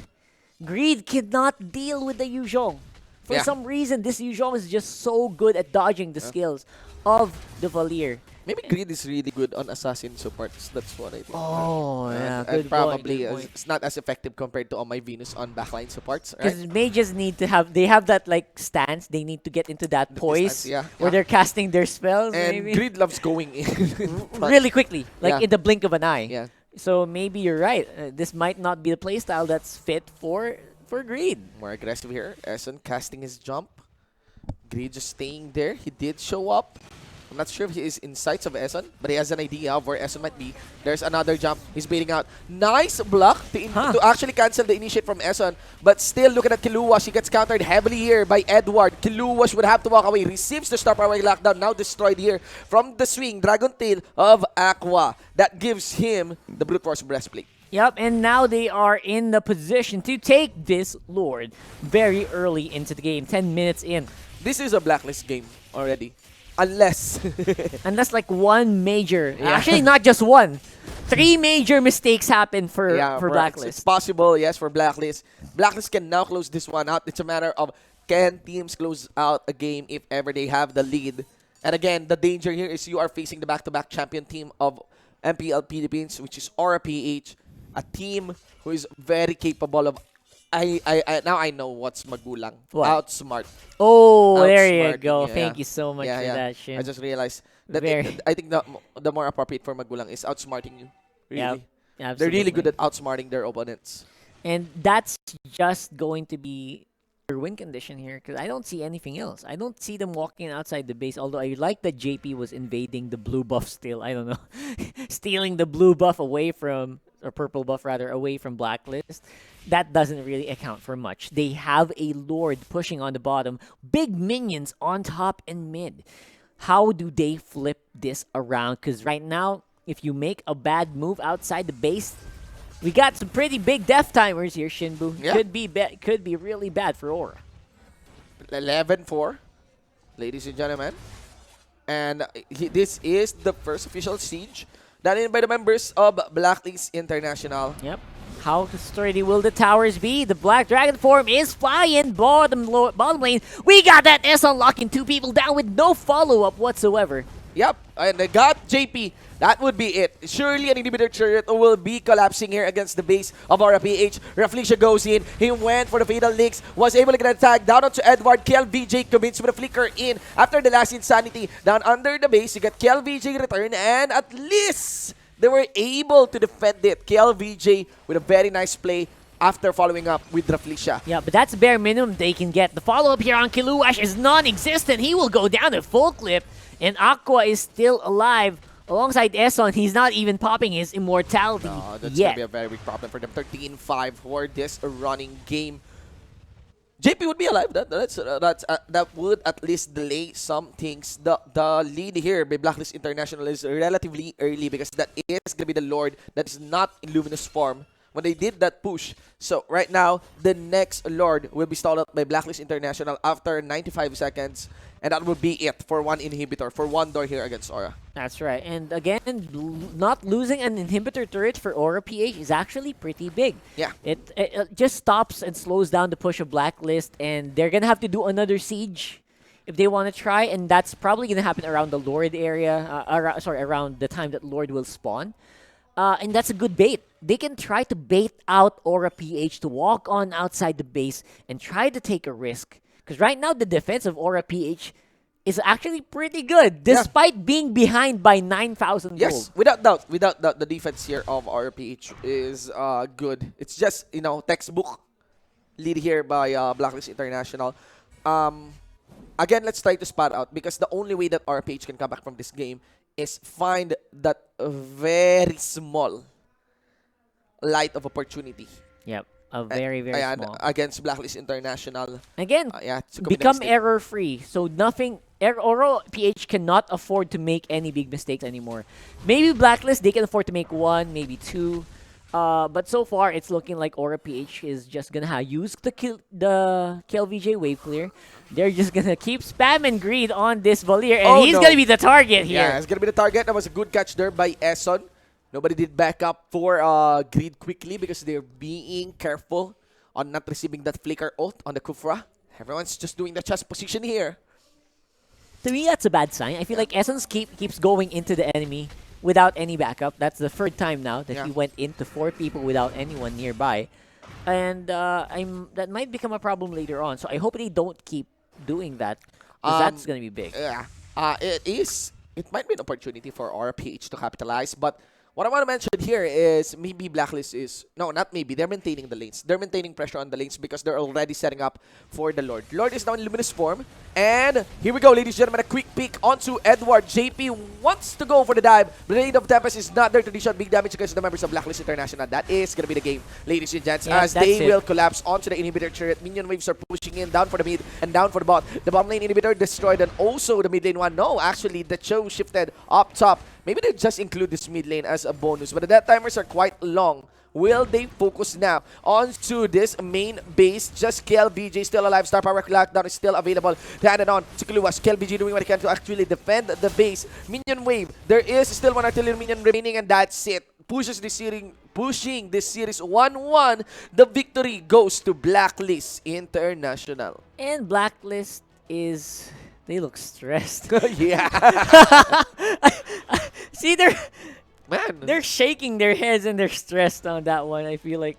Greed cannot deal with the Yuzhong. For some reason, this Yuzhong is just so good at dodging the skills of the Valier. Maybe Greed is really good on assassin supports. That's what I think. Oh, yeah. And Good probably point. it's not as effective compared to my Venus on backline supports, right? Because mages need to have, they have that like stance. They need to get into that poise where they're casting their spells. And maybe. Greed loves going in. Really quickly, like in the blink of an eye. Yeah. So maybe you're right. This might not be the playstyle that's fit for Greed. More aggressive here. Essen casting his jump. Greed just staying there. He did show up. I'm not sure if he is in sights of Essen, but he has an idea of where Essen might be. There's another jump. He's baiting out. Nice block to actually cancel the initiate from Essen. But still, looking at Kiluwa, she gets countered heavily here by Edward. Kiluwa would have to walk away. Receives the star power lockdown. Now destroyed here from the swing. Dragon Tail of Aqua. That gives him the Brute Force Breastplate. Yep, and now they are in the position to take this Lord very early into the game. 10 minutes in. This is a Blacklist game already. Unless like one major, actually not just one, 3 major mistakes happen for Blacklist. It's possible, yes, for Blacklist. Blacklist can now close this one out. It's a matter of can teams close out a game if ever they have the lead. And again, the danger here is you are facing the back-to-back champion team of MPL Philippines, which is Onic PH, a team who is very capable of now I know what's magulang. What? Outsmart. Oh, there you go. Yeah. Thank you so much for that, Shin. I just realized that I think the more appropriate for magulang is outsmarting you. Really. Yep, they're really good at outsmarting their opponents. And that's just going to be their win condition here because I don't see anything else. I don't see them walking outside the base, although I like that JP was invading the blue buff still. I don't know. Stealing the blue buff away from, or purple buff rather, away from Blacklist. That doesn't really account for much. They have a Lord pushing on the bottom, big minions on top and mid. How do they flip this around? Because right now, if you make a bad move outside the base, we got some pretty big death timers here, Shinbu. Yeah. Could be really bad for Aura. 11-4, ladies and gentlemen. And this is the first official siege done in by the members of Blacklist International. Yep. How sturdy will the towers be? The Black Dragon form is flying bottom lane. We got that S unlocking 2 people down with no follow-up whatsoever. Yep, and they got JP. That would be it. Surely an inhibitor turret will be collapsing here against the base of Onic PH. Raflesia goes in. He went for the Fatal Links. Was able to get an attack down onto Edward. KLVJ commits with a flicker in after the last Insanity. Down under the base, you got KLVJ return. And at least they were able to defend it. KLVJ with a very nice play after following up with Raflesia. Yeah, but that's bare minimum they can get. The follow-up here on Kiluwash is non-existent. He will go down at full clip. And Aqua is still alive. Alongside Esson, he's not even popping his immortality that's yet. going to be a very big problem for them. 13-5 for this running game. JP would be alive. That would at least delay some things. The lead here by Blacklist International is relatively early because that is going to be the Lord that is not in Luminous form when they did that push. So right now, the next Lord will be stalled out by Blacklist International after 95 seconds. And that will be it for one inhibitor, for one door here against Aura. That's right. And again, not losing an inhibitor turret for Onic PH is actually pretty big. Yeah. It just stops and slows down the push of Blacklist, and they're going to have to do another siege if they want to try, and that's probably going to happen around the Lord area, around the time that Lord will spawn. And that's a good bait. They can try to bait out Onic PH to walk on outside the base and try to take a risk. Because right now, the defense of Onic PH is actually pretty good, despite being behind by 9,000 gold. Yes, without doubt. Without doubt, the defense here of Onic PH is good. It's just, textbook lead here by Blacklist International. Again, let's try to spot out because the only way that Onic PH can come back from this game is find that very small light of opportunity. Yep. A very, very small. Against Blacklist International. Again, it's a become mistake. error-free. So nothing... Oro PH cannot afford to make any big mistakes anymore. Maybe Blacklist, they can afford to make one, maybe two. But so far, it's looking like Aura PH is just gonna use the KLVJ wave clear. They're just gonna keep spam and greed on this Valier, and he's gonna be the target here. Yeah, he's gonna be the target. That was a good catch there by Eson. Nobody did back up for greed quickly because they're being careful on not receiving that flicker ult on the Kufra. Everyone's just doing the chest position here. To me, that's a bad sign. I feel like Essence keeps going into the enemy without any backup. That's the third time now that he went into 4 people without anyone nearby. And that might become a problem later on. So I hope they don't keep doing that, because that's going to be big. Yeah, it might be an opportunity for RPH to capitalize, but what I want to mention here is maybe Blacklist is... No, not maybe. They're maintaining the lanes. They're maintaining pressure on the lanes because they're already setting up for the Lord. Lord is now in Luminous form. And here we go, ladies and gentlemen. A quick peek onto Edward. JP wants to go for the dive. Blade of Tempest is not there to dish out big damage against the members of Blacklist International. That is going to be the game, ladies and gents, as they will collapse onto the inhibitor turret. Minion waves are pushing in, down for the mid and down for the bot. The bomb lane inhibitor destroyed, and also the mid lane one. No, actually, the Cho shifted up top. Maybe they just include this mid lane as a bonus, but the death timers are quite long. Will they focus now onto this main base? Just KLVJ still alive. Star Power Lockdown is still available to hand it on to Kluas. KLVJ doing what he can to actually defend the base. Minion wave. There is still one artillery minion remaining, and that's it. Pushing this series 1-1. The victory goes to Blacklist International. And Blacklist is... They look stressed. Yeah. See, they're shaking their heads and they're stressed on that one. I feel like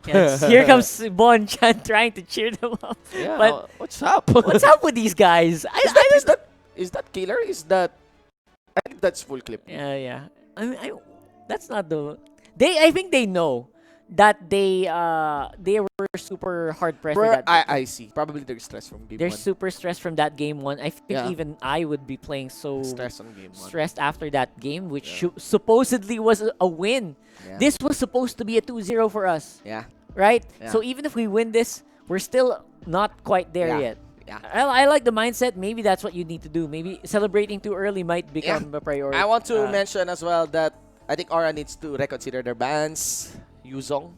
here comes Bon Chan trying to cheer them up. Yeah, but what's up? What's up with these guys? Is that killer? Is that? I think that's full clip. Yeah. I mean, that's not the. I think they know that they were super hard pressed. I see. Probably they're stressed from game 1. They're super stressed from that game 1. I think even I would be playing so stressed on game 1. Stressed after that game, which supposedly was a win. Yeah. This was supposed to be a 2-0 for us. Yeah. Right? Yeah. So even if we win this, we're still not quite there yet. Yeah. I like the mindset. Maybe that's what you need to do. Maybe celebrating too early might become a priority. I want to mention as well that I think Aura needs to reconsider their bans. Yuzong.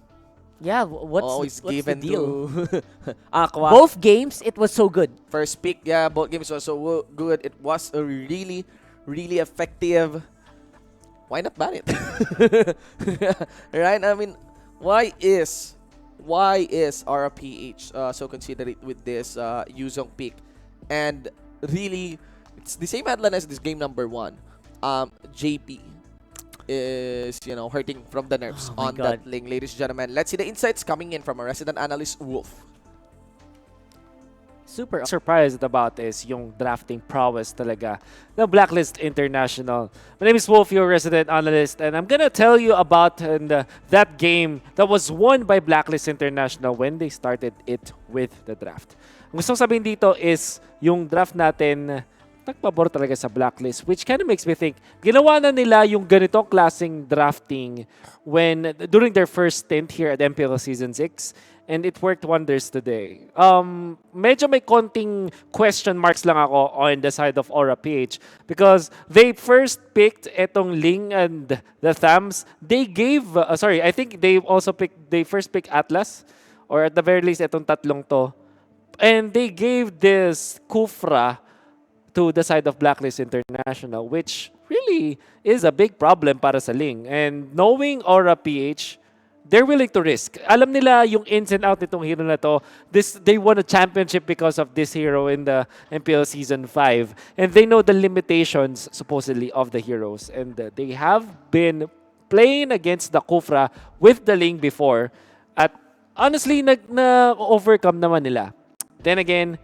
Yeah, what's the deal? To Aqua. Both games, it was so good. First pick, both games were so good. It was a really, really effective. Why not ban it? Right? I mean, why is RPH so considerate with this Yuzong pick? And really, it's the same headline as this game number 1. JP is, hurting from the nerves on that lane, ladies and gentlemen. Let's see the insights coming in from our resident analyst, Wolf. Super surprised about is yung drafting prowess talaga ng Blacklist International. My name is Wolf, your resident analyst, and I'm gonna tell you about that game that was won by Blacklist International when they started it with the draft. Ang gusto sabihin dito is yung draft natin nagpabor talaga sa Blacklist, which kind of makes me think, ginawa na nila yung ganitong klaseng drafting during their first stint here at MPL Season 6, and it worked wonders today. Medyo may konting question marks lang ako on the side of Aura PH because they first picked etong Ling and the Thams. They gave, I think they first picked Atlas, or at the very least etong tatlong to, and they gave this Kufra to the side of Blacklist International, which really is a big problem para sa Ling. And knowing Aura PH, they're willing to risk. Alam nila yung ins and out nitong hero na to. They won a championship because of this hero in the MPL Season 5. And they know the limitations, supposedly, of the heroes. And they have been playing against the Kufra with the Ling before. At honestly, na-overcome naman nila. Then again,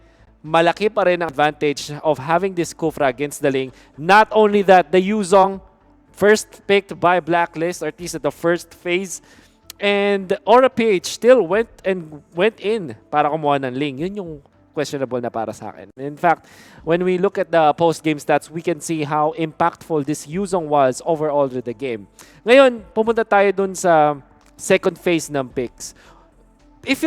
malaki pa rin ang advantage of having this Kufra against the Ling. Not only that, the Yuzong first picked by Blacklist, or at least at the first phase, and Aura PH still went in para kumuha ng Ling. Yun yung questionable na para sa akin. In fact, when we look at the post-game stats, we can see how impactful this Yuzong was overall to the game. Ngayon, pumunta tayo dun sa second phase ng picks. If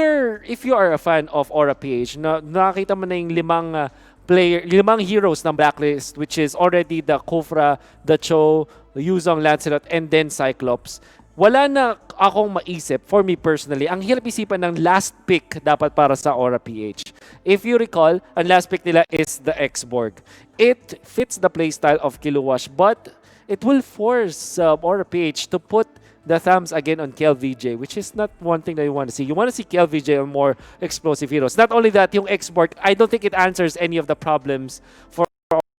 you are a fan of Aura PH, nakakita mo na yung limang heroes ng Blacklist, which is already the Kofra, the Cho, the Yuzong, Lancelot, and then Cyclops. Wala na akong maisip, for me personally, ang hirap isipan ng last pick dapat para sa Aura PH. If you recall, ang last pick nila is the X-Borg. It fits the playstyle of Kiluwash, but it will force Aura PH to put the thumbs again on KLVJ, which is not one thing that you want to see. You want to see KLVJ on more explosive heroes. Not only that, yung X-Borg, I don't think it answers any of the problems for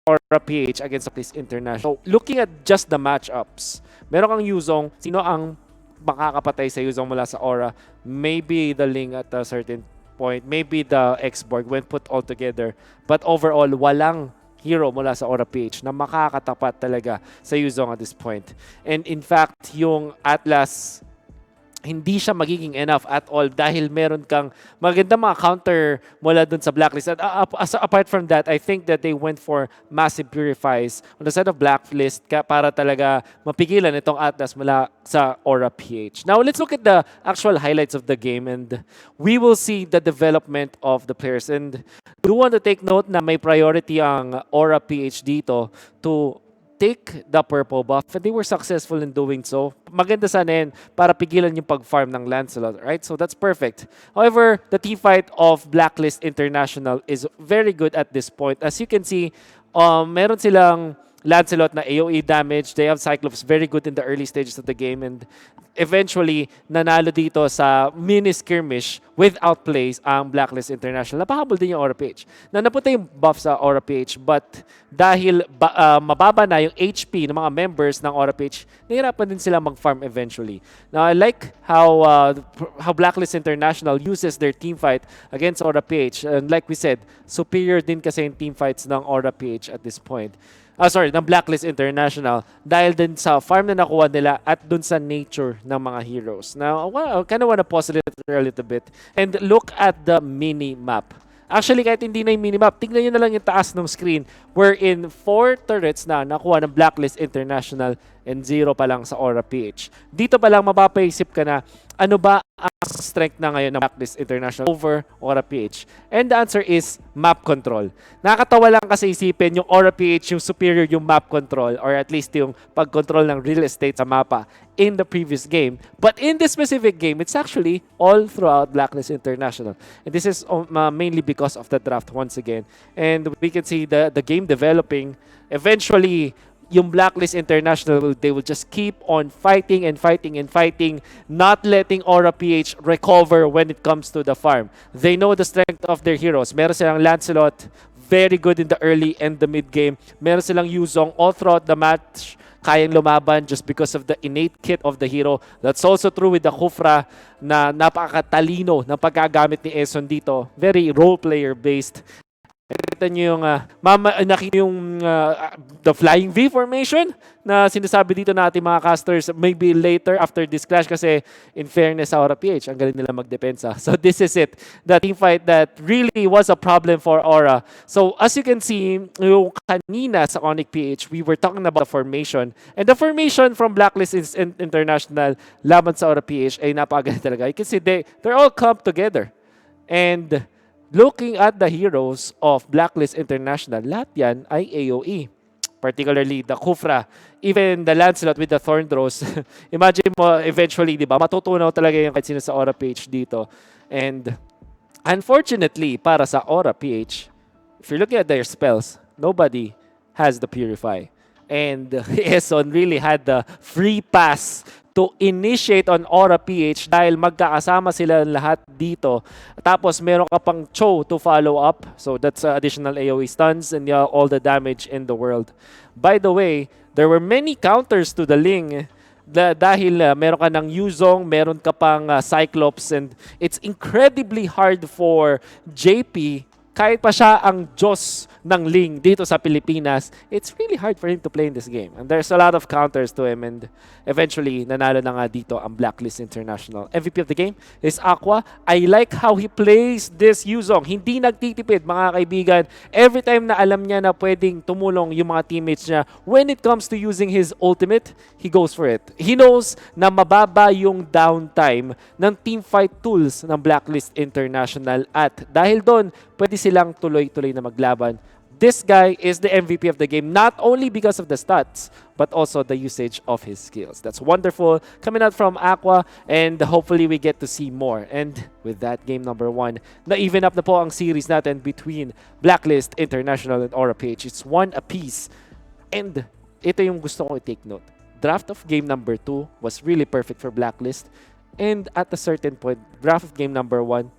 Aura PH against Blacklist International. So, looking at just the matchups, meron kang Yuzong, sino ang makakapatay sa Yuzong mula sa Aura? Maybe the Ling at a certain point, maybe the X-Borg when put all together. But overall, walang hero mula sa Aura PH na makakatapat talaga sa Yuzong at this point. And in fact, yung Atlas, hindi siya magiging enough at all dahil meron kang maganda mga counter mula dun sa Blacklist. At apart from that, I think that they went for massive purifies on the side of Blacklist para talaga mapigilan itong Atlas mula sa Aura PH. Now, let's look at the actual highlights of the game and we will see the development of the players. And do want to take note na may priority ang Aura PH dito to take the purple buff, and they were successful in doing so. Maganda sana yan para pigilan yung pag-farm ng Lancelot, right? So that's perfect. However, the team fight of Blacklist International is very good at this point. As you can see, meron silang Lancelot na AoE damage. They have Cyclops very good in the early stages of the game and eventually nanalo dito sa mini skirmish with outplays ang Blacklist International. Napahabol din yung Aura PH. Napunta yung buff sa Aura PH but dahil mababa na yung HP ng mga members ng Aura PH, nahirapan din sila mag-farm eventually. Now, I like how Blacklist International uses their team fight against Aura PH. And like we said, superior din kasi yung team fights ng Aura PH at this point. Ng Blacklist International dahil din sa farm na nakuha nila at dun sa nature ng mga heroes. Now, I kind of want to pause it a little bit and look at the mini-map. Actually, kahit hindi na yung minimap, tignan nyo na lang yung taas ng screen wherein 4 turrets na nakuha ng Blacklist International and 0 pa lang sa Aura PH. Dito pa lang mapapaisip ka na ano ba ang strength na ngayon ng Blacklist International over Aura PH? And the answer is map control. Nakakatawa lang kasi isipin yung Aura PH yung superior yung map control or at least yung pag-control ng real estate sa mapa in the previous game. But in this specific game, it's actually all throughout Blacklist International. And this is mainly because of the draft once again. And we can see the game developing. Eventually, yung Blacklist International, they will just keep on fighting and fighting and fighting, not letting Aura PH recover when it comes to the farm. They know the strength of their heroes. Meron silang Lancelot, very good in the early and the mid game. Meron silang Yuzong all throughout the match, kayang lumaban just because of the innate kit of the hero. That's also true with the Kufra na napakatalino ng paggagamit ni Eson dito. Very role player based. Nakita nyo yung, nakita yung the flying V formation na sinasabi dito na ating mga casters maybe later after this clash kasi in fairness sa Aura PH, ang galing nila magdepensa. So this is it. The team fight that really was a problem for Aura. So as you can see, yung kanina sa Onic PH, we were talking about the formation. And the formation from Blacklist International laban sa Aura PH ay napakaganda talaga. You can see they're all clumped together. And looking at the heroes of Blacklist International, lahat yan ay AoE. Particularly the Kufra, even the Lancelot with the Thorn Throws. Imagine mo eventually, di ba, matutunaw talaga yung kahit sino sa Aura PH dito. And unfortunately, para sa Aura PH, if you're looking at their spells, nobody has the Purify. And Eson really had the free pass to initiate on Aura PH dahil magkakasama sila lahat dito. Tapos meron ka pang Cho to follow up. So that's additional AoE stuns and all the damage in the world. By the way, there were many counters to the Ling dahil meron ka ng Yuzong, meron ka pang Cyclops, and it's incredibly hard for JP kahit pa siya ang Diyos ng Ling dito sa Pilipinas, it's really hard for him to play in this game. And there's a lot of counters to him, and eventually, nanalo na nga dito ang Blacklist International. MVP of the game is Aqua. I like how he plays this Yuzong. Hindi nagtitipid, mga kaibigan. Every time na alam niya na pwedeng tumulong yung mga teammates niya, when it comes to using his ultimate, he goes for it. He knows na mababa yung downtime ng teamfight tools ng Blacklist International, at dahil doon, pwede silang tuloy-tuloy na maglaban. This guy is the MVP of the game, not only because of the stats, but also the usage of his skills. That's wonderful coming out from Aqua, and hopefully we get to see more. And with that, game number 1, na-even up na po ang series natin between Blacklist International and Aura PH. It's 1 apiece. And ito yung gusto ko i-take note. Draft of game number 2 was really perfect for Blacklist. And at a certain point, draft of game number 1,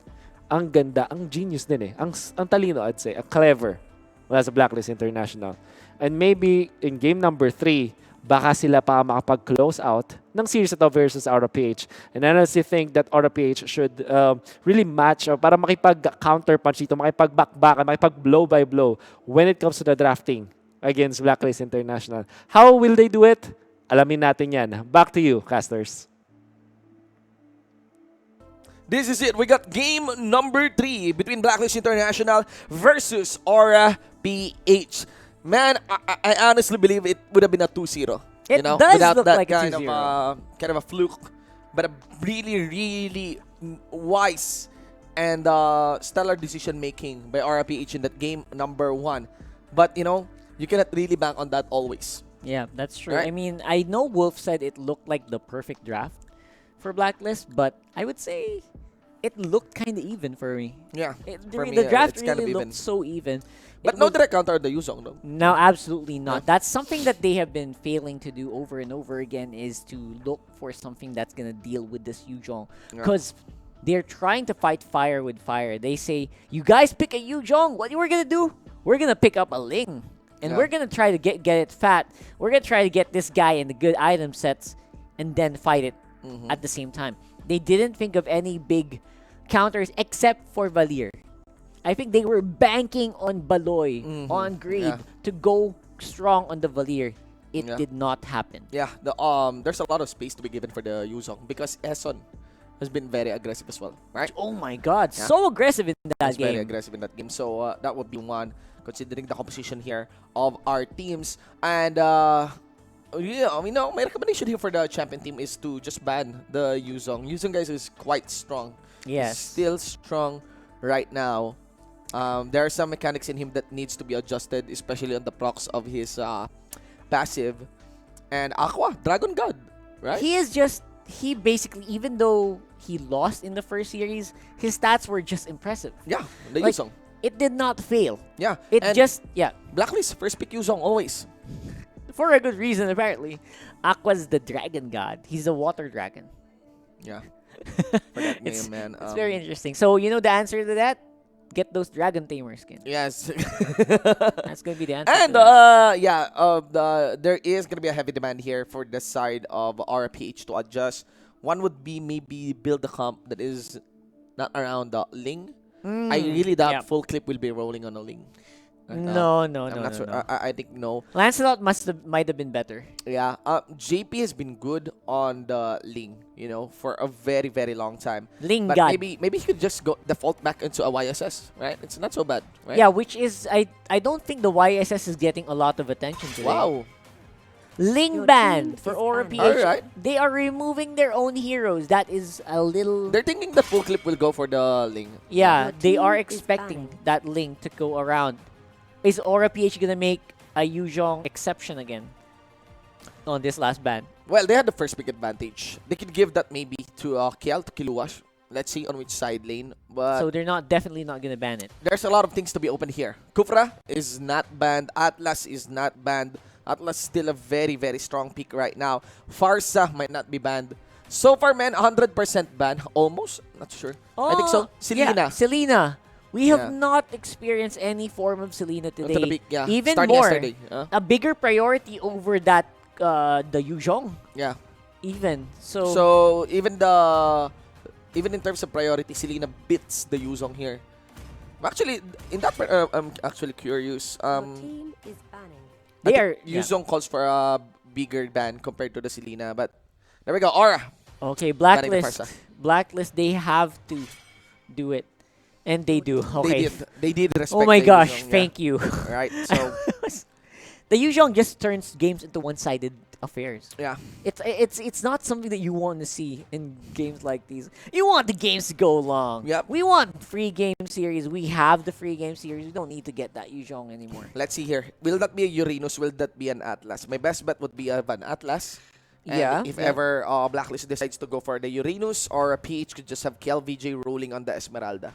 ang ganda, ang genius din eh. Ang talino, I'd say, ang clever. Wala sa Blacklist International. And maybe in game number 3, baka sila pa makapag-close out ng series ito versus Aura PH. And I honestly think that Aura PH should really match para makipag-counter-punch dito, makipag-back-back, makipag-blow by blow when it comes to the drafting against Blacklist International. How will they do it? Alamin natin yan. Back to you, casters. This is it. We got game number 3 between Blacklist International versus Aura PH. Man, I honestly believe it would have been a 2-0. It does without look that like kind a 2-0. Kind of a fluke, but a really, really wise and stellar decision making by Aura PH in that game number 1. But you know, you cannot really bank on that always. Yeah, that's true. Right? I mean, I know Wolf said it looked like the perfect draft for Blacklist, but I would say it looked kind of even for me. Yeah, for me, the draft it's kind of really even. looked so even. But no direct counter on the Yuzong, though. No, absolutely not. That's something that they have been failing to do over and over again, is to look for something that's going to deal with this Yuzong. Because they're trying to fight fire with fire. They say, you guys pick a Yuzong. What we're going to do? We're going to pick up a Ling. And we're going to try to get it fat. We're going to try to get this guy in the good item sets and then fight it at the same time. They didn't think of any big counters except for Valier. I think they were banking on Baloy, on Greed, to go strong on the Valier. It did not happen. Yeah, there's a lot of space to be given for the Yuzong because Eson has been very aggressive as well, right? Oh my God, so aggressive in that game. Very aggressive in that game. So that would be one, considering the composition here of our teams. And yeah, I mean, no, my recommendation here for the champion team is to just ban the Yuzong. Yuzong, guys, is quite strong. Yes. Still strong right now. There are some mechanics in him that needs to be adjusted, especially on the procs of his passive. And Aqua, Dragon God, right? He basically, even though he lost in the first series, his stats were just impressive. Yeah, the Yuzong. It did not fail. Yeah. Blacklist, first pick Yuzong always. For a good reason, apparently. Aqua's the dragon god. He's a water dragon. Yeah. For that name, man. It's very interesting. So, you know the answer to that? Get those Dragon Tamer skins. Yes. That's going to be the answer. And, there is going to be a heavy demand here for the side of RPH to adjust. One would be maybe build a comp that is not around the Ling. I really doubt full clip will be rolling on a Ling. No. I think no. Lancelot might have been better. Yeah. JP has been good on the Ling, for a very, very long time. Ling but God. maybe he could just go default back into a YSS, right? It's not so bad, right? Yeah, which is I don't think the YSS is getting a lot of attention today. Wow. Ling ban for Aura PH. Alright. They are removing their own heroes. That is a little... They're thinking the full clip will go for the Ling. Yeah, they are expecting that Ling to go around. Is Aura PH gonna make a Yuzhong exception again on this last ban? Well, they had the first pick advantage. They could give that maybe to Kiel, to Kiluash. Let's see on which side lane. But so they're definitely not gonna ban it. There's a lot of things to be open here. Kufra is not banned. Atlas is not banned. Atlas still a very, very strong pick right now. Farsa might not be banned. So far, man, 100% ban. Almost. Not sure. I think so. Selena. Yeah, Selena. We have not experienced any form of Selena today. Even starting more, yesterday. a bigger priority over that the Yuzhong. Yeah. Even even in terms of priority, Selena beats the Yuzhong here. Actually, in that part, I'm actually curious. They are Yuzong calls for a bigger ban compared to the Selena, but there we go. Aura. Okay, Banning the Blacklist. Farsa. Blacklist, they have to do it. And they do. Okay. They did respect Oh my the gosh, Yuzong, thank you. Right, so the Yuzhong just turns games into one-sided affairs. Yeah. It's not something that you want to see in games like these. You want the games to go long. Yep. We want free game series. We have the free game series. We don't need to get that Yuzhong anymore. let's see here. Will that be a Uranus? Will that be an Atlas? My best bet would be an Atlas. And Yeah, if yeah. ever Blacklist decides to go for the Uranus, or a PH could just have KLVJ rolling on the Esmeralda.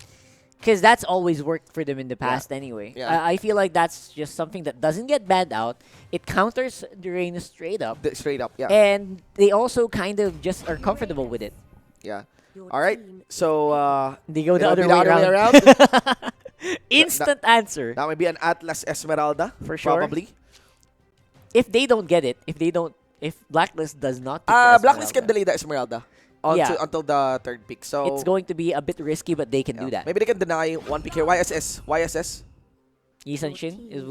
Because that's always worked for them in the past anyway. Yeah. I feel like that's just something that doesn't get banned out. It counters Uranus straight up. Straight up, yeah. And they also kind of just are comfortable with it. Yeah. All right. So They go the it'll other be way around. Instant answer. That might be an Atlas Esmeralda For sure. probably. If they don't get it, if Blacklist does not pick the Blacklist can Esmeralda, delay the Esmeralda until the third pick. So it's going to be a bit risky, but they can do that. maybe they can deny one pick here. YSS. Yisan Shin is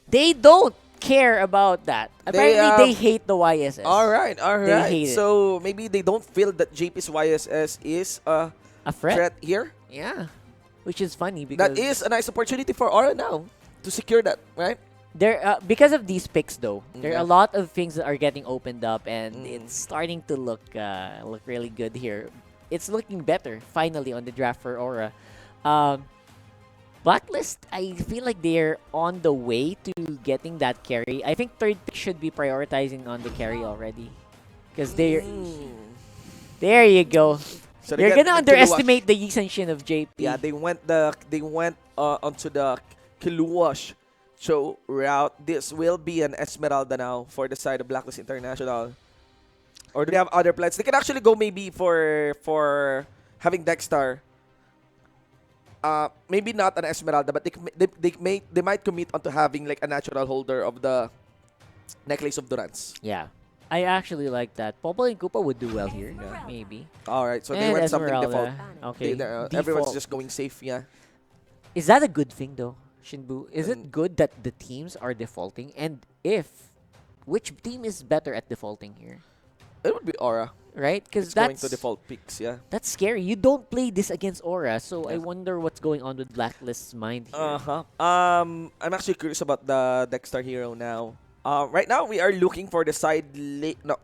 they don't care about that. Apparently, they hate the YSS. All right. They hate it. So maybe they don't feel that JP's YSS is a threat here. Yeah, which is funny because That is a nice opportunity for Aura now to secure that, right? there because of these picks though, there Yeah. are a lot of things that are getting opened up, and it's starting to look really good here. It's looking better finally on the draft for Aura. Blacklist, I feel like they're on the way to getting that carry. I think third pick should be prioritizing on the carry already, because they're there. You go. So they You're got gonna the underestimate the Yisan Shin of JP. Yeah, they went onto the Kiluwash show route. This will be an Esmeralda now for the side of Blacklist International. Or do they have other plans? They can actually go maybe for having Dexter. Maybe not an Esmeralda, but they might commit onto having like a natural holder of the Necklace of Durance. Yeah. I actually like that. Popo and Koopa would do well here. Maybe. All right, so they And went something default. Esmeralda. Okay. Everyone's Default. just going safe, yeah. Is that a good thing though, Shinbu? Is it good that the teams are defaulting? And which team is better at defaulting here? It would be Aura. Right? Because It's going that's to default picks, yeah. that's scary. You don't play this against Aura, so I wonder what's going on with Blacklist's mind here. I'm actually curious about the Dexter hero now. Right now we are looking for the side lane. No,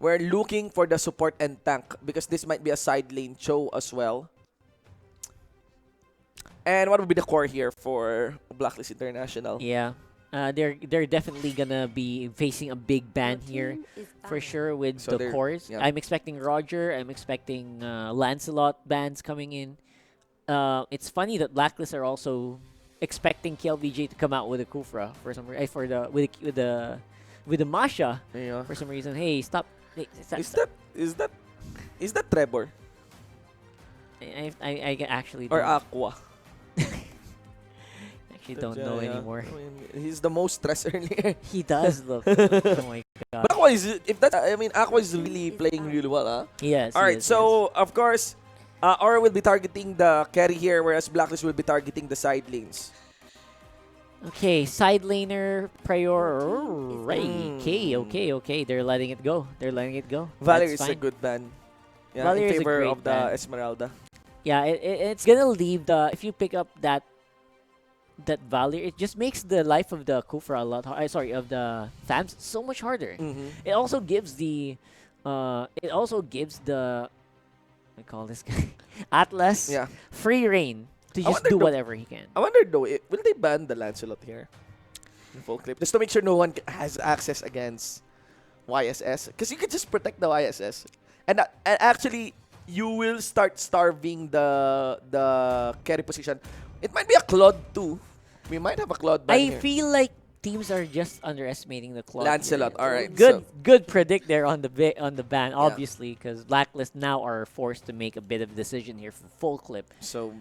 we're looking for the support and tank because this might be a side lane show as well. And what would be the core here for Blacklist International? Yeah. They're definitely gonna be facing a big ban here for sure with So the they're- cores. yeah. I'm expecting Roger. I'm expecting Lancelot bans coming in. It's funny that Blacklist are also expecting KLVJ to come out with a Kufra for some with the Masha Yeah. for some reason. Hey, stop! Hey, Is that Trevor I actually or don't- Aqua? actually don't know anymore. I mean, he's the most stressed earlier. He does look. Oh my god. But Aqua Aqua is really playing really well, huh? Yes. All right, yes, so of course, Aura will be targeting the carry here, whereas Blacklist will be targeting the side lanes. Okay, side laner priority. Okay. They're letting it go. Valerie is That's a fine. good ban. Yeah, Valerie in is a favor great of the ban. Esmeralda. Yeah, it's gonna leave if you pick up that Valerie, it just makes the life of the Kufra a lot of the fams so much harder. It also gives the I call this guy Atlas free reign to just do whatever he can. I wonder though, will they ban the Lancelot here? In full clip, just to make sure no one has access against YSS, because you can just protect the YSS, and actually you will start starving the carry position. It might be a Claude too. We might have a Claude ban I here. feel like teams are just underestimating the Claude. Lancelot, here. all right, Good predict there on the ban, obviously, because Blacklist now are forced to make a bit of a decision here for full clip. So,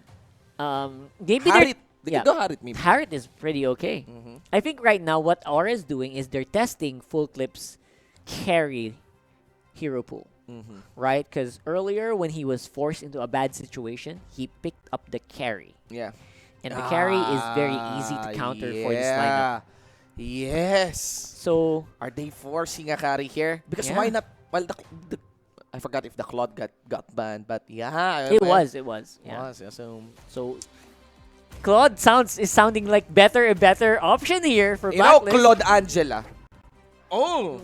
maybe Harit, they can go Harit maybe. Harit is pretty okay. I think right now what Aura is doing is they're testing full clip's carry hero pool. Right? Because earlier when he was forced into a bad situation, he picked up the carry. Yeah. And the carry is very easy to counter for this lineup. Yes. So, are they forcing a carry here? Because why not? Well, the I forgot if the Claude got banned, but yeah. It was. Yeah. So Claude is sounding like a better option here for Blacklist. Claude Angela. Oh.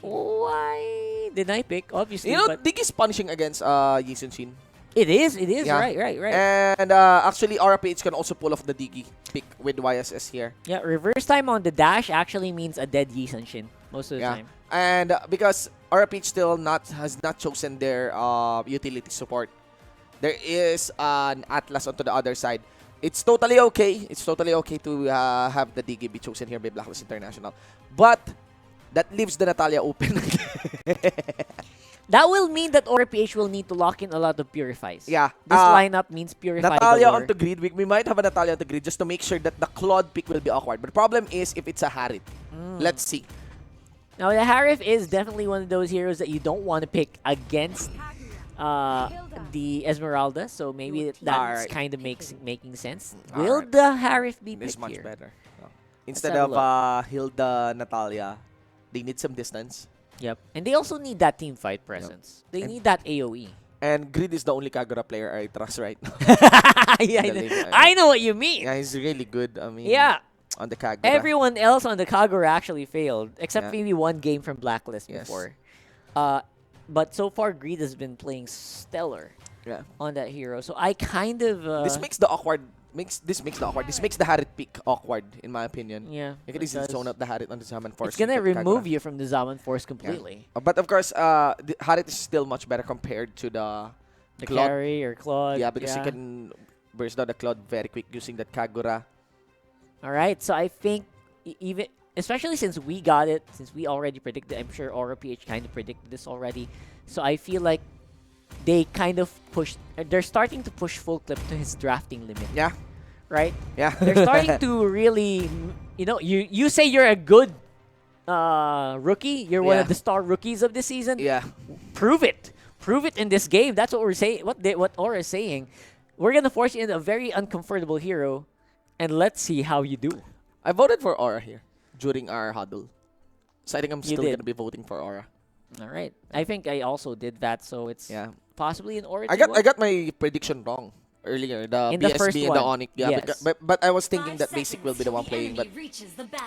Why did I pick? Obviously, Dig is punishing against Yi Sun Shin. It is. Yeah. Right. And actually, Aura PH can also pull off the Diggy pick with YSS here. Yeah, reverse time on the dash actually means a dead Yi Sun Shin most of the time. And because Aura PH still has not chosen their utility support, there is an Atlas onto the other side. It's totally okay. It's totally okay to have the Diggy be chosen here by Blacklist International. But that leaves the Natalia open. That will mean that Aura PH will need to lock in a lot of purifies. Yeah. This lineup means purify. Natalia onto grid. We might have a Natalia onto grid just to make sure that the Claude pick will be awkward. But the problem is if it's a Harit. Let's see. Now, the Harif is definitely one of those heroes that you don't want to pick against the Esmeralda. So maybe that's kind of making sense. Will the Harif be picked much here? better. Instead of Hilda Natalia, they need some distance. Yep. And they also need that team fight presence. They need that AoE. And Grid is the only Kagura player I trust right now. I know what you mean. Yeah, he's really good. I mean, on the Kagura. Everyone else on the Kagura actually failed, except maybe one game from Blacklist before. But so far, Greed has been playing stellar on that hero. So I kind of... this makes the awkward... This makes the Harit pick awkward, in my opinion. Yeah. You can easily zone out the Harit on the Zaman Force. It's going to remove you from the Zaman Force completely. Yeah. But of course, the Harit is still much better compared to the Claude. Carry or Claude. Yeah, because you can burst down the Claude very quick using that Kagura. All right, so I think even... Especially since we got it, since we already predicted, I'm sure Aura PH kind of predicted this already. So I feel like they kind of they're starting to push Full Clip to his drafting limit. Yeah. Right? Yeah. They're starting to really, you say you're a good rookie. You're one of the star rookies of this season. Yeah. Prove it. Prove it in this game. That's what we're saying. What Aura is saying. We're going to force you into a very uncomfortable hero, and let's see how you do. I voted for Aura here during our huddle. So I think I'm still going to be voting for Aura. All right. I think I also did that, so it's possibly an Aura. I got my prediction wrong earlier. The in BSB the first and the Onic. Yeah, yes. but I was thinking that Basic will be the one playing. But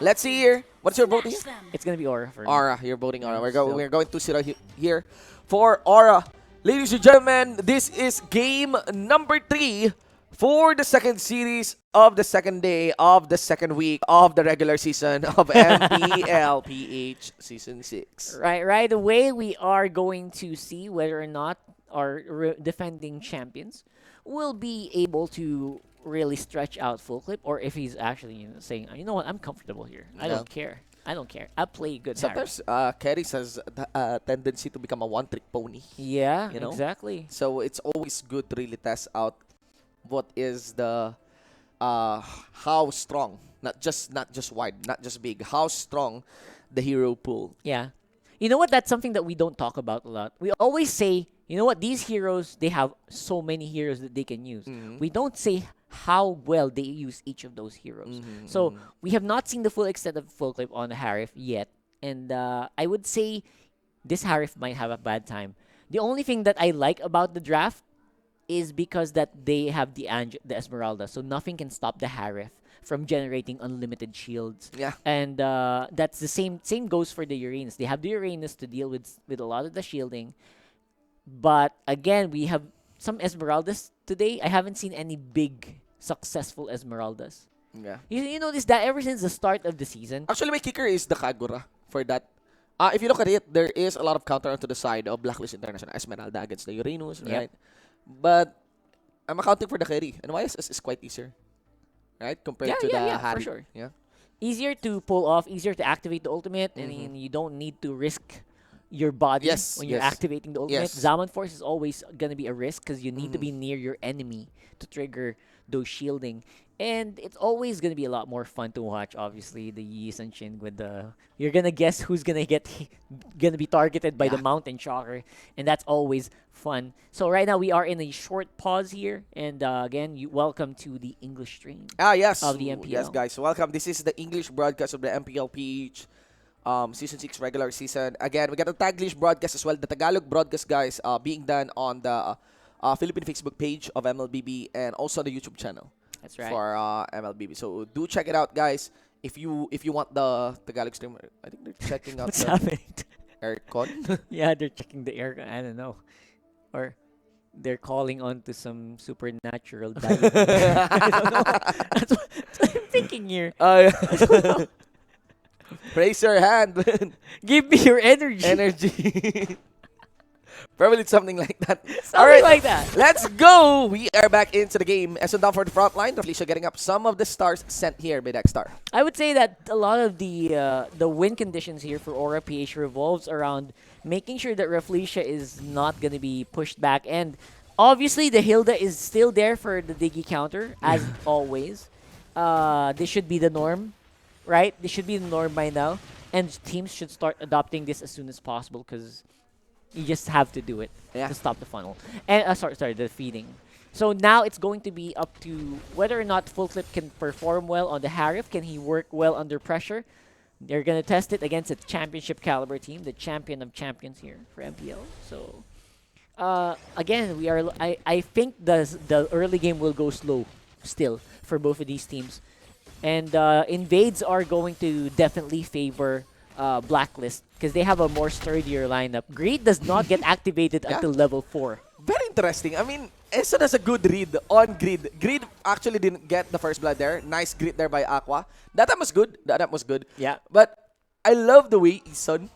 let's see here. What's your voting? It's going to be Aura for me. Aura. You're voting Aura. We're going 2-0 here for Aura. Ladies and gentlemen, this is game number 3 for the second series of the second day of the second week of the regular season of MPL-PH Season 6. Right away, we are going to see whether or not our defending champions will be able to really stretch out Full Clip, or if he's actually saying, you know what, I'm comfortable here. I don't care. I play good. Sometimes Keris has a tendency to become a one-trick pony. Yeah, exactly. So it's always good to really test out what is the how strong, not just wide, not just big, how strong the hero pool. Yeah. You know what? That's something that we don't talk about a lot. We always say, you know what? These heroes, they have so many heroes that they can use. We don't say how well they use each of those heroes. So we have not seen the full extent of Full Clip on the Harif yet. And I would say this Harif might have a bad time. The only thing that I like about the draft is because that they have the Esmeralda. So nothing can stop the Harif from generating unlimited shields. Yeah. And that's the same goes for the Uranus. They have the Uranus to deal with a lot of the shielding. But again, we have some Esmeraldas today. I haven't seen any big successful Esmeraldas. Yeah. You notice that ever since the start of the season. Actually, my kicker is the Kagura for that. If you look at it, there is a lot of counter onto the side of Blacklist International. Esmeralda against the Uranus, right? But I'm accounting for the carry. And YSS is quite easier, right? Compared to the Harry. For sure. Yeah. Easier to pull off, easier to activate the ultimate. I mean, you don't need to risk your body when you're activating the ultimate. Zaman Force is always going to be a risk because you need to be near your enemy to trigger those shielding. And it's always going to be a lot more fun to watch, obviously, the Yi and Shin with the... You're going to guess who's going to be targeted by the Mountain Shocker, and that's always fun. So right now, we are in a short pause here, and again, welcome to the English stream Yes. of the MPL. Yes, guys. Welcome. This is the English broadcast of the MPL-PH Season 6 regular season. Again, we got a Taglish broadcast as well. The Tagalog broadcast, guys, being done on the Philippine Facebook page of MLBB and also the YouTube channel. That's right. For MLBB. So do check it out, guys. If you want the Tagalog stream, I think they're checking out What's the happening? aircon. Yeah, they're checking the aircon. I don't know. Or they're calling on to some supernatural deity. I don't know. That's what I'm thinking here. I don't know. Raise your hand. Give me your energy. Energy. Probably something like that. Something like that. Let's go. We are back into the game. As down for the front line, Felicia getting up some of the stars sent here by Dexstar. I would say that a lot of the win conditions here for Aura PH revolves around making sure that Rafflesia is not going to be pushed back. And obviously, the Hilda is still there for the Diggy counter, as always. This should be the norm, right? This should be the norm by now. And teams should start adopting this as soon as possible because you just have to do it to stop the funnel. And sorry, the feeding. So now it's going to be up to whether or not Full Clip can perform well on the Harif. Can he work well under pressure? They're going to test it against a championship caliber team, the champion of champions here for MPL. So again, I think the early game will go slow still for both of these teams. And Invades are going to definitely favor Blacklist because they have a more sturdier lineup. Greed does not get activated until level 4. Very interesting. I mean, Eson has a good read on Greed. Greed actually didn't get the first blood there. Nice grit there by Aqua. That time was good. Yeah. But I love the way Eson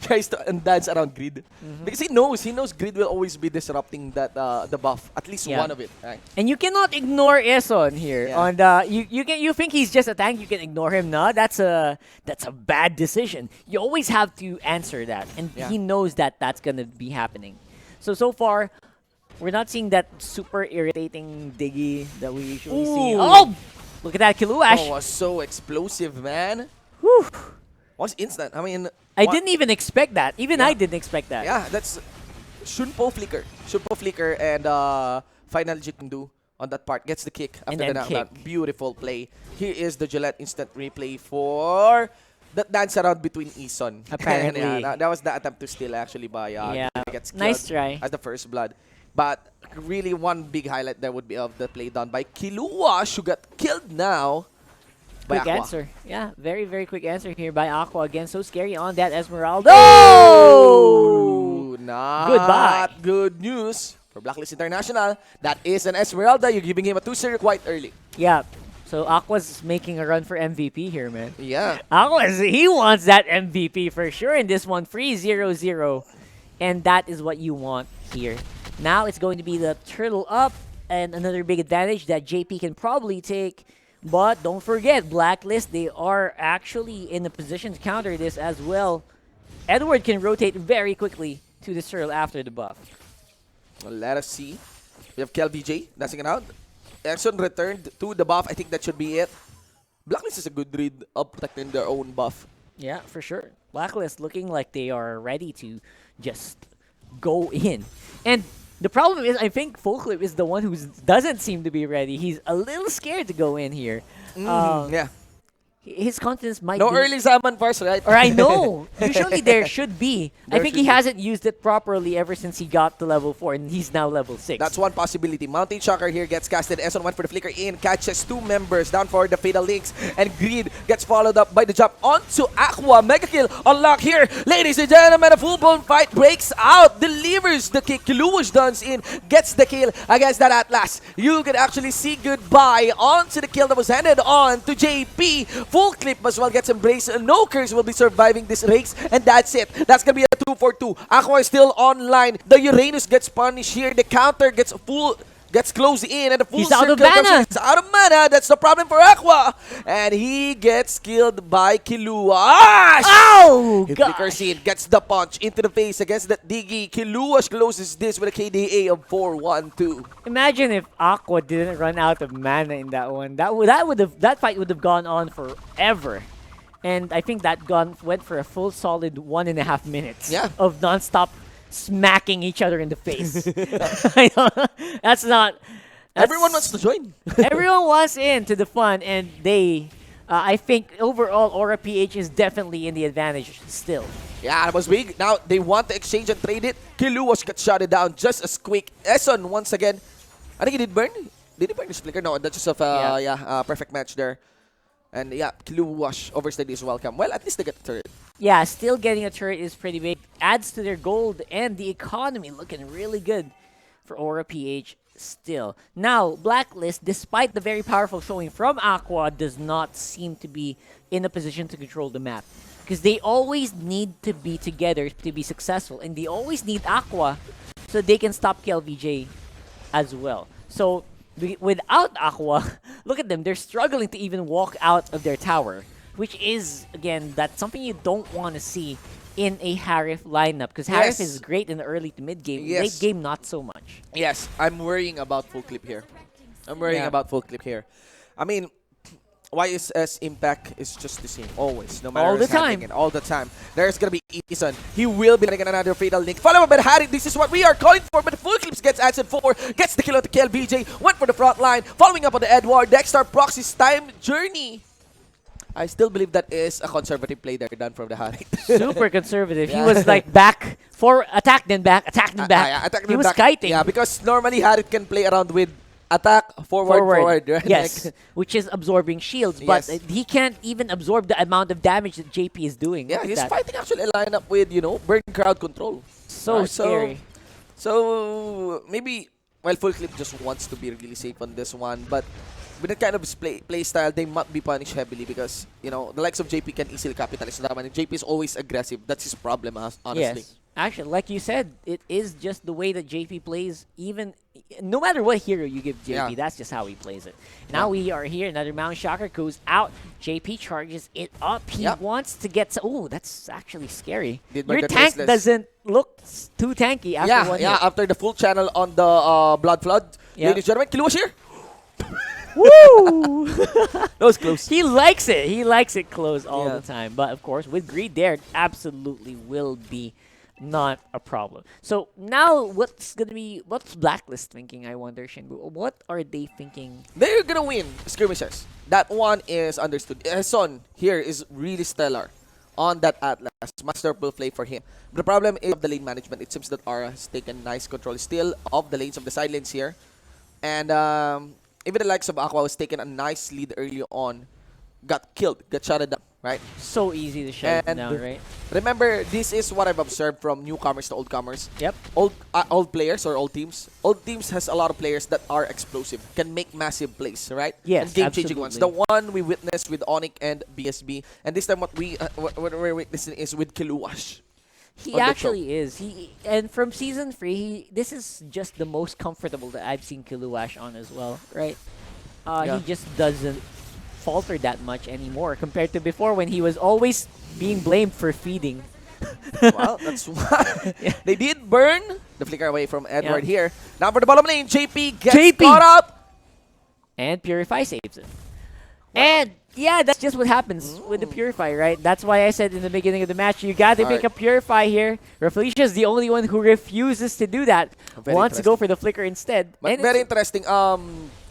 tries to dance around Greed. Because he knows Greed will always be disrupting that the buff. At least one of it. Right? And you cannot ignore Eson here. Yeah. On the you think he's just a tank, you can ignore him. No, that's a bad decision. You always have to answer that. And he knows that that's gonna be happening. So far, we're not seeing that super irritating Diggy that we usually see. Oh! Look at that Kiluash. Oh, was so explosive, man. Whew. Was instant. I mean, I didn't even expect that. Even I didn't expect that. Yeah, that's Shunpo flicker. Shunpo flicker and final Jitndu on that part. Gets the kick after the knockdown. Beautiful play. Here is the Gillette instant replay for that dance around between Eson. Apparently. That was the attempt to steal actually by gets killed nice try. as the first blood. But really one big highlight there would be of the play done by Kiluash, who got killed now. Quick answer. Yeah, very, very quick answer here by Aqua. Again, so scary on that Esmeralda. Oh! Not Goodbye. Good news for Blacklist International. That is an Esmeralda. You're giving him a 2-0 quite early. Yeah. So Aqua's making a run for MVP here, man. Yeah. He wants that MVP for sure in this one. Free 0-0. And that is what you want here. Now it's going to be the turtle up. And another big advantage that JP can probably take. But don't forget, Blacklist, they are actually in a position to counter this as well. Edward can rotate very quickly to the turtle after the buff. Well, let us see. We have KelVJ dancing it out. Exxon returned to the buff. I think that should be it. Blacklist is a good read of protecting their own buff. Yeah, for sure. Blacklist looking like they are ready to just go in. And the problem is, I think Full Clip is the one who doesn't seem to be ready. He's a little scared to go in here. Yeah. His confidence might No be... early Zaman first, right? Or I know. Usually there should be. I think he should be. hasn't used it properly ever since he got to level 4, and he's now level 6. That's one possibility. Mountain Shocker here gets casted. Eson went for the flicker in. Catches two members down for the Fatal Links. And Greed gets followed up by the jump onto Aqua. Mega kill unlocked here. Ladies and gentlemen, a full-blown fight breaks out. Delivers the kick. Kiluash duns in. Gets the kill against that Atlas. You can actually see goodbye onto the kill that was handed on to JP. Full Clip as well gets embraced. No Curse will be surviving this race. And that's it. That's going to be a 2-for-2. Aqua is still online. The Uranus gets punished here. The counter gets full gets close in, and the full He's out circle of mana. He's out of mana. That's the problem for Aqua. And he gets killed by Kiluash. Oh, Flickers in, gets the punch into the face against that Diggy. Kiluash closes this with a KDA of 4-1-2. Imagine if Aqua didn't run out of mana in that one. That fight would have gone on forever. And I think that went for a full solid 1.5 minutes of non-stop smacking each other in the face. I know, everyone wants to join. Everyone wants into the fun, and I think overall Aura PH is definitely in the advantage still. Yeah, that was big. Now they want to exchange and trade it. Kiluash got shot down just as quick. Eson once again. I think he did burn. Did he burn his flicker? No, that's just a perfect match there. And yeah, Kiluash overstayed is welcome. Well, at least they get the turret. Yeah, still getting a turret is pretty big. Adds to their gold and the economy looking really good for Aura PH still. Now, Blacklist, despite the very powerful showing from Aqua, does not seem to be in a position to control the map. Because they always need to be together to be successful. And they always need Aqua so they can stop KLVJ as well. So, without Aqua, look at them. They're struggling to even walk out of their tower. Which is, again, that's something you don't want to see in a Harif lineup. Because Harif is great in the early to mid game. Late game, not so much. Yes, I'm worrying about full clip here. I mean, YSS Impact is just the same, always, no matter all the what's time. happening, all the time. There's gonna be Eason. He will be getting another fatal link. Follow up by Harry. This is what we are calling for, but full clips gets answered for. Gets the kill on the KLBJ. Went for the front line. Following up on the Edward. Dexter Proxy's time journey. I still believe that is a conservative play there done from the Harry. Super conservative. He was like back for attack, then back, attack, then back. Attack, he was kiting. Yeah, because normally Harry can play around with attack, forward, right? Yes, which is absorbing shields, but he can't even absorb the amount of damage that JP is doing. Yeah, he's fighting actually a lineup with, burn crowd control. So scary. So maybe, full clip just wants to be really safe on this one, but with that kind of play style, they might be punished heavily because, the likes of JP can easily capitalize on that one. And JP is always aggressive. That's his problem, honestly. Yes. Actually, like you said, it is just the way that JP plays. Even no matter what hero you give JP, that's just how he plays it. Now we are here. Another Mount Shocker goes out. JP charges it up. He wants to get. Oh, that's actually scary. Your tank doesn't look too tanky after one hit. After the full channel on the Blood Flood. Ladies and gentlemen, Kiluash here. Woo! That was close. He likes it. He likes it close all the time. But of course, with greed there, it absolutely will be not a problem. So now, what's Blacklist thinking? I wonder, Shinbu. What are they thinking? They're gonna win skirmishes. That one is understood. Son here is really stellar on that Atlas. Masterful play for him. The problem is the lane management. It seems that Aura has taken nice control still of the lanes of the side lanes here, and even the likes of Aqua was taking a nice lead early on. Got killed, got shot down, right? So easy to shut down, right? Remember, this is what I've observed from newcomers to oldcomers. Yep. Old players or old teams. Old teams has a lot of players that are explosive, can make massive plays, right? Yes, and game-changing ones. The one we witnessed with Onic and BSB, and this time what we're witnessing is with Kiluash. He actually is. And from season 3, this is just the most comfortable that I've seen Kiluash on as well, right? He just doesn't falter that much anymore compared to before when he was always being blamed for feeding. Well, that's why they did burn the flicker away from Edward here. Now for the bottom lane, JP gets caught up. And Purify saves it. And yeah, that's just what happens with the Purify, right? That's why I said in the beginning of the match, you got to pick a Purify here. Reflecia is the only one who refuses to do that. Wants to go for the flicker instead. But and very interesting.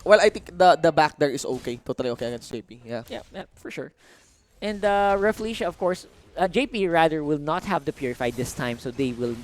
Well, I think the back there is okay. Totally okay against JP. Yeah, for sure. And Reflecia, of course, JP rather will not have the Purify this time, so they will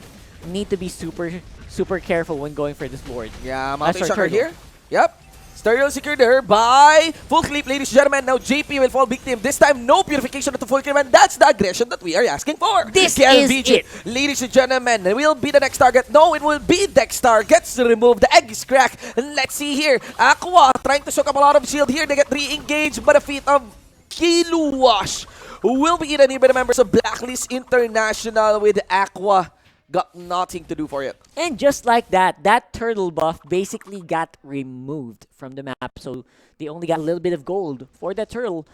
need to be super careful when going for this board. Yeah, Mountain Shocker here. Yep. Stereo secured there by full clip, ladies and gentlemen. Now JP will fall victim. This time, no purification of the full clip, and that's the aggression that we are asking for. This is it. Ladies and gentlemen, will be the next target. No, it will be Dexter. Gets removed. The egg is cracked. And let's see here. Aqua trying to soak up a lot of shield here. They get re-engaged by the feet of Kiluash, who will be eaten here by the members of Blacklist International with Aqua got nothing to do for it. And just like that, that turtle buff basically got removed from the map. So they only got a little bit of gold for that turtle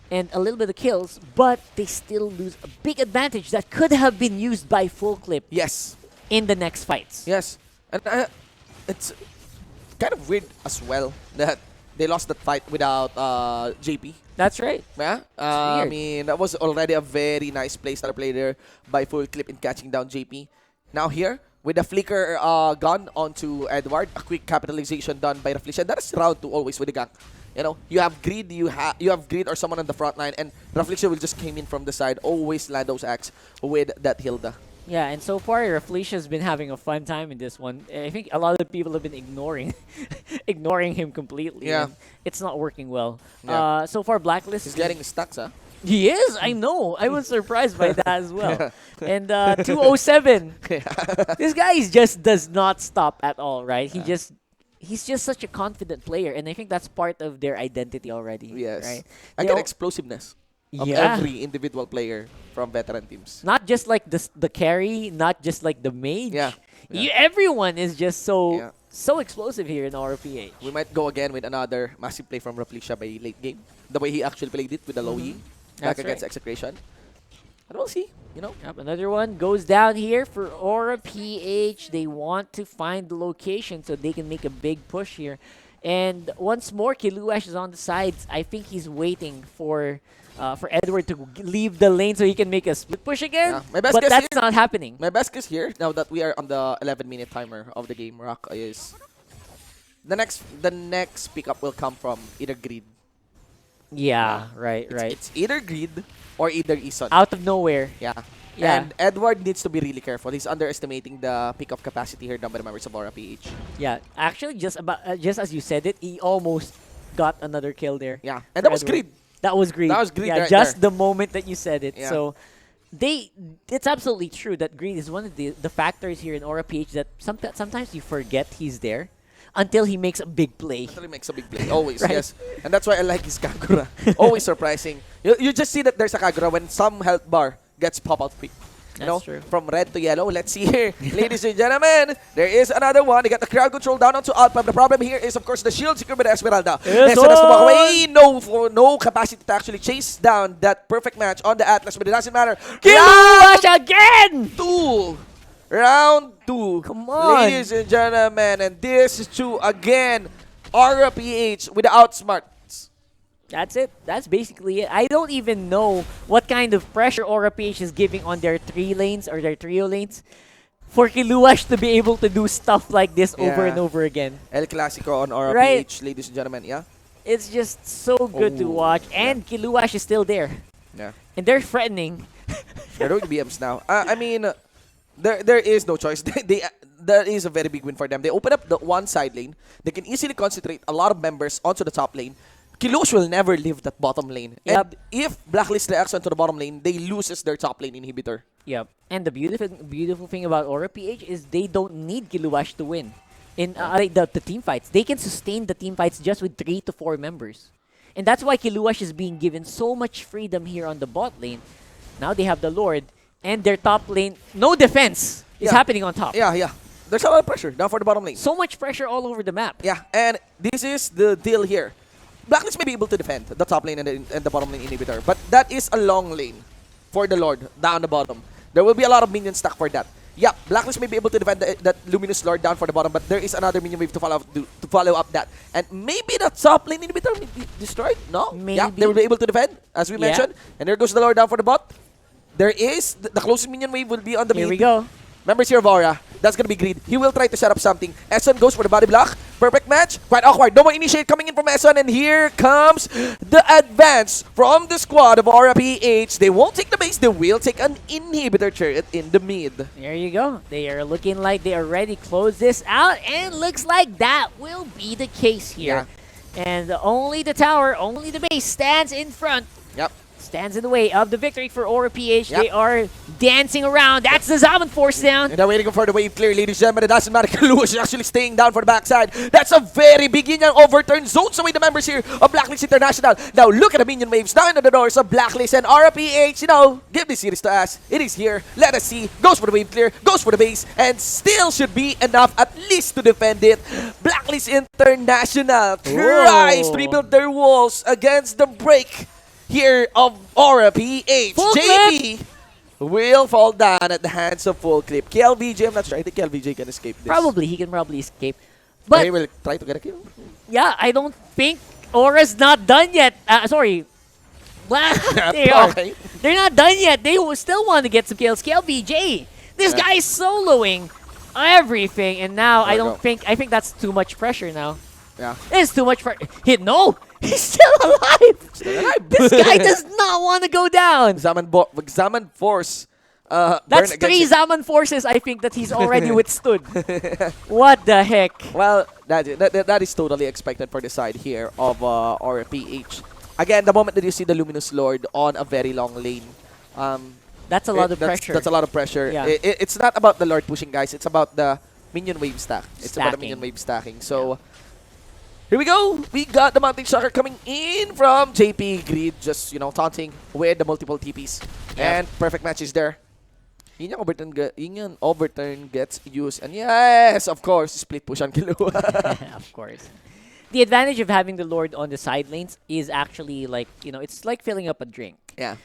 and a little bit of kills, but they still lose a big advantage that could have been used by Full Clip. Yes. In the next fights. Yes. And it's kind of weird as well that they lost that fight without JP. That's right. Yeah. I mean, that was already a very nice playstyle play there by Full Clip in catching down JP. Now here, with the flicker gun onto Edward, a quick capitalization done by Raflisha. That is round 2 always with the gank. You know, you have Greed, you have Greed or someone on the front line, and Raflisha will just came in from the side, always land those acts with that Hilda. Yeah, and so far, Raflisha's been having a fun time in this one. I think a lot of people have been ignoring him completely. Yeah. It's not working well. Yeah. So far, Blacklist He's getting stacks, huh? He is? I know. I was surprised by that as well. And 207. This guy just does not stop at all, right? He's just such a confident player, and I think that's part of their identity already. Yes. Right? I get explosiveness of every individual player from veteran teams. Not just like the carry, not just like the mage. Yeah. Everyone is just so explosive here in RPH. We might go again with another massive play from Raflisha by late game. The way he actually played it with the low E back against Execration. And we'll see, you know. Yep, another one goes down here for Aura PH. They want to find the location so they can make a big push here. And once more, Kiluash is on the sides. I think he's waiting for Edward to leave the lane so he can make a split push again. Yeah. My best but guess that's here, not happening. My best guess here, now that we are on the 11-minute timer of the game, Rock, is the next pickup will come from either Greed. Yeah, right. It's either Greed or either Ison. Out of nowhere. Yeah. Yeah. And Edward needs to be really careful. He's underestimating the pickup capacity here done by the members of Aura PH. Yeah, actually, just as you said it, he almost got another kill there. Yeah, and that was Greed. That was Greed. That was Greed. Yeah, right just there. the moment that you said it. Yeah. So it's absolutely true that Greed is one of the factors here in Aura PH that sometimes you forget he's there until he makes a big play. Until he makes a big play, always, Right? yes. And that's why I like his Kagura. Always surprising. You just see that there's a Kagura when some health bar gets pop out quick. You know, true. From red to yellow. Let's see here. Ladies and gentlemen, there is another one. They got the crowd control down onto Alpha. The problem here is, of course, the shield secured by the Esmeralda. Eson has to walk away. No capacity to actually chase down that perfect match on the Atlas, but it doesn't matter. Kiluash again! Round 2. Come on. Ladies and gentlemen, and this is true again. Aura PH with the outsmart. That's it. That's basically it. I don't even know what kind of pressure Aura PH is giving on their 3 lanes or their trio lanes for Kiluash to be able to do stuff like this over and over again. El Clasico on Aura Right. PH, ladies and gentlemen, yeah? It's just so good to watch. And Kiluash is still there. Yeah. And they're threatening. They're doing BMs now. I mean, there is no choice. That is a very big win for them. They open up the one side lane. They can easily concentrate a lot of members onto the top lane. Kiluash will never leave that bottom lane. Yep. And if Blacklist reacts onto the bottom lane, they loses their top lane inhibitor. Yep. And the beautiful thing about Aura PH is they don't need Kiluash to win. In the team fights, they can sustain the team fights just with 3 to 4 members. And that's why Kiluash is being given so much freedom here on the bot lane. Now they have the Lord, and their top lane, no defense is happening on top. Yeah. There's a lot of pressure down for the bottom lane. So much pressure all over the map. Yeah, and this is the deal here. Blacklist may be able to defend the top lane and the bottom lane inhibitor, but that is a long lane for the Lord down the bottom. There will be a lot of minions stuck for that. Yeah, Blacklist may be able to defend that Luminous Lord down for the bottom, but there is another minion wave to follow up that. And maybe the top lane inhibitor will be destroyed? No? Maybe. Yeah, they will be able to defend, as we mentioned. And there goes the Lord down for the bot. There is, the closest minion wave will be on the mid. Here we go. Members here of Aura. That's gonna be Greed. He will try to set up something. Eson goes for the body block. Perfect match. Quite awkward. No more initiate coming in from Eson. And here comes the advance from the squad of Aura PH. They won't take the base. They will take an inhibitor turret in the mid. There you go. They are looking like they already closed this out. And looks like that will be the case here. And only the tower, only the base stands in front. Yep. stands in the way of the victory for Aura PH. They are dancing around. That's the Zaman force down. And they're waiting for the wave clear, ladies and gentlemen. It doesn't matter. Kalush is actually staying down for the backside. That's a very big Yin Yang overturn. Zones away the members here of Blacklist International. Now look at the minion waves down into the doors of Blacklist and RPH. You know, give this series to us. It is here. Let us see. Goes for the wave clear. Goes for the base. And still should be enough at least to defend it. Blacklist International tries to rebuild their walls against the break here of Aura PH. Full JP will fall down at the hands of Full Clip. KLVJ, I'm not sure. I think KLVJ can escape this. He can probably escape. But he will try to get a kill. Yeah, I don't think Aura's not done yet. Sorry. They are. Okay. They're not done yet. They still want to get some kills. KLVJ. This guy is soloing everything, and now I think that's too much pressure now. Yeah. It's too much pressure. No! He's still alive! This guy does not want to go down! Zaman Force. That's 3 Zaman Forces, I think, that he's already withstood. What the heck? Well, that is totally expected for the side here of RPH. Again, the moment that you see the Luminous Lord on a very long lane, that's a lot of pressure. That's a lot of pressure. Yeah. It's not about the Lord pushing, guys. It's about the minion wave stack. It's about the minion wave stacking. So, here we go. We got the Mountain Shocker coming in from JP Greed, just, you know, taunting with the multiple TPs. And perfect matches there. Yin Yang overturn gets used. And yes, of course, split push on Killua. Of course. The advantage of having the Lord on the side lanes is actually like, you know, it's like filling up a drink. Yeah.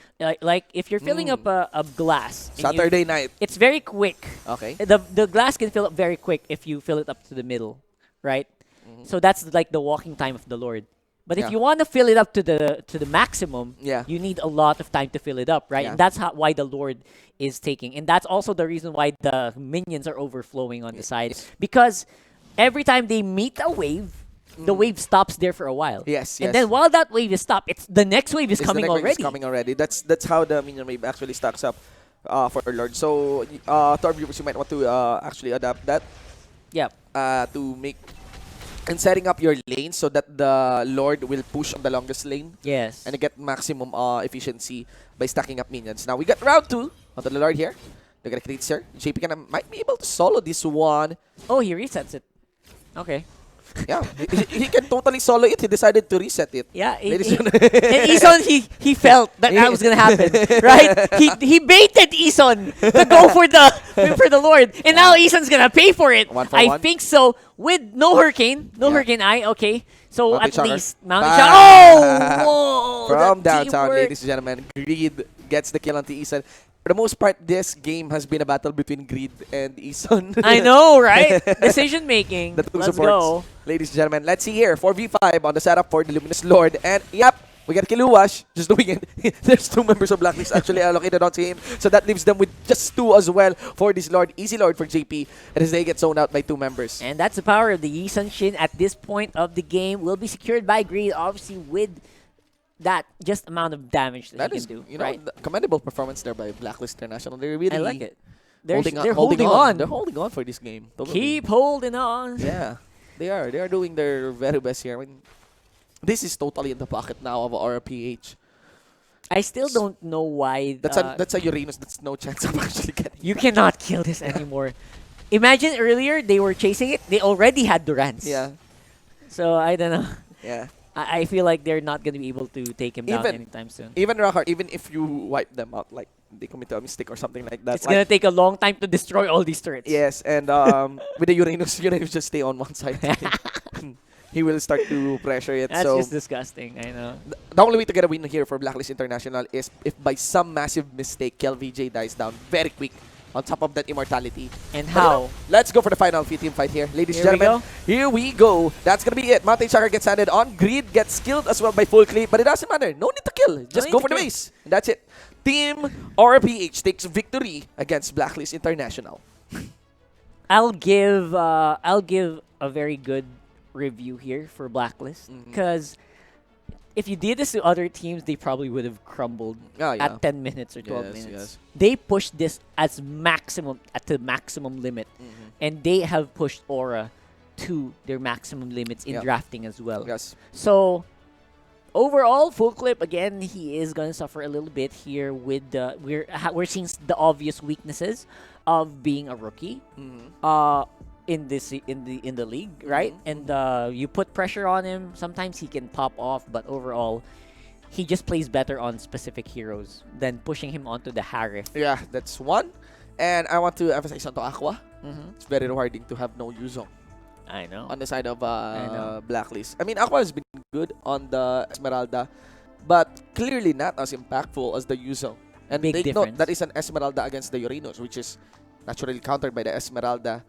Like if you're filling up a glass. Saturday night. It's very quick. Okay. The glass can fill up very quick if you fill it up to the middle, right? So that's like the walking time of the Lord. But if you want to fill it up to the maximum, you need a lot of time to fill it up, right? And that's why the Lord is taking. And that's also the reason why the minions are overflowing on the side. Because every time they meet a wave, the wave stops there for a while. Yes. And then while that wave is stopped, the next wave is coming already. That's how the minion wave actually stacks up for our Lord. So to our viewers, you might want to actually adapt that. Yep. To make and setting up your lane so that the Lord will push on the longest lane. Yes. And get maximum efficiency by stacking up minions. Now we got round 2 onto the Lord here. Look at the creeps here. JP might be able to solo this one. Oh, he resets it. Okay. Yeah, he can totally solo it. He decided to reset it. Yeah, and Ison, he felt that was gonna happen, right? He baited Ison to go for the Lord, and now Ison's gonna pay for it. I think so. With no Hurricane, Hurricane Eye. Okay, so Mountain at Shocker. least Mountain Shocker. Oh, whoa! From downtown, teamwork. ladies and gentlemen, Greed gets the kill onto Ison. For the most part, this game has been a battle between Greed and Ison. I know, right? Decision making. The two Let's supports. go. Ladies and gentlemen, let's see here. 4v5 on the setup for the Luminous Lord. And yep, we got Kiluwash just doing it. There's 2 members of Blacklist actually allocated onto him. So that leaves them with just 2 as well for this Lord. Easy Lord for JP. And as they get zoned out by 2 members. And that's the power of the Yi Sun Shin at this point of the game. Will be secured by Greed, obviously with that just amount of damage that he can do. You know, right? commendable performance there by Blacklist International. They're really I like it. They're holding on. They're holding on for this game. Totally. Keep holding on. Yeah, they are. They are doing their very best here. I mean, this is totally in the pocket now of RPH. I still don't know why. That's a Uranus. That's no chance of actually getting. You cannot kill this anymore. Imagine earlier they were chasing it. They already had Durance. Yeah. So I don't know. Yeah. I feel like they're not going to be able to take him down anytime soon. Even Rockhart, even if you wipe them out, like they commit a mistake or something like that. It's going to take a long time to destroy all these turrets. Yes, and with the Uranus just stay on one side. He will start to pressure it. That's so just disgusting, I know. The only way to get a win here for Blacklist International is if by some massive mistake, KLVJ dies down very quick. On top of that immortality. And how? Let's go for the final team fight here. Ladies and gentlemen, here we go. That's going to be it. Mountain Shocker gets handed on. Greed gets killed as well by Full Clip. But it doesn't matter. No need to kill. Just go for the base. And that's it. Team RPH takes victory against Blacklist International. I'll give a very good review here for Blacklist. Because if you did this to other teams, they probably would have crumbled at 10 minutes or 12 minutes. Yes. They pushed this at the maximum limit. And they have pushed Aura to their maximum limits in drafting as well. Yes. So, overall, full clip again. He is gonna suffer a little bit here with the we're seeing the obvious weaknesses of being a rookie. In the league, right? And you put pressure on him. Sometimes he can pop off, but overall, he just plays better on specific heroes than pushing him onto the Harith. Yeah, that's one. And I want to emphasize on to Aqua. It's very rewarding to have no Yuzong. I know. On the side of Blacklist. I mean, Aqua has been good on the Esmeralda, but clearly not as impactful as the Yuzong. And Big take note, difference. that is an Esmeralda against the Urinos, which is naturally countered by the Esmeralda.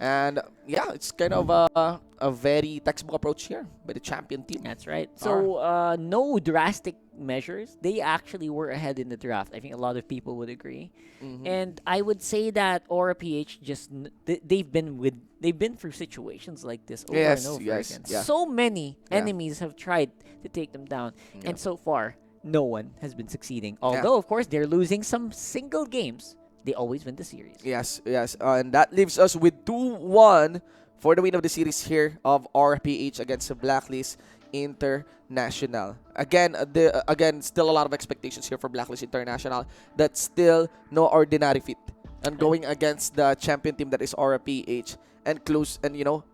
And yeah, it's kind of a very textbook approach here by the champion team. That's right. So no drastic measures. They actually were ahead in the draft. I think a lot of people would agree. And I would say that Aura PH just they've been through situations like this over and over again. Yeah. So many enemies have tried to take them down, and so far no one has been succeeding. Although of course they're losing some single games, they always win the series. Yes. And that leaves us with 2-1 for the win of the series here of RPH against the Blacklist International. Again, still a lot of expectations here for Blacklist International. That's still no ordinary feat. And going against the champion team that is RPH and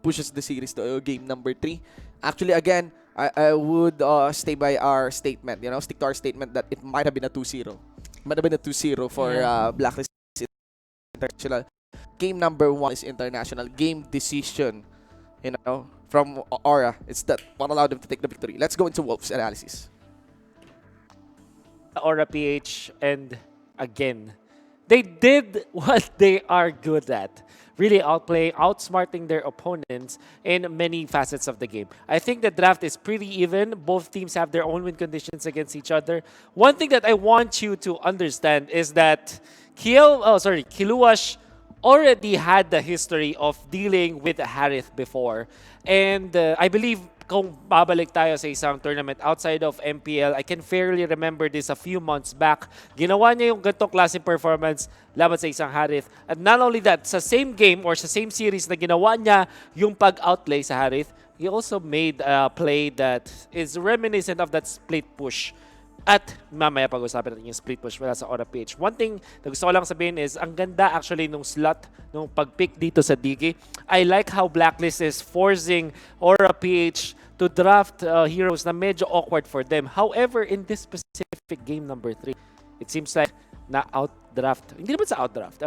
pushes the series to game number 3. Actually, again, I would stay by our statement, stick to our statement that it might have been a 2-0. Might have been a 2-0 for Blacklist International. Game number 1 is international. Game decision, from Aura. It's that what allowed them to take the victory. Let's go into Wolf's analysis. Aura PH, and again, they did what they are good at. Really outplaying, outsmarting their opponents in many facets of the game. I think the draft is pretty even. Both teams have their own win conditions against each other. One thing that I want you to understand is that Kiluash already had the history of dealing with Harith before. And I believe kung babalik tayo sa isang tournament outside of MPL, I can fairly remember this a few months back. Ginawa niya yung ganitong klase performance laban sa isang Harith. And not only that, sa same game or sa same series na ginawa niya yung pag-outplay sa Harith, he also made a play that is reminiscent of that split push. At mamaya pag-usapan natin yung split push wala sa Aura PH. One thing na gusto ko lang sabihin is ang ganda actually nung slot, nung pag-pick dito sa Digi. I like how Blacklist is forcing Aura PH to draft heroes na medyo awkward for them. However, in this specific game number 3, it seems like na-outdraft. Hindi naman sa outdraft.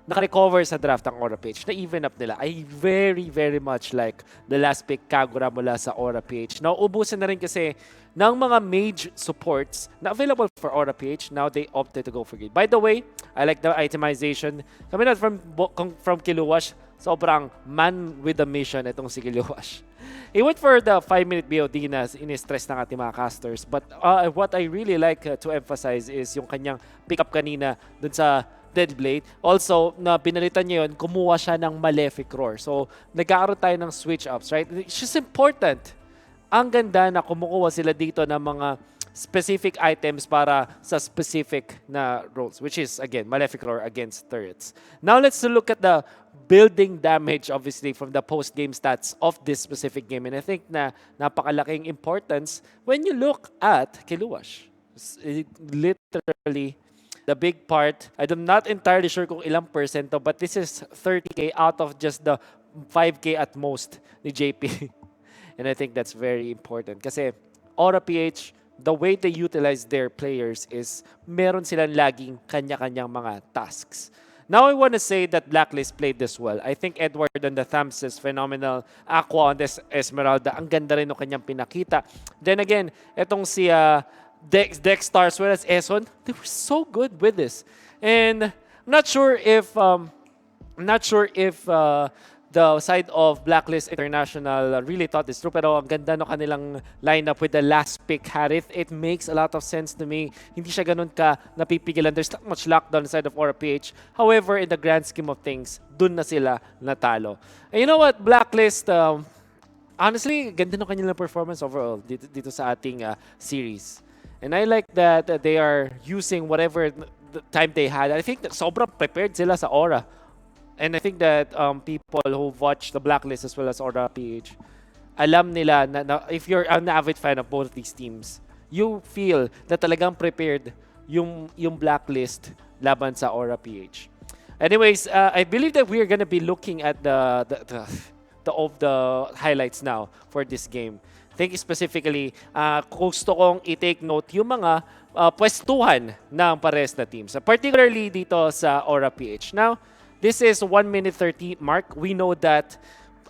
Naka-recover sa draft ang Aura PH. Na-even up nila. I very, very much like the last pick Kagura mula sa Aura PH. Nauubusan na rin kasi ng mga mage supports na available for Aura PH. Now they opted to go for it. By the way, I like the itemization. Kami na from Kiluash, sobrang man with the mission itong si Kiluash. He went for the 5-minute BOD na in-stress ng ating mga casters. But what I really like to emphasize is yung kanyang pick-up kanina dun sa Deadblade. Also, na binalitan niya yun, kumuha siya ng Malefic Roar. So, nagkakaroon tayo ng switch-ups, right? It's just important. Ang ganda na kumukuha sila dito ng mga specific items para sa specific na roles, which is, again, Malefic Roar against turrets. Now, let's look at the building damage, obviously, from the post-game stats of this specific game. And I think na napakalaking importance when you look at Kiluash. Literally, the big part, I'm not entirely sure kung ilang percent to, but this is 30k out of just the 5k at most ni JP. And I think that's very important. Kasi Aura PH, the way they utilize their players is meron silang laging kanya-kanyang mga tasks. Now I want to say that Blacklist played this well. I think Edward on the Thumbs is phenomenal. Aqua on this Esmeralda, ang ganda rin ng kanyang pinakita. Then again, etong si Dexstar as well as Eson, they were so good with this. And I'm not sure if the side of Blacklist International really thought this through, pero ang ganda no kanilang lineup with the last pick Harith. It makes a lot of sense to me. Hindi siya ganun ka napipigilan. There's not much lockdown side of Aura PH. However, in the grand scheme of things, dun na sila natalo. And you know what, Blacklist, honestly, ganda no kanilang performance overall dito sa ating series. And I like that they are using whatever time they had. I think that sobrang prepared sila sa Aura. And I think that people who watch the Blacklist as well as Aura PH, alam nila na if you're an avid fan of both these teams, you feel na talagang prepared yung Blacklist laban sa Aura PH. Anyways, I believe that we're gonna be looking at the highlights now for this game. Think specifically, gusto kong i-take note yung mga pwestuhan ng pares na teams. Particularly dito sa Aura PH. Now, this is 1 minute 30 mark. We know that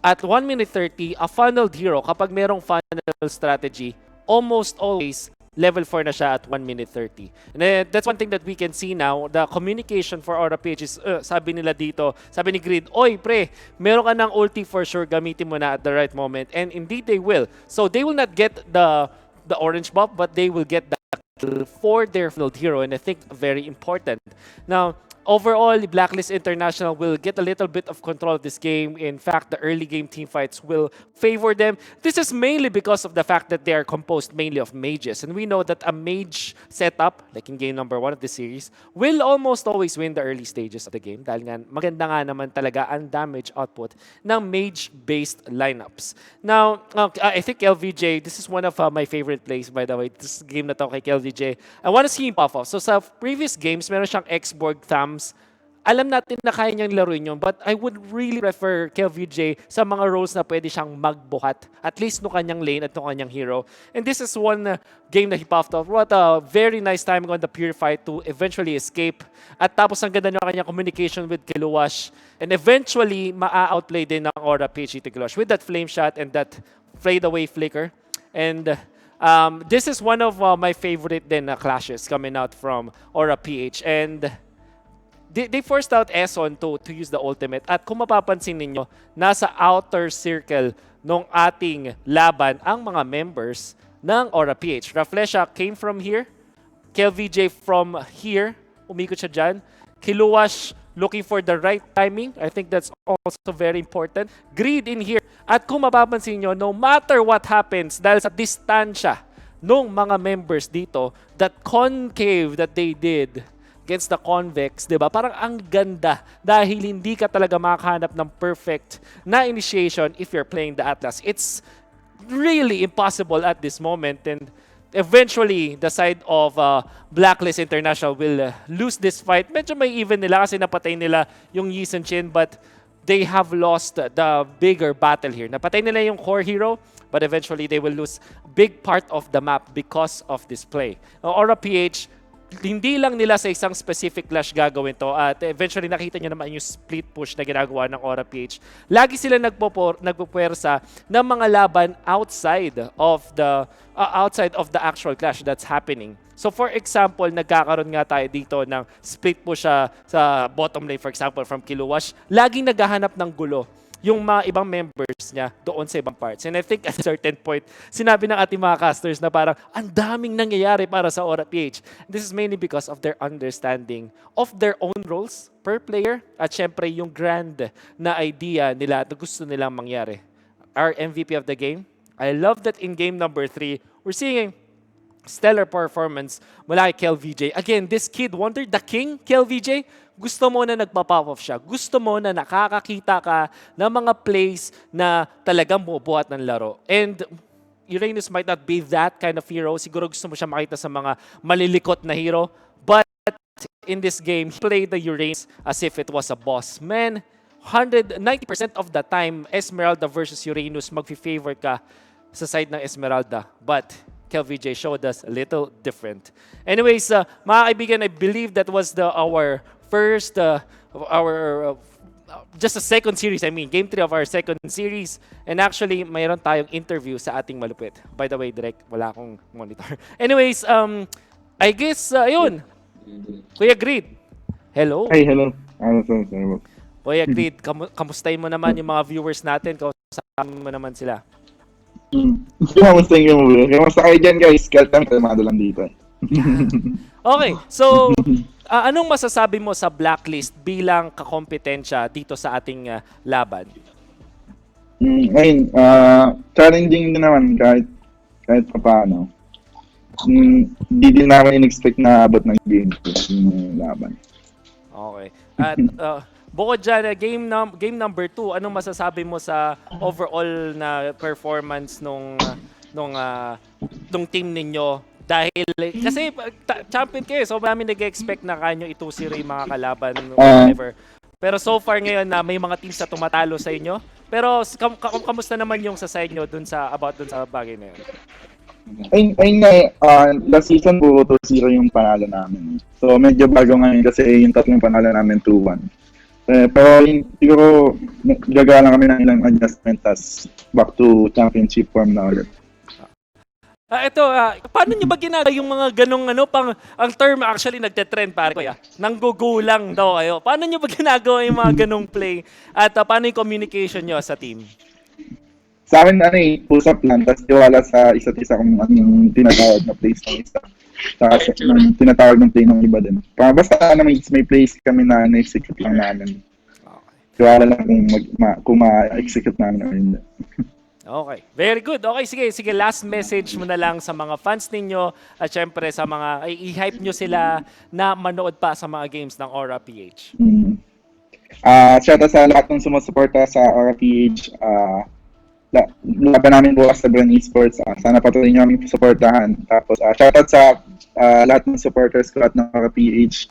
at 1 minute 30, a funneled hero, kapag merong funnel strategy, almost always level 4 na siya at 1 minute 30. And that's one thing that we can see now. The communication for Aura PH is, sabi nila dito, sabi ni Grid, oy pre, meron ka ng ulti for sure, gamitin mo na at the right moment. And indeed they will. So they will not get the orange buff, but they will get the for their field hero, and I think very important. Now, overall, Blacklist International will get a little bit of control of this game. In fact, the early game team fights will favor them. This is mainly because of the fact that they are composed mainly of mages. And we know that a mage setup, like in game number 1 of the series, will almost always win the early stages of the game. Dahil nga, maganda nga naman talaga ang damage output ng mage-based lineups. Now, I think LVJ, this is one of my favorite plays, by the way. This game na to kay LVJ. I want to see him pop off. So sa previous games, meron siyang X-Borg Thams. Alam natin na kaya niyang laruin yun, but I would really prefer KLVJ sa mga roles na pwede siyang magbuhat. At least no kanyang lane at no kanyang hero. And this is one game na he popped off. What a very nice timing on the Purify to eventually escape. At tapos ang ganda ng kanyang communication with Kiluwash. And eventually, maa-outplay din ng Aura PH to Kiluwash with that flame shot and that fade away flicker. And this is one of my favorite din na clashes coming out from Aura PH. And they forced out Eson to use the ultimate. At kung mapapansin ninyo, nasa outer circle ng ating laban ang mga members ng Aura PH. Raflesha came from here. KLVJ from here. Umikot siya dyan. Kiluwash looking for the right timing. I think that's also very important. Greed in here. At kung mapapansin nyo, no matter what happens, dahil sa distansya ng mga members dito, that concave that they did against the convex, di ba? Parang ang ganda dahil hindi ka talaga makahanap ng perfect na initiation if you're playing the Atlas. It's really impossible at this moment, and eventually the side of Blacklist International will lose this fight. Medyo may even nila kasi napatay nila yung Yi Sun Chin, but they have lost the bigger battle here. Napatay nila yung core hero, but eventually they will lose a big part of the map because of this play. Aura PH, hindi lang nila sa isang specific clash gagawin to, at eventually nakita nyo naman yung split push na ginagawa ng Aura PH. Lagi sila nagpupuwersa ng mga laban outside of the actual clash that's happening. So for example, nagkakaroon nga tayo dito ng split push sa bottom lane, for example, from Kiluwash. Laging naghahanap ng gulo yung mga ibang members niya doon sa ibang parts. And I think at a certain point, sinabi ng ating mga casters na parang ang daming nangyayari para sa Aura PH. This is mainly because of their understanding of their own roles per player at syempre yung grand na idea nila na gusto nilang mangyari. Our MVP of the game, I love that in game number 3, we're seeing stellar performance mula kay KLVJ. Again, this kid wonder, the king, KLVJ, gusto mo na nagpa-pop off siya. Gusto mo na nakakakita ka ng mga plays na talagang bubuhat ng laro. And Uranus might not be that kind of hero. Siguro gusto mo siya makita sa mga malilikot na hero. But in this game, he played the Uranus as if it was a boss. Man, 90% of the time, Esmeralda versus Uranus, mag-favor ka sa side ng Esmeralda. But KLVJ showed us a little different. Anyways, mga kaibigan, I believe that was our first, just a second series, game 3 of our second series. And actually, mayroon tayong interview sa ating malupit. By the way, direct, wala akong monitor. Anyways, I guess, ayun. Kuya Greed. Hello. Hey, hello. Kuya Greed, kamustahin mo naman yung mga viewers natin? Kamustahin mo naman sila? Kamustahin mo mo. Kamusta kayo dyan, guys? Kaltang, kalmado lang dito. Okay, so anong masasabi mo sa Blacklist bilang kakompetensya dito sa ating laban? Ayun, challenging din naman kahit paano. Hindi din namin in-expect na abot ng game yung laban. Okay. At Bukod dyan, game number 2, anong masasabi mo sa overall na performance nung team ninyo? Dahil, kasi champion kayo, so marami nag-expect na kanyo i-2-0 yung mga kalaban or whatever. Pero so far ngayon na may mga teams na tumatalo sa inyo. Pero kamusta naman yung sa side nyo dun sa bagay na yun? Ayun nga, last season po 2-0 yung panalo namin. So medyo bago ngayon kasi yung tatlong panalo namin 2-1. Pero siguro gagawa lang kami ng ilang adjustment as back to championship form na ulit. Paano nyo ba ginagawa yung mga ganong ang term actually nagte-trend pare ko nanggugulang daw kayo. Paano nyo ba ginagawa yung mga ganong play at paano yung communication nyo sa team? Sa akin, push-up lang, tapos tiwala sa isa't isa kung anong tinatawag na plays ng isa. Tapos tinatawag ng play ng iba din. Basta may plays kami na na-execute lang namin. Tiwala lang kung ma-execute namin o hindi. Okay. Very good. Okay, sige. Last message mo na lang sa mga fans ninyo at syempre sa mga, i-hype nyo sila na manood pa sa mga games ng Aura PH. Shout out sa lahat ng sumusuporta sa Aura PH. Laban namin bukas sa Brand eSports. Sana patuloy nyo kami suportahan. Tapos, shout out sa lahat ng supporters ko at ng Aura PH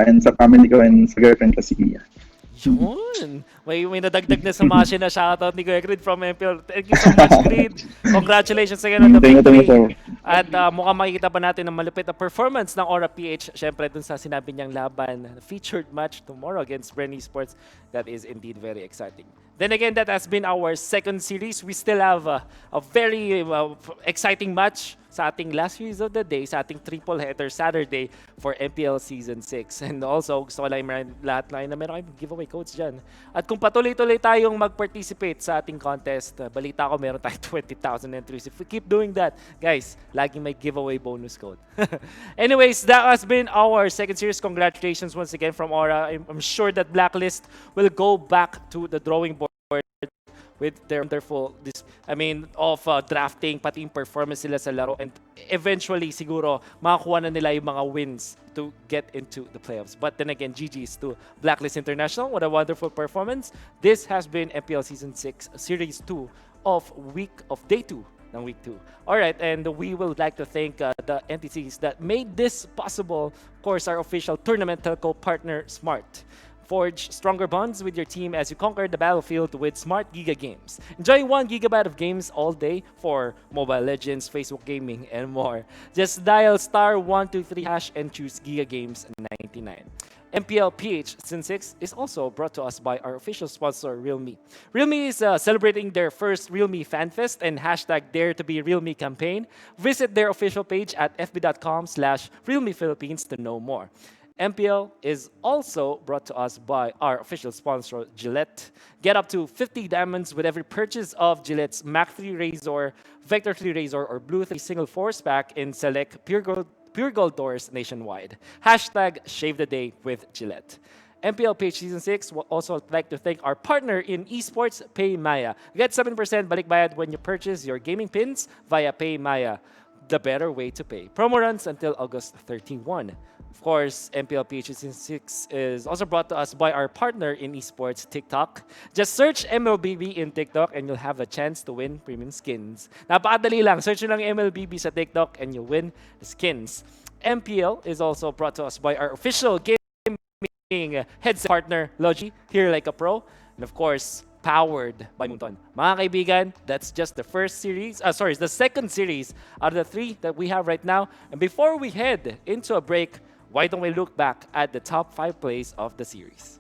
and sa family ko and sa girlfriend ko si Kia. Yun. May nadagdag na sa mga na shoutout ni Kuya Creed from MPL. Thank you so much, Creed. Congratulations again on the victory. At mukhang makikita pa natin ang malupit na performance ng Aura PH. Siyempre, dun sa sinabi niyang laban, featured match tomorrow against Bren eSports. That is indeed very exciting. Then again, that has been our second series. We still have a very exciting match sa ating last series of the day, sa ating triple header Saturday for MPL Season 6. And also, gusto ko lang lahat na meron kayong giveaway codes dyan. At kung patuloy-tuloy tayong mag-participate sa ating contest, balita ko meron tayong 20,000 entries. If we keep doing that, guys, laging may giveaway bonus code. Anyways, that has been our second series. Congratulations once again from Aura. I'm sure that Blacklist will go back to the drawing board with their wonderful drafting, pati yung performance nila sa laro, and eventually siguro makakuha na nila yung mga wins to get into the playoffs. But then again, GG's to Blacklist International. What a wonderful performance. This has been MPL Season 6 Series 2 of Day 2 ng Week 2. Alright, and we would like to thank the entities that made this possible. Of course, our official tournament telco partner, Smart. Forge stronger bonds with your team as you conquer the battlefield with Smart Giga Games. Enjoy 1 GB of games all day for Mobile Legends, Facebook Gaming, and more. Just dial *123# and choose Giga Games 99. MPL-PH Season 6 is also brought to us by our official sponsor, Realme. Realme is celebrating their first Realme FanFest and #DareToBeRealme campaign. Visit their official page at fb.com/RealmePhilippines to know more. MPL is also brought to us by our official sponsor, Gillette. Get up to 50 diamonds with every purchase of Gillette's Mach 3 Razor, Vector 3 Razor, or Blue 3 single force pack in select Pure Gold doors nationwide. #Shave the day with Gillette. MPL-PH Season 6 will also like to thank our partner in eSports, PayMaya. Get 7% balikbayad when you purchase your gaming pins via PayMaya. The better way to pay. Promo runs until August 31. Of course, MPL-PH Season 6 is also brought to us by our partner in eSports, TikTok. Just search MLBB in TikTok and you'll have a chance to win premium skins. Napakadali lang. Search nyo lang MLBB sa TikTok and you'll win skins. MPL is also brought to us by our official gaming headset partner, Logi, Here Like a Pro. And of course, powered by Munton. Mga kaibigan, that's just the the second series out of the 3 that we have right now. And before we head into a break, why don't we look back at the top 5 plays of the series?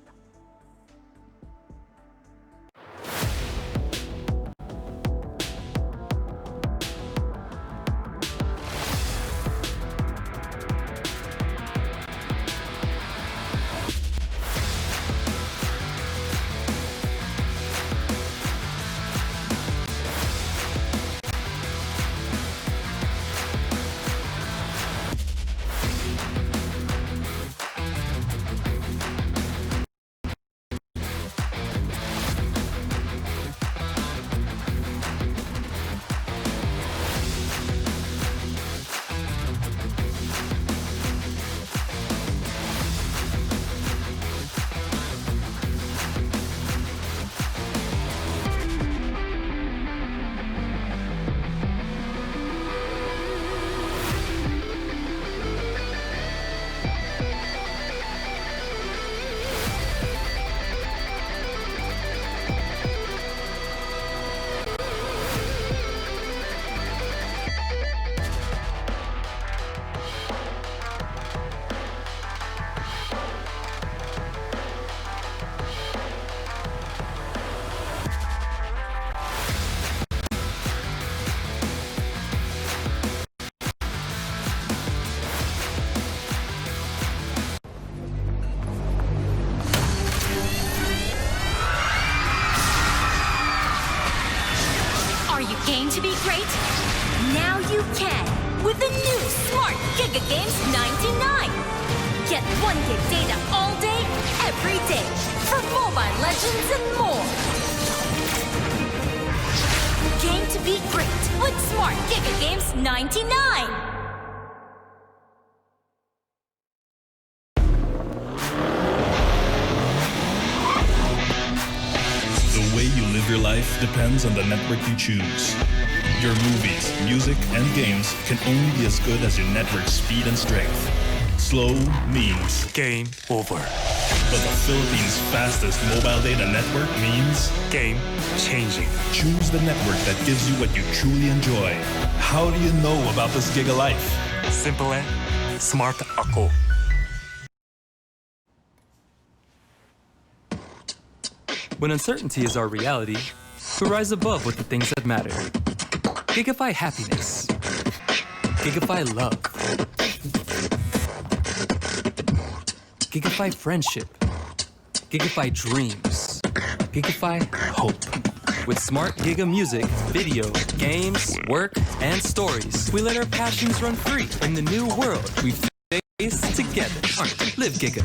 great? Now you can with the new Smart Giga Games 99. Get 1 gig data all day, every day for Mobile Legends and more. Game to be great with Smart Giga Games 99. The way you live your life depends on the network you choose. Your movies, music, and games can only be as good as your network speed and strength. Slow means game over. But the Philippines' fastest mobile data network means game changing. Choose the network that gives you what you truly enjoy. How do you know about this Giga Life? Simple eh? Smart ako. When uncertainty is our reality, we rise above with the things that matter. Gigify happiness. Gigify love. Gigify friendship. Gigify dreams. Gigify hope. With smart Giga music, video, games, work, and stories, we let our passions run free in the new world we face together. Live Giga.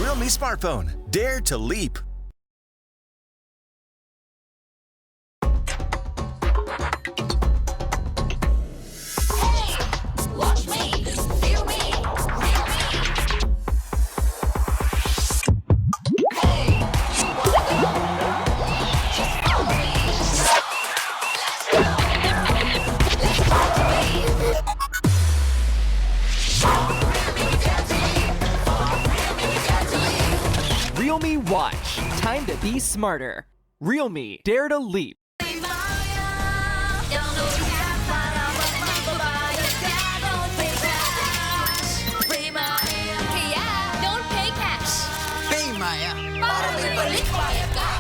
Realme smartphone. Dare to leap. Watch me, feel me, feel me. Hey, you wanna go? Just follow me. Let's go. Let's rock the beat. Realme Watch. Time to be smarter. Realme Dare to Leap. Don't pay cash. Pay Maya. Para may balik bayad ka.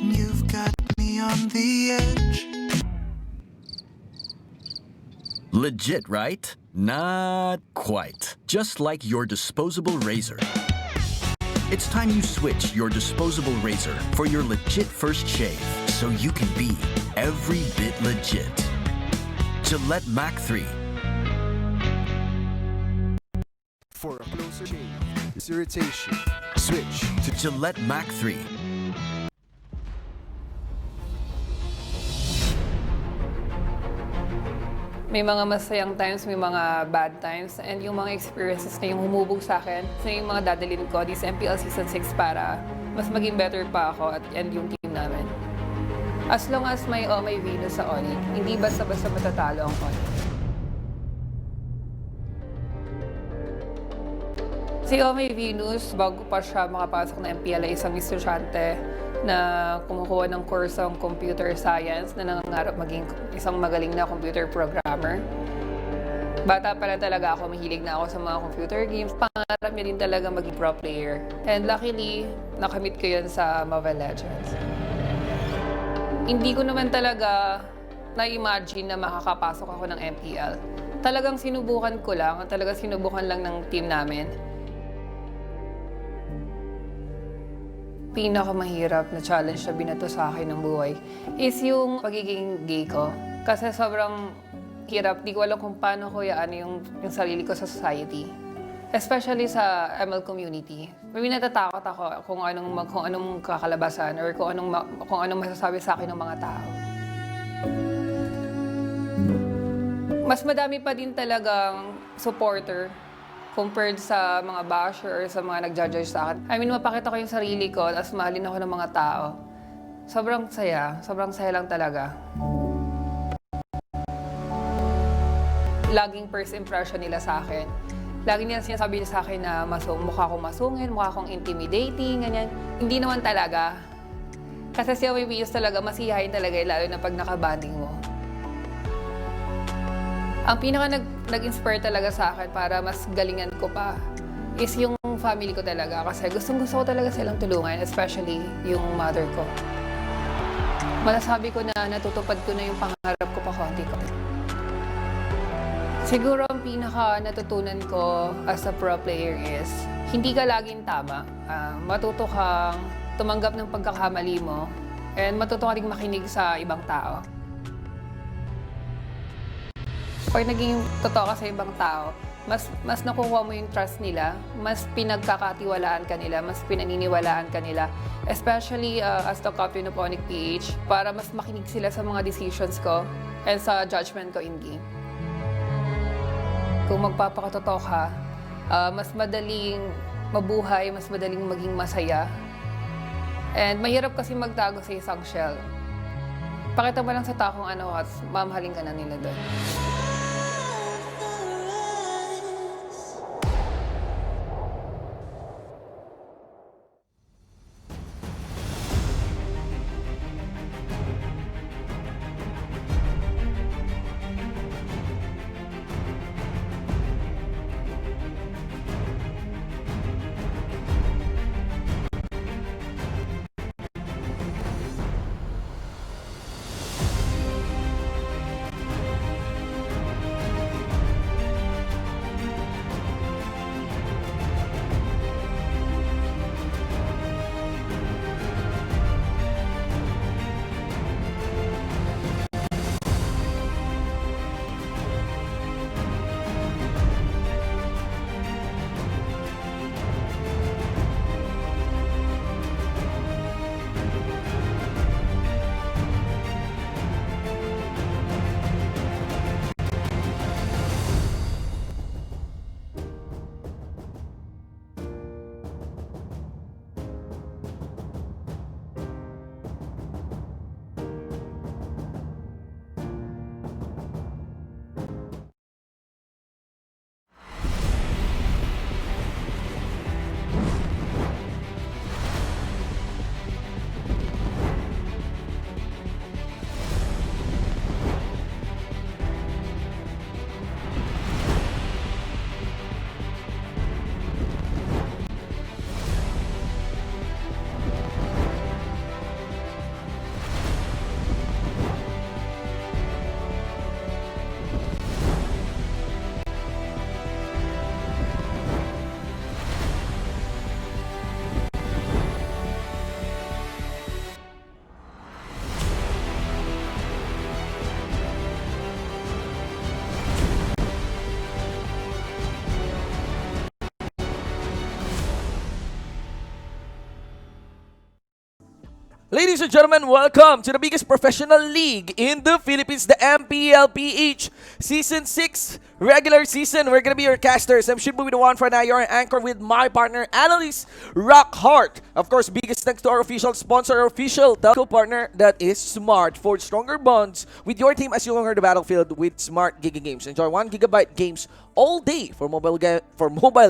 You've got me on the edge. Legit, right? Not quite. Just like your disposable razor. It's time you switch your disposable razor for your legit first shave so you can be every bit legit. Gillette Mac 3. For a closer shave, this irritation, switch to Gillette Mac 3. May mga masayang times, may mga bad times, and yung mga experiences na yung humubog sa akin, so yung mga dadalhin ko this MPL Season 6 para mas maging better pa ako and yung team namin. As long as may Venus sa Onic, hindi basta-basta matatalo ang Onic. Si Venus, bago pa siya makapasok ng MPL, ay isang estudyante na kumukuha ng kursong computer science na nangangarap maging isang magaling na computer programmer. Bata pa lang talaga ako, mahilig na ako sa mga computer games. Pangarap niya din talaga maging pro player. And luckily, nakamit ko yun sa Mobile Legends. Hindi ko naman talaga na-imagine na makakapasok ako ng MPL. Talagang sinubukan ko lang, talagang sinubukan lang ng team namin. Pinakamahirap na challenge na binato sa akin ng buhay is yung pagiging gay ko. Kasi sobrang hirap, di ko alam kung paano ko yung sarili ko sa society. Especially sa ML community. May natatakot ako kung anong kakalabasan or kung anong masasabi sa akin ng mga tao. Mas madami pa din talagang supporter compared sa mga basher or sa mga nag-judge sa akin. I mean, mapakita ko yung sarili ko at mahalin ako ng mga tao. Sobrang saya lang talaga. Laging first impression nila sa akin. Lagi nila sinasabi sa akin na mukha akong masungin, mukha akong intimidating, ganyan. Hindi naman talaga. Kasi si MLBB talaga, masiyahin talaga, lalo na pag nakabanding mo. Ang pinaka nag-inspire talaga sa akin para mas galingan ko pa is yung family ko talaga. Kasi gustong-gusto ko talaga silang tulungan, especially yung mother ko. Masasabi ko na natutupad ko na yung pangarap ko pa konti-konti. Siguro ang pinaka natutunan ko as a pro player is hindi ka laging tama. Matuto kang tumanggap ng pagkakamali mo and matuto ka rin makinig sa ibang tao. Pag naging totoo ka sa ibang tao, mas nakukuha mo yung trust nila, mas pinagkakatiwalaan ka nila, mas pinaniniwalaan ka nila. Especially as the captain of Onic PH, para mas makinig sila sa mga decisions ko and sa judgment ko in game. Kung magpapakatotoo ka, mas madaling mabuhay, mas madaling maging masaya. And mahirap kasi magtago sa isang shell. Pakita mo lang sa tao kung ano at mamahalin ka na nila doon. Ladies and gentlemen, welcome to the biggest professional league in the Philippines, the MPL-PH Season 6 regular season. We're gonna be your casters. I'm Shinbu with the one for now, your anchor with my partner, analyst Rockhart. Of course, biggest thanks to our official sponsor, our official telco partner, that is Smart. Forge stronger bonds with your team as you conquer the battlefield with Smart Giga Games. Enjoy 1 GB games all day for Mobile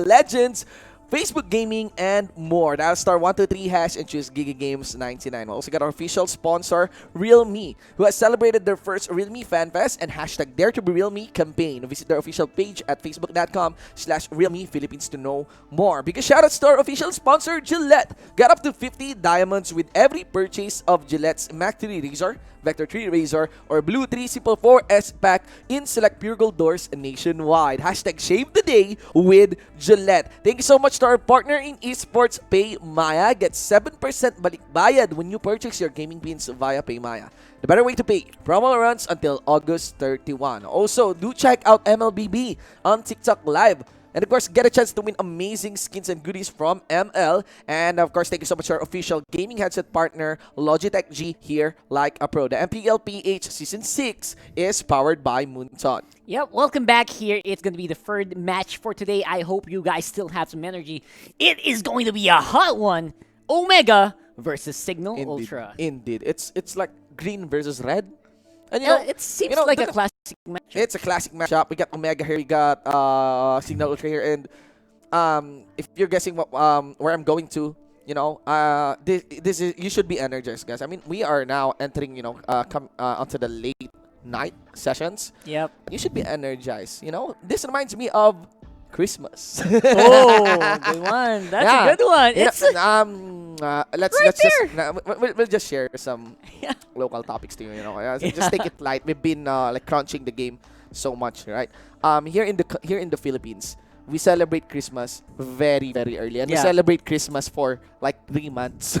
Legends, Facebook Gaming, and more. Dial *123# and choose Giga Games 99. We also got our official sponsor, Realme, who has celebrated their first Realme Fan Fest and #Dare to be Realme campaign. Visit their official page at facebook.com/Realme Philippines to know more. Because shoutouts to our official sponsor, Gillette. Get up to 50 diamonds with every purchase of Gillette's Mac 3 Razor, Vector 3 Razor, or Blue 3 Simple 4S pack in select Pure Gold doors nationwide. #Shave the day with Gillette. Thank you so much to our partner in eSports, PayMaya. Get 7% balik bayad when you purchase your gaming pins via PayMaya. The better way to pay. Promo runs until August 31. Also, do check out MLBB on TikTok Live. And of course, get a chance to win amazing skins and goodies from ML. And of course, thank you so much to our official gaming headset partner, Logitech G, here like a pro. The MPL-PH Season 6 is powered by Moonton. Yep, welcome back here. It's going to be the third match for today. I hope you guys still have some energy. It is going to be a hot one. Omega versus Cignal Ultra. Indeed. It's like green versus red. And you know, it seems like a classic matchup. It's a classic matchup. We got Omega here, we got Cignal Ultra here, and if you're guessing what where I'm going to, this is, you should be energized, guys. I mean, we are now entering, onto the late night sessions. Yep. You should be energized. This reminds me of Christmas. Oh, good one. That's a good one. It's we'll just share some local topics to you. Just take it light. We've been crunching the game so much, right? Here in the Philippines, we celebrate Christmas very, very early, and we celebrate Christmas for like 3 months.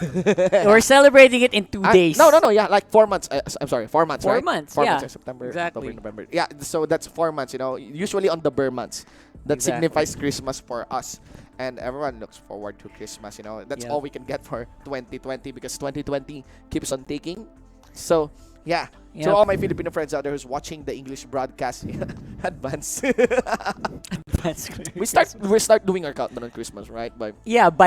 We're celebrating it in 2 days. No, yeah, like 4 months. I'm sorry, 4 months. 4 right? months. 4 yeah. months. September, Exactly. October, November. Yeah, so that's 4 months. Usually on the Burr months, that signifies Christmas for us, and everyone looks forward to Christmas. That's all we can get for 2020 because 2020 keeps on taking. So yeah. To all my Filipino friends out there who's watching the English broadcast, advance. we start doing our countdown on Christmas, right? By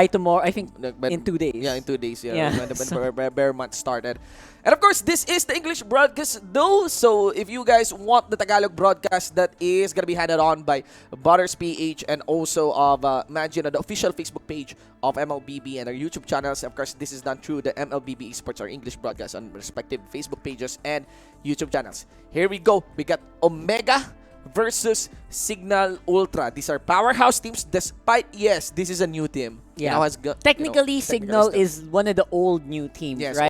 tomorrow. I think in 2 days. Yeah, in 2 days. Yeah, when the Bear month started. And of course, this is the English broadcast though. So if you guys want the Tagalog broadcast, that is gonna be handed on by Butters PH and also of the official Facebook page of MLBB and our YouTube channels. Of course, this is done through the MLBB eSports, our English broadcast on respective Facebook pages and YouTube channels. Here we go. We got Omega versus Cignal Ultra. These are powerhouse teams despite, this is a new team. Yeah. Technically, Cignal is one of the old new teams, right?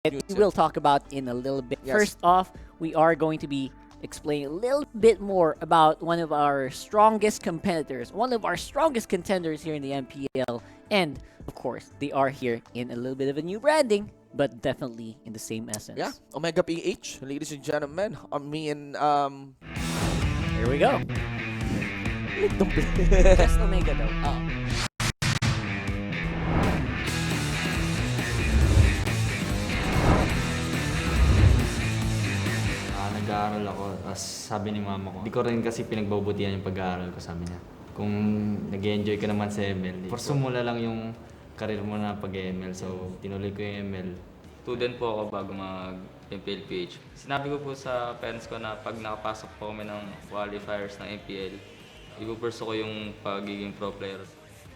We will talk about in a little bit. Yes. First off, we are going to be explaining a little bit more about one of our strongest competitors, one of our strongest contenders here in the MPL. And, of course, they are here in a little bit of a new branding, but definitely in the same essence. Yeah, Omega PH, ladies and gentlemen. Me and here we go. Just Omega though. Nag-aaral ako, as sabi ni mama ko. Di ko rin kasi pinagbabutihan yung pag-aaral ko, sabi niya. Kung nag-enjoy ka naman sa ML, sumula lang yung karir mo na pag-ML. So, tinuloy ko yung ML. Student po ako bago mag-MPL-PH. Sinabi ko po sa parents ko na pag nakapasok po kami ng qualifiers ng MPL, ipupurso ko yung pagiging pro player.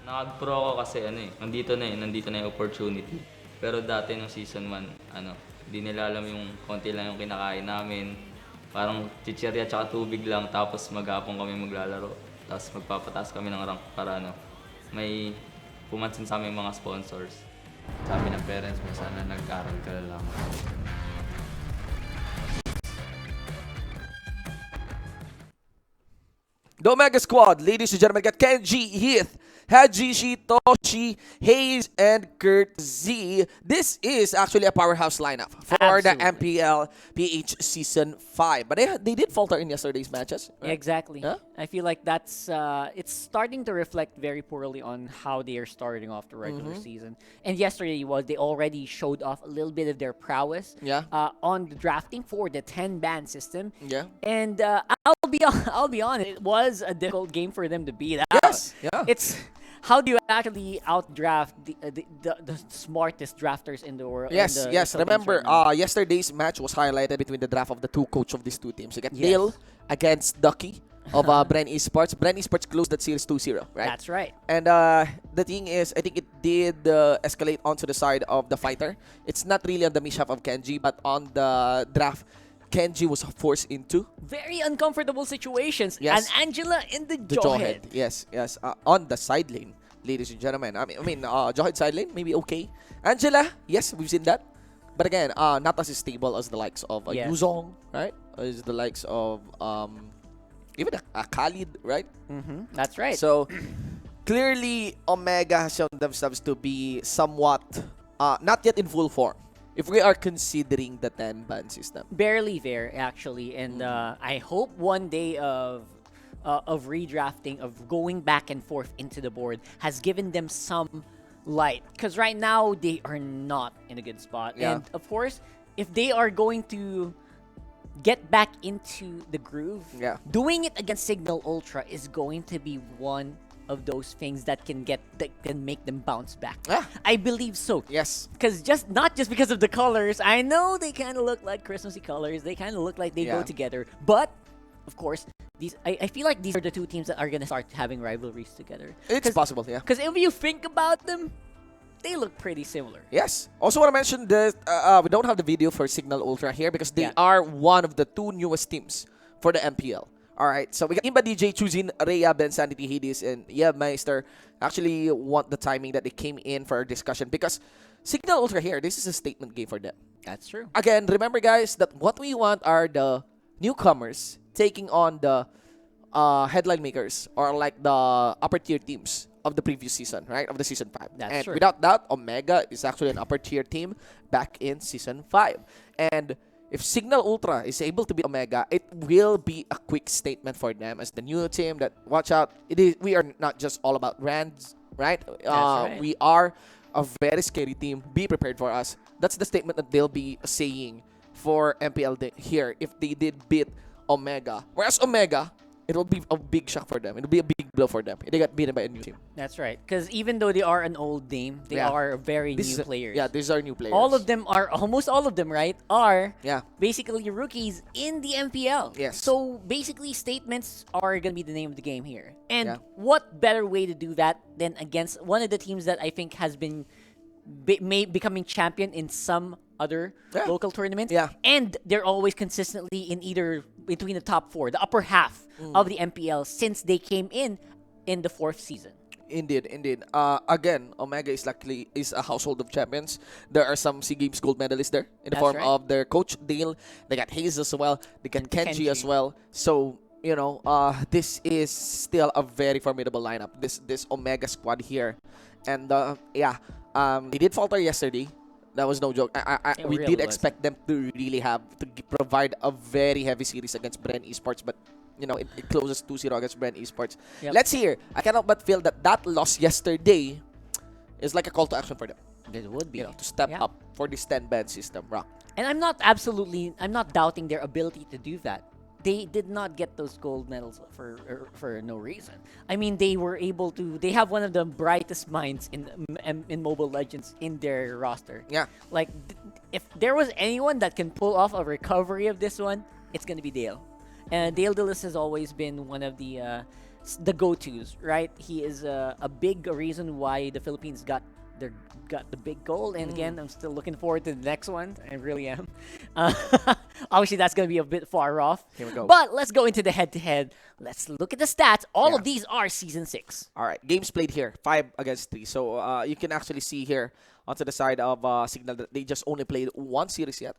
Nakag-pro ako kasi nandito na yung opportunity. Pero dati nung season 1, hindi nila alam yung konti lang yung kinakain namin. Parang chichirya tsaka tubig lang, tapos maghapon kami maglalaro. Tapos magpapataas kami ng rank para may pumansin sa aming mga sponsors. Sabi ng parents mo, sana nag-aral ka lang. The Omega Squad, ladies and gentlemen, got Kenji, Heath, Hajishi, Toshi, Hayes, and Kurt Z. This is actually a powerhouse lineup for the MPL-PH Season 5. But they did falter in yesterday's matches. Right? Exactly. Huh? I feel like that's it's starting to reflect very poorly on how they are starting off the regular season. And yesterday they already showed off a little bit of their prowess on the drafting for the 10-ban system. Yeah. And I'll be honest, it was a difficult game for them to beat out. Yes. Yeah. It's how do you actually outdraft the smartest drafters in the world? Yes. Remember, yesterday's match was highlighted between the draft of the two coach of these two teams. You got Dale against Ducky of Bren eSports. Bren eSports closed that series 2-0, right? That's right. And the thing is, I think it did escalate onto the side of the fighter. It's not really on the mishap of Kenji, but on the draft, Kenji was forced into very uncomfortable situations. Yes. And Angela in the jawhead. Yes. On the side lane, ladies and gentlemen. I mean, jawhead side lane, maybe okay. Angela, yes, we've seen that. But again, not as stable as the likes of Yuzong, right? As the likes of even a Khalid, right? That's right. So clearly, Omega has shown themselves to be somewhat not yet in full form. If we are considering the 10-ban system. Barely there, actually. And I hope one day of redrafting, of going back and forth into the board, has given them some light. Because right now, they are not in a good spot. Yeah. And of course, if they are going to get back into the groove, doing it against Cignal Ultra is going to be one of those things that can make them bounce back. I believe so. Yes. Because not just because of the colors. I know they kind of look like Christmassy colors. They kind of look like they go together. But of course, I feel like these are the two teams that are gonna start having rivalries together. It's possible, yeah. Because if you think about them, they look pretty similar. Yes. Also want to mention that we don't have the video for Cignal Ultra here because they Yeah. are one of the 2 newest teams for the MPL. All right. So we got Imba DJ, Chuzin, Rhea, Ben, Sanity, Hades, and Meister. Actually want the timing that they came in for our discussion because Cignal Ultra here, this is a statement game for them. That's true. Again, remember guys that what we want are the newcomers taking on the headline makers or like the upper tier teams of the previous season, right? Of the season 5. That's and true. without doubt, Omega is actually an upper tier team back in season 5. And if Cignal Ultra is able to beat Omega, it will be a quick statement for them as the new team that watch out. We are not just all about rands, right? right. We are a very scary team. Be prepared for us. That's the statement that they'll be saying for MPL here if they did beat Omega. Whereas Omega, it will be a big shock for them. It will be a big blow for them if they got beaten by a new team. That's right. Because even though they are an old name, they Yeah. are very This new is- players. Yeah, these are new players. Almost all of them, right, are Yeah. basically rookies in the MPL. Yes. So basically, statements are going to be the name of the game here. And Yeah. what better way to do that than against one of the teams that I think has been becoming champion in some other local tournament. Yeah. And they're always consistently in either between the top 4, the upper half of the MPL since they came in the 4th season. Indeed. Again, Omega is a household of champions. There are some SEA Games gold medalists there in the That's form right. of their coach Dale. They got Hayes as well. They got Kenji as well. So this is still a very formidable lineup. This Omega squad here, and they did falter yesterday. That was no joke. We really did was. expect them to really have to provide a very heavy series against Bren Esports, but it closes 2-0 against Bren Esports. Yep. Let's hear. I cannot but feel that loss yesterday is like a call to action for them. It would be. To step up for this 10-ban system, Rock. And I'm not doubting their ability to do that. They did not get those gold medals for no reason. I mean, they were able to. They have one of the brightest minds in Mobile Legends in their roster. Yeah. Like, if there was anyone that can pull off a recovery of this one, it's gonna be Dale. And Dale Dillis has always been one of the go-tos, right? He is a big reason why the Philippines got the big goal. And again, I'm still looking forward to the next one. I really am. Obviously, that's going to be a bit far off. Here we go. But let's go into the head-to-head. Let's look at the stats. All of these are Season 6. All right, games played here, 5 against 3. So you can actually see here onto the side of Cignal that they just only played 1 series yet.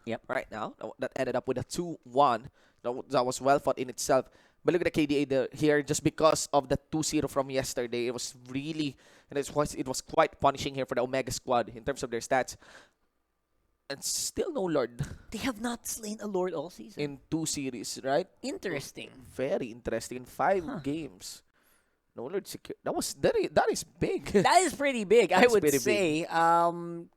Yep. Right now, that ended up with a 2-1. That was well fought in itself. But look at the KDA here, just because of the 2-0 from yesterday, it was really, and it was quite punishing here for the Omega squad in terms of their stats. And still no Lord. They have not slain a Lord all season. In 2 series, right? Interesting. Very interesting. In 5 games. No Lord secure. That is big. That is pretty big, I That's would pretty say.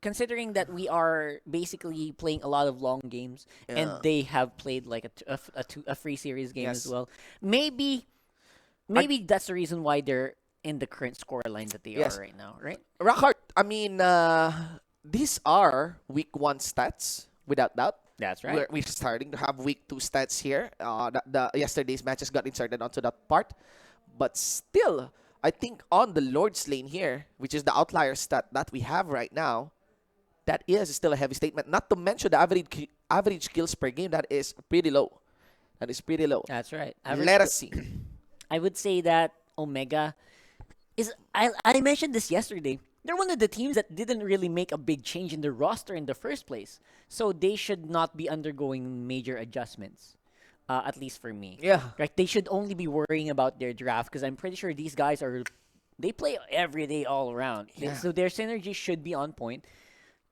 Considering that we are basically playing a lot of long games, and Yeah. they have played like a free series game Yes. as well. Maybe that's the reason why they're in the current scoreline that they Yes. are right now, right? Rockhart, I mean, these are week 1 stats, without doubt. That's right. We're starting to have week 2 stats here. The yesterday's matches got inserted onto that part. But still, I think on the Lord's lane here, which is the outlier stat that we have right now, that is still a heavy statement. Not to mention the average kills per game. That is pretty low. That's right. Let us see. I would say that Omega is. I mentioned this yesterday. They're one of the teams that didn't really make a big change in their roster in the first place, so they should not be undergoing major adjustments. At least for me. Yeah. Right. They should only be worrying about their draft because I'm pretty sure these guys they play every day all around. Yeah. So their synergy should be on point,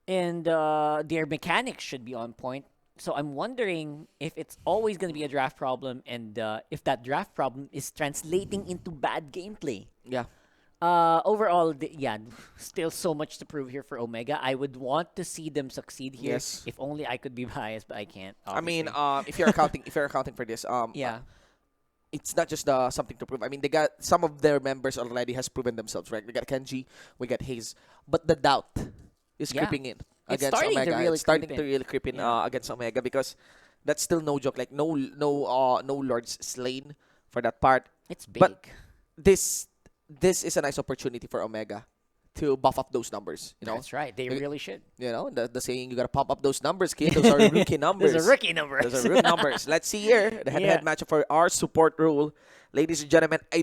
and their mechanics should be on point. So I'm wondering if it's always going to be a draft problem, and if that draft problem is translating into bad gameplay. Yeah. Overall, still so much to prove here for Omega. I would want to see them succeed here. Yes. If only I could be biased, but I can't. I mean, obviously. if you're accounting for this, it's not just something to prove. I mean, they got some of their members already has proven themselves, right? We got Kenji, we got Hayes, but the doubt is creeping in It's against starting to Omega. really It's starting creep to in. really creep in against Omega because that's still no joke. Like no Lords slain for that part. It's big. But this is a nice opportunity for Omega to buff up those numbers. That's right. They really should. The saying, you gotta pump up those numbers, kid. Those are rookie numbers. Those are rookie numbers. Those are rookie numbers. Let's see here the head-to-head matchup for our support role, ladies and gentlemen. I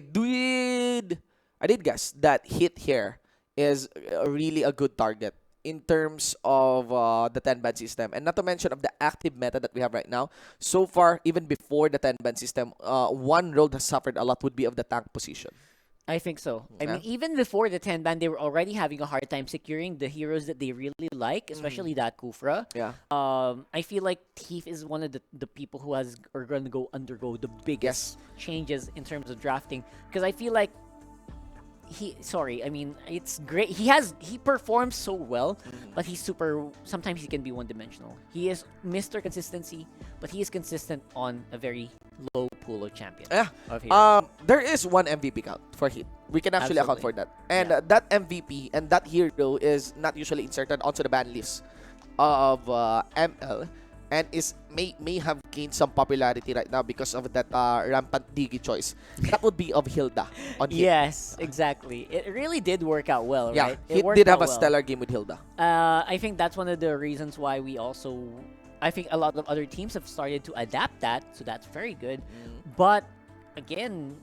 did guess that Hit here is really a good target in terms of the 10-ban system, and not to mention of the active meta that we have right now. So far, even before the 10-ban system, one role that suffered a lot would be of the tank position. I think so. I mean, even before the 10-ban, they were already having a hard time securing the heroes that they really like, especially that Kufra. Yeah. I feel like Thief is one of the people who are going to undergo the biggest changes in terms of drafting, because I feel like it's great. He performs so well, but sometimes he can be one-dimensional. He is Mr. Consistency, but he is consistent on a very low pool of champions. Yeah. There is one MVP count for Hit. We can actually account for that. And that MVP and that hero is not usually inserted onto the ban list of ML, and may have gained some popularity right now because of that rampant Digi choice. That would be of Hilda on Hit. Yes, exactly. It really did work out well, right? Hit did have a stellar game with Hilda. I think that's one of the reasons why I think a lot of other teams have started to adapt that, so that's very good. But again,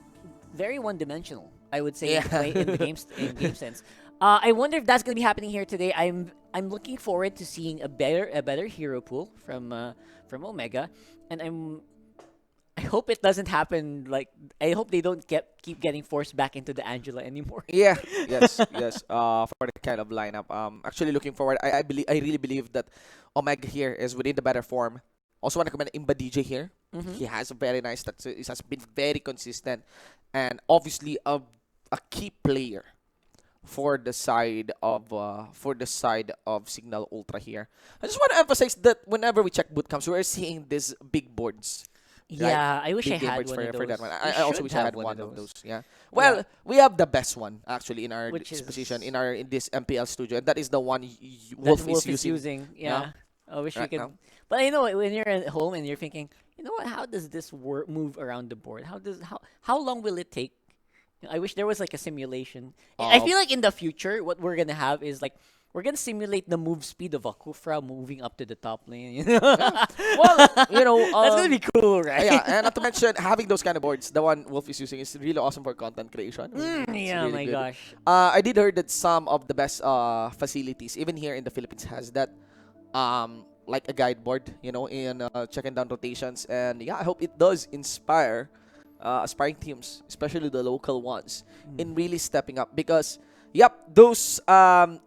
very one-dimensional, I would say, in the game sense. I wonder if that's going to be happening here today. I'm looking forward to seeing a better hero pool from Omega, and I hope it doesn't happen. Like, I hope they don't keep getting forced back into the Angela anymore. Yeah. Yes. For the kind of lineup. Actually looking forward. I really believe that Omega here is within the better form. Also want to recommend Imba DJ here. He has a very nice stats. He has been very consistent, and obviously a key player for the side of Cignal Ultra here. I just want to emphasize that whenever we check boot camps, we're seeing these big boards. Yeah, I wish I big had boards one of for those. that one. I also wish I had one of those. Yeah. Well, Yeah. we have the best one actually in our Which is- disposition in this MPL studio, and that is the one Wolf Wolf is is using. Yeah. I wish we right could. now. But I know when you're at home and you're thinking, you know what? How does this move around the board? How long will it take? I wish there was like a simulation. I feel like in the future, what we're gonna have is like we're gonna simulate the move speed of a Kufra moving up to the top lane. Well, that's gonna be cool, right? Yeah, and not to mention having those kind of boards, the one Wolf is using is really awesome for content creation. It's yeah, really my good. gosh. I did heard that some of the best facilities, even here in the Philippines, has that like a guide board, in checking down rotations, and I hope it does inspire aspiring teams, especially the local ones, in really stepping up. Because those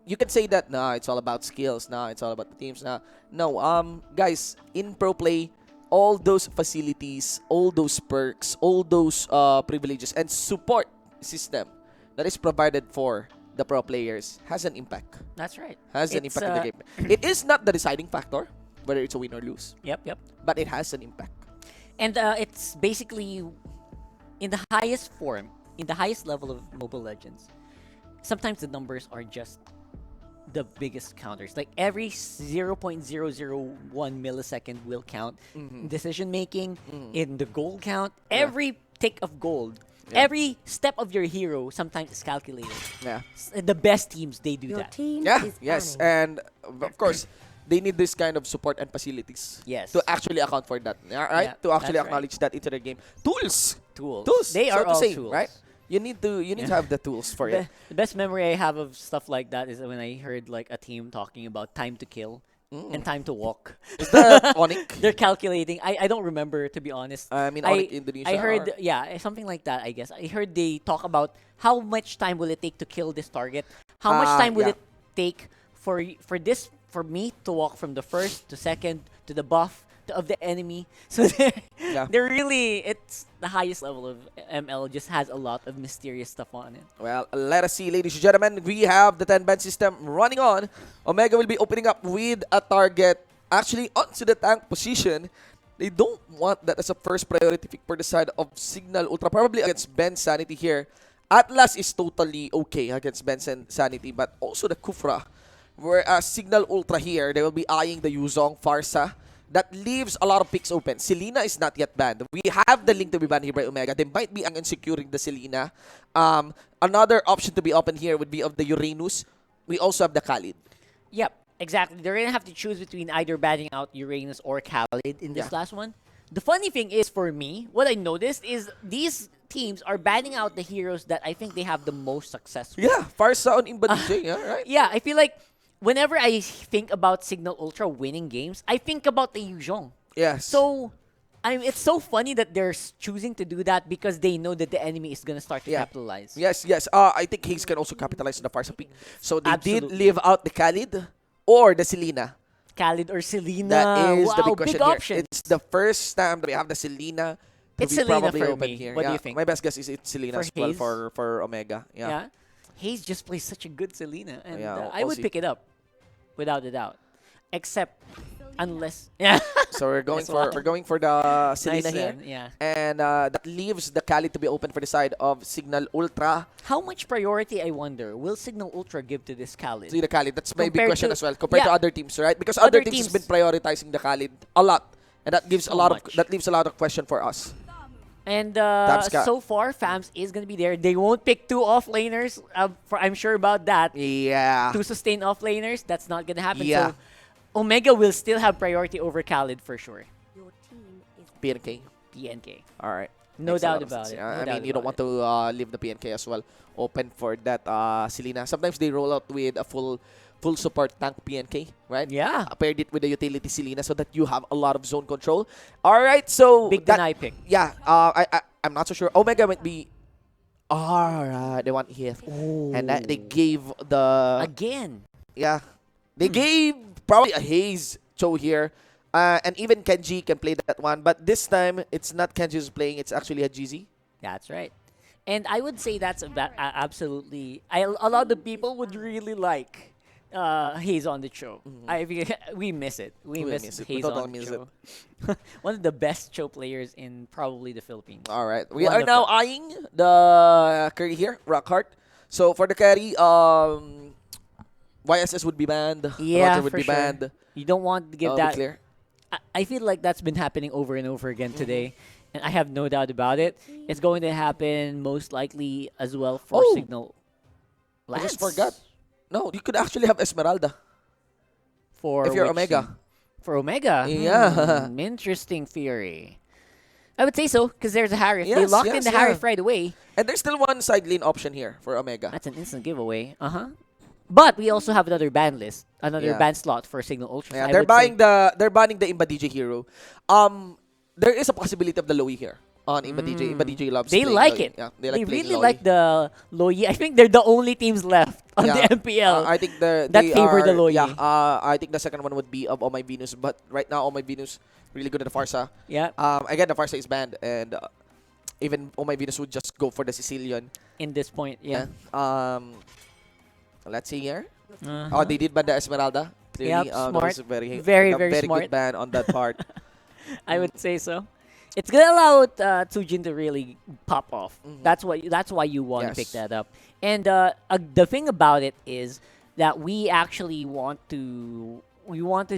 you can say that it's all about skills, it's all about the teams. No, guys, in pro play, all those facilities, all those perks, all those privileges and support system that is provided for the pro players has an impact. That's right. Has an impact in the game. It is not the deciding factor whether it's a win or lose. Yep. But it has an impact. And it's basically in the highest form, in the highest level of Mobile Legends. Sometimes the numbers are just the biggest counters. Like every 0.001 millisecond will count. Decision making, in the gold count, every tick of gold. Yeah. Every step of your hero sometimes is calculated. Yeah. The best teams, they do that. Yes. And of course, they need this kind of support and facilities. Yes. To actually account for that. Right? Yeah, To actually that's acknowledge that into the game. Tools. They are so to all say, tools. right? You need to have the tools for it. The best memory I have of stuff like that is when I heard like a team talking about time to kill and time to walk. Is that Onic? They're calculating. I don't remember, to be honest. I mean, Onic Indonesia. I heard, or? something like that, I guess. I heard they talk about how much time will it take to kill this target? How much time will it take for me to walk from the first to second to the buff of the enemy? So they're really, it's the highest level of ML, just has a lot of mysterious stuff on it. Well, let us see, ladies and gentlemen. We have the 10-ban system running on. Omega will be opening up with a target actually onto the tank position. They don't want that as a first priority pick for the side of Cignal Ultra. Probably against Ben Sanity here. Atlas is totally okay against Ben Sanity, but also the Kufra. Whereas Cignal Ultra here, they will be eyeing the Yuzong Farsa. That leaves a lot of picks open. Selena is not yet banned. We have the link to be banned here by Omega. They might be securing the Selena. Another option to be open here would be of the Uranus. we also have the Khalid. Yep, exactly. They're gonna have to choose between either batting out Uranus or Khalid in this last one. The funny thing is, for me, what I noticed is these teams are batting out the heroes that I think they have the most success with. Yeah, Farsa on Imba DJ, yeah, right? Yeah, I feel like whenever I think about Cignal Ultra winning games, I think about the Yuzhong. Yes. So, it's so funny that they're choosing to do that because they know that the enemy is gonna start to capitalize. Yes, yes. I think Hayes can also capitalize on the Farsa pick. So they did Absolutely. leave out the Khalid or the Selena. Khalid or Selena. That is the Wow, big question big here. options. It's the first time that we have the Selena. To It's be Selena probably for open me. here. What do you think? My best guess is it's Selena For as well Hayes? for Omega. Yeah. Hayes just plays such a good Selena, and Yeah, I we'll would see. pick it up, without a doubt. Except, unless So we're going That's for why. we're going for the Selena Nice here. one, yeah. And that leaves the Khalid to be open for the side of Cignal Ultra. How much priority, I wonder, will Cignal Ultra give to this Khalid? See the Khalid. That's my big Compared question to- as well. Compared to yeah. other teams, right? Because Other other teams has teams- been prioritizing the Khalid a lot. And that gives So a lot much. of that leaves a lot of question for us. And Tabsca. so far, FAMS is going to be there. They won't pick two offlaners. I'm sure about that. Yeah. Two sustained offlaners. That's not going to happen. Yeah. So Omega will still have priority over Khalid for sure. PNK. PNK. All right. No Makes a lot doubt of about sense. it. Yeah, No I doubt mean, you don't about want to leave the PNK as well open for that Selena. Sometimes they roll out with a full support tank PNK, right? Yeah. Paired it with the utility Selena so that you have a lot of zone control. All right, so Big that, deny pick. Yeah, I'm not so sure. Omega might be. All right, they want Heath, and that they gave the again. Yeah, they gave probably a Haze Cho here. And even Kenji can play that one. But this time, it's not Kenji who's playing. It's actually a GZ. That's right. And I would say that's absolutely... a lot of people would really like Hayes on the show. I mean, we miss it. We miss it. We Hayes totally on the miss show. One of the best show players in probably the Philippines. All right. We One are of now them. eyeing the carry here, Rockhart. So for the carry, YSS would be banned. Yeah, Roger would for be sure. banned. You don't want to give Be that... clear. I feel like that's been happening over and over again today. And I have no doubt about it. It's going to happen most likely as well for Oh! Cignal. I just Lance. forgot. No, you could actually have Esmeralda. For if you're which Omega. team? For Omega? Yeah. Interesting theory. I would say so, because there's a Harif. They Yes, locked in yes, the yeah. Harif right away. And there's still one side lane option here for Omega. That's an instant giveaway. But we also have another ban list, another Yeah. ban slot for Cignal Ultra. Yeah, I they're would say- banning the Imba DJ hero. There is a possibility of the Lowy here on Imba DJ. Imba DJ loves They playing like Lowy. it. Yeah, They like playing really Lowy. like the Loyi. I think they're the only teams left on Yeah. the MPL I think that they favor the are- Loyi. Yeah, I think the second one would be of Oh My Venus, but right now Oh My Venus really good at the Farsa. Yeah. Again, the Farsa is banned, and even Oh My Venus would just go for the Sicilian. In this point, yeah. Let's see here. Uh-huh. Oh, they did ban the Esmeralda. Clearly, Yep, that smart. was a Very, very very good smart. ban on that part. I would say so. It's gonna allow Tsujin to really pop off. That's why you want to pick Yes. that up. And the thing about it is that we actually want to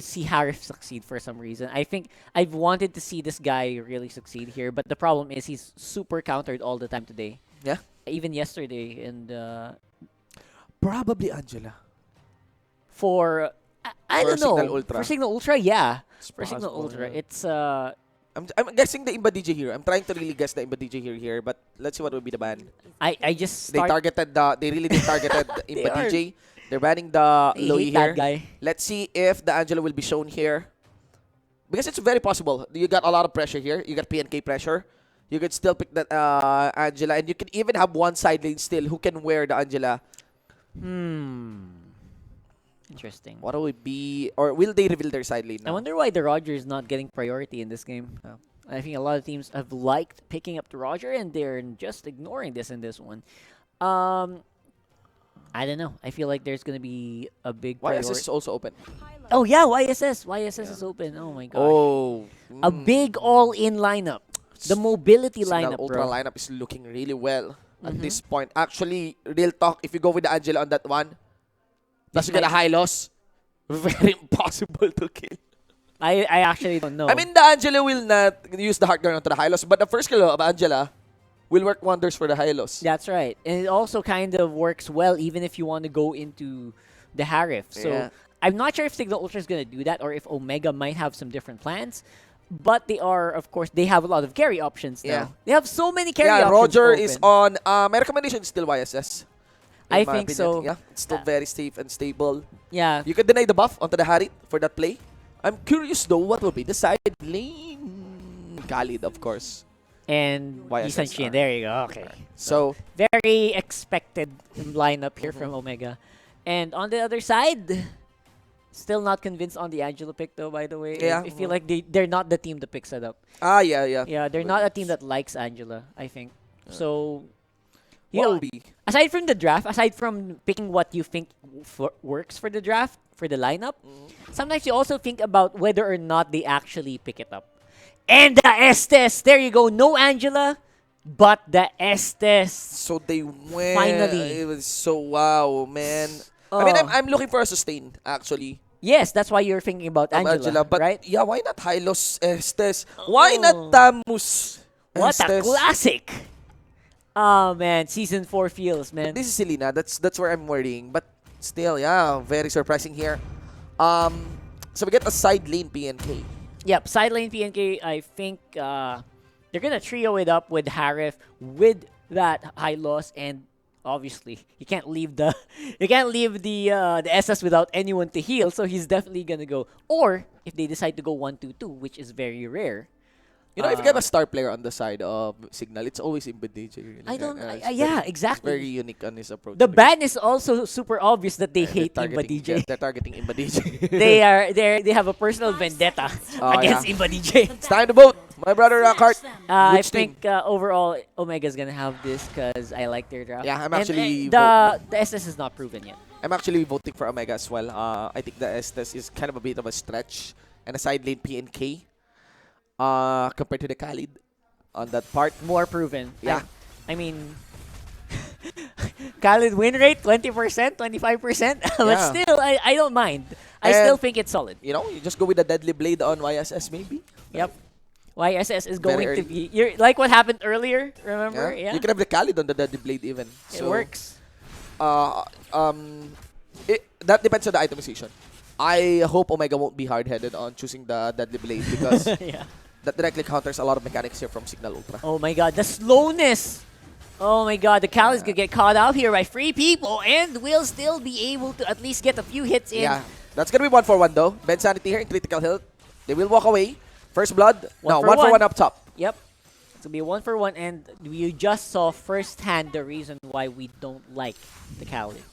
see Harif succeed for some reason. I think I've wanted to see this guy really succeed here, but the problem is he's super countered all the time today. Yeah. Even yesterday, and Probably Angela. for I For don't know. Cignal Ultra. For Signal Ultra, yeah. For Signal possible, Ultra, yeah. it's I'm guessing the Imba DJ here. I'm trying to really guess the Imba DJ here, but let's see what would be the ban. I just They targeted they really did targeted the They Imba are. DJ. They're banning the They Lowy hate that here. guy. Let's see if the Angela will be shown here. Because it's very possible. You got a lot of pressure here. You got PNK pressure. You could still pick that Angela, and you can even have one side lane still who can wear the Angela. Interesting. What will it be, or will they reveal their side lane I now? wonder why the Roger is not getting priority in this game. I think a lot of teams have liked picking up the Roger, and they're just ignoring this in this one. I don't know. I feel like there's gonna be a big priority. YSS is also open. Oh yeah, YSS. YSS is open. Oh my gosh. Oh. A big all-in lineup. The mobility Cignal lineup, Ultra bro. lineup is looking really well at this point. Actually, real talk, if you go with the Angela on that one, plus you get a high loss, very impossible to kill. I actually don't know. I mean, the Angela will not use the hard gun onto the high loss, but the first kill of Angela will work wonders for the high loss. That's right. And it also kind of works well even if you want to go into the Harif. So Yeah. I'm not sure if Cignal Ultra is going to do that or if Omega might have some different plans. But they are, of course, they have a lot of carry options now. Yeah. They have so many carry Yeah, options. Roger open. is on. My recommendation is still YSS. I in my think opinion. so. Yeah, it's still very safe and stable. Yeah. You can deny the buff onto the Harit for that play. I'm curious though, what will be the side lane? Khalid, of course. And YSS Yisan Shin. are. There you go. Okay. So, very expected lineup here from Omega. And on the other side, still not convinced on the Angela pick though, by the way. Yeah. I feel like they're not the team to pick setup. yeah. Yeah, they're not a team that likes Angela, I think. So, What you know, will be? aside from the draft, aside from picking what you think works for the draft, for the lineup, sometimes you also think about whether or not they actually pick it up. And the Estes, there you go. No Angela, but the Estes. So they went. Finally. It was so wow, man. I mean, I'm looking for a sustain, actually. Yes, that's why you're thinking about Angela, but right? yeah, why not Hylos Estes? Why not Tamus What a Estes? classic! Oh man, season 4 feels, man. This is Selena. That's where I'm worrying. But still, yeah, very surprising here. So we get a side lane PNK. Yep, side lane PNK, I think they're gonna trio it up with Harif with that high loss, and obviously you can't leave the SS without anyone to heal, so he's definitely gonna go. Or if they decide to go 1-2-2, which is very rare. You know, if you get a star player on the side of Cignal, it's always in DJ. Really. I don't. It's Yeah, very- exactly. Very unique on his approach. The ban is also super obvious that they hate Imba DJ. Yeah, they're targeting Imba DJ. They have a personal vendetta against yeah. Imba DJ. It's time to vote, my brother Rockhart. I Which team? think overall Omega's gonna have this because I like their draft. Yeah, I'm And, actually the SS is not proven yet. I'm actually voting for Omega as well. I think the Estes is kind of a bit of a stretch, and a side lane PNK compared to the Khalid on that part. More proven. Yeah. I mean, Khalid win rate 20%, 25%, but Yeah. still, I don't mind. I And, still think it's solid. You know, you just go with the Deadly Blade on YSS maybe. Yep. YSS is Very going to early. be like what happened earlier. Remember? Yeah. You can have the Khalid on the Deadly Blade even. It works. That depends on the itemization. I hope Omega won't be hard-headed on choosing the Deadly Blade because Yeah. that directly counters a lot of mechanics here from Cignal Ultra. Oh my god, the slowness! Oh my god, the Khalid's gonna get caught out here by 3 people and will still be able to at least get a few hits in. Yeah, that's gonna be 1-for-1 though. Ben Sanity here in critical health. They will walk away. First blood. No, 1-for-1 up top. Yep. It's gonna be a 1-for-1, and you just saw firsthand the reason why we don't like the Khalid.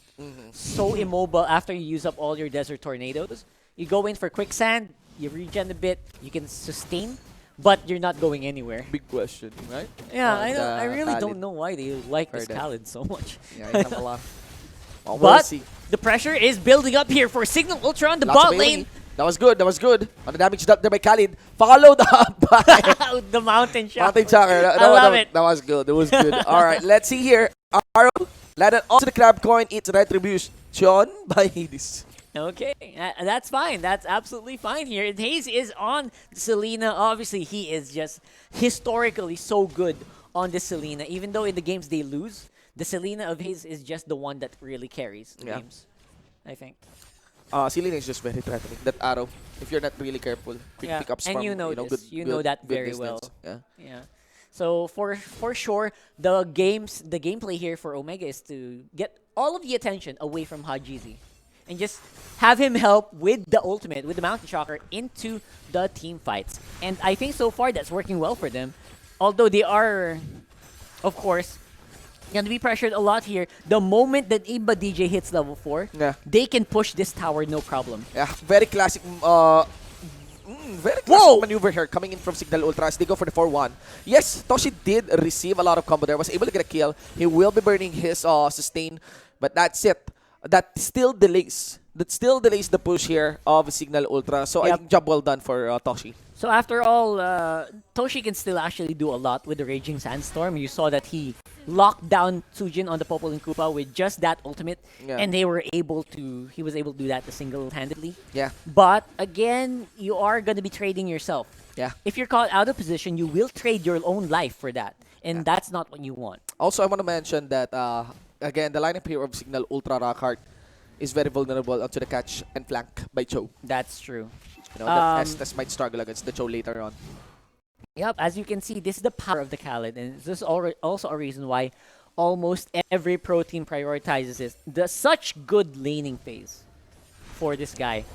So immobile after you use up all your desert tornadoes. You go in for quicksand, you regen a bit, you can sustain, but you're not going anywhere. Big question, right? Yeah, On I the really Khalid. don't know why they like this Heard that. Khalid so much. Yeah, you have a lot. Well, we'll But see. the pressure is building up here for Cignal Ultra on the Lots of bot AoE. lane. That was good. That was good. On the damage dealt there by Khalid. Followed up by The mountain shot. Mountain Chakra. I love it. That was good. That was good. All right, let's see here. Arrow landed onto the crab coin. It's retribution by Hades. Okay, that's fine. That's absolutely fine here. And Hayes is on Selena. Obviously, he is just historically so good on the Selena. Even though in the games they lose, the Selena of Hayes is just the one that really carries the games, I think. Selena is just very threatening. That arrow, if you're not really careful, quick Yeah, pickups and from you know good, this. You good- know that good very distance. well. Yeah. Yeah. So for sure, the gameplay here for Omega is to get all of the attention away from Hajizi and just have him help with the ultimate, with the Mountain Shocker into the team fights. And I think so far that's working well for them. Although they are, of course, going to be pressured a lot here. The moment that Imba DJ hits level 4, they can push this tower no problem. Yeah, very classic. Very classic maneuver here coming in from Cignal Ultra as they go for the 4-1. Yes, Toshi did receive a lot of combo there. Was able to get a kill. He will be burning his sustain, but that's it. That still delays. That still delays the push here of Cignal Ultra. So I think job well done for Toshi. So after all, Toshi can still actually do a lot with the Raging Sandstorm. You saw that he locked down Sujin on the Popol and Koopa with just that ultimate, and he was able to do that single-handedly. Yeah. But again, you are going to be trading yourself. Yeah. If you're caught out of position, you will trade your own life for that, and that's not what you want. Also, I want to mention that, again, the lineup here of Cignal Ultra Rockhart is very vulnerable onto the catch and flank by Cho. That's true. You know, that Estes might struggle against the Cho later on. Yep, as you can see, this is the power of the Khaled, and this is also a reason why almost every pro team prioritizes it. Such good laning phase for this guy.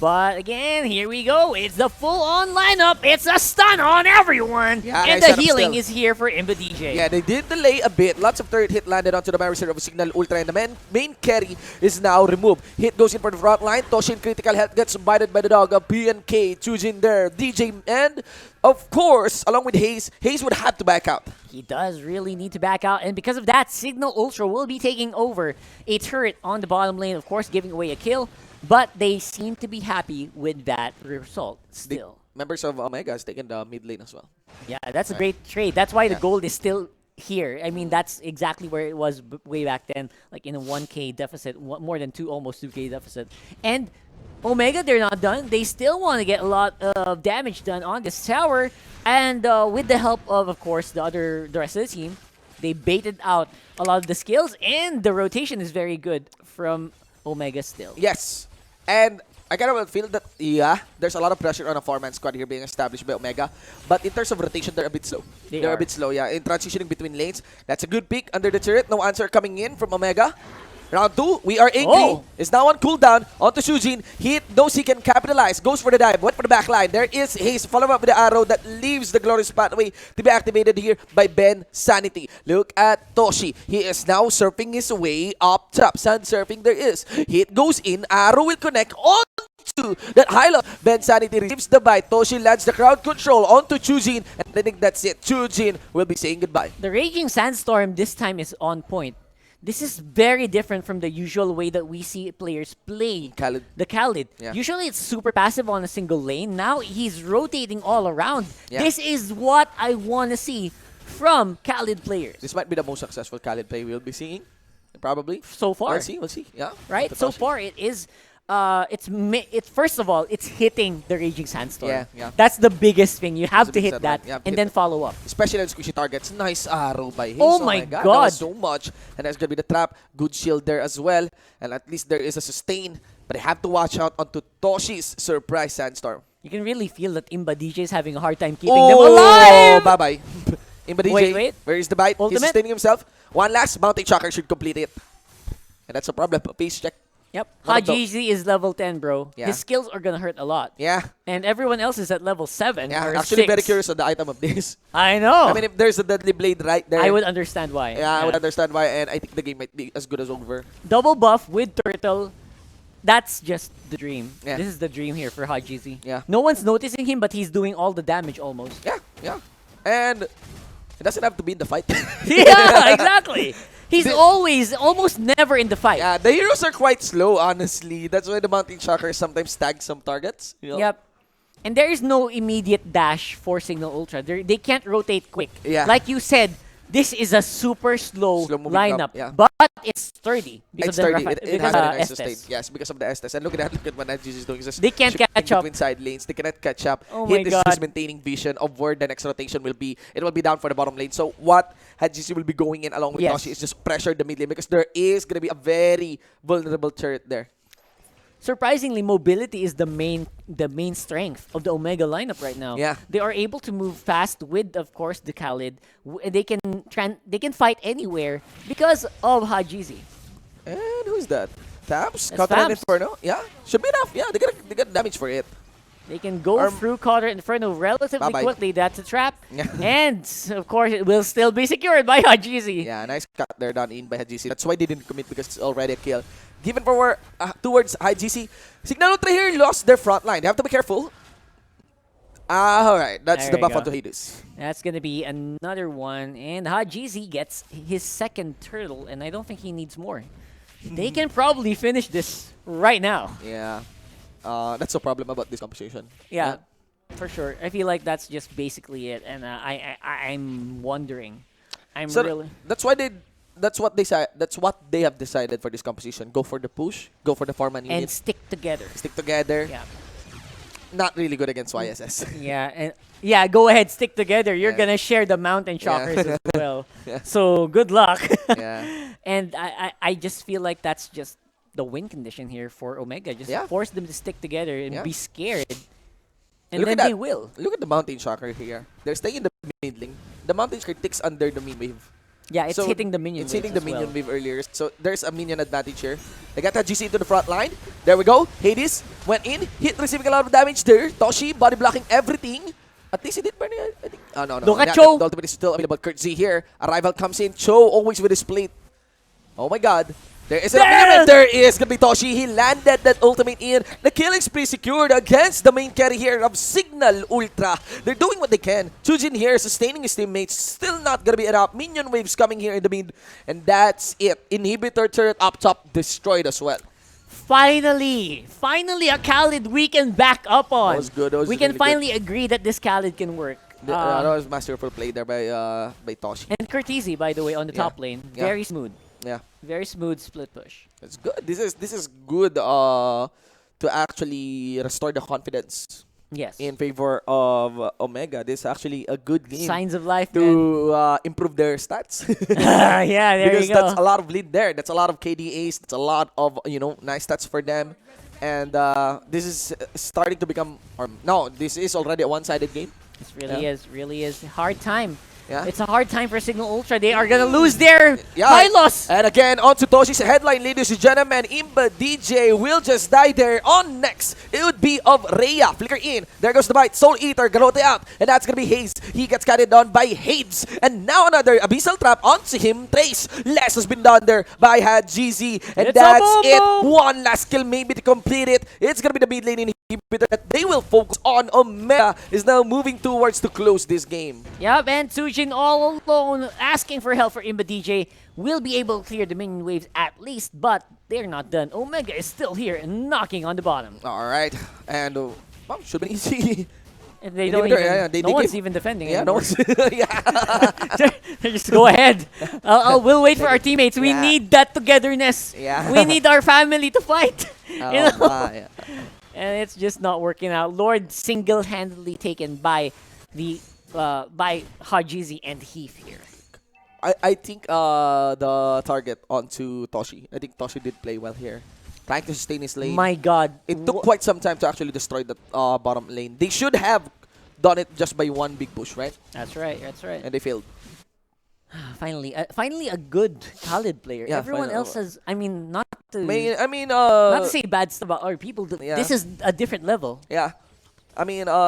But again, here we go. It's the full-on lineup. It's a stun on everyone. Yeah, and the healing is here for MLBB. Yeah, they did delay a bit. Lots of third hit landed onto the Mariner of Cignal Ultra, and the main carry is now removed. Hit goes in for the front line. Toshin critical health gets bited by the dog of PNK. Chujin there. DJ, and of course, along with Hayes would have to back out. He does really need to back out, and because of that, Cignal Ultra will be taking over a turret on the bottom lane, of course, giving away a kill. But they seem to be happy with that result still. The members of Omega has taken the mid lane as well. Yeah, that's a great trade. That's why the gold is still here. I mean, that's exactly where it was way back then, like in a 1K deficit, more than almost 2K deficit. And Omega, they're not done. They still want to get a lot of damage done on this tower. And with the help of course, the rest of the team, they baited out a lot of the skills, and the rotation is very good from Omega still. Yes. And I kind of feel that, yeah, there's a lot of pressure on a 4-man squad here being established by Omega. But in terms of rotation, they're a bit slow. They're a bit slow, yeah. In transitioning between lanes, that's a good pick under the turret. No answer coming in from Omega. Round 2, we are angry. Is now on cooldown. Onto Shujin. He knows he can capitalize. Goes for the dive. Went for the backline. There is Hayes. Follow up with the arrow that leaves the glorious pathway to be activated here by Ben Sanity. Look at Toshi. He is now surfing his way up top. Sand surfing there is. Hit goes in. Arrow will connect on to that high low. Ben Sanity receives the bite. Toshi lands the crowd control onto Chujin. And I think that's it. Chujin will be saying goodbye. The Raging Sandstorm this time is on point. This is very different from the usual way that we see players play the Khaled. Yeah. Usually it's super passive on a single lane. Now he's rotating all around. Yeah. This is what I want to see from Khaled players. This might be the most successful Khaled play we'll be seeing. Probably. So far. We'll see. Yeah. Right? So far it is... it's first of all, it's hitting the Raging Sandstorm. Yeah. That's the biggest thing. You have to hit that and then follow up. Especially on squishy targets. Nice arrow by Hayes. Oh my God. That was so much. And that's going to be the trap. Good shield there as well. And at least there is a sustain. But I have to watch out onto Toshi's surprise Sandstorm. You can really feel that Imba DJ is having a hard time keeping them alive. Bye-bye. Imba DJ. Wait. Where is the bite? Ultimate? He's sustaining himself. One last bounty tracker should complete it. And that's a problem. Pace check. Yep. Hajizi is level 10, bro. Yeah. His skills are going to hurt a lot. Yeah. And everyone else is at level 7 Yeah, or actually 6. very curious on the item of this. I know. I mean, if there's a deadly blade right there, I would understand why. Yeah, I would understand why, and I think the game might be as good as over. Double buff with Turtle. That's just the dream. Yeah. This is the dream here for Hajizi. Yeah. No one's noticing him, but he's doing all the damage almost. Yeah. And it doesn't have to be in the fight. Yeah, exactly. He's almost never in the fight. Yeah, the heroes are quite slow, honestly. That's why the Mounting Shocker sometimes tags some targets. You know? Yep. And there is no immediate dash for Cignal Ultra. They can't rotate quick. Yeah. Like you said, this is a super slow lineup. yeah. But it's sturdy. It's because sturdy. Of It because has a of nice Estes. sustain. Yes, because of the Estes. And look at what Najis is doing. Just They can't catch up. between side lanes. They cannot catch up. Oh my Hit is God. just maintaining vision of where the next rotation will be. It will be down for the bottom lane. So what Hajisi will be going in along with Toshi is just pressure the mid lane because there is going to be a very vulnerable turret there. Surprisingly, mobility is the main strength of the Omega lineup right now. Yeah. They are able to move fast with, of course, the Khaled. They can fight anywhere because of Hajizi. And who's that? Tabs? That's Counter Fabs. Inferno? Yeah, should be enough. Yeah, they got damage for it. They can go through Counter Inferno relatively Bye-bye. quickly. That's a trap. And, of course, it will still be secured by Hajizi. Yeah, nice cut there done in by Hajisi. That's why they didn't commit because it's already a kill. Given forward towards Hajisi. Cignal Ultra here lost their front line. They have to be careful. Alright, that's There the we buff go. onto Hades. That's going to be another one. And Hajizi gets his second turtle, and I don't think he needs more. They can probably finish this right now. Yeah. That's the problem about this composition. Yeah, for sure. I feel like that's just basically it, and I'm wondering. That's what they have decided for this composition. Go for the push, go for the 4-man unit. And stick together. Stick together. Yeah. Not really good against YSS. Yeah, go ahead, stick together. You're gonna share the mountain shockers as well. Yeah. So good luck. Yeah. And I just feel like that's just the win condition here for Omega. Just Yeah. force them to stick together and Yeah. be scared. And Look then at they that. will. Look at the Mountain Shocker here. They're staying in the mid lane. The Mountain Shocker ticks under the minion wave. Yeah, it's So, hitting the minion It's waves hitting the as minion well. wave earlier. So there's a minion advantage here. They got that GC into the front line. There we go. Hades went in. Hit receiving a lot of damage there. Toshi body blocking everything. At least he did burn it, I think. Oh, no. Look at Yeah, Cho. the ultimate is still available. Kurt Z here. A rival comes in. Cho always with his plate. Oh my god. There is an element. There is going to be Toshi. He landed that ultimate in. The killing spree secured against the main carry here of Cignal Ultra. They're doing what they can. Chujin here sustaining his teammates. Still not going to be enough. Minion waves coming here in the mid. And that's it. Inhibitor turret up top destroyed as well. Finally a Khalid we can back up on. That was good. That was we can really finally agree that this Khalid can work. That was masterful play there by Toshi. And Curtisi, by the way, on the top lane. Yeah. Very smooth. Yeah. Very smooth split push. It's good. This is good to actually restore the confidence. Yes. In favor of Omega. This is actually a good game. Signs of life, to improve their stats. Yeah, there because you go. that's a lot of lead there. That's a lot of KDAs. That's a lot of nice stats for them. And this is starting to become this is already a one-sided game. This really is hard time. Yeah. It's a hard time for Cignal Ultra. They are gonna lose their Yeah. Hylos. And again, on to Toshi's headline, ladies and gentlemen. Imba DJ will just die there. On next, it would be of Rhea. Flicker in. There goes the bite. Soul Eater, Galote out. And that's going to be Haze. He gets carried on by Hades. And now another Abyssal Trap onto him. Trace. Less has been done there by GZ. And It's a that's boom it. boom. One last kill maybe to complete it. It's going to be the mid lane inhibitor that they will focus on. Omega is now moving towards to close this game. Yep, and Tsujin all alone asking for help for Imba DJ. Will be able to clear the minion waves at least, but they're not done. Omega is still here and knocking on the bottom. Alright. And should be easy. And they don't even, no one's even defending Yeah, anymore. no one's yeah. They just go ahead. We'll wait for our teammates. We need that togetherness. Yeah. We need our family to fight. You know? My. And it's just not working out. Lord single-handedly taken by the by Hajizi and Heath here. I think the target onto Toshi. I think Toshi did play well here. Trying to sustain his lane. My god. It took quite some time to actually destroy the bottom lane. They should have done it just by one big push, right? That's right. And they failed. Finally a good Khalid player. Yeah, Everyone else has, not to not to say bad stuff about other people. This is a different level. Yeah.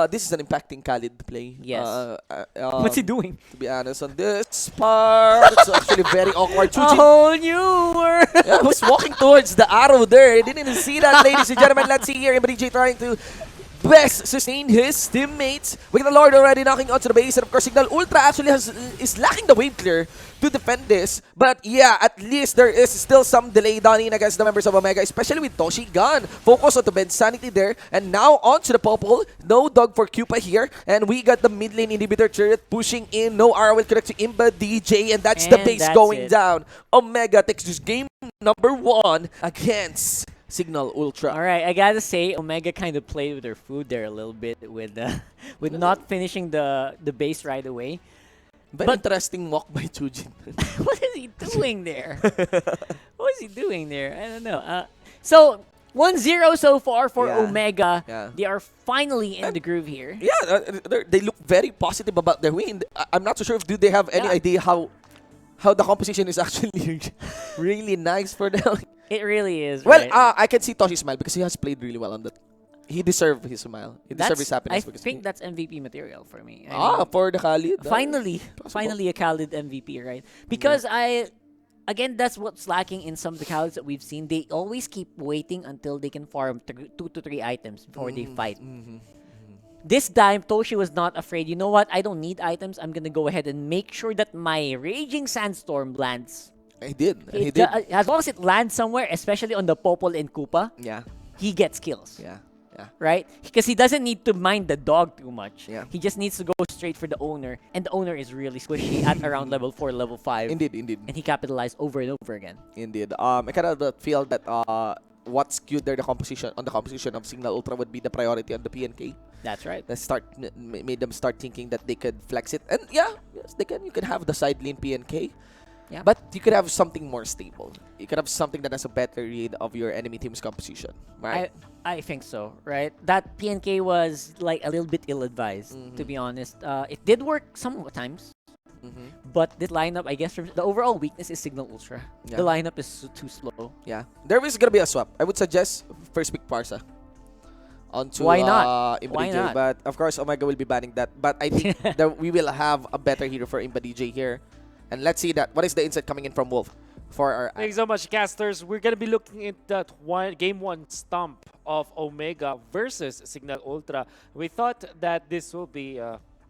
This is an impacting Khalid play. Yes. What's he doing? To be honest, on this part, it's actually very awkward. A whole new world. Yeah, who's walking towards the arrow there? I didn't even see that, ladies and gentlemen. Let's see here. MLBB trying to best sustain his teammates. We got the Lord already knocking onto the base. And of course, Cignal Ultra actually is lacking the wave clear to defend this. But yeah, at least there is still some delay done in against the members of Omega, especially with Toshi Gun. Focus on the Ben Sanity there. And now onto the Popol. No dog for Cupa here. And we got the mid lane inhibitor turret pushing in. No arrow will connect to Imba DJ. And that's the base going down. Omega takes this game number 1 against Cignal Ultra. All right, I gotta say, Omega kind of played with their food there a little bit with not finishing the base right away. But interesting walk by Chujin. What is he doing there? What is he doing there? I don't know. So 1-0 so far for Omega. Yeah. They are finally in the groove here. Yeah, they look very positive about their win. I'm not so sure if they have any idea how the composition is actually really nice for them. It really is. Well, right? I can see Toshi smile because he has played really well on that. He deserved his smile. He deserved his happiness. I think that's MVP material for me. For the Khalid. Finally a Khalid MVP, right? Because again, that's what's lacking in some of the Khalids that we've seen. They always keep waiting until they can farm 2 to 3 items before they fight. This time, Toshi was not afraid. You know what? I don't need items. I'm gonna go ahead and make sure that my Raging Sandstorm lands. He did. As long as it lands somewhere, especially on the Popol and Koopa, he gets kills. Yeah. Right? Because he doesn't need to mind the dog too much. Yeah. He just needs to go straight for the owner. And the owner is really squishy at around level 4, level 5. Indeed. And he capitalized over and over again. Indeed. I kind of feel that what skewed there the composition of Cignal Ultra would be the priority on the PNK. That's right. That made them start thinking that they could flex it. And yes, they can. You can have the side lane PNK. Yeah. But you could have something more stable. You could have something that has a better read of your enemy team's composition, right? I think so, right? That PNK was like a little bit ill-advised, to be honest. It did work sometimes, but this lineup, I guess, the overall weakness is Cignal Ultra. Yeah. The lineup is too slow. Yeah. There is gonna be a swap. I would suggest first pick Parsa onto Why not? Imba Why DJ. not? But of course, Omega will be banning that. But I think that we will have a better hero for Imba DJ here. And let's see that. What is the insight coming in from Wolf for our... Thanks so much, casters. We're going to be looking at that game one stomp of Omega versus Cignal Ultra. We thought that this will be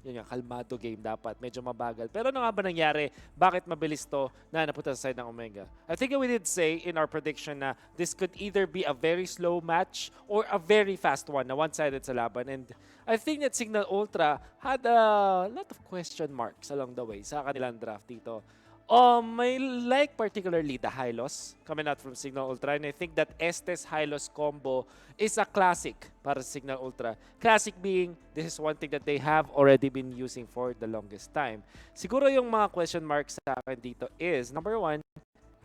yun yung kalmado game dapat. Medyo mabagal. Pero ano nga ba nangyari? Bakit mabilis to na napunta sa side ng Omega? I think we did say in our prediction na this could either be a very slow match or a very fast one na one-sided sa laban. And I think that Cignal Ultra had a lot of question marks along the way sa kanilang draft dito. I like particularly the Hylos coming out from Cignal Ultra, and I think that Estes Hylos combo is a classic para Cignal Ultra. Classic being, this is one thing that they have already been using for the longest time. Siguro yung mga question marks sa akin dito is, number one,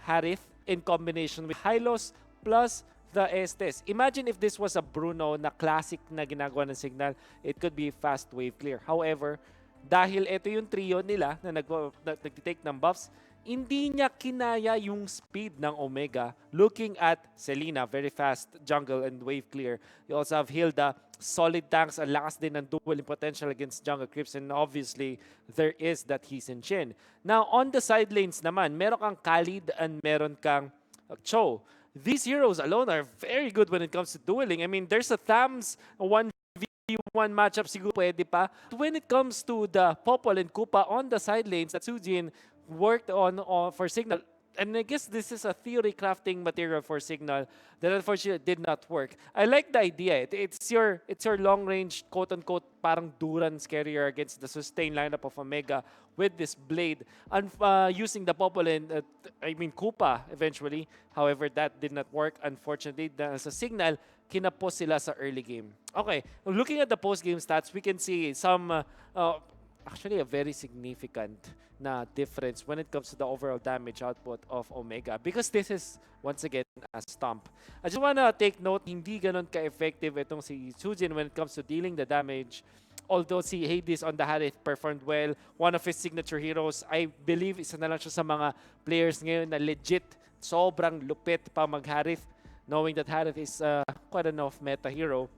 Harith in combination with Hylos plus the Estes. Imagine if this was a Bruno na classic na ginagawa ng Cignal, it could be fast wave clear. However, dahil ito yung trio nila na nag-take ng buffs, hindi niya kinaya yung speed ng Omega. Looking at Selena, very fast jungle and wave clear. You also have Hilda, solid tanks, ang lakas din ng dueling potential against jungle creeps, and obviously, there is that Hisin Shin. Now, on the side lanes naman, meron kang Khalid and meron kang Cho. These heroes alone are very good when it comes to dueling. I mean, there's a Thams 1v1 matchup siguro pwede pa. When it comes to the Popol and Kupa on the side lanes that Sujin worked on for Cignal, and I guess this is a theory crafting material for Cignal that unfortunately did not work. I like the idea. It's your long range quote unquote parang Duran's carrier against the sustain lineup of Omega with this blade and using the Popol and Kupa eventually. However, that did not work unfortunately. Sa Cignal, kinapos sila sa early game. Okay, looking at the post-game stats, we can see some actually a very significant na difference when it comes to the overall damage output of Omega, because this is once again a stomp. I just wanna take note, hindi ganon ka-effective itong si Sujin when it comes to dealing the damage. Although si Hades on the Harith performed well, one of his signature heroes, I believe isa na lang siya sa mga players ngayon na legit sobrang lupit pa mag-Harith, knowing that Harith is quite enough meta hero.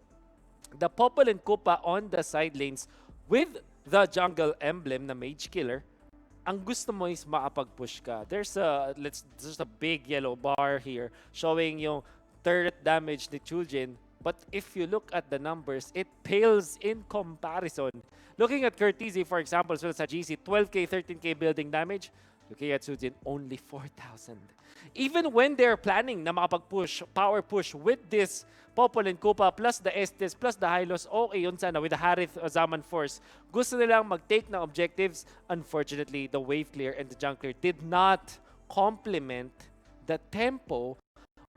The Popol and Kupa on the side lanes with the jungle emblem na Mage Killer, ang gusto mo is makapag-push ka. There's a big yellow bar here showing yung turret damage ni Chujin. But if you look at the numbers, it pales in comparison. Looking at Curtizi, for example, so sa GC, 12k, 13k building damage. Looking at Sujin, only 4,000. Even when they're planning na makapag-push, power push with this Popol and Kupa plus the Estes plus the Hylos, okay yun sana with the Harith Zaman Force. Gusto nilang mag-take ng objectives. Unfortunately, the wave clear and the junk clear did not complement the tempo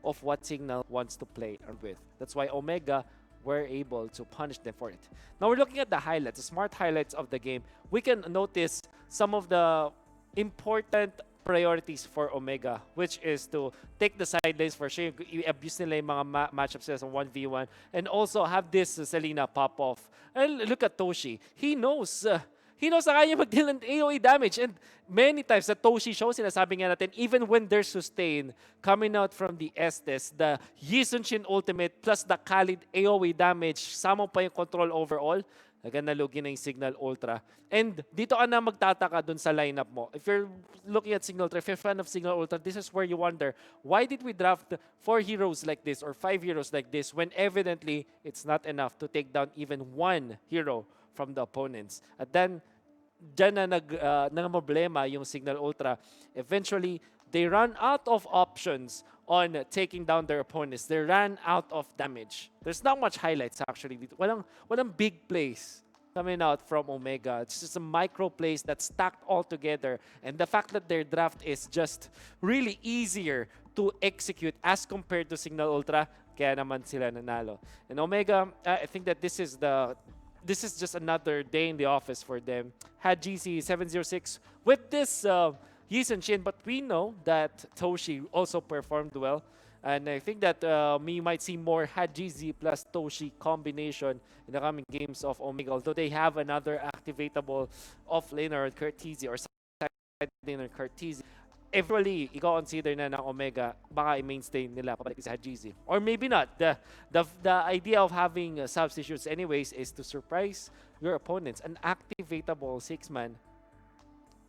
of what Cignal wants to play with. That's why Omega were able to punish them for it. Now we're looking at the highlights, the smart highlights of the game. We can notice some of the important priorities for Omega, which is to take the side lanes for sure, i-abuse nila yung mga matchups nila sa 1v1, and also have this Selena pop off. And look at Toshi. He knows na kaya mag-deal ng AoE damage, and many times sa Toshi show, sinasabi nga natin, even when they're sustained, coming out from the Estes, the Yisunshin ultimate plus the Khalid AoE damage, sama pa yung control overall, nalugi na yung Cignal Ultra. And dito ka na magtataka dun sa lineup mo. If you're looking at Cignal Ultra, if you're a fan of Cignal Ultra, this is where you wonder, why did we draft 4 heroes like this or 5 heroes like this when evidently it's not enough to take down even one hero from the opponents? At then, dyan na nang-problema yung Cignal Ultra. Eventually, they run out of options on taking down their opponents. They ran out of damage. There's not much highlights actually. Walang big plays coming out from Omega. It's just a micro plays that stacked all together. And the fact that their draft is just really easier to execute as compared to Cignal Ultra, kaya naman sila nanalo. And Omega, I think that this is just another day in the office for them. Had GC 706 with this He's and Shin, but we know that Toshi also performed well. And I think that we might see more Hajizi plus Toshi combination in the coming games of Omega. Although they have another activatable off-laner, Curtizi, or side laner, Curtizi. Eventually, i-consider na ng Omega, baka i-mainstay nila pabalik si Hajizi. Or maybe not. The idea of having substitutes anyways is to surprise your opponents. An activatable 6-man,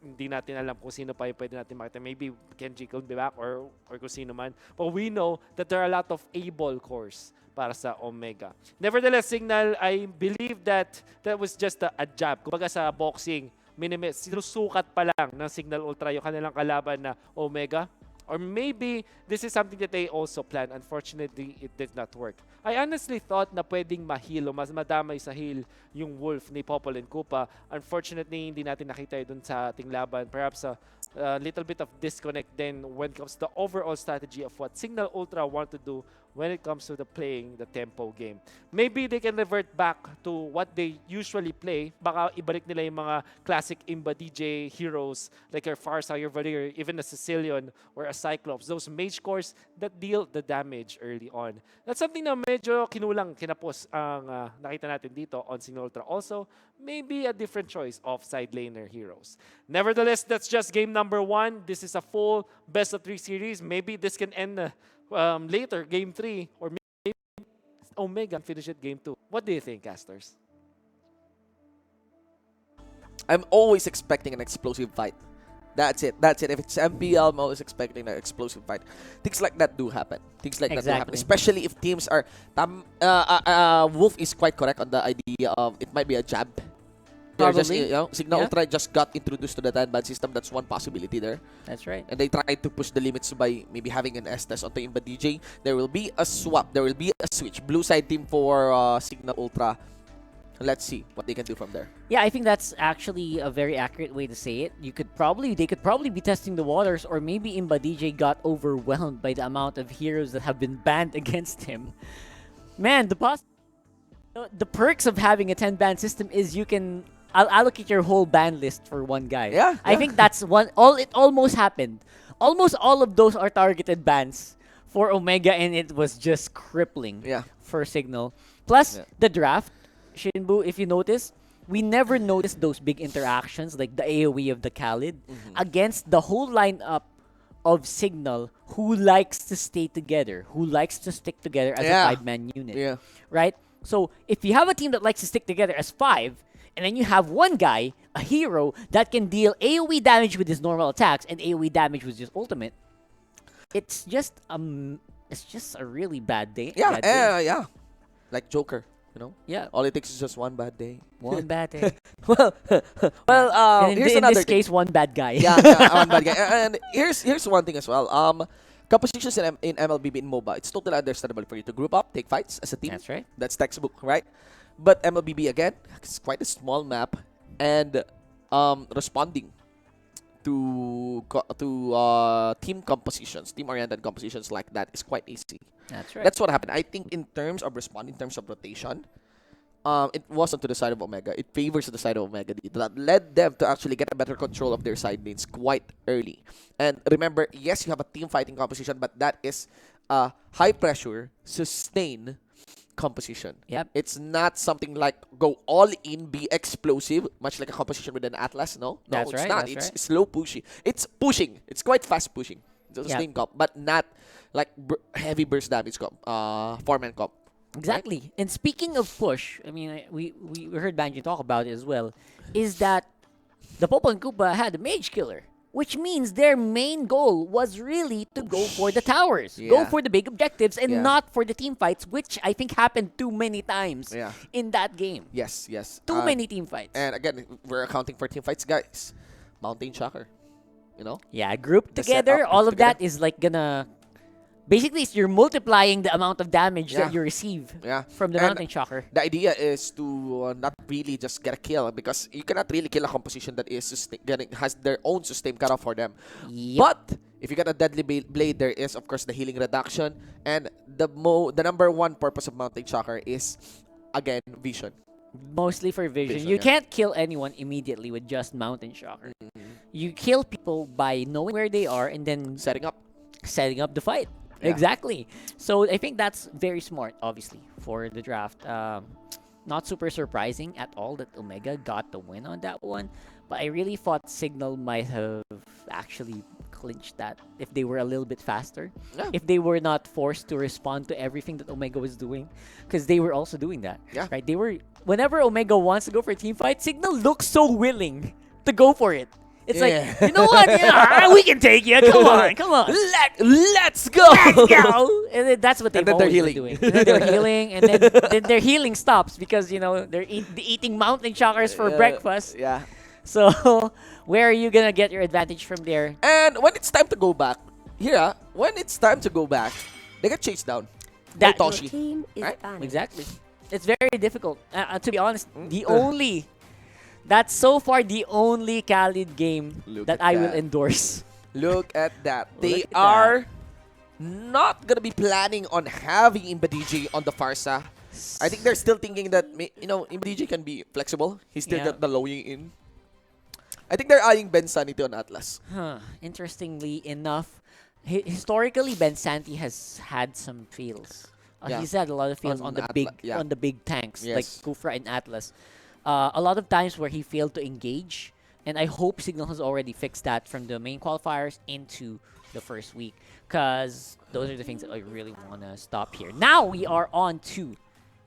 hindi natin alam kung sino pa yung pwede natin makita. Maybe Kenji could be back or kung sino man. But we know that there are a lot of able cores para sa Omega. Nevertheless, Cignal, I believe that was just a jab. Kumbaga sa boxing, sinusukat pa lang ng Cignal Ultra yung kanilang kalaban na Omega. Or maybe this is something that they also planned. Unfortunately, it did not work. I honestly thought na pwedeng mahilo, mas madamay sa heal yung Wolf ni Popol and Koopa. Unfortunately, hindi natin nakita yun sa ating laban. Perhaps a little bit of disconnect then when it comes to the overall strategy of what Cignal Ultra want to do when it comes to the playing the tempo game. Maybe they can revert back to what they usually play. Baka ibalik nila yung mga classic Imba DJ heroes like your Farsa, your Valir, even a Sicilian or a Cyclops. Those mage cores that deal the damage early on. That's something na medyo kinapos ang nakita natin dito on Cignal Ultra. Also, maybe a different choice of side laner heroes. Nevertheless, that's just game number 1. This is a full best of 3 series. Maybe this can end later, game 3, or maybe Omega finish it game 2. What do you think, casters? I'm always expecting an explosive fight. That's it. If it's MPL, I'm always expecting an explosive fight. Things like that do happen. That do happen. Especially if teams are... Wolf is quite correct on the idea of it might be a jab. Probably. Cignal Ultra just got introduced to the 10-ban system. That's one possibility there. That's right. And they tried to push the limits by maybe having an S-test onto Imba DJ. There will be a swap. There will be a switch. Blue side team for Cignal Ultra. Let's see what they can do from there. Yeah, I think that's actually a very accurate way to say it. They could probably be testing the waters, or maybe Imba DJ got overwhelmed by the amount of heroes that have been banned against him. Man, the perks of having a 10-ban system is I'll allocate your whole ban list for one guy. Yeah. I think that's it almost happened. Almost all of those are targeted bans for Omega, and it was just crippling for Cignal. Plus, the draft, Shinbu, if you notice, we never noticed those big interactions like the AoE of the Khalid against the whole lineup of Cignal who likes to stay together, who likes to stick together as a 5-man unit. Yeah. Right? So, if you have a team that likes to stick together as 5, and then you have one guy, a hero, that can deal AoE damage with his normal attacks and AoE damage with his ultimate, it's just a really bad day. Yeah. Like Joker, Yeah. All it takes is just one bad day. One bad day. Well, here's in another this case, one bad guy. Yeah, one bad guy. And here's one thing as well. Compositions in MLBB in MOBA, it's totally understandable for you to group up, take fights as a team. That's right. That's textbook, right? But MLBB, again, it's quite a small map, and responding to team compositions, team-oriented compositions like that is quite easy. That's right. That's what happened. I think in terms of responding, in terms of rotation, it wasn't to the side of Omega. It favors the side of Omega. That led them to actually get a better control of their side lanes quite early. And remember, yes, you have a team fighting composition, but that is a high-pressure, sustain composition. Yep. It's not something like go all in, be explosive, much like a composition with an Atlas. No, that's it's right, not. that's It's slow pushing. It's pushing. It's quite fast pushing. It's a sustain comp, but not like heavy burst damage comp, 4-man comp. Exactly. Right? And speaking of push, I mean, we heard Banji talk about it as well, is that the Popol and Koopa had a mage killer, which means their main goal was really to go for the towers, go for the big objectives, and not for the team fights, which I think happened too many times in that game. Yes. Too many team fights. And again, we're accounting for team fights, guys. Mountain Shocker, Yeah, grouped together, all of that is like gonna... Basically, you're multiplying the amount of damage that you receive from the Mountain Shocker. The idea is to not really just get a kill, because you cannot really kill a composition that is has their own sustain cut off for them. Yep. But if you get a Deadly Blade, there is, of course, the healing reduction. And the number one purpose of Mountain Shocker is, again, vision. Mostly for vision. Vision, You yeah. can't kill anyone immediately with just Mountain Shocker. You kill people by knowing where they are and then Setting up. the fight. Yeah. Exactly. So I think that's very smart, obviously, for the draft. Not super surprising at all that Omega got the win on that one, but I really thought Cignal might have actually clinched that if they were a little bit faster. Yeah. If they were not forced to respond to everything that Omega was doing, because they were also doing that. Yeah. Right? They were whenever Omega wants to go for a team fight, Cignal looks so willing to go for it. It's Yeah. like, you know what? Yeah, we can take you. Come on, come on. Let's go. Let's go. And then that's what they've And then they're always been healing. doing. And then they're healing, and then their healing stops because, you know, they're eating mountain shockers for breakfast. Yeah. So, where are you going to get your advantage from there? And when it's time to go back, when it's time to go back, they get chased down. By That- Toshi. Right? Exactly. It's very difficult. To be honest, that's so far the only Khalid game Look that at I will that. endorse. Look at that. They Look at are not gonna be planning on having Imbadiji on the Farsa. I think they're still thinking that Imbadiji can be flexible. He still Yeah. got the lowing in. I think they're eyeing Ben Sanity on Atlas. Interestingly enough, historically Ben Santi has had some fails. Yeah. He's had a lot of fails on the big tanks like Yes. Kufra and Atlas. A lot of times where he failed to engage, and I hope Cignal has already fixed that from the main qualifiers into the first week, because those are the things that I really want to stop here. Now we are on to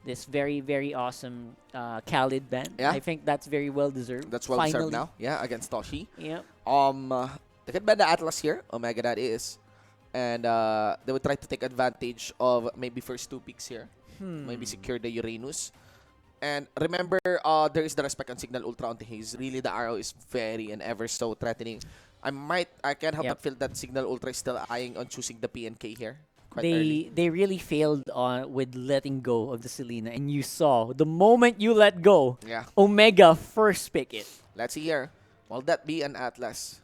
this very, very awesome Khalid ban. Yeah. I think that's very well deserved. That's well Finally. deserved now. Yeah, against Toshi. Yep. They can ban the Atlas here, Omega that is. And they would try to take advantage of maybe first 2 picks here. Maybe secure the Uranus. And remember, there is the respect on Cignal Ultra on Haze. Really, the arrow is very and ever so threatening. I can't help but feel that Cignal Ultra is still eyeing on choosing the PNK here. Quite early. They really failed on with letting go of the Selena, and you saw the moment you let go, Yeah. Omega first pick it. Let's see here. Will that be an Atlas?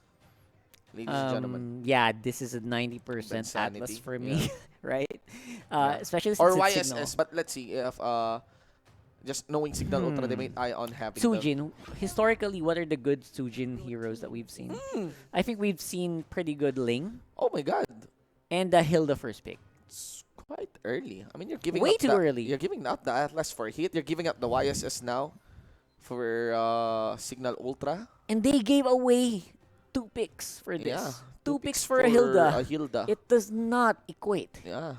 Ladies and gentlemen. Yeah, this is a 90% Insanity. Atlas for me, right? Yeah. Especially since or it's YSS, Cignal. but let's see if just knowing Cignal Ultra, they may eye on having the Sujin, historically, what are the good Sujin heroes that we've seen? I think we've seen pretty good Ling. Oh my god. And the Hilda first pick. It's quite early. I mean, you're giving Way up too early. You're giving out the Atlas for hit. You're giving up the YSS now for Cignal Ultra. And they gave away 2 picks for this. Yeah, 2 picks for a Hilda. a Hilda. It does not equate. Yeah.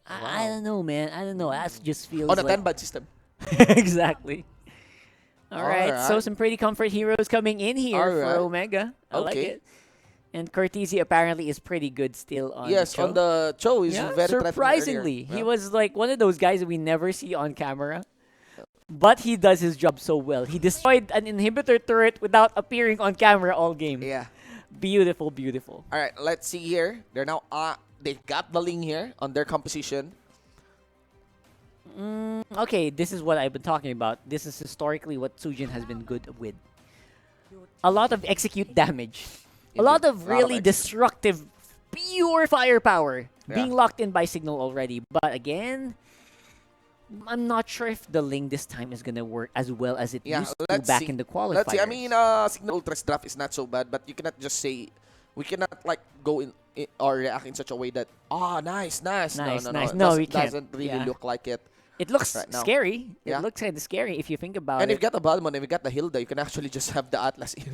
I don't know, man. I don't know. That just feels On a like 10-bad system. exactly. All right. So Alright. some pretty comfort heroes coming in here for Alright. Omega. I like Okay. it. And Cortese apparently is pretty good still on Yes, the show. on the show, he's Yeah, very threatening surprisingly. earlier. He Yeah. was like one of those guys that we never see on camera. But he does his job so well. He destroyed an inhibitor turret without appearing on camera all game. Yeah. Beautiful, beautiful. All right, let's see here. They're now they got the Ling here on their composition. Okay, this is what I've been talking about. This is historically what Sujin has been good with. A lot of execute damage. A lot of really destructive, pure firepower being locked in by Cignal already. But again, I'm not sure if the Ling this time is going to work as well as it used to back in the qualifiers. Let's see. I mean, Cignal Ultra's draft is not so bad, but you cannot just say, we cannot like go in or react in such a way that, nice. Nice, No, nice. It No, we can't. doesn't really look like it. It looks right now. scary. Yeah. It looks kind of scary if you think about And it. if you got the Balmon and if you got the Hilda, you can actually just have the Atlas in.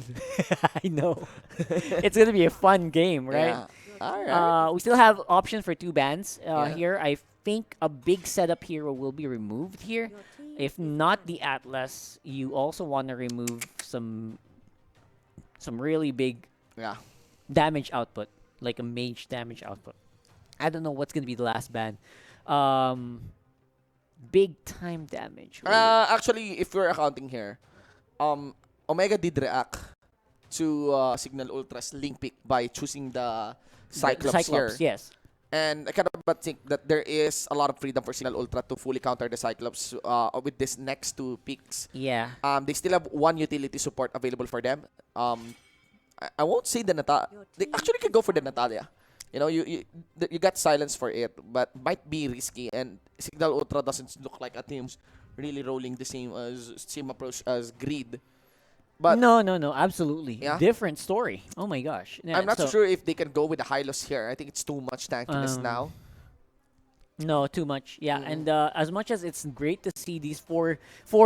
I know. It's going to be a fun game, right? Yeah. All right. We still have options for 2 bans Yeah. here. I think a big setup hero will be removed here. If not the Atlas, you also want to remove some really big damage output, like a mage damage output. I don't know what's going to be the last ban. Big time damage. Actually, if we're accounting here, Omega did react to Cignal Ultra's Link pick by choosing the Cyclops, here. Yes. And I cannot but think that there is a lot of freedom for Cignal Ultra to fully counter the Cyclops with this next 2 picks. Yeah. They still have 1 utility support available for them. I won't say the Natalia. They actually can go for the Natalia. You know, you got silence for it, but might be risky. And Cignal Ultra doesn't look like a team really rolling the same approach as Greed. But no, absolutely. Yeah? Different story. Oh my gosh. Yeah, I'm not so so, sure if they can go with the Hylos here. I think it's too much tankiness now. No, too much. Yeah, and as much as it's great to see these four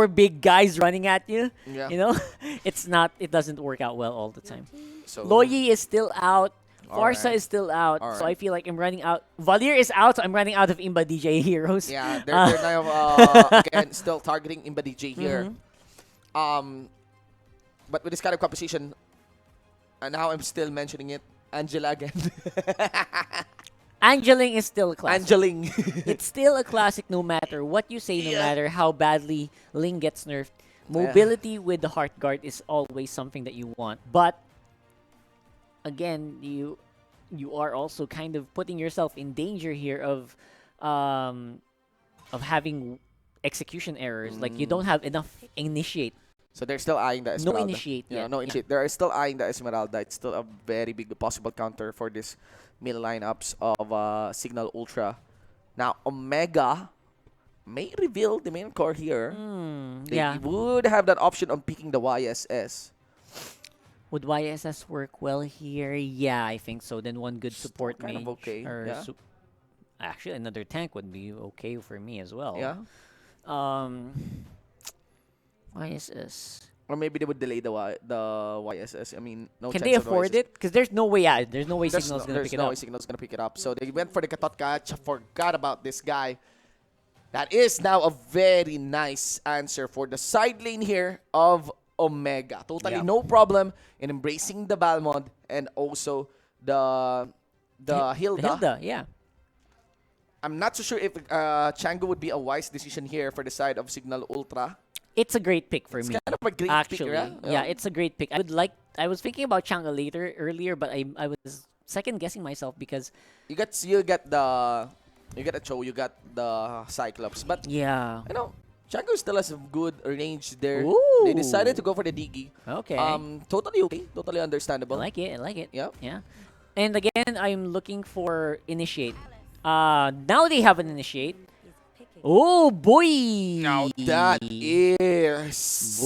big guys running at you, Yeah. you know, it doesn't work out well all the time. So Loyi is still out. Farsa Alright. is still out. So I Alright. feel like I'm running out. Valir is out, so I'm running out of Imba DJ heroes. Yeah, they're now again still targeting Imba DJ here. But with this kind of composition, and now I'm still mentioning it, Angela again. Angeling is still a classic. Angeling. It's still a classic no matter what you say, no matter how badly Ling gets nerfed. Mobility with the Heart Guard is always something that you want. But again, you are also kind of putting yourself in danger here of having execution errors. Like you don't have enough initiate. So they're still eyeing the Esmeralda. No initiate Yeah, yet. no initiate. They're still eyeing the Esmeralda. It's still a very big possible counter for this middle lineups of Cignal Ultra. Now, Omega may reveal the main core here. They would have that option on picking the YSS. Would YSS work well here? Yeah, I think so. Then one good support kind of mage okay, or yeah. Actually, another tank would be okay for me as well. Yeah. YSS. Or maybe they would delay the YSS. I mean, no Can chance they of the afford YSS. it? Because there's no way out. There's no way There's Signal's gonna pick it no up. way Signal's gonna pick it up. So they went for the Gatot Kacha. Forgot about this guy. That is now a very nice answer for the side lane here of Omega. Totally no problem in embracing the Balmond and also the Hilda. The Hilda, yeah. I'm not so sure if Chango would be a wise decision here for the side of Cignal Ultra. It's a great pick for me. It's kind of a great actually. pick, right? Yeah, it's a great pick. I was thinking about Chang'e earlier, but I was second guessing myself because you get a Cho, you got the Cyclops, but yeah, you know, Chango still has a good range there. Ooh. They decided to go for the Digi. Okay. Totally okay, totally understandable. I like it. Yeah. Yeah. And again, I'm looking for initiate. Now they have an initiate. Oh boy! Now that is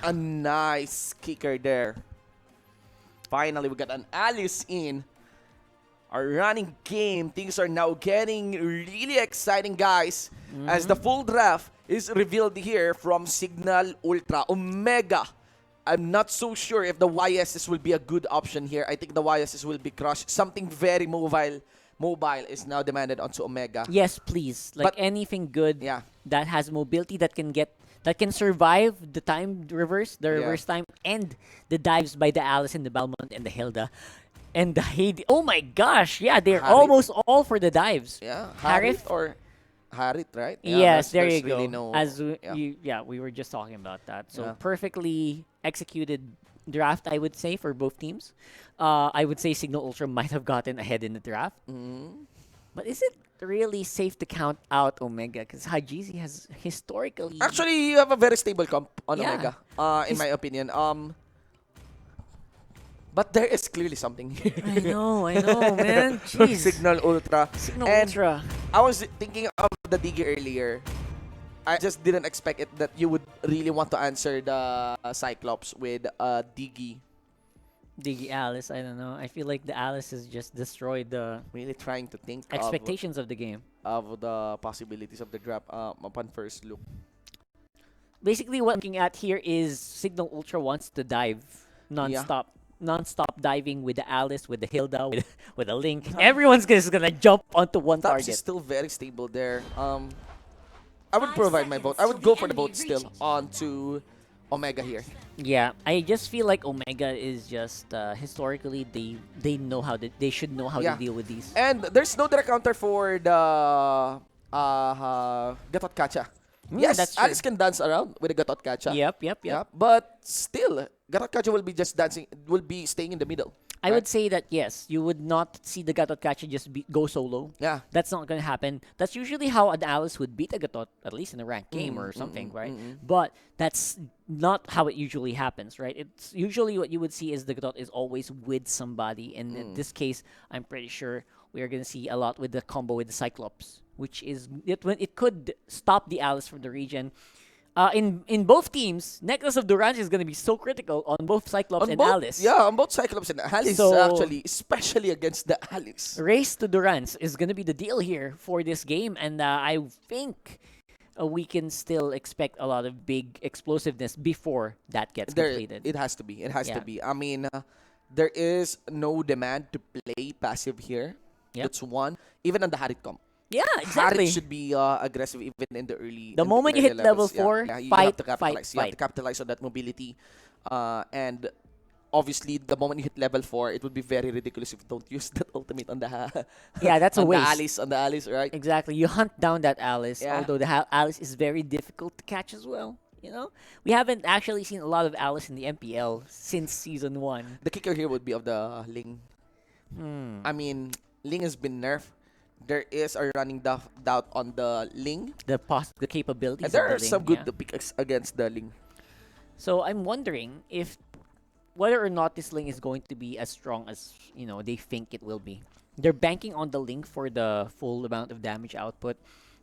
a nice kicker there. Finally, we got an Alice in our running game. Things are now getting really exciting, guys, as the full draft is revealed here from Cignal Ultra. Omega. I'm not so sure if the YSS will be a good option here. I think the YSS will be crushed. Something very mobile is now demanded onto Omega. Yes, please. Like But anything good that has mobility that can survive the reverse time, and the dives by the Alice and the Balmond and the Hilda. And the Hades. Oh my gosh, yeah, they're Harit. almost all for the dives. Yeah, Harith or Harit, right? Yeah, yes, there there's you go. really no- We were just talking about that. So Yeah. perfectly executed draft, I would say, for both teams. I would say Cignal Ultra might have gotten ahead in the draft. But is it really safe to count out Omega? Because Hajizi has historically... Actually, you have a very stable comp on Yeah. Omega, in my opinion. But there is clearly something here. I know, man. From Jeez. Cignal Ultra. Cignal And Ultra. I was thinking of the Digi earlier. I just didn't expect it that you would really want to answer the Cyclops with Digi. Digi Alice, I don't know. I feel like the Alice has just destroyed the Really trying to think expectations of the game. of the possibilities of the draft upon first look. Basically, what I'm looking at here is Cignal Ultra wants to dive non-stop. Non-stop diving with the Alice, with the Hilda, with the Link. Everyone's just gonna jump onto one Taps is target. still very stable there. I would provide my vote. I would go for the vote still onto Omega here. Yeah, I just feel like Omega is just historically they know how they should know how to deal with these. And there's no direct counter for the Gatot Kacha. Yes, that's true. Alice can dance around with the Gatot Kacha. Yep. But still, Gatot Kacha will be just dancing, will be staying in the middle. I would say that yes, you would not see the Gatot Kacha just go solo. Yeah. That's not going to happen. That's usually how an Alice would beat a Gatot, at least in a ranked game or something, right? But that's not how it usually happens, right? It's usually what you would see is the Gatot is always with somebody. And in this case, I'm pretty sure we are going to see a lot with the combo with the Cyclops. which is it could stop the Alice from the region. In both teams, Necklace of Durance is going to be so critical on both Cyclops and Alice. Yeah, on both Cyclops and Alice, So- actually, especially against the Alice. Race to Durance is going to be the deal here for this game, and I think we can still expect a lot of big explosiveness before that gets completed. It has to be. It has Yeah. to be. I mean, there is no demand to play passive here. Yep. That's one. Even on the Harit comp. Yeah, exactly. Harit should be aggressive even in the early. The moment you early hit level levels. Yeah. 4, Yeah, you fight, have to capitalize. fight, You have to fight. capitalize on that mobility, and obviously, the moment you hit level 4, it would be very ridiculous if you don't use that ultimate on the Yeah, that's a on waste. the Alice, right? Exactly. You hunt down that Alice, Yeah. although the Alice is very difficult to catch as well. You know, we haven't actually seen a lot of Alice in the MPL since season 1. The kicker here would be of the Ling. I mean, Ling has been nerfed. There is a running doubt on the Ling. The capabilities. And there of are the some Ling, good picks against the Ling. So I'm wondering if whether or not this Ling is going to be as strong as they think it will be. They're banking on the Ling for the full amount of damage output,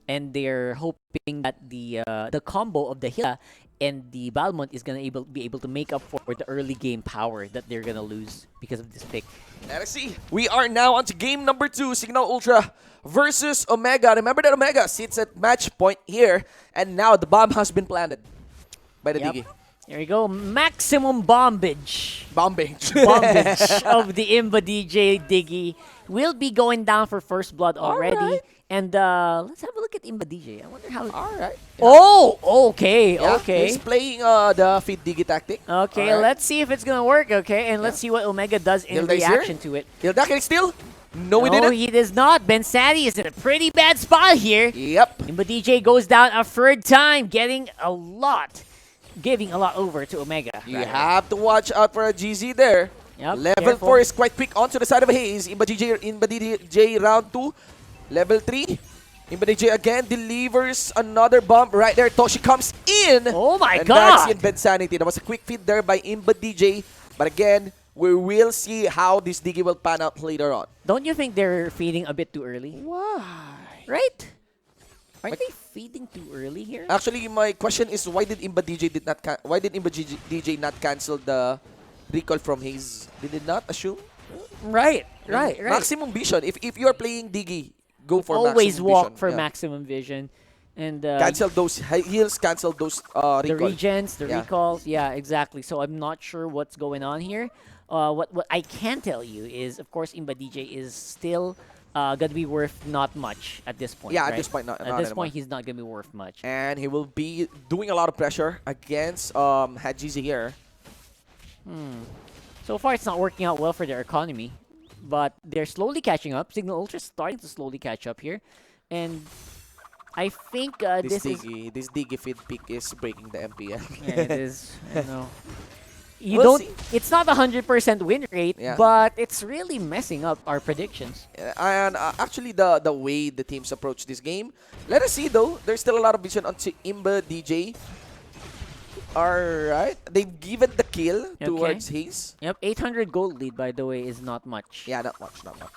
and they're hoping that the combo of the Hila and the Balmont is gonna be able to make up for the early game power that they're gonna lose because of this pick. Let us see. We are now on to game number 2, Cignal Ultra versus Omega. Remember that Omega sits at match point here, and now the bomb has been planted by the Digi. Here we go. Maximum bombage. Bombage. Bombage of the Imba DJ Diggy will be going down for first blood already. Alright. And let's have a look at Imba DJ. I wonder how. Alright. Oh, okay, Yeah, okay. He's playing the feed Digi tactic. Okay, Alright. let's see if it's gonna work. Okay, and let's see what Omega does in Hilda is reaction here. to it. Hilda, can he steal? No, he didn't. He does not. Ben Sadi is in a pretty bad spot here. Yep. Imba DJ goes down a third time, giving a lot over to Omega. You have to watch out for a GZ there. Yep, Level careful. 4 is quite quick onto the side of Haze. Imba DJ round 2. Level 3. Imba DJ again delivers another bomb right there. Toshi comes in. Oh my and god. that's in Sanity. That was a quick feed there by Imba DJ. But again, we will see how this Digi will pan out later on. Don't you think they're feeding a bit too early? Why? Right? Aren't they feeding too early here? Actually, my question is why did Imba DJ not cancel the recall from Haze? Did it not assume? Right. Maximum vision. If you're playing Digi, go for Always maximum walk vision. for Yeah. maximum vision. And Cancel those heals, cancel those recall. the regens, the Yeah. recalls. Yeah, exactly. So I'm not sure what's going on here. What I can tell you is, of course, Imba DJ is still gonna be worth not much at this point. Yeah, at right? this point, not At not this anymore. point, he's not gonna be worth much. And he will be doing a lot of pressure against Hadjizi here. So far, it's not working out well for their economy, but they're slowly catching up. Cignal Ultra is starting to slowly catch up here, and I think This is. Digi feed pick is breaking the MPL. Yeah, it is. I know. You We'll don't. see. It's not 100% win rate, Yeah. but it's really messing up our predictions. And actually, the way the teams approach this game, let us see though. There's still a lot of vision on Imba DJ. Alright, they've given the kill towards Haze. Yep, 800 gold lead, by the way, is not much. Yeah, not much, not much.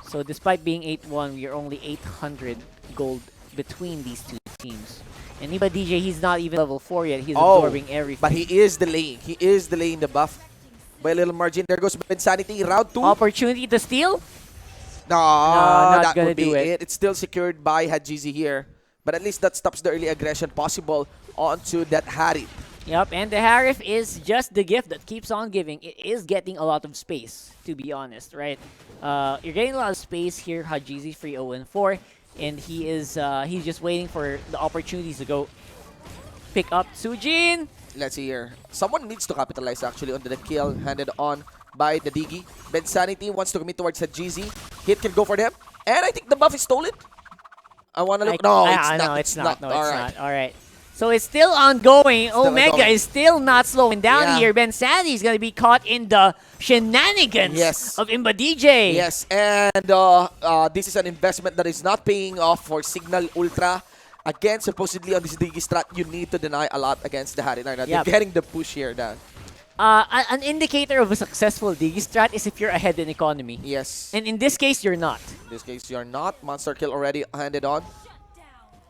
So despite being 8-1, we are only 800 gold between these two teams. And Imba DJ, he's not even level 4 yet. He's absorbing everything. But he is delaying. He is delaying the buff by a little margin. There goes Insanity, round 2. Opportunity to steal? No, not that gonna would be do it. it. It's still secured by Hadjizi here. But at least that stops the early aggression possible onto that Harit. Yep, and the Harif is just the gift that keeps on giving. It is getting a lot of space, to be honest, right? You're getting a lot of space here. Hadjizi free 0-4, and he's just waiting for the opportunities to go pick up Sujin. Let's see here. Someone needs to capitalize actually on the kill handed on by the Digi. Ben Sanity wants to commit towards Hadjizi. Hit can go for them. And I think the buff is stolen. I want to look. No, it's not. No, it's not. No, it's Alright. not. All right. So it's still ongoing. Omega ongoing. is still not slowing down Yeah. here. Ben Sandy is going to be caught in the shenanigans of Imba DJ. Yes, and this is an investment that is not paying off for Cignal Ultra. Again, supposedly on this Digi strat, you need to deny a lot against the Harit. They're Yep. getting the push here. Dan. an indicator of a successful Digi strat is if you're ahead in economy. Yes. And in this case, you're not. In this case, you're not. Monster kill already handed on.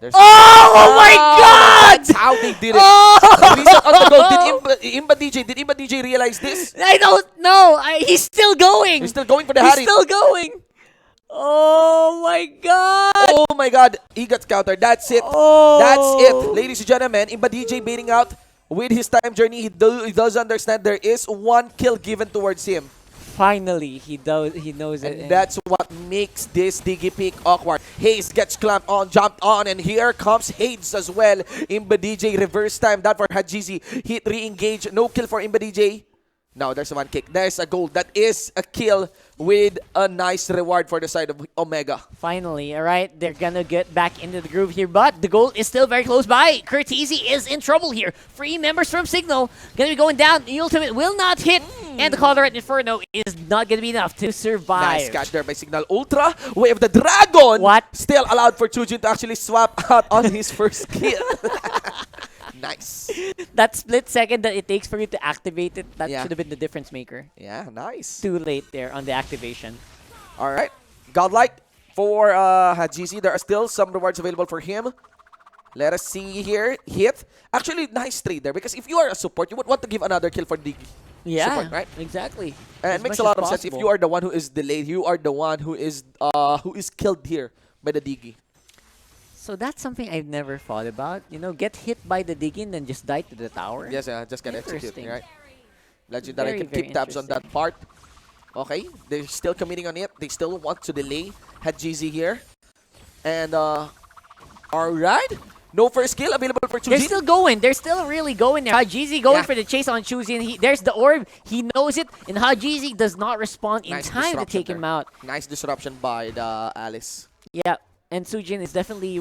There's oh my God! That's how they did it. Oh! Reset on the goal. Did Imba DJ realize this? I don't know. He's still going. He's still going for the He's Harry. still going. Oh my God! Oh my God! He got countered. That's it. Oh. That's it, ladies and gentlemen. Imba DJ baiting out with his time journey. He does understand there is one kill given towards him. Finally, he knows it. And that's what makes this Digi pick awkward. Hayes gets clamped on, jumped on, and here comes Hades as well. Imba DJ reverse time that for Hajizi. Hit re-engage. No kill for Imba DJ. No, there's one kick. There's a goal. That is a kill with a nice reward for the side of Omega. Finally, all right. They're going to get back into the groove here, but the goal is still very close by. Curtisi is in trouble here. 3 members from Cignal going to be going down. The ultimate will not hit, and the Colorado Inferno is not going to be enough to survive. Nice catch there by Cignal Ultra. Way of the Dragon. What? Still allowed for Chujin to actually swap out on his first kill. Nice. That split second that it takes for you to activate it, that should have been the difference maker. Yeah, nice. Too late there on the activation. All right. Godlike for Hajizi. There are still some rewards available for him. Let us see here. Hit. Actually, nice trade there because if you are a support, you would want to give another kill for Digi. Yeah, support, right? Exactly. And as it makes much a lot as of sense. If possible. you are the one who is delayed, you are the one who is killed here by the Digi. So that's something I've never thought about. You know, get hit by the Digi and then just die to the tower. Yes, just get executed, right? Legendary Very, can very keep tabs on that part. Okay, they're still committing on it. They still want to delay Hajizi here. And, alright. No first kill available for Chujin. They're still going. They're still really going there. Hajizi going for the chase on Chujin. There's the orb. He knows it. And Hajizi does not respond in time to take him out. Nice disruption by the Alice. Yeah. And Sujin is definitely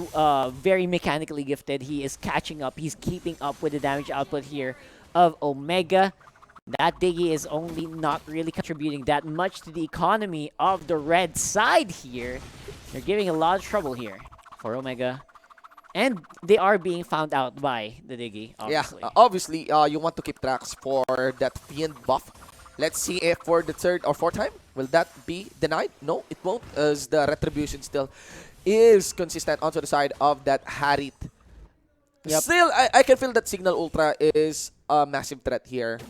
very mechanically gifted. He is catching up. He's keeping up with the damage output here of Omega. That Digi is only not really contributing that much to the economy of the red side here. They're giving a lot of trouble here for Omega. And they are being found out by the Digi, obviously. Yeah, obviously, you want to keep tracks for that Fiend buff. Let's see if for the third or fourth time, will that be denied? No, it won't, as the retribution still is consistent onto the side of that Harit. Yep. Still, I can feel that Cignal Ultra is a massive threat here.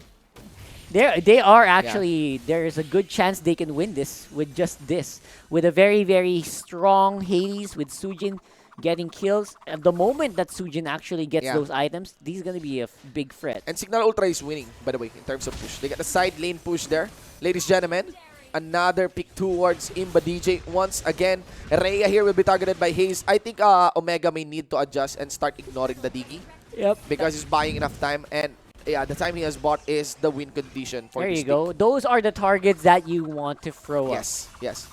They are actually, there is a good chance they can win this with just this. With a very, very strong Hades with Sujin getting kills. At the moment that Sujin actually gets those items, this is going to be a big threat. And Cignal Ultra is winning, by the way, in terms of push. They got the side lane push there. Ladies and gentlemen, another pick towards Imba DJ. Once again, Rhea here will be targeted by Hayes. I think Omega may need to adjust and start ignoring the Digi. Yep. Because he's buying enough time, and yeah, the time he has bought is the win condition for there this you go. Those are the targets that you want to throw up. Yes.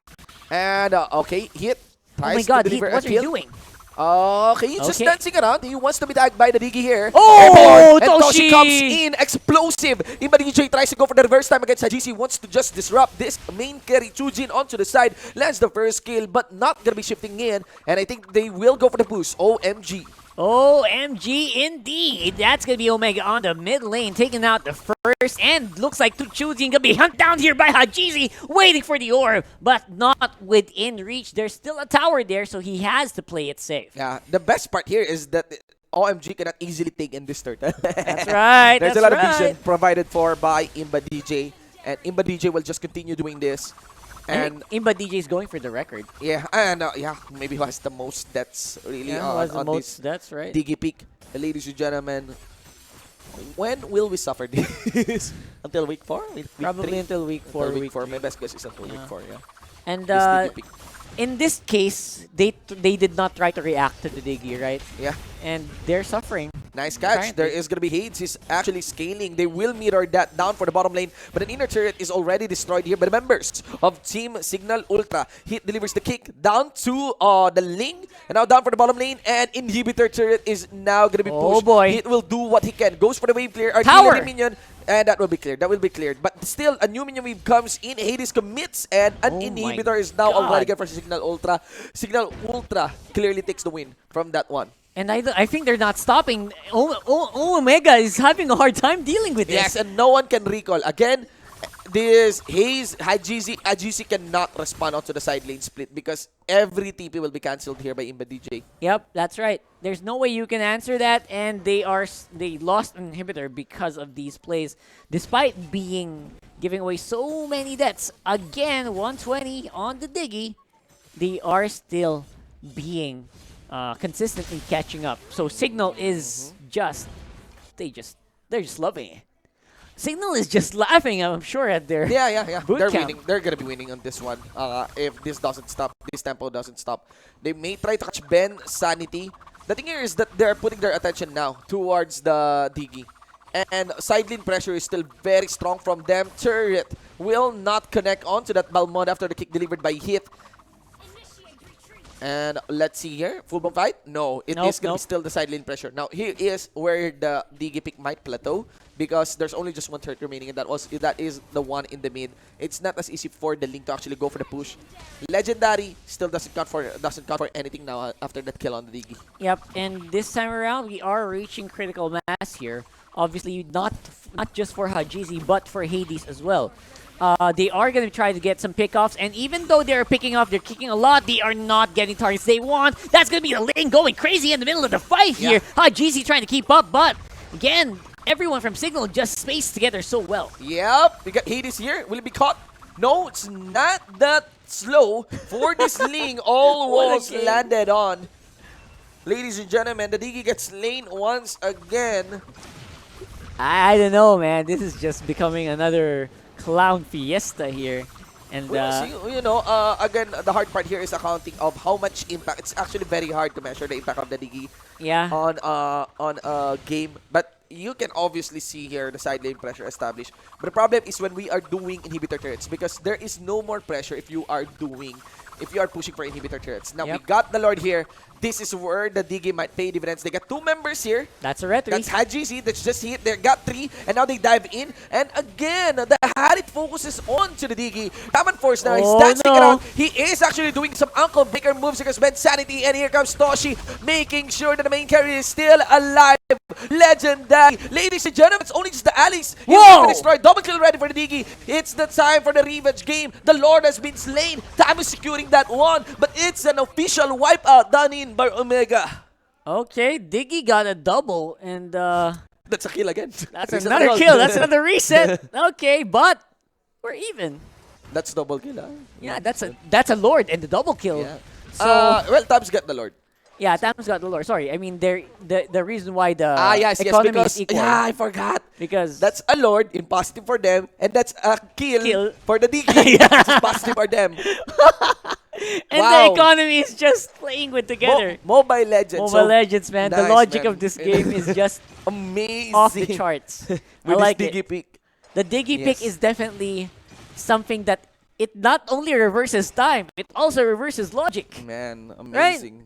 And, okay, Hit tries oh my God, to Hit, deliver what a are you kill. doing? Okay, he's just dancing around. He wants to be tagged by the Digi here. Oh, and Toshi comes in, explosive. Imba DJ tries to go for the reverse time against Hajizi. Wants to just disrupt this main carry. Chujin onto the side, lands the first kill, but not gonna be shifting in. And I think they will go for the boost. OMG. OMG indeed. That's going to be Omega on the mid lane, taking out the first. And looks like Chujin going to be hunted down here by Hajizi, waiting for the orb, but not within reach. There's still a tower there, so he has to play it safe. Yeah, the best part here is that OMG cannot easily take in this turtle. That's right. There's a lot of vision provided for by Imba DJ. And Imba DJ will just continue doing this. And Imba DJ is going for the record. Yeah, and maybe who has the most deaths really on this that's right. Digi peak. Ladies and gentlemen, when will we suffer this? Until week 4? Probably until week 4. Until week 4. My best guess is until week 4, yeah. And in this case, they did not try to react to the Digi, right? Yeah. And they're suffering. Nice catch. There is going to be Hades. He's actually scaling. They will mirror that down for the bottom lane. But an inner turret is already destroyed here by the members of Team Cignal Ultra. Hit delivers the kick down to the Ling. And now down for the bottom lane. And Inhibitor turret is now going to be pushed. Oh boy. Hit will do what he can. Goes for the wave clear. Tower. Artillery minion. And that will be cleared. That will be cleared. But still, a new minion wave comes in. Hades commits. And an Inhibitor is now already good for Cignal Ultra. Cignal Ultra clearly takes the win from that one. And I think they're not stopping. Omega is having a hard time dealing with this. Yes, and no one can recall. Again, this Hayes, Hajisi cannot respond onto the side lane split because every TP will be cancelled here by Imba DJ. Yep, that's right. There's no way you can answer that, and they lost an inhibitor because of these plays, despite giving away so many deaths. Again, 120 on the Diggy. They are still being consistently catching up. So Cignal is they're just loving it. Cignal is just laughing, I'm sure, at their boot They're camp. winning. They're gonna be winning on this one. If this doesn't stop, this tempo doesn't stop, they may try to catch Ben Sanity. The thing here is that they're putting their attention now towards the Diggy. And side lane pressure is still very strong from them. Turret will not connect onto that Balmond after the kick delivered by Hit. And let's see here. Full bomb fight? No, it is going to be still the side lane pressure. Now, here is where the Diggy pick might plateau because there's only just one turret remaining, and that is the one in the mid. It's not as easy for the Link to actually go for the push. Legendary still doesn't count for anything now after that kill on the Diggy. Yep, and this time around, we are reaching critical mass here. Obviously, not just for Hajizi, but for Hades as well. They are going to try to get some pickoffs, and even though they're picking off, they're kicking a lot, they are not getting targets they want. That's going to be the lane going crazy in the middle of the fight here. Hajizi trying to keep up, but again, everyone from Cignal just spaced together so well. Yep, we got Hades here. Will it be caught? No, it's not that slow for this Ling. Almost landed on. Ladies and gentlemen, the Diggy gets slain once again. I don't know, man. This is just becoming another clown fiesta here. And again, the hard part here is accounting of how much impact. It's actually very hard to measure the impact of the Diggy on a game. But you can obviously see here the side lane pressure established. But the problem is when we are doing inhibitor turrets, because there is no more pressure if you are pushing for inhibitor turrets. Now we got the Lord here. This is where the Diggy might pay dividends. They got 2 members here. That's a retry. That's Hajisi. That's just hit. They got 3. And now they dive in. And again, the Harit focuses on to the Diggy. Diamond Force now is dancing around. He is actually doing some Uncle Baker moves because Ben Sanity. And here comes Toshi, making sure that the main carry is still alive. Legendary. Ladies and gentlemen, it's only just the allies. He's destroyed. Double kill ready for the Diggy. It's the time for the revenge game. The Lord has been slain. Time is securing that one. But it's an official wipeout done in by Omega. Okay, Diggy got a double, and that's a kill again. That's another kill. That's another reset. Okay, but we're even. That's double kill, huh? Yeah, that's a Lord and the double kill. Yeah. So well, Tabs got the Lord. Yeah, Thanos got the Lord. Sorry, I mean the reason why the economy because, is equal. Yeah, I forgot. Because that's a Lord in positive for them, and that's a kill for the Diggy, which is positive for them. And the economy is just playing with together. Mobile Legends. Mobile Legends, man. Nice, the logic man. of this game is just amazing. Off the charts. I like this Diggy pick. The Diggy pick is definitely something that it not only reverses time, it also reverses logic. Man, amazing. Right?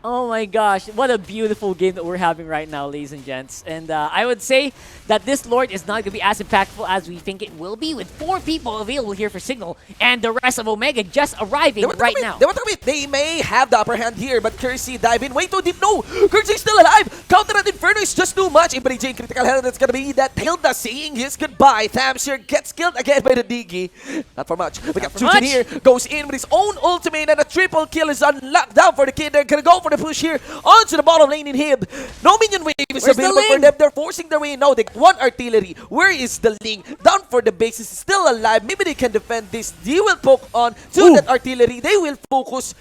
Oh my gosh, what a beautiful game that we're having right now, ladies and gents. And I would say that this Lord is not going to be as impactful as we think it will be, with 4 people available here for Cignal and the rest of Omega just arriving right now. They may have the upper hand here, but Kersey dive in way too deep. No, Kersey's still alive. Counter at Inferno is just too much. Imba DJ in critical health. That's going to be that Hilda saying his goodbye. Thamshire gets killed again by the Diggy. Not for much. We got Chujin here. Goes in with his own ultimate, and a triple kill is on lockdown for the kid. They're going to go for the push here onto the bottom lane in Hib. No minion wave is available for them. They're forcing their way now. They got 1 artillery. Where is the Ling? Down for the base. Is still alive. Maybe they can defend this. They will poke on to that artillery. They will focus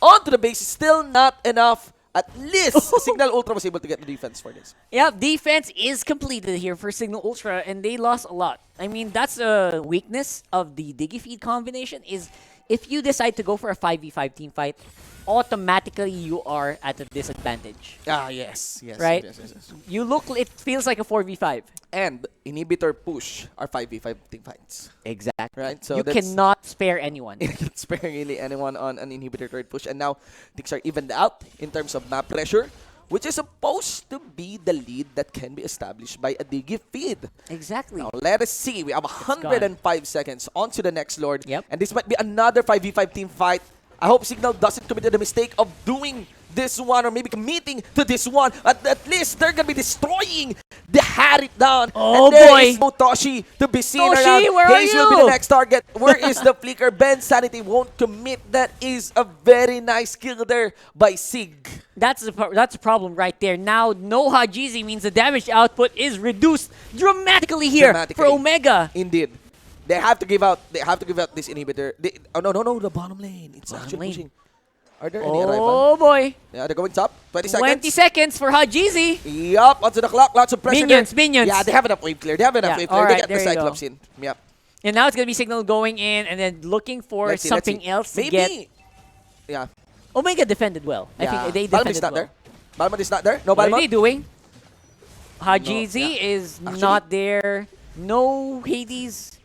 onto the base. Still not enough. At least Cignal Ultra was able to get the defense for this. Yeah, defense is completed here for Cignal Ultra, and they lost a lot. I mean, that's a weakness of the Diggy feed combination, is if you decide to go for a 5v5 team fight, automatically you are at a disadvantage. Yes. Right? Yes. You look, it feels like a 4v5. And inhibitor push are 5v5 team fights. Exactly. Right? So you cannot spare anyone. You cannot spare really anyone on an inhibitor turret push. And now things are evened out in terms of map pressure, which is supposed to be the lead that can be established by a Diggy feed. Exactly. Now let us see. We have 105 seconds on to the next Lord. And this might be another 5v5 team fight. I hope Cignal doesn't commit the mistake of doing this one or maybe committing to this one. At least they're gonna be destroying the Harry down. Oh, and there boy. is no Toshi to be seen Toshi, around. where are Hayes will be you? the next target. Where is the flicker? Ben Sanity won't commit. That is a very nice kill there by Sig. That's a problem right there. Now, no Hajizi means the damage output is reduced dramatically here for Omega. Indeed. They have to give out this inhibitor. No, the bottom lane. It's Bottom actually lane. pushing. Are there any arrival? Oh boy. Yeah, they're going top. 20 seconds. 20 seconds for Hajizi. Yup, onto the clock. Lots of pressure Minions, there. minions. Yeah, they have enough wave clear. They have enough wave clear. alright, They got the there you Cyclops go. in. Yep. And now it's going to be Cignal going in and then looking for Let's see. something else to Maybe. get. Yeah. Omega defended well. I think they Balmond defended is not well. there. Balmond is not there. No What are Balmond. they doing? Hajizi yeah. is Actually- not there. No Hades.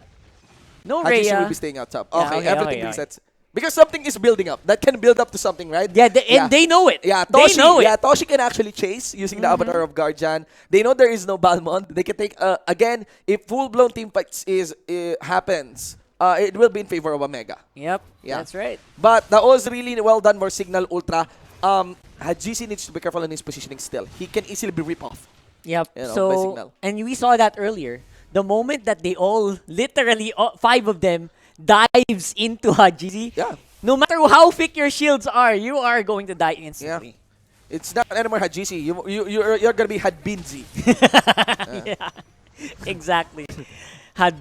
No Hajizi Rhea. will be staying out top. Yeah, Okay, okay, everything okay. resets. Because something is building up. That can build up to something, right? Yeah, and they know it. Yeah, They Toshi. know it. Yeah, Toshi can actually chase using the avatar of Guardian. They know there is no Balmond. They can take again if full-blown team fights happens. It will be in favor of Omega. Yep, Yeah. that's right. But that was really well done for Cignal Ultra. Hajizi needs to be careful in his positioning still. He can easily be ripped off. Yep. You know, by So, Cignal. and we saw that earlier. The moment that they all, literally 5 of them, dives into Hajizi. Yeah. No matter how thick your shields are, you are going to die instantly. It's not anymore Hajizi. You're gonna be Hadbinzi. Yeah. Exactly. Had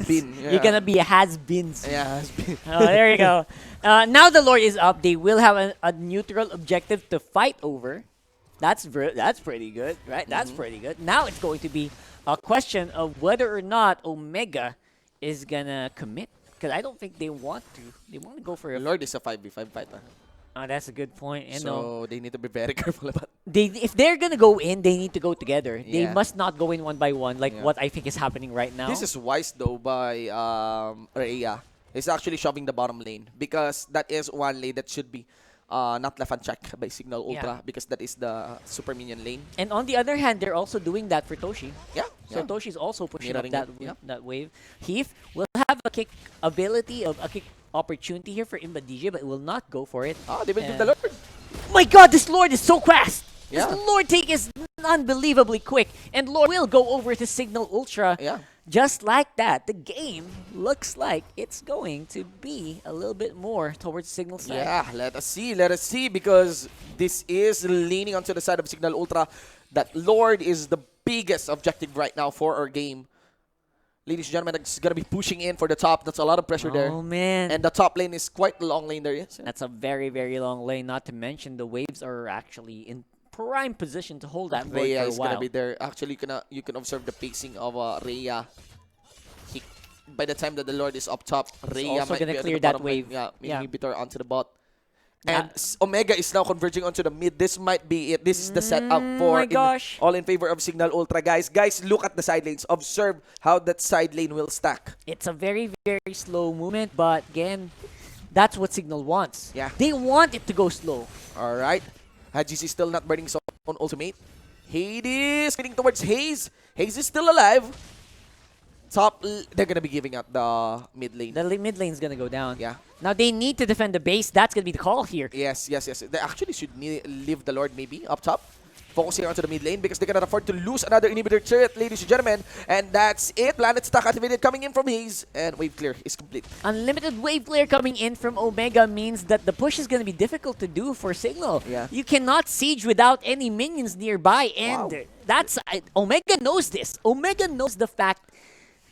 been. You're Yeah. gonna be a has-beens. Yeah, has been. Oh, there you go. Now the Lord is up. They will have a neutral objective to fight over. That's pretty good, right? That's pretty good. Now it's going to be a question of whether or not Omega is gonna commit. Because I don't think they want to. They want to go for a... Lord is a 5v5 fighter. That's a good point. And So they need to be very careful about if they're gonna go in, they need to go together. They Yeah. must not go in one by one, like Yeah. what I think is happening right now. This is wise though by Rhea. He's actually shoving the bottom lane because that is one lane that should be not left unchecked by Cignal Ultra because that is the super minion lane. And on the other hand, they're also doing that for Toshi. Yeah. So Toshi's also pushing up Mirroring it, that wave. Heath will have a kick ability of a kick opportunity here for Imba DJ, but will not go for it. They will do the Lord. My God, this Lord is so fast. Yeah. This Lord take is unbelievably quick, and Lord will go over to Cignal Ultra. Yeah. Just like that, the game looks like it's going to be a little bit more towards Cignal side. Yeah, let us see because this is leaning onto the side of Cignal Ultra. That Lord is the biggest objective right now for our game. Ladies and gentlemen, it's going to be pushing in for the top. That's a lot of pressure there. Oh, man. And the top lane is quite a long lane there. Yes. That's a very, very long lane. Not to mention the waves are actually in prime position to hold that void Rhea for a is going to while. be there. Actually, you can observe the pacing of Rhea. By the time that the Lord is up top, Rhea also might gonna be at clear the that bottom lane. wave. Yeah, Yeah. inhibitor onto the bot. And Omega is now converging onto the mid. This might be it. This is the setup for my gosh. all in favor of Cignal Ultra. Guys, look at the side lanes. Observe how that side lane will stack. It's a very, very slow movement, but again, that's what Cignal wants. Yeah. They want it to go slow. All right. Hajiz is still not burning his own ultimate. Hades getting towards Haze. Haze is still alive. They're going to be giving out the mid lane. The mid lane is going to go down. Yeah. Now they need to defend the base. That's going to be the call here. Yes. They actually should leave the Lord maybe up top. Focusing onto the mid lane because they cannot afford to lose another inhibitor turret, ladies and gentlemen. And that's it. Planet Stack activated coming in from Haze. And wave clear is complete. Unlimited wave clear coming in from Omega means that the push is going to be difficult to do for Cignal. Yeah. You cannot siege without any minions nearby. And that's Omega knows this. Omega knows the fact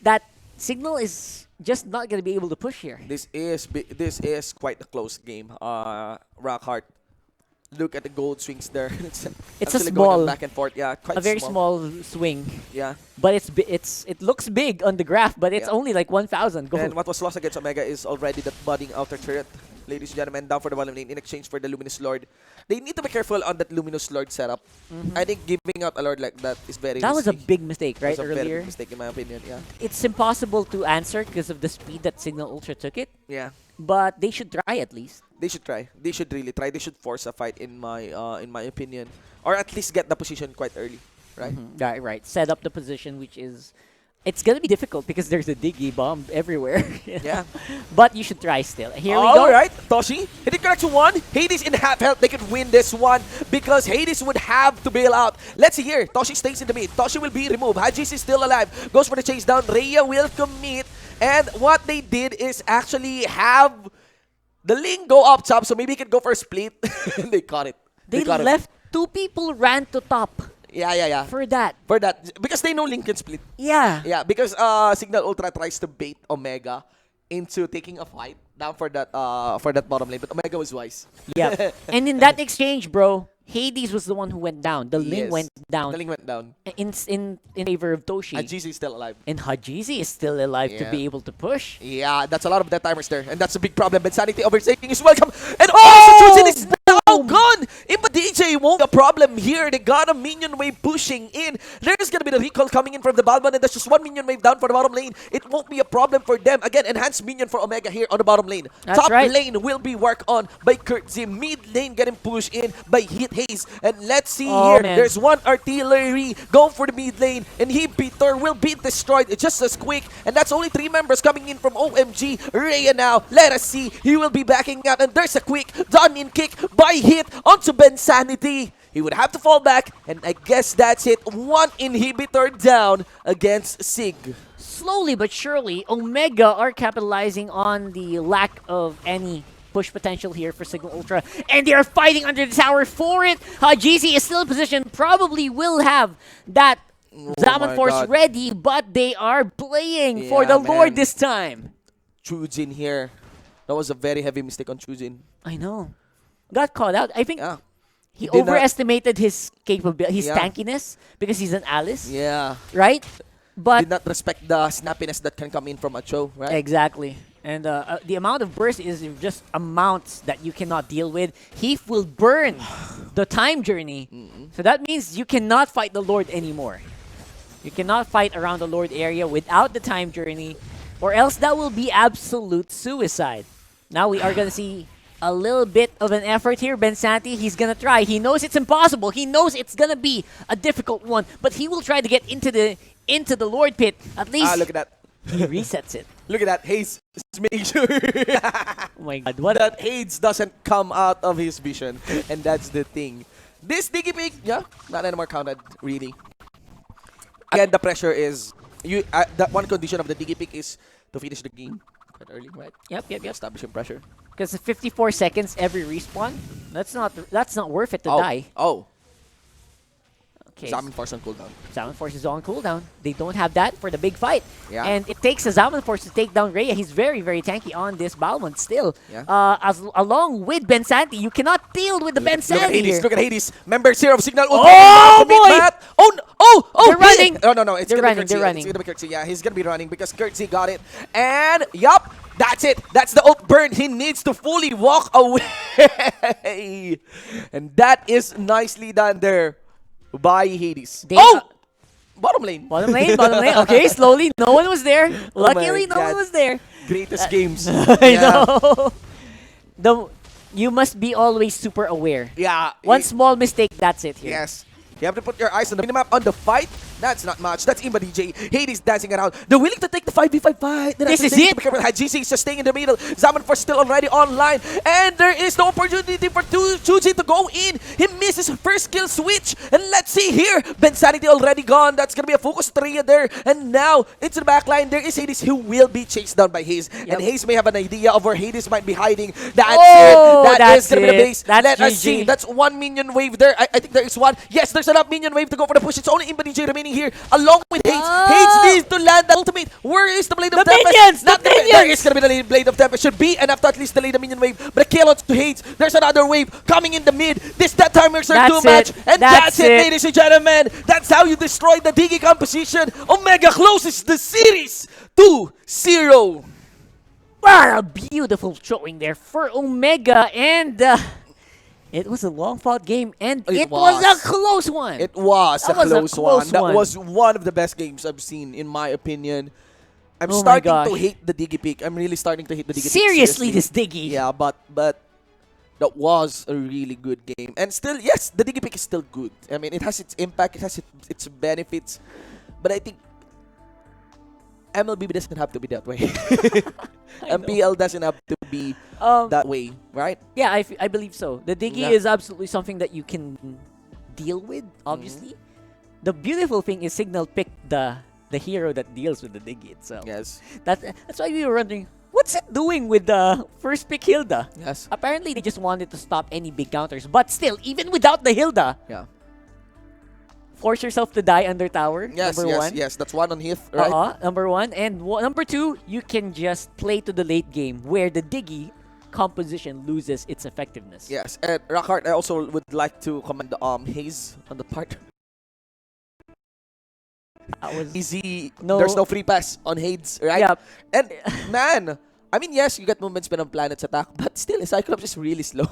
that Cignal is just not going to be able to push here. This is quite a close game. Rockhart. Look at the gold swings there. It's a actually small, going back and forth. Yeah, quite a very small swing. Yeah, but it looks big on the graph, but it's only like 1,000 gold. And what was lost against Omega is already that budding outer turret. Ladies and gentlemen, down for the bottom lane in exchange for the Luminous Lord. They need to be careful on that Luminous Lord setup. I think giving out a Lord like that is very That was a risky. big mistake, right, That was a very earlier? big mistake in my opinion, yeah. It's impossible to answer because of the speed that Cignal Ultra took it. Yeah. But they should try at least. They should try. They should really try. They should force a fight in my opinion. Or at least get the position quite early, right? Right. Set up the position, which is It's gonna be difficult because there's a Diggy bomb everywhere. Yeah. But you should try still. Here we go. All right, Toshi, hitting correct to one. Hades in half health. They could win this one because Hades would have to bail out. Let's see here. Toshi stays in the mid. Toshi will be removed. Hajis is still alive. Goes for the chase down. Rhea will commit. And what they did is actually have the Ling go up top, so maybe he can go for a split. And they caught it. They caught left 2 people ran to top. Yeah. For that. Because they know Link can split. Yeah. Yeah, because Cignal Ultra tries to bait Omega into taking a fight down for that bottom lane, but Omega was wise. Yeah. And in that exchange, bro, Hades was the one who went down. The Ling went down. The Ling went down. In favor of Toshi. Hajisi is still alive. And Hajisi is still alive to be able to push. Yeah, that's a lot of death timers there. And that's a big problem. But Sanity overtaking is welcome. And also Chujin is now gone. Impa DJ won't a problem here. They got a minion wave pushing in. There's gonna be the recall coming in from the Balmond, and there's just one minion wave down for the bottom lane. It won't be a problem for them. Again, enhanced minion for Omega here on the bottom lane. That's Top right. lane will be worked on by Kurtzy. Mid lane getting pushed in by Hit Haze. And let's see here. Man. There's one artillery going for the mid lane. Inhibitor will be destroyed just as quick. And that's only 3 members coming in from OMG. Rhea now. Let us see. He will be backing out. And there's a quick done-in kick by Hit onto Bensanity. He would have to fall back. And I guess that's it. One inhibitor down against Sig. Slowly but surely, Omega are capitalizing on the lack of any push potential here for Cignal Ultra. And they are fighting under the tower for it. Hajisi is still in position. Probably will have that Zaman Force ready. But they are playing for the Lord this time. Chujin here. That was a very heavy mistake on Chujin. I know. Got caught out. I think he did overestimated his capability, his Yeah. tankiness because he's an Alice. Yeah. Right? But did not respect the snappiness that can come in from a Cho, right? exactly. And the amount of burst is just amounts that you cannot deal with. Heath will burn the time journey. So that means you cannot fight the Lord anymore. You cannot fight around the Lord area without the time journey, or else that will be absolute suicide. Now we are going to see a little bit of an effort here. Bensanity, he's going to try. He knows it's impossible. He knows it's going to be a difficult one, but he will try to get into the Lord pit. At least look at that. He resets it. Look at that. Haze is making sure oh my God, what that Hades doesn't come out of his vision. And that's the thing. This Diggy Pig, not anymore counted, really. Again, the pressure is, that one condition of the Diggy Pig is to finish the game quite early, right? Yep. Establishing pressure. Because 54 seconds every respawn, that's not worth it to die. Okay. Zaman Force on cooldown. Zaman Force is on cooldown. They don't have that for the big fight. Yeah. And it takes a Zaman Force to take down Rhea. He's very, very tanky on this Balmond still. Yeah. Along with Bensanity, you cannot deal with the Bensanity here. Look at Hades. Members here of Cignal. Oh, boy! Oh, They're running. No. It's They're gonna running. be They're Kurtzy. running. It's gonna be Kurtzy. Yeah, he's gonna be running because Kurtzy got it. And yup, that's it. That's the ult burn. He needs to fully walk away. And that is nicely done there by Hades. Bottom lane. Bottom lane. Okay, slowly. No one was there. Luckily, no one was there. Greatest games. I know. You must be always super aware. Yeah. One small mistake, that's it here. Yes. You have to put your eyes on the minimap on the fight. That's not much. That's Imba DJ. Hades dancing around. They're willing to take the 5v5 fight. This is it. GC is just staying in the middle. Zaman Force still already online. And there is no opportunity for Chuji to go in. He misses first kill switch. And let's see here. Bensanity already gone. That's going to be a focus 3 there. And now, into the backline, there is Hades who will be chased down by Haze. Yep. And Haze may have an idea of where Hades might be hiding. That's it. That's going to be the base. Let us see. That's one minion wave there. I think there is one. Yes, there's enough minion wave to go for the push. It's only Imba DJ remaining here, along with Hades. Hades needs to land the ultimate. Where is the Blade of Tempest? Minions! Not the minions! There is going to be the Blade of Tempest. Should be enough to at least delay the minion wave. But a kill out to Hades. There's another wave coming in the mid. That timers are too much. And that's it, ladies and gentlemen. That's how you destroy the Digi composition. Omega closes the series 2-0. What a beautiful showing there for Omega. And it was a long-fought game, and it was a close one. It was a close one. That one. was one of the best games I've seen, in my opinion. I'm starting to hate the Diggy pick. I'm really starting to hate the Diggy pick. Seriously, this Diggy. Yeah, but that was a really good game. And still, yes, the Diggy pick is still good. I mean, it has its impact, it has its benefits. But I think MLBB doesn't have to be that way. MPL doesn't have to be that way, right? Yeah, I believe so. The Diggy Yeah. is absolutely something that you can deal with, obviously. The beautiful thing is Cignal picked the hero that deals with the Diggy itself. Yes. That's why we were wondering, what's it doing with the first pick Hilda? Yes. Apparently, they just wanted to stop any big counters. But still, even without the Hilda, Yeah. force yourself to die under tower, Yes, number yes, one. yes. That's one on Heath, right? Number one. And number two, you can just play to the late game where the Diggy composition loses its effectiveness. Yes. And Rockhart, I also would like to commend Hayes on the part. That was easy. There's no free pass on Hayes, right? Yeah. And man, I mean, yes, you get movement speed on Planet's attack, but still, Cyclops is really slow.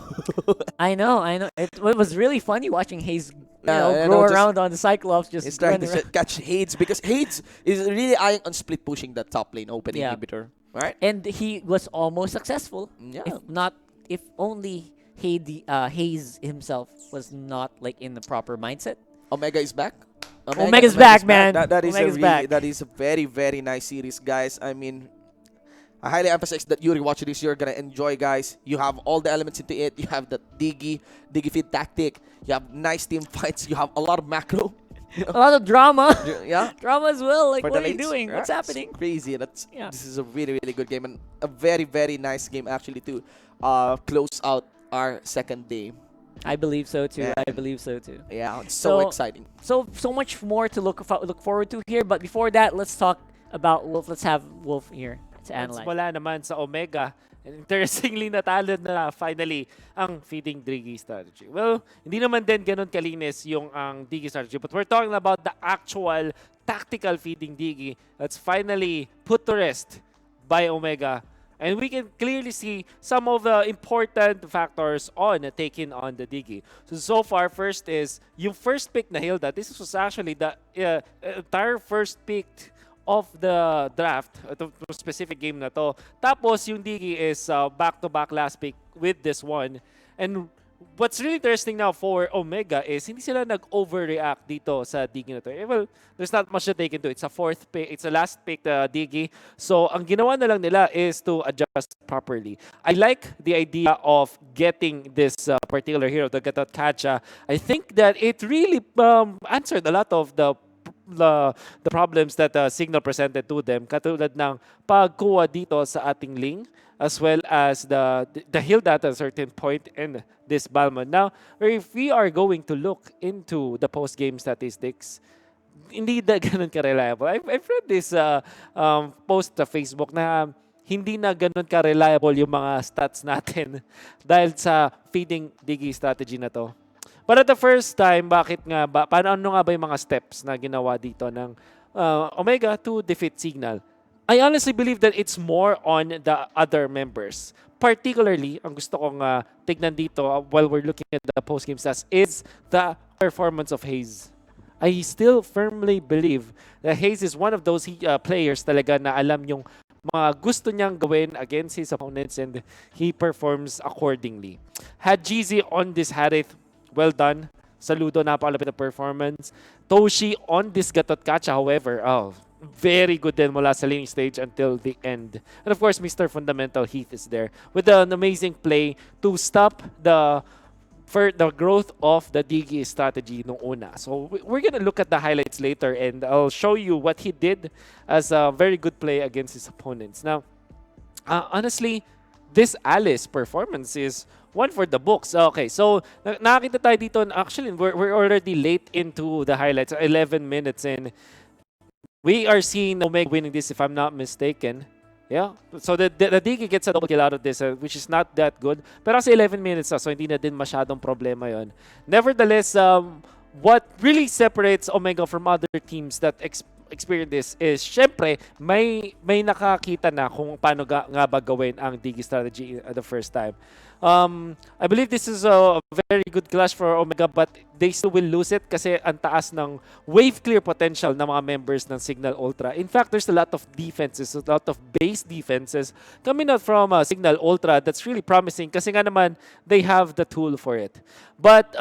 I know. It was really funny watching Hayes I grow know, around on the Cyclops. Just He's trying run to around. catch Hayes because Hayes is really eyeing on split pushing that top lane open Yeah. inhibitor, right? And he was almost successful. Yeah. If only Hayes himself was not like in the proper mindset. Omega is back. Omega's back, man. That is Omega's back. that is a very, very nice series, guys. I mean, I highly emphasize that you rewatch this, you're gonna enjoy, guys. You have all the elements into it. You have the Diggy feed tactic. You have nice team fights. You have a lot of macro. A lot of drama. Yeah. Drama as well. Like, For what the are you lates, doing? right? What's happening? It's crazy. Yeah. This is a really, really good game and a very, very nice game actually to close out our second day. I believe so too. Man. I believe so too. Yeah, it's so exciting. So much more to look forward to here. But before that, let's talk about Wolf. Let's have Wolf here to analyze. Mula naman sa Omega. And interestingly, natalo na finally ang feeding Diggy strategy. Well, hindi naman din ganun kalinis yung ang Diggy strategy. But we're talking about the actual tactical feeding Diggy that's finally put to rest by Omega. And we can clearly see some of the important factors on taking on the Diggy. So far, first is yung first pick na Hilda. This was actually the entire first pick of the draft, ito specific game na to. Tapos yung Diggy is back-to-back last pick with this one. And what's really interesting now for Omega is hindi sila nag-overreact dito sa Diggy na to. Well, there's not much that they can do. It's a fourth pick. It's a last pick, Diggy. So, ang ginawa na lang nila is to adjust properly. I like the idea of getting this particular hero, the Gatot Kacha. I think that it really answered a lot of the problems that Cignal presented to them, katulad ng pagkuha dito sa ating Ling, as well as the Hilda at a certain point in this Balmond. Now, if we are going to look into the post-game statistics, hindi na ganun ka-reliable. I've read this post sa Facebook na hindi na ganun ka-reliable yung mga stats natin dahil sa feeding Diggy strategy na to. But at the first time, bakit nga ba? Ano nga ba yung mga steps na ginawa dito ng Omega to defeat Cignal? I honestly believe that it's more on the other members. Particularly, ang gusto kong tignan dito while we're looking at the post-game stats is the performance of Hayes. I still firmly believe that Hayes is one of those players talaga na alam yung mga gusto niyang gawin against his opponents and he performs accordingly. Had GZ on this Harith, well done. Saludo, napakalapit na performance. Toshi on this Gatot Kacha, however, very good din mula sa laning stage until the end. And of course, Mr. Fundamental Heath is there with an amazing play to stop the growth of the Diggy strategy nung una. So we're gonna look at the highlights later and I'll show you what he did as a very good play against his opponents. Now, honestly, this Alice performance is one for the books. Okay, so nakakita tayo dito. Actually, we're already late into the highlights. 11 minutes in. We are seeing Omega winning this, if I'm not mistaken. Yeah. So the Diggy gets a double kill out of this, which is not that good. Pero kasi 11 minutes na, so hindi na din masyadong problema yon. Nevertheless, what really separates Omega from other teams that experience this is, syempre, may nakakita na kung paano nga ba gawin ang Diggy strategy the first time. I believe this is a very good clash for Omega, but they still will lose it kasi ang taas ng wave clear potential ng mga members ng Cignal Ultra. In fact, there's a lot of defenses, a lot of base defenses coming out from Cignal Ultra that's really promising kasi nga naman they have the tool for it. But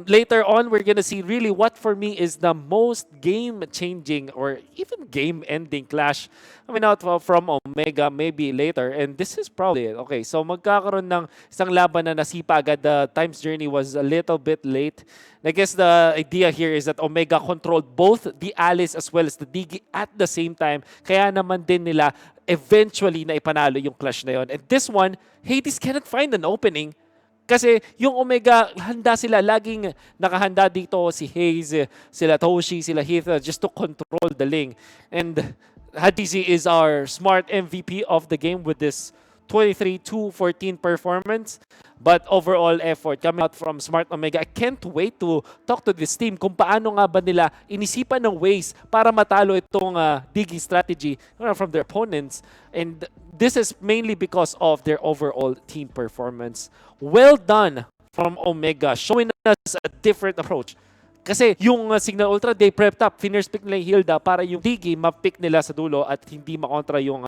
later on, we're gonna see really what for me is the most game-changing or even game-ending clash coming out from Omega maybe later. And this is probably it. Okay, so magkakaroon ng isang laban na nasipa agad. The time's journey was a little bit late. I guess the idea here is that Omega controlled both the Alice as well as the Digi at the same time. Kaya naman din nila eventually na ipanalo yung clash na yon. And this one, Hades cannot find an opening. Kasi yung Omega, handa sila. Laging nakahanda dito si Hayes, sila Toshi, sila Heath just to control the lane. And Hades is our smart MVP of the game with this 23-14 performance. But overall effort coming out from Smart Omega. I can't wait to talk to this team kung paano nga ba nila inisipan ng ways para matalo itong Digi strategy from their opponents. And this is mainly because of their overall team performance. Well done from Omega, showing us a different approach. Kasi yung Cignal Ultra, they prepped up. Finners pick nila yung Hilda para yung Digi ma-pick nila sa dulo at hindi makontra yung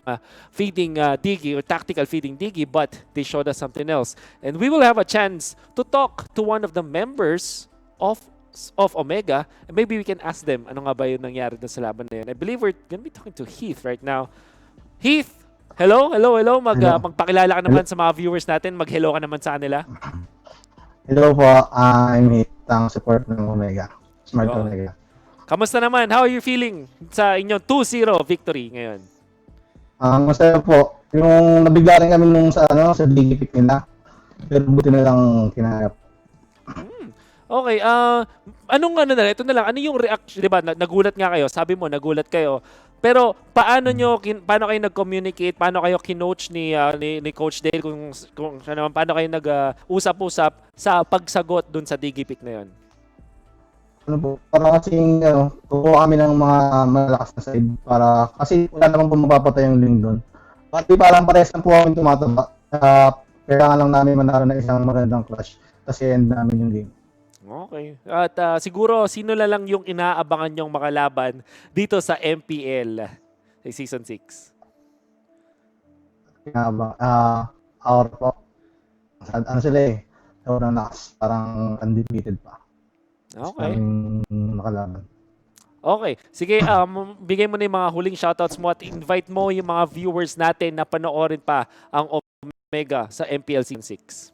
feeding Digi or tactical feeding Digi, but they showed us something else. And we will have a chance to talk to one of the members of Omega. And maybe we can ask them ano nga ba yung nangyari dun sa laban na yun. I believe we're gonna be talking to Heath right now. Heath! Hello? Magpakilala ka naman sa mga viewers natin. Mag-hello ka naman sa kanila. Hello po, I'm Heath, ang support ng Omega. Smart Omega. Kamusta naman? How are you feeling sa inyong 2-0 victory ngayon? Masaya po. Yung nabigla rin kami nung sa Digi pick nila. Pero buti na lang kinayap. Okay, ito na lang, ano yung reaction, di ba, nagulat nga kayo, sabi mo, nagulat kayo, pero paano kayo nag-communicate, paano kayo kinoach ni Coach Dale, paano kayo nag-usap-usap sa pagsagot dun sa Digipic na yun? Ano po, para kasing, kukuha kami ng mga malakas na side, kasi wala naman po mapapatay yung link dun. Pati parang pares lang po kami tumataba, kailangan lang namin manalo ng isang magandang clash, kasi end namin yung game. Okay. At siguro, sino na lang yung inaabangan nyong makalaban dito sa MPL sa Season 6? Our po. Ano sila Sobrang lakas. Parang undefeated pa. Okay. Makalaban. Okay. Sige, bigay mo na yung mga huling shoutouts mo at invite mo yung mga viewers natin na panoorin pa ang Omega sa MPL Season 6.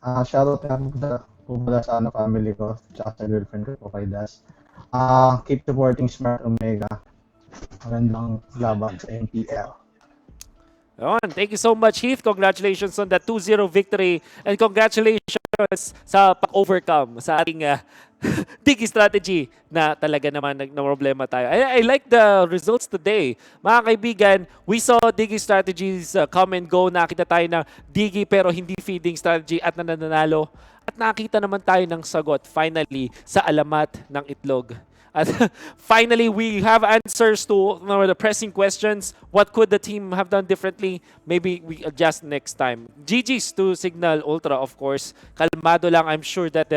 Shoutout na pupula sa family ko, tsaka sa girlfriend ko kay Das. Keep supporting Smart Omega. Magandang laban sa MPL. Thank you so much, Heath. Congratulations on that 2-0 victory and congratulations sa pag-overcome sa ating Digi strategy na talaga naman problema tayo. I like the results today. Mga kaibigan, we saw Digi strategies come and go. Nakita tayo ng Digi pero hindi feeding strategy at nananalo. At nakita naman tayo ng sagot finally sa alamat ng itlog. At finally, we have answers to the pressing questions. What could the team have done differently? Maybe we adjust next time. GG's to Cignal Ultra, of course. Kalmado lang. I'm sure that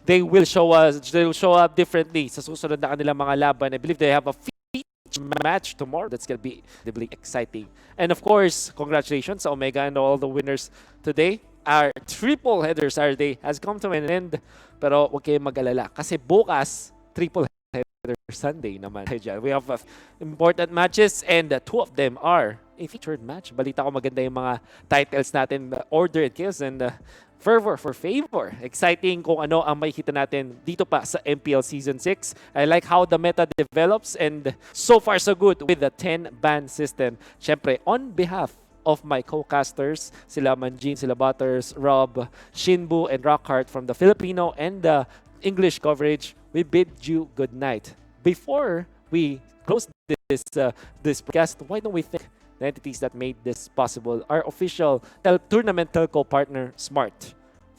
they will show up differently sa susunod na kanilang mga laban. I believe they have a feature match tomorrow. That's gonna be really exciting. And of course, congratulations sa Omega and all the winners today. Our triple header Saturday has come to an end. Pero huwag kayong mag-alala. Kasi bukas, triple header Sunday naman. We have important matches and two of them are a featured match. Balita ko maganda yung mga titles natin. Order and Kills and Fervor for Favor. Exciting kung ano ang makikita natin dito pa sa MPL Season 6. I like how the meta develops and so far so good with the 10-ban system. Siyempre, on behalf of my co-casters, sila Manjin, sila Butters, Rob, Shinbu, and Rockhart from the Filipino and the English coverage, we bid you good night. Before we close this podcast, why don't we thank the entities that made this possible? Our official tournament telco partner, Smart.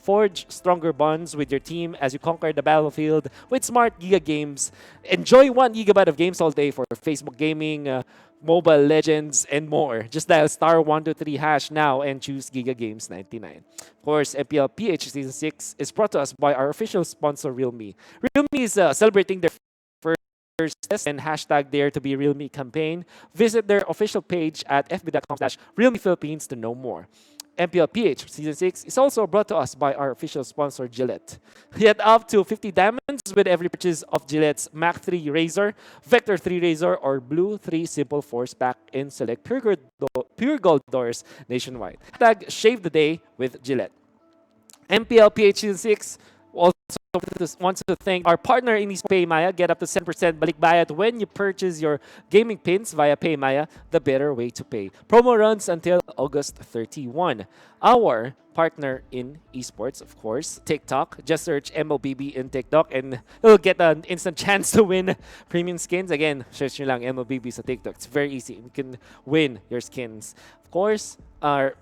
Forge stronger bonds with your team as you conquer the battlefield with smart Giga Games. Enjoy 1 gigabyte of games all day for Facebook Gaming, Mobile Legends, and more. Just dial *123# now and choose Giga Games 99. Of course, MPL-PH Season 6 is brought to us by our official sponsor, Realme. Realme is celebrating their first and hashtag Dare to be Realme campaign. Visit their official page at fb.com/Realme Philippines to know more. MPL-PH Season 6 is also brought to us by our official sponsor, Gillette. Get up to 50 diamonds with every purchase of Gillette's Mach 3 Razor, Vector 3 Razor, or Blue 3 Simple Force Pack in select Pure Gold doors nationwide. Hashtag Shave the Day with Gillette. MPL-PH Season 6 also wants to thank our partner in PayMaya. Get up to 7% balikbayad when you purchase your gaming pins via PayMaya, the better way to pay. Promo runs until August 31. Our partner in eSports, of course, TikTok. Just search MLBB in TikTok and you'll get an instant chance to win premium skins. Again, search nyo lang MLBB sa TikTok. It's very easy. You can win your skins. Of course, our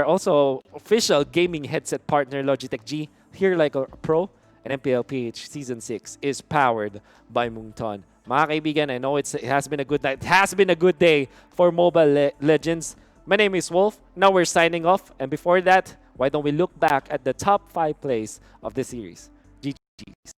also official gaming headset partner, Logitech G, Here Like a Pro, and MPL-PH Season 6 is powered by Moongton. Mga kaibigan, I know it has been a good night. It has been a good day for Mobile Legends. My name is Wolf. Now we're signing off. And before that, why don't we look back at the top 5 plays of the series? GG's.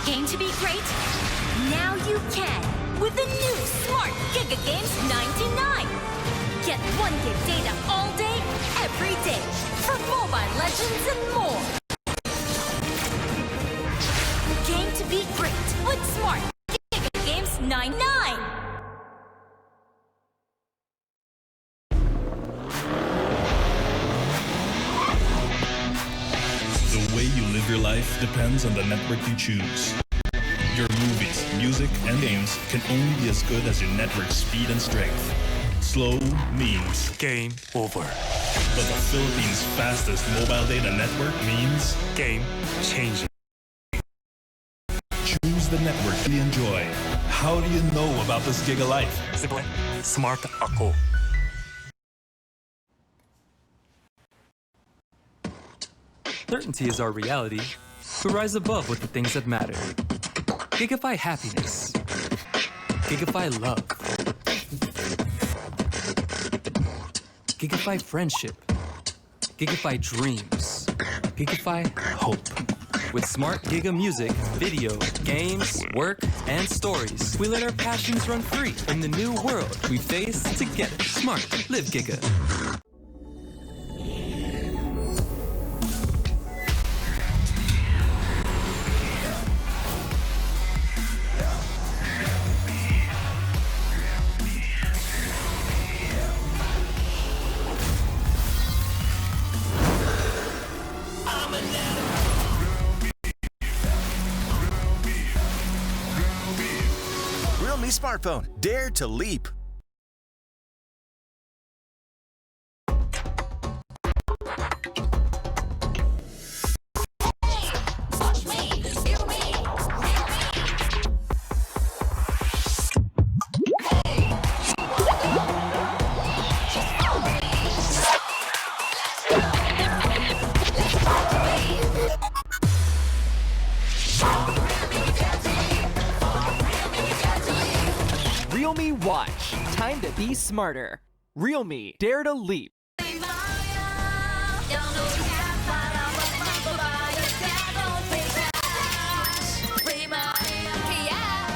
Game to be great? Now you can with the new Smart Giga Games 99. Get 1 gig data all day, every day for Mobile Legends and more. Game to be great with Smart Giga Games 99. life depends on the network you choose. Your movies, music, and games can only be as good as your network speed and strength. Slow means game over. But the Philippines' fastest mobile data network means game changing. Choose the network you enjoy. How do you know about this Giga Life? Simple. Smart ako. Certainty is our reality. We rise above with the things that matter. Gigify happiness. Gigify love. Gigify friendship. Gigify dreams. Gigify hope. With smart Giga music, video, games, work, and stories, we let our passions run free in the new world we face together. Smart. Live Giga. Realme smartphone. Dare to leap. Realme Watch. Time to be smarter. Realme, dare to leap.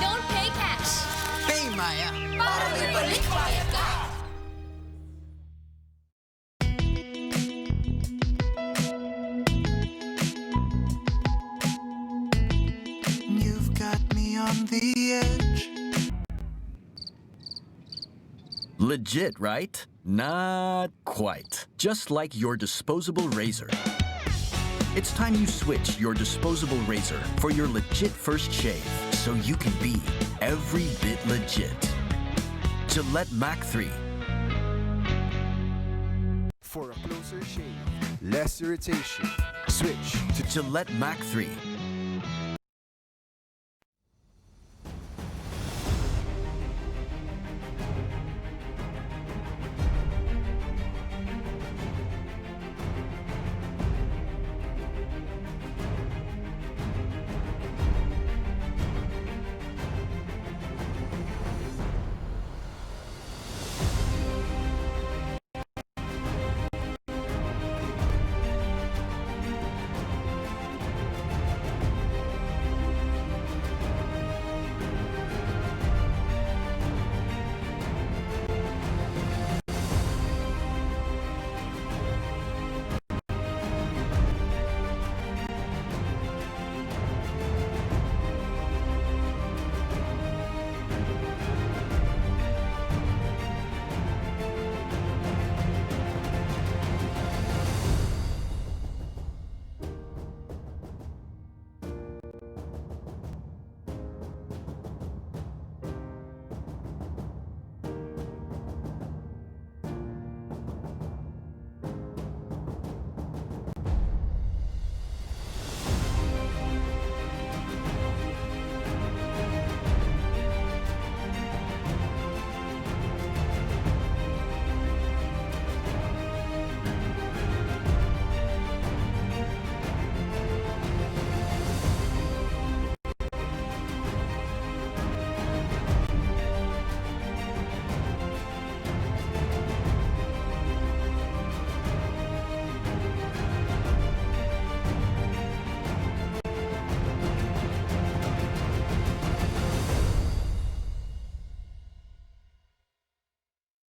Don't pay cash. Pay Maya. Para may balik bayad ka. You've got me on the edge. Legit, right? Not quite. Just like your disposable razor. It's time you switch your disposable razor for your legit first shave so you can be every bit legit. Gillette Mac 3. For a closer shave, less irritation, switch to Gillette Mac 3.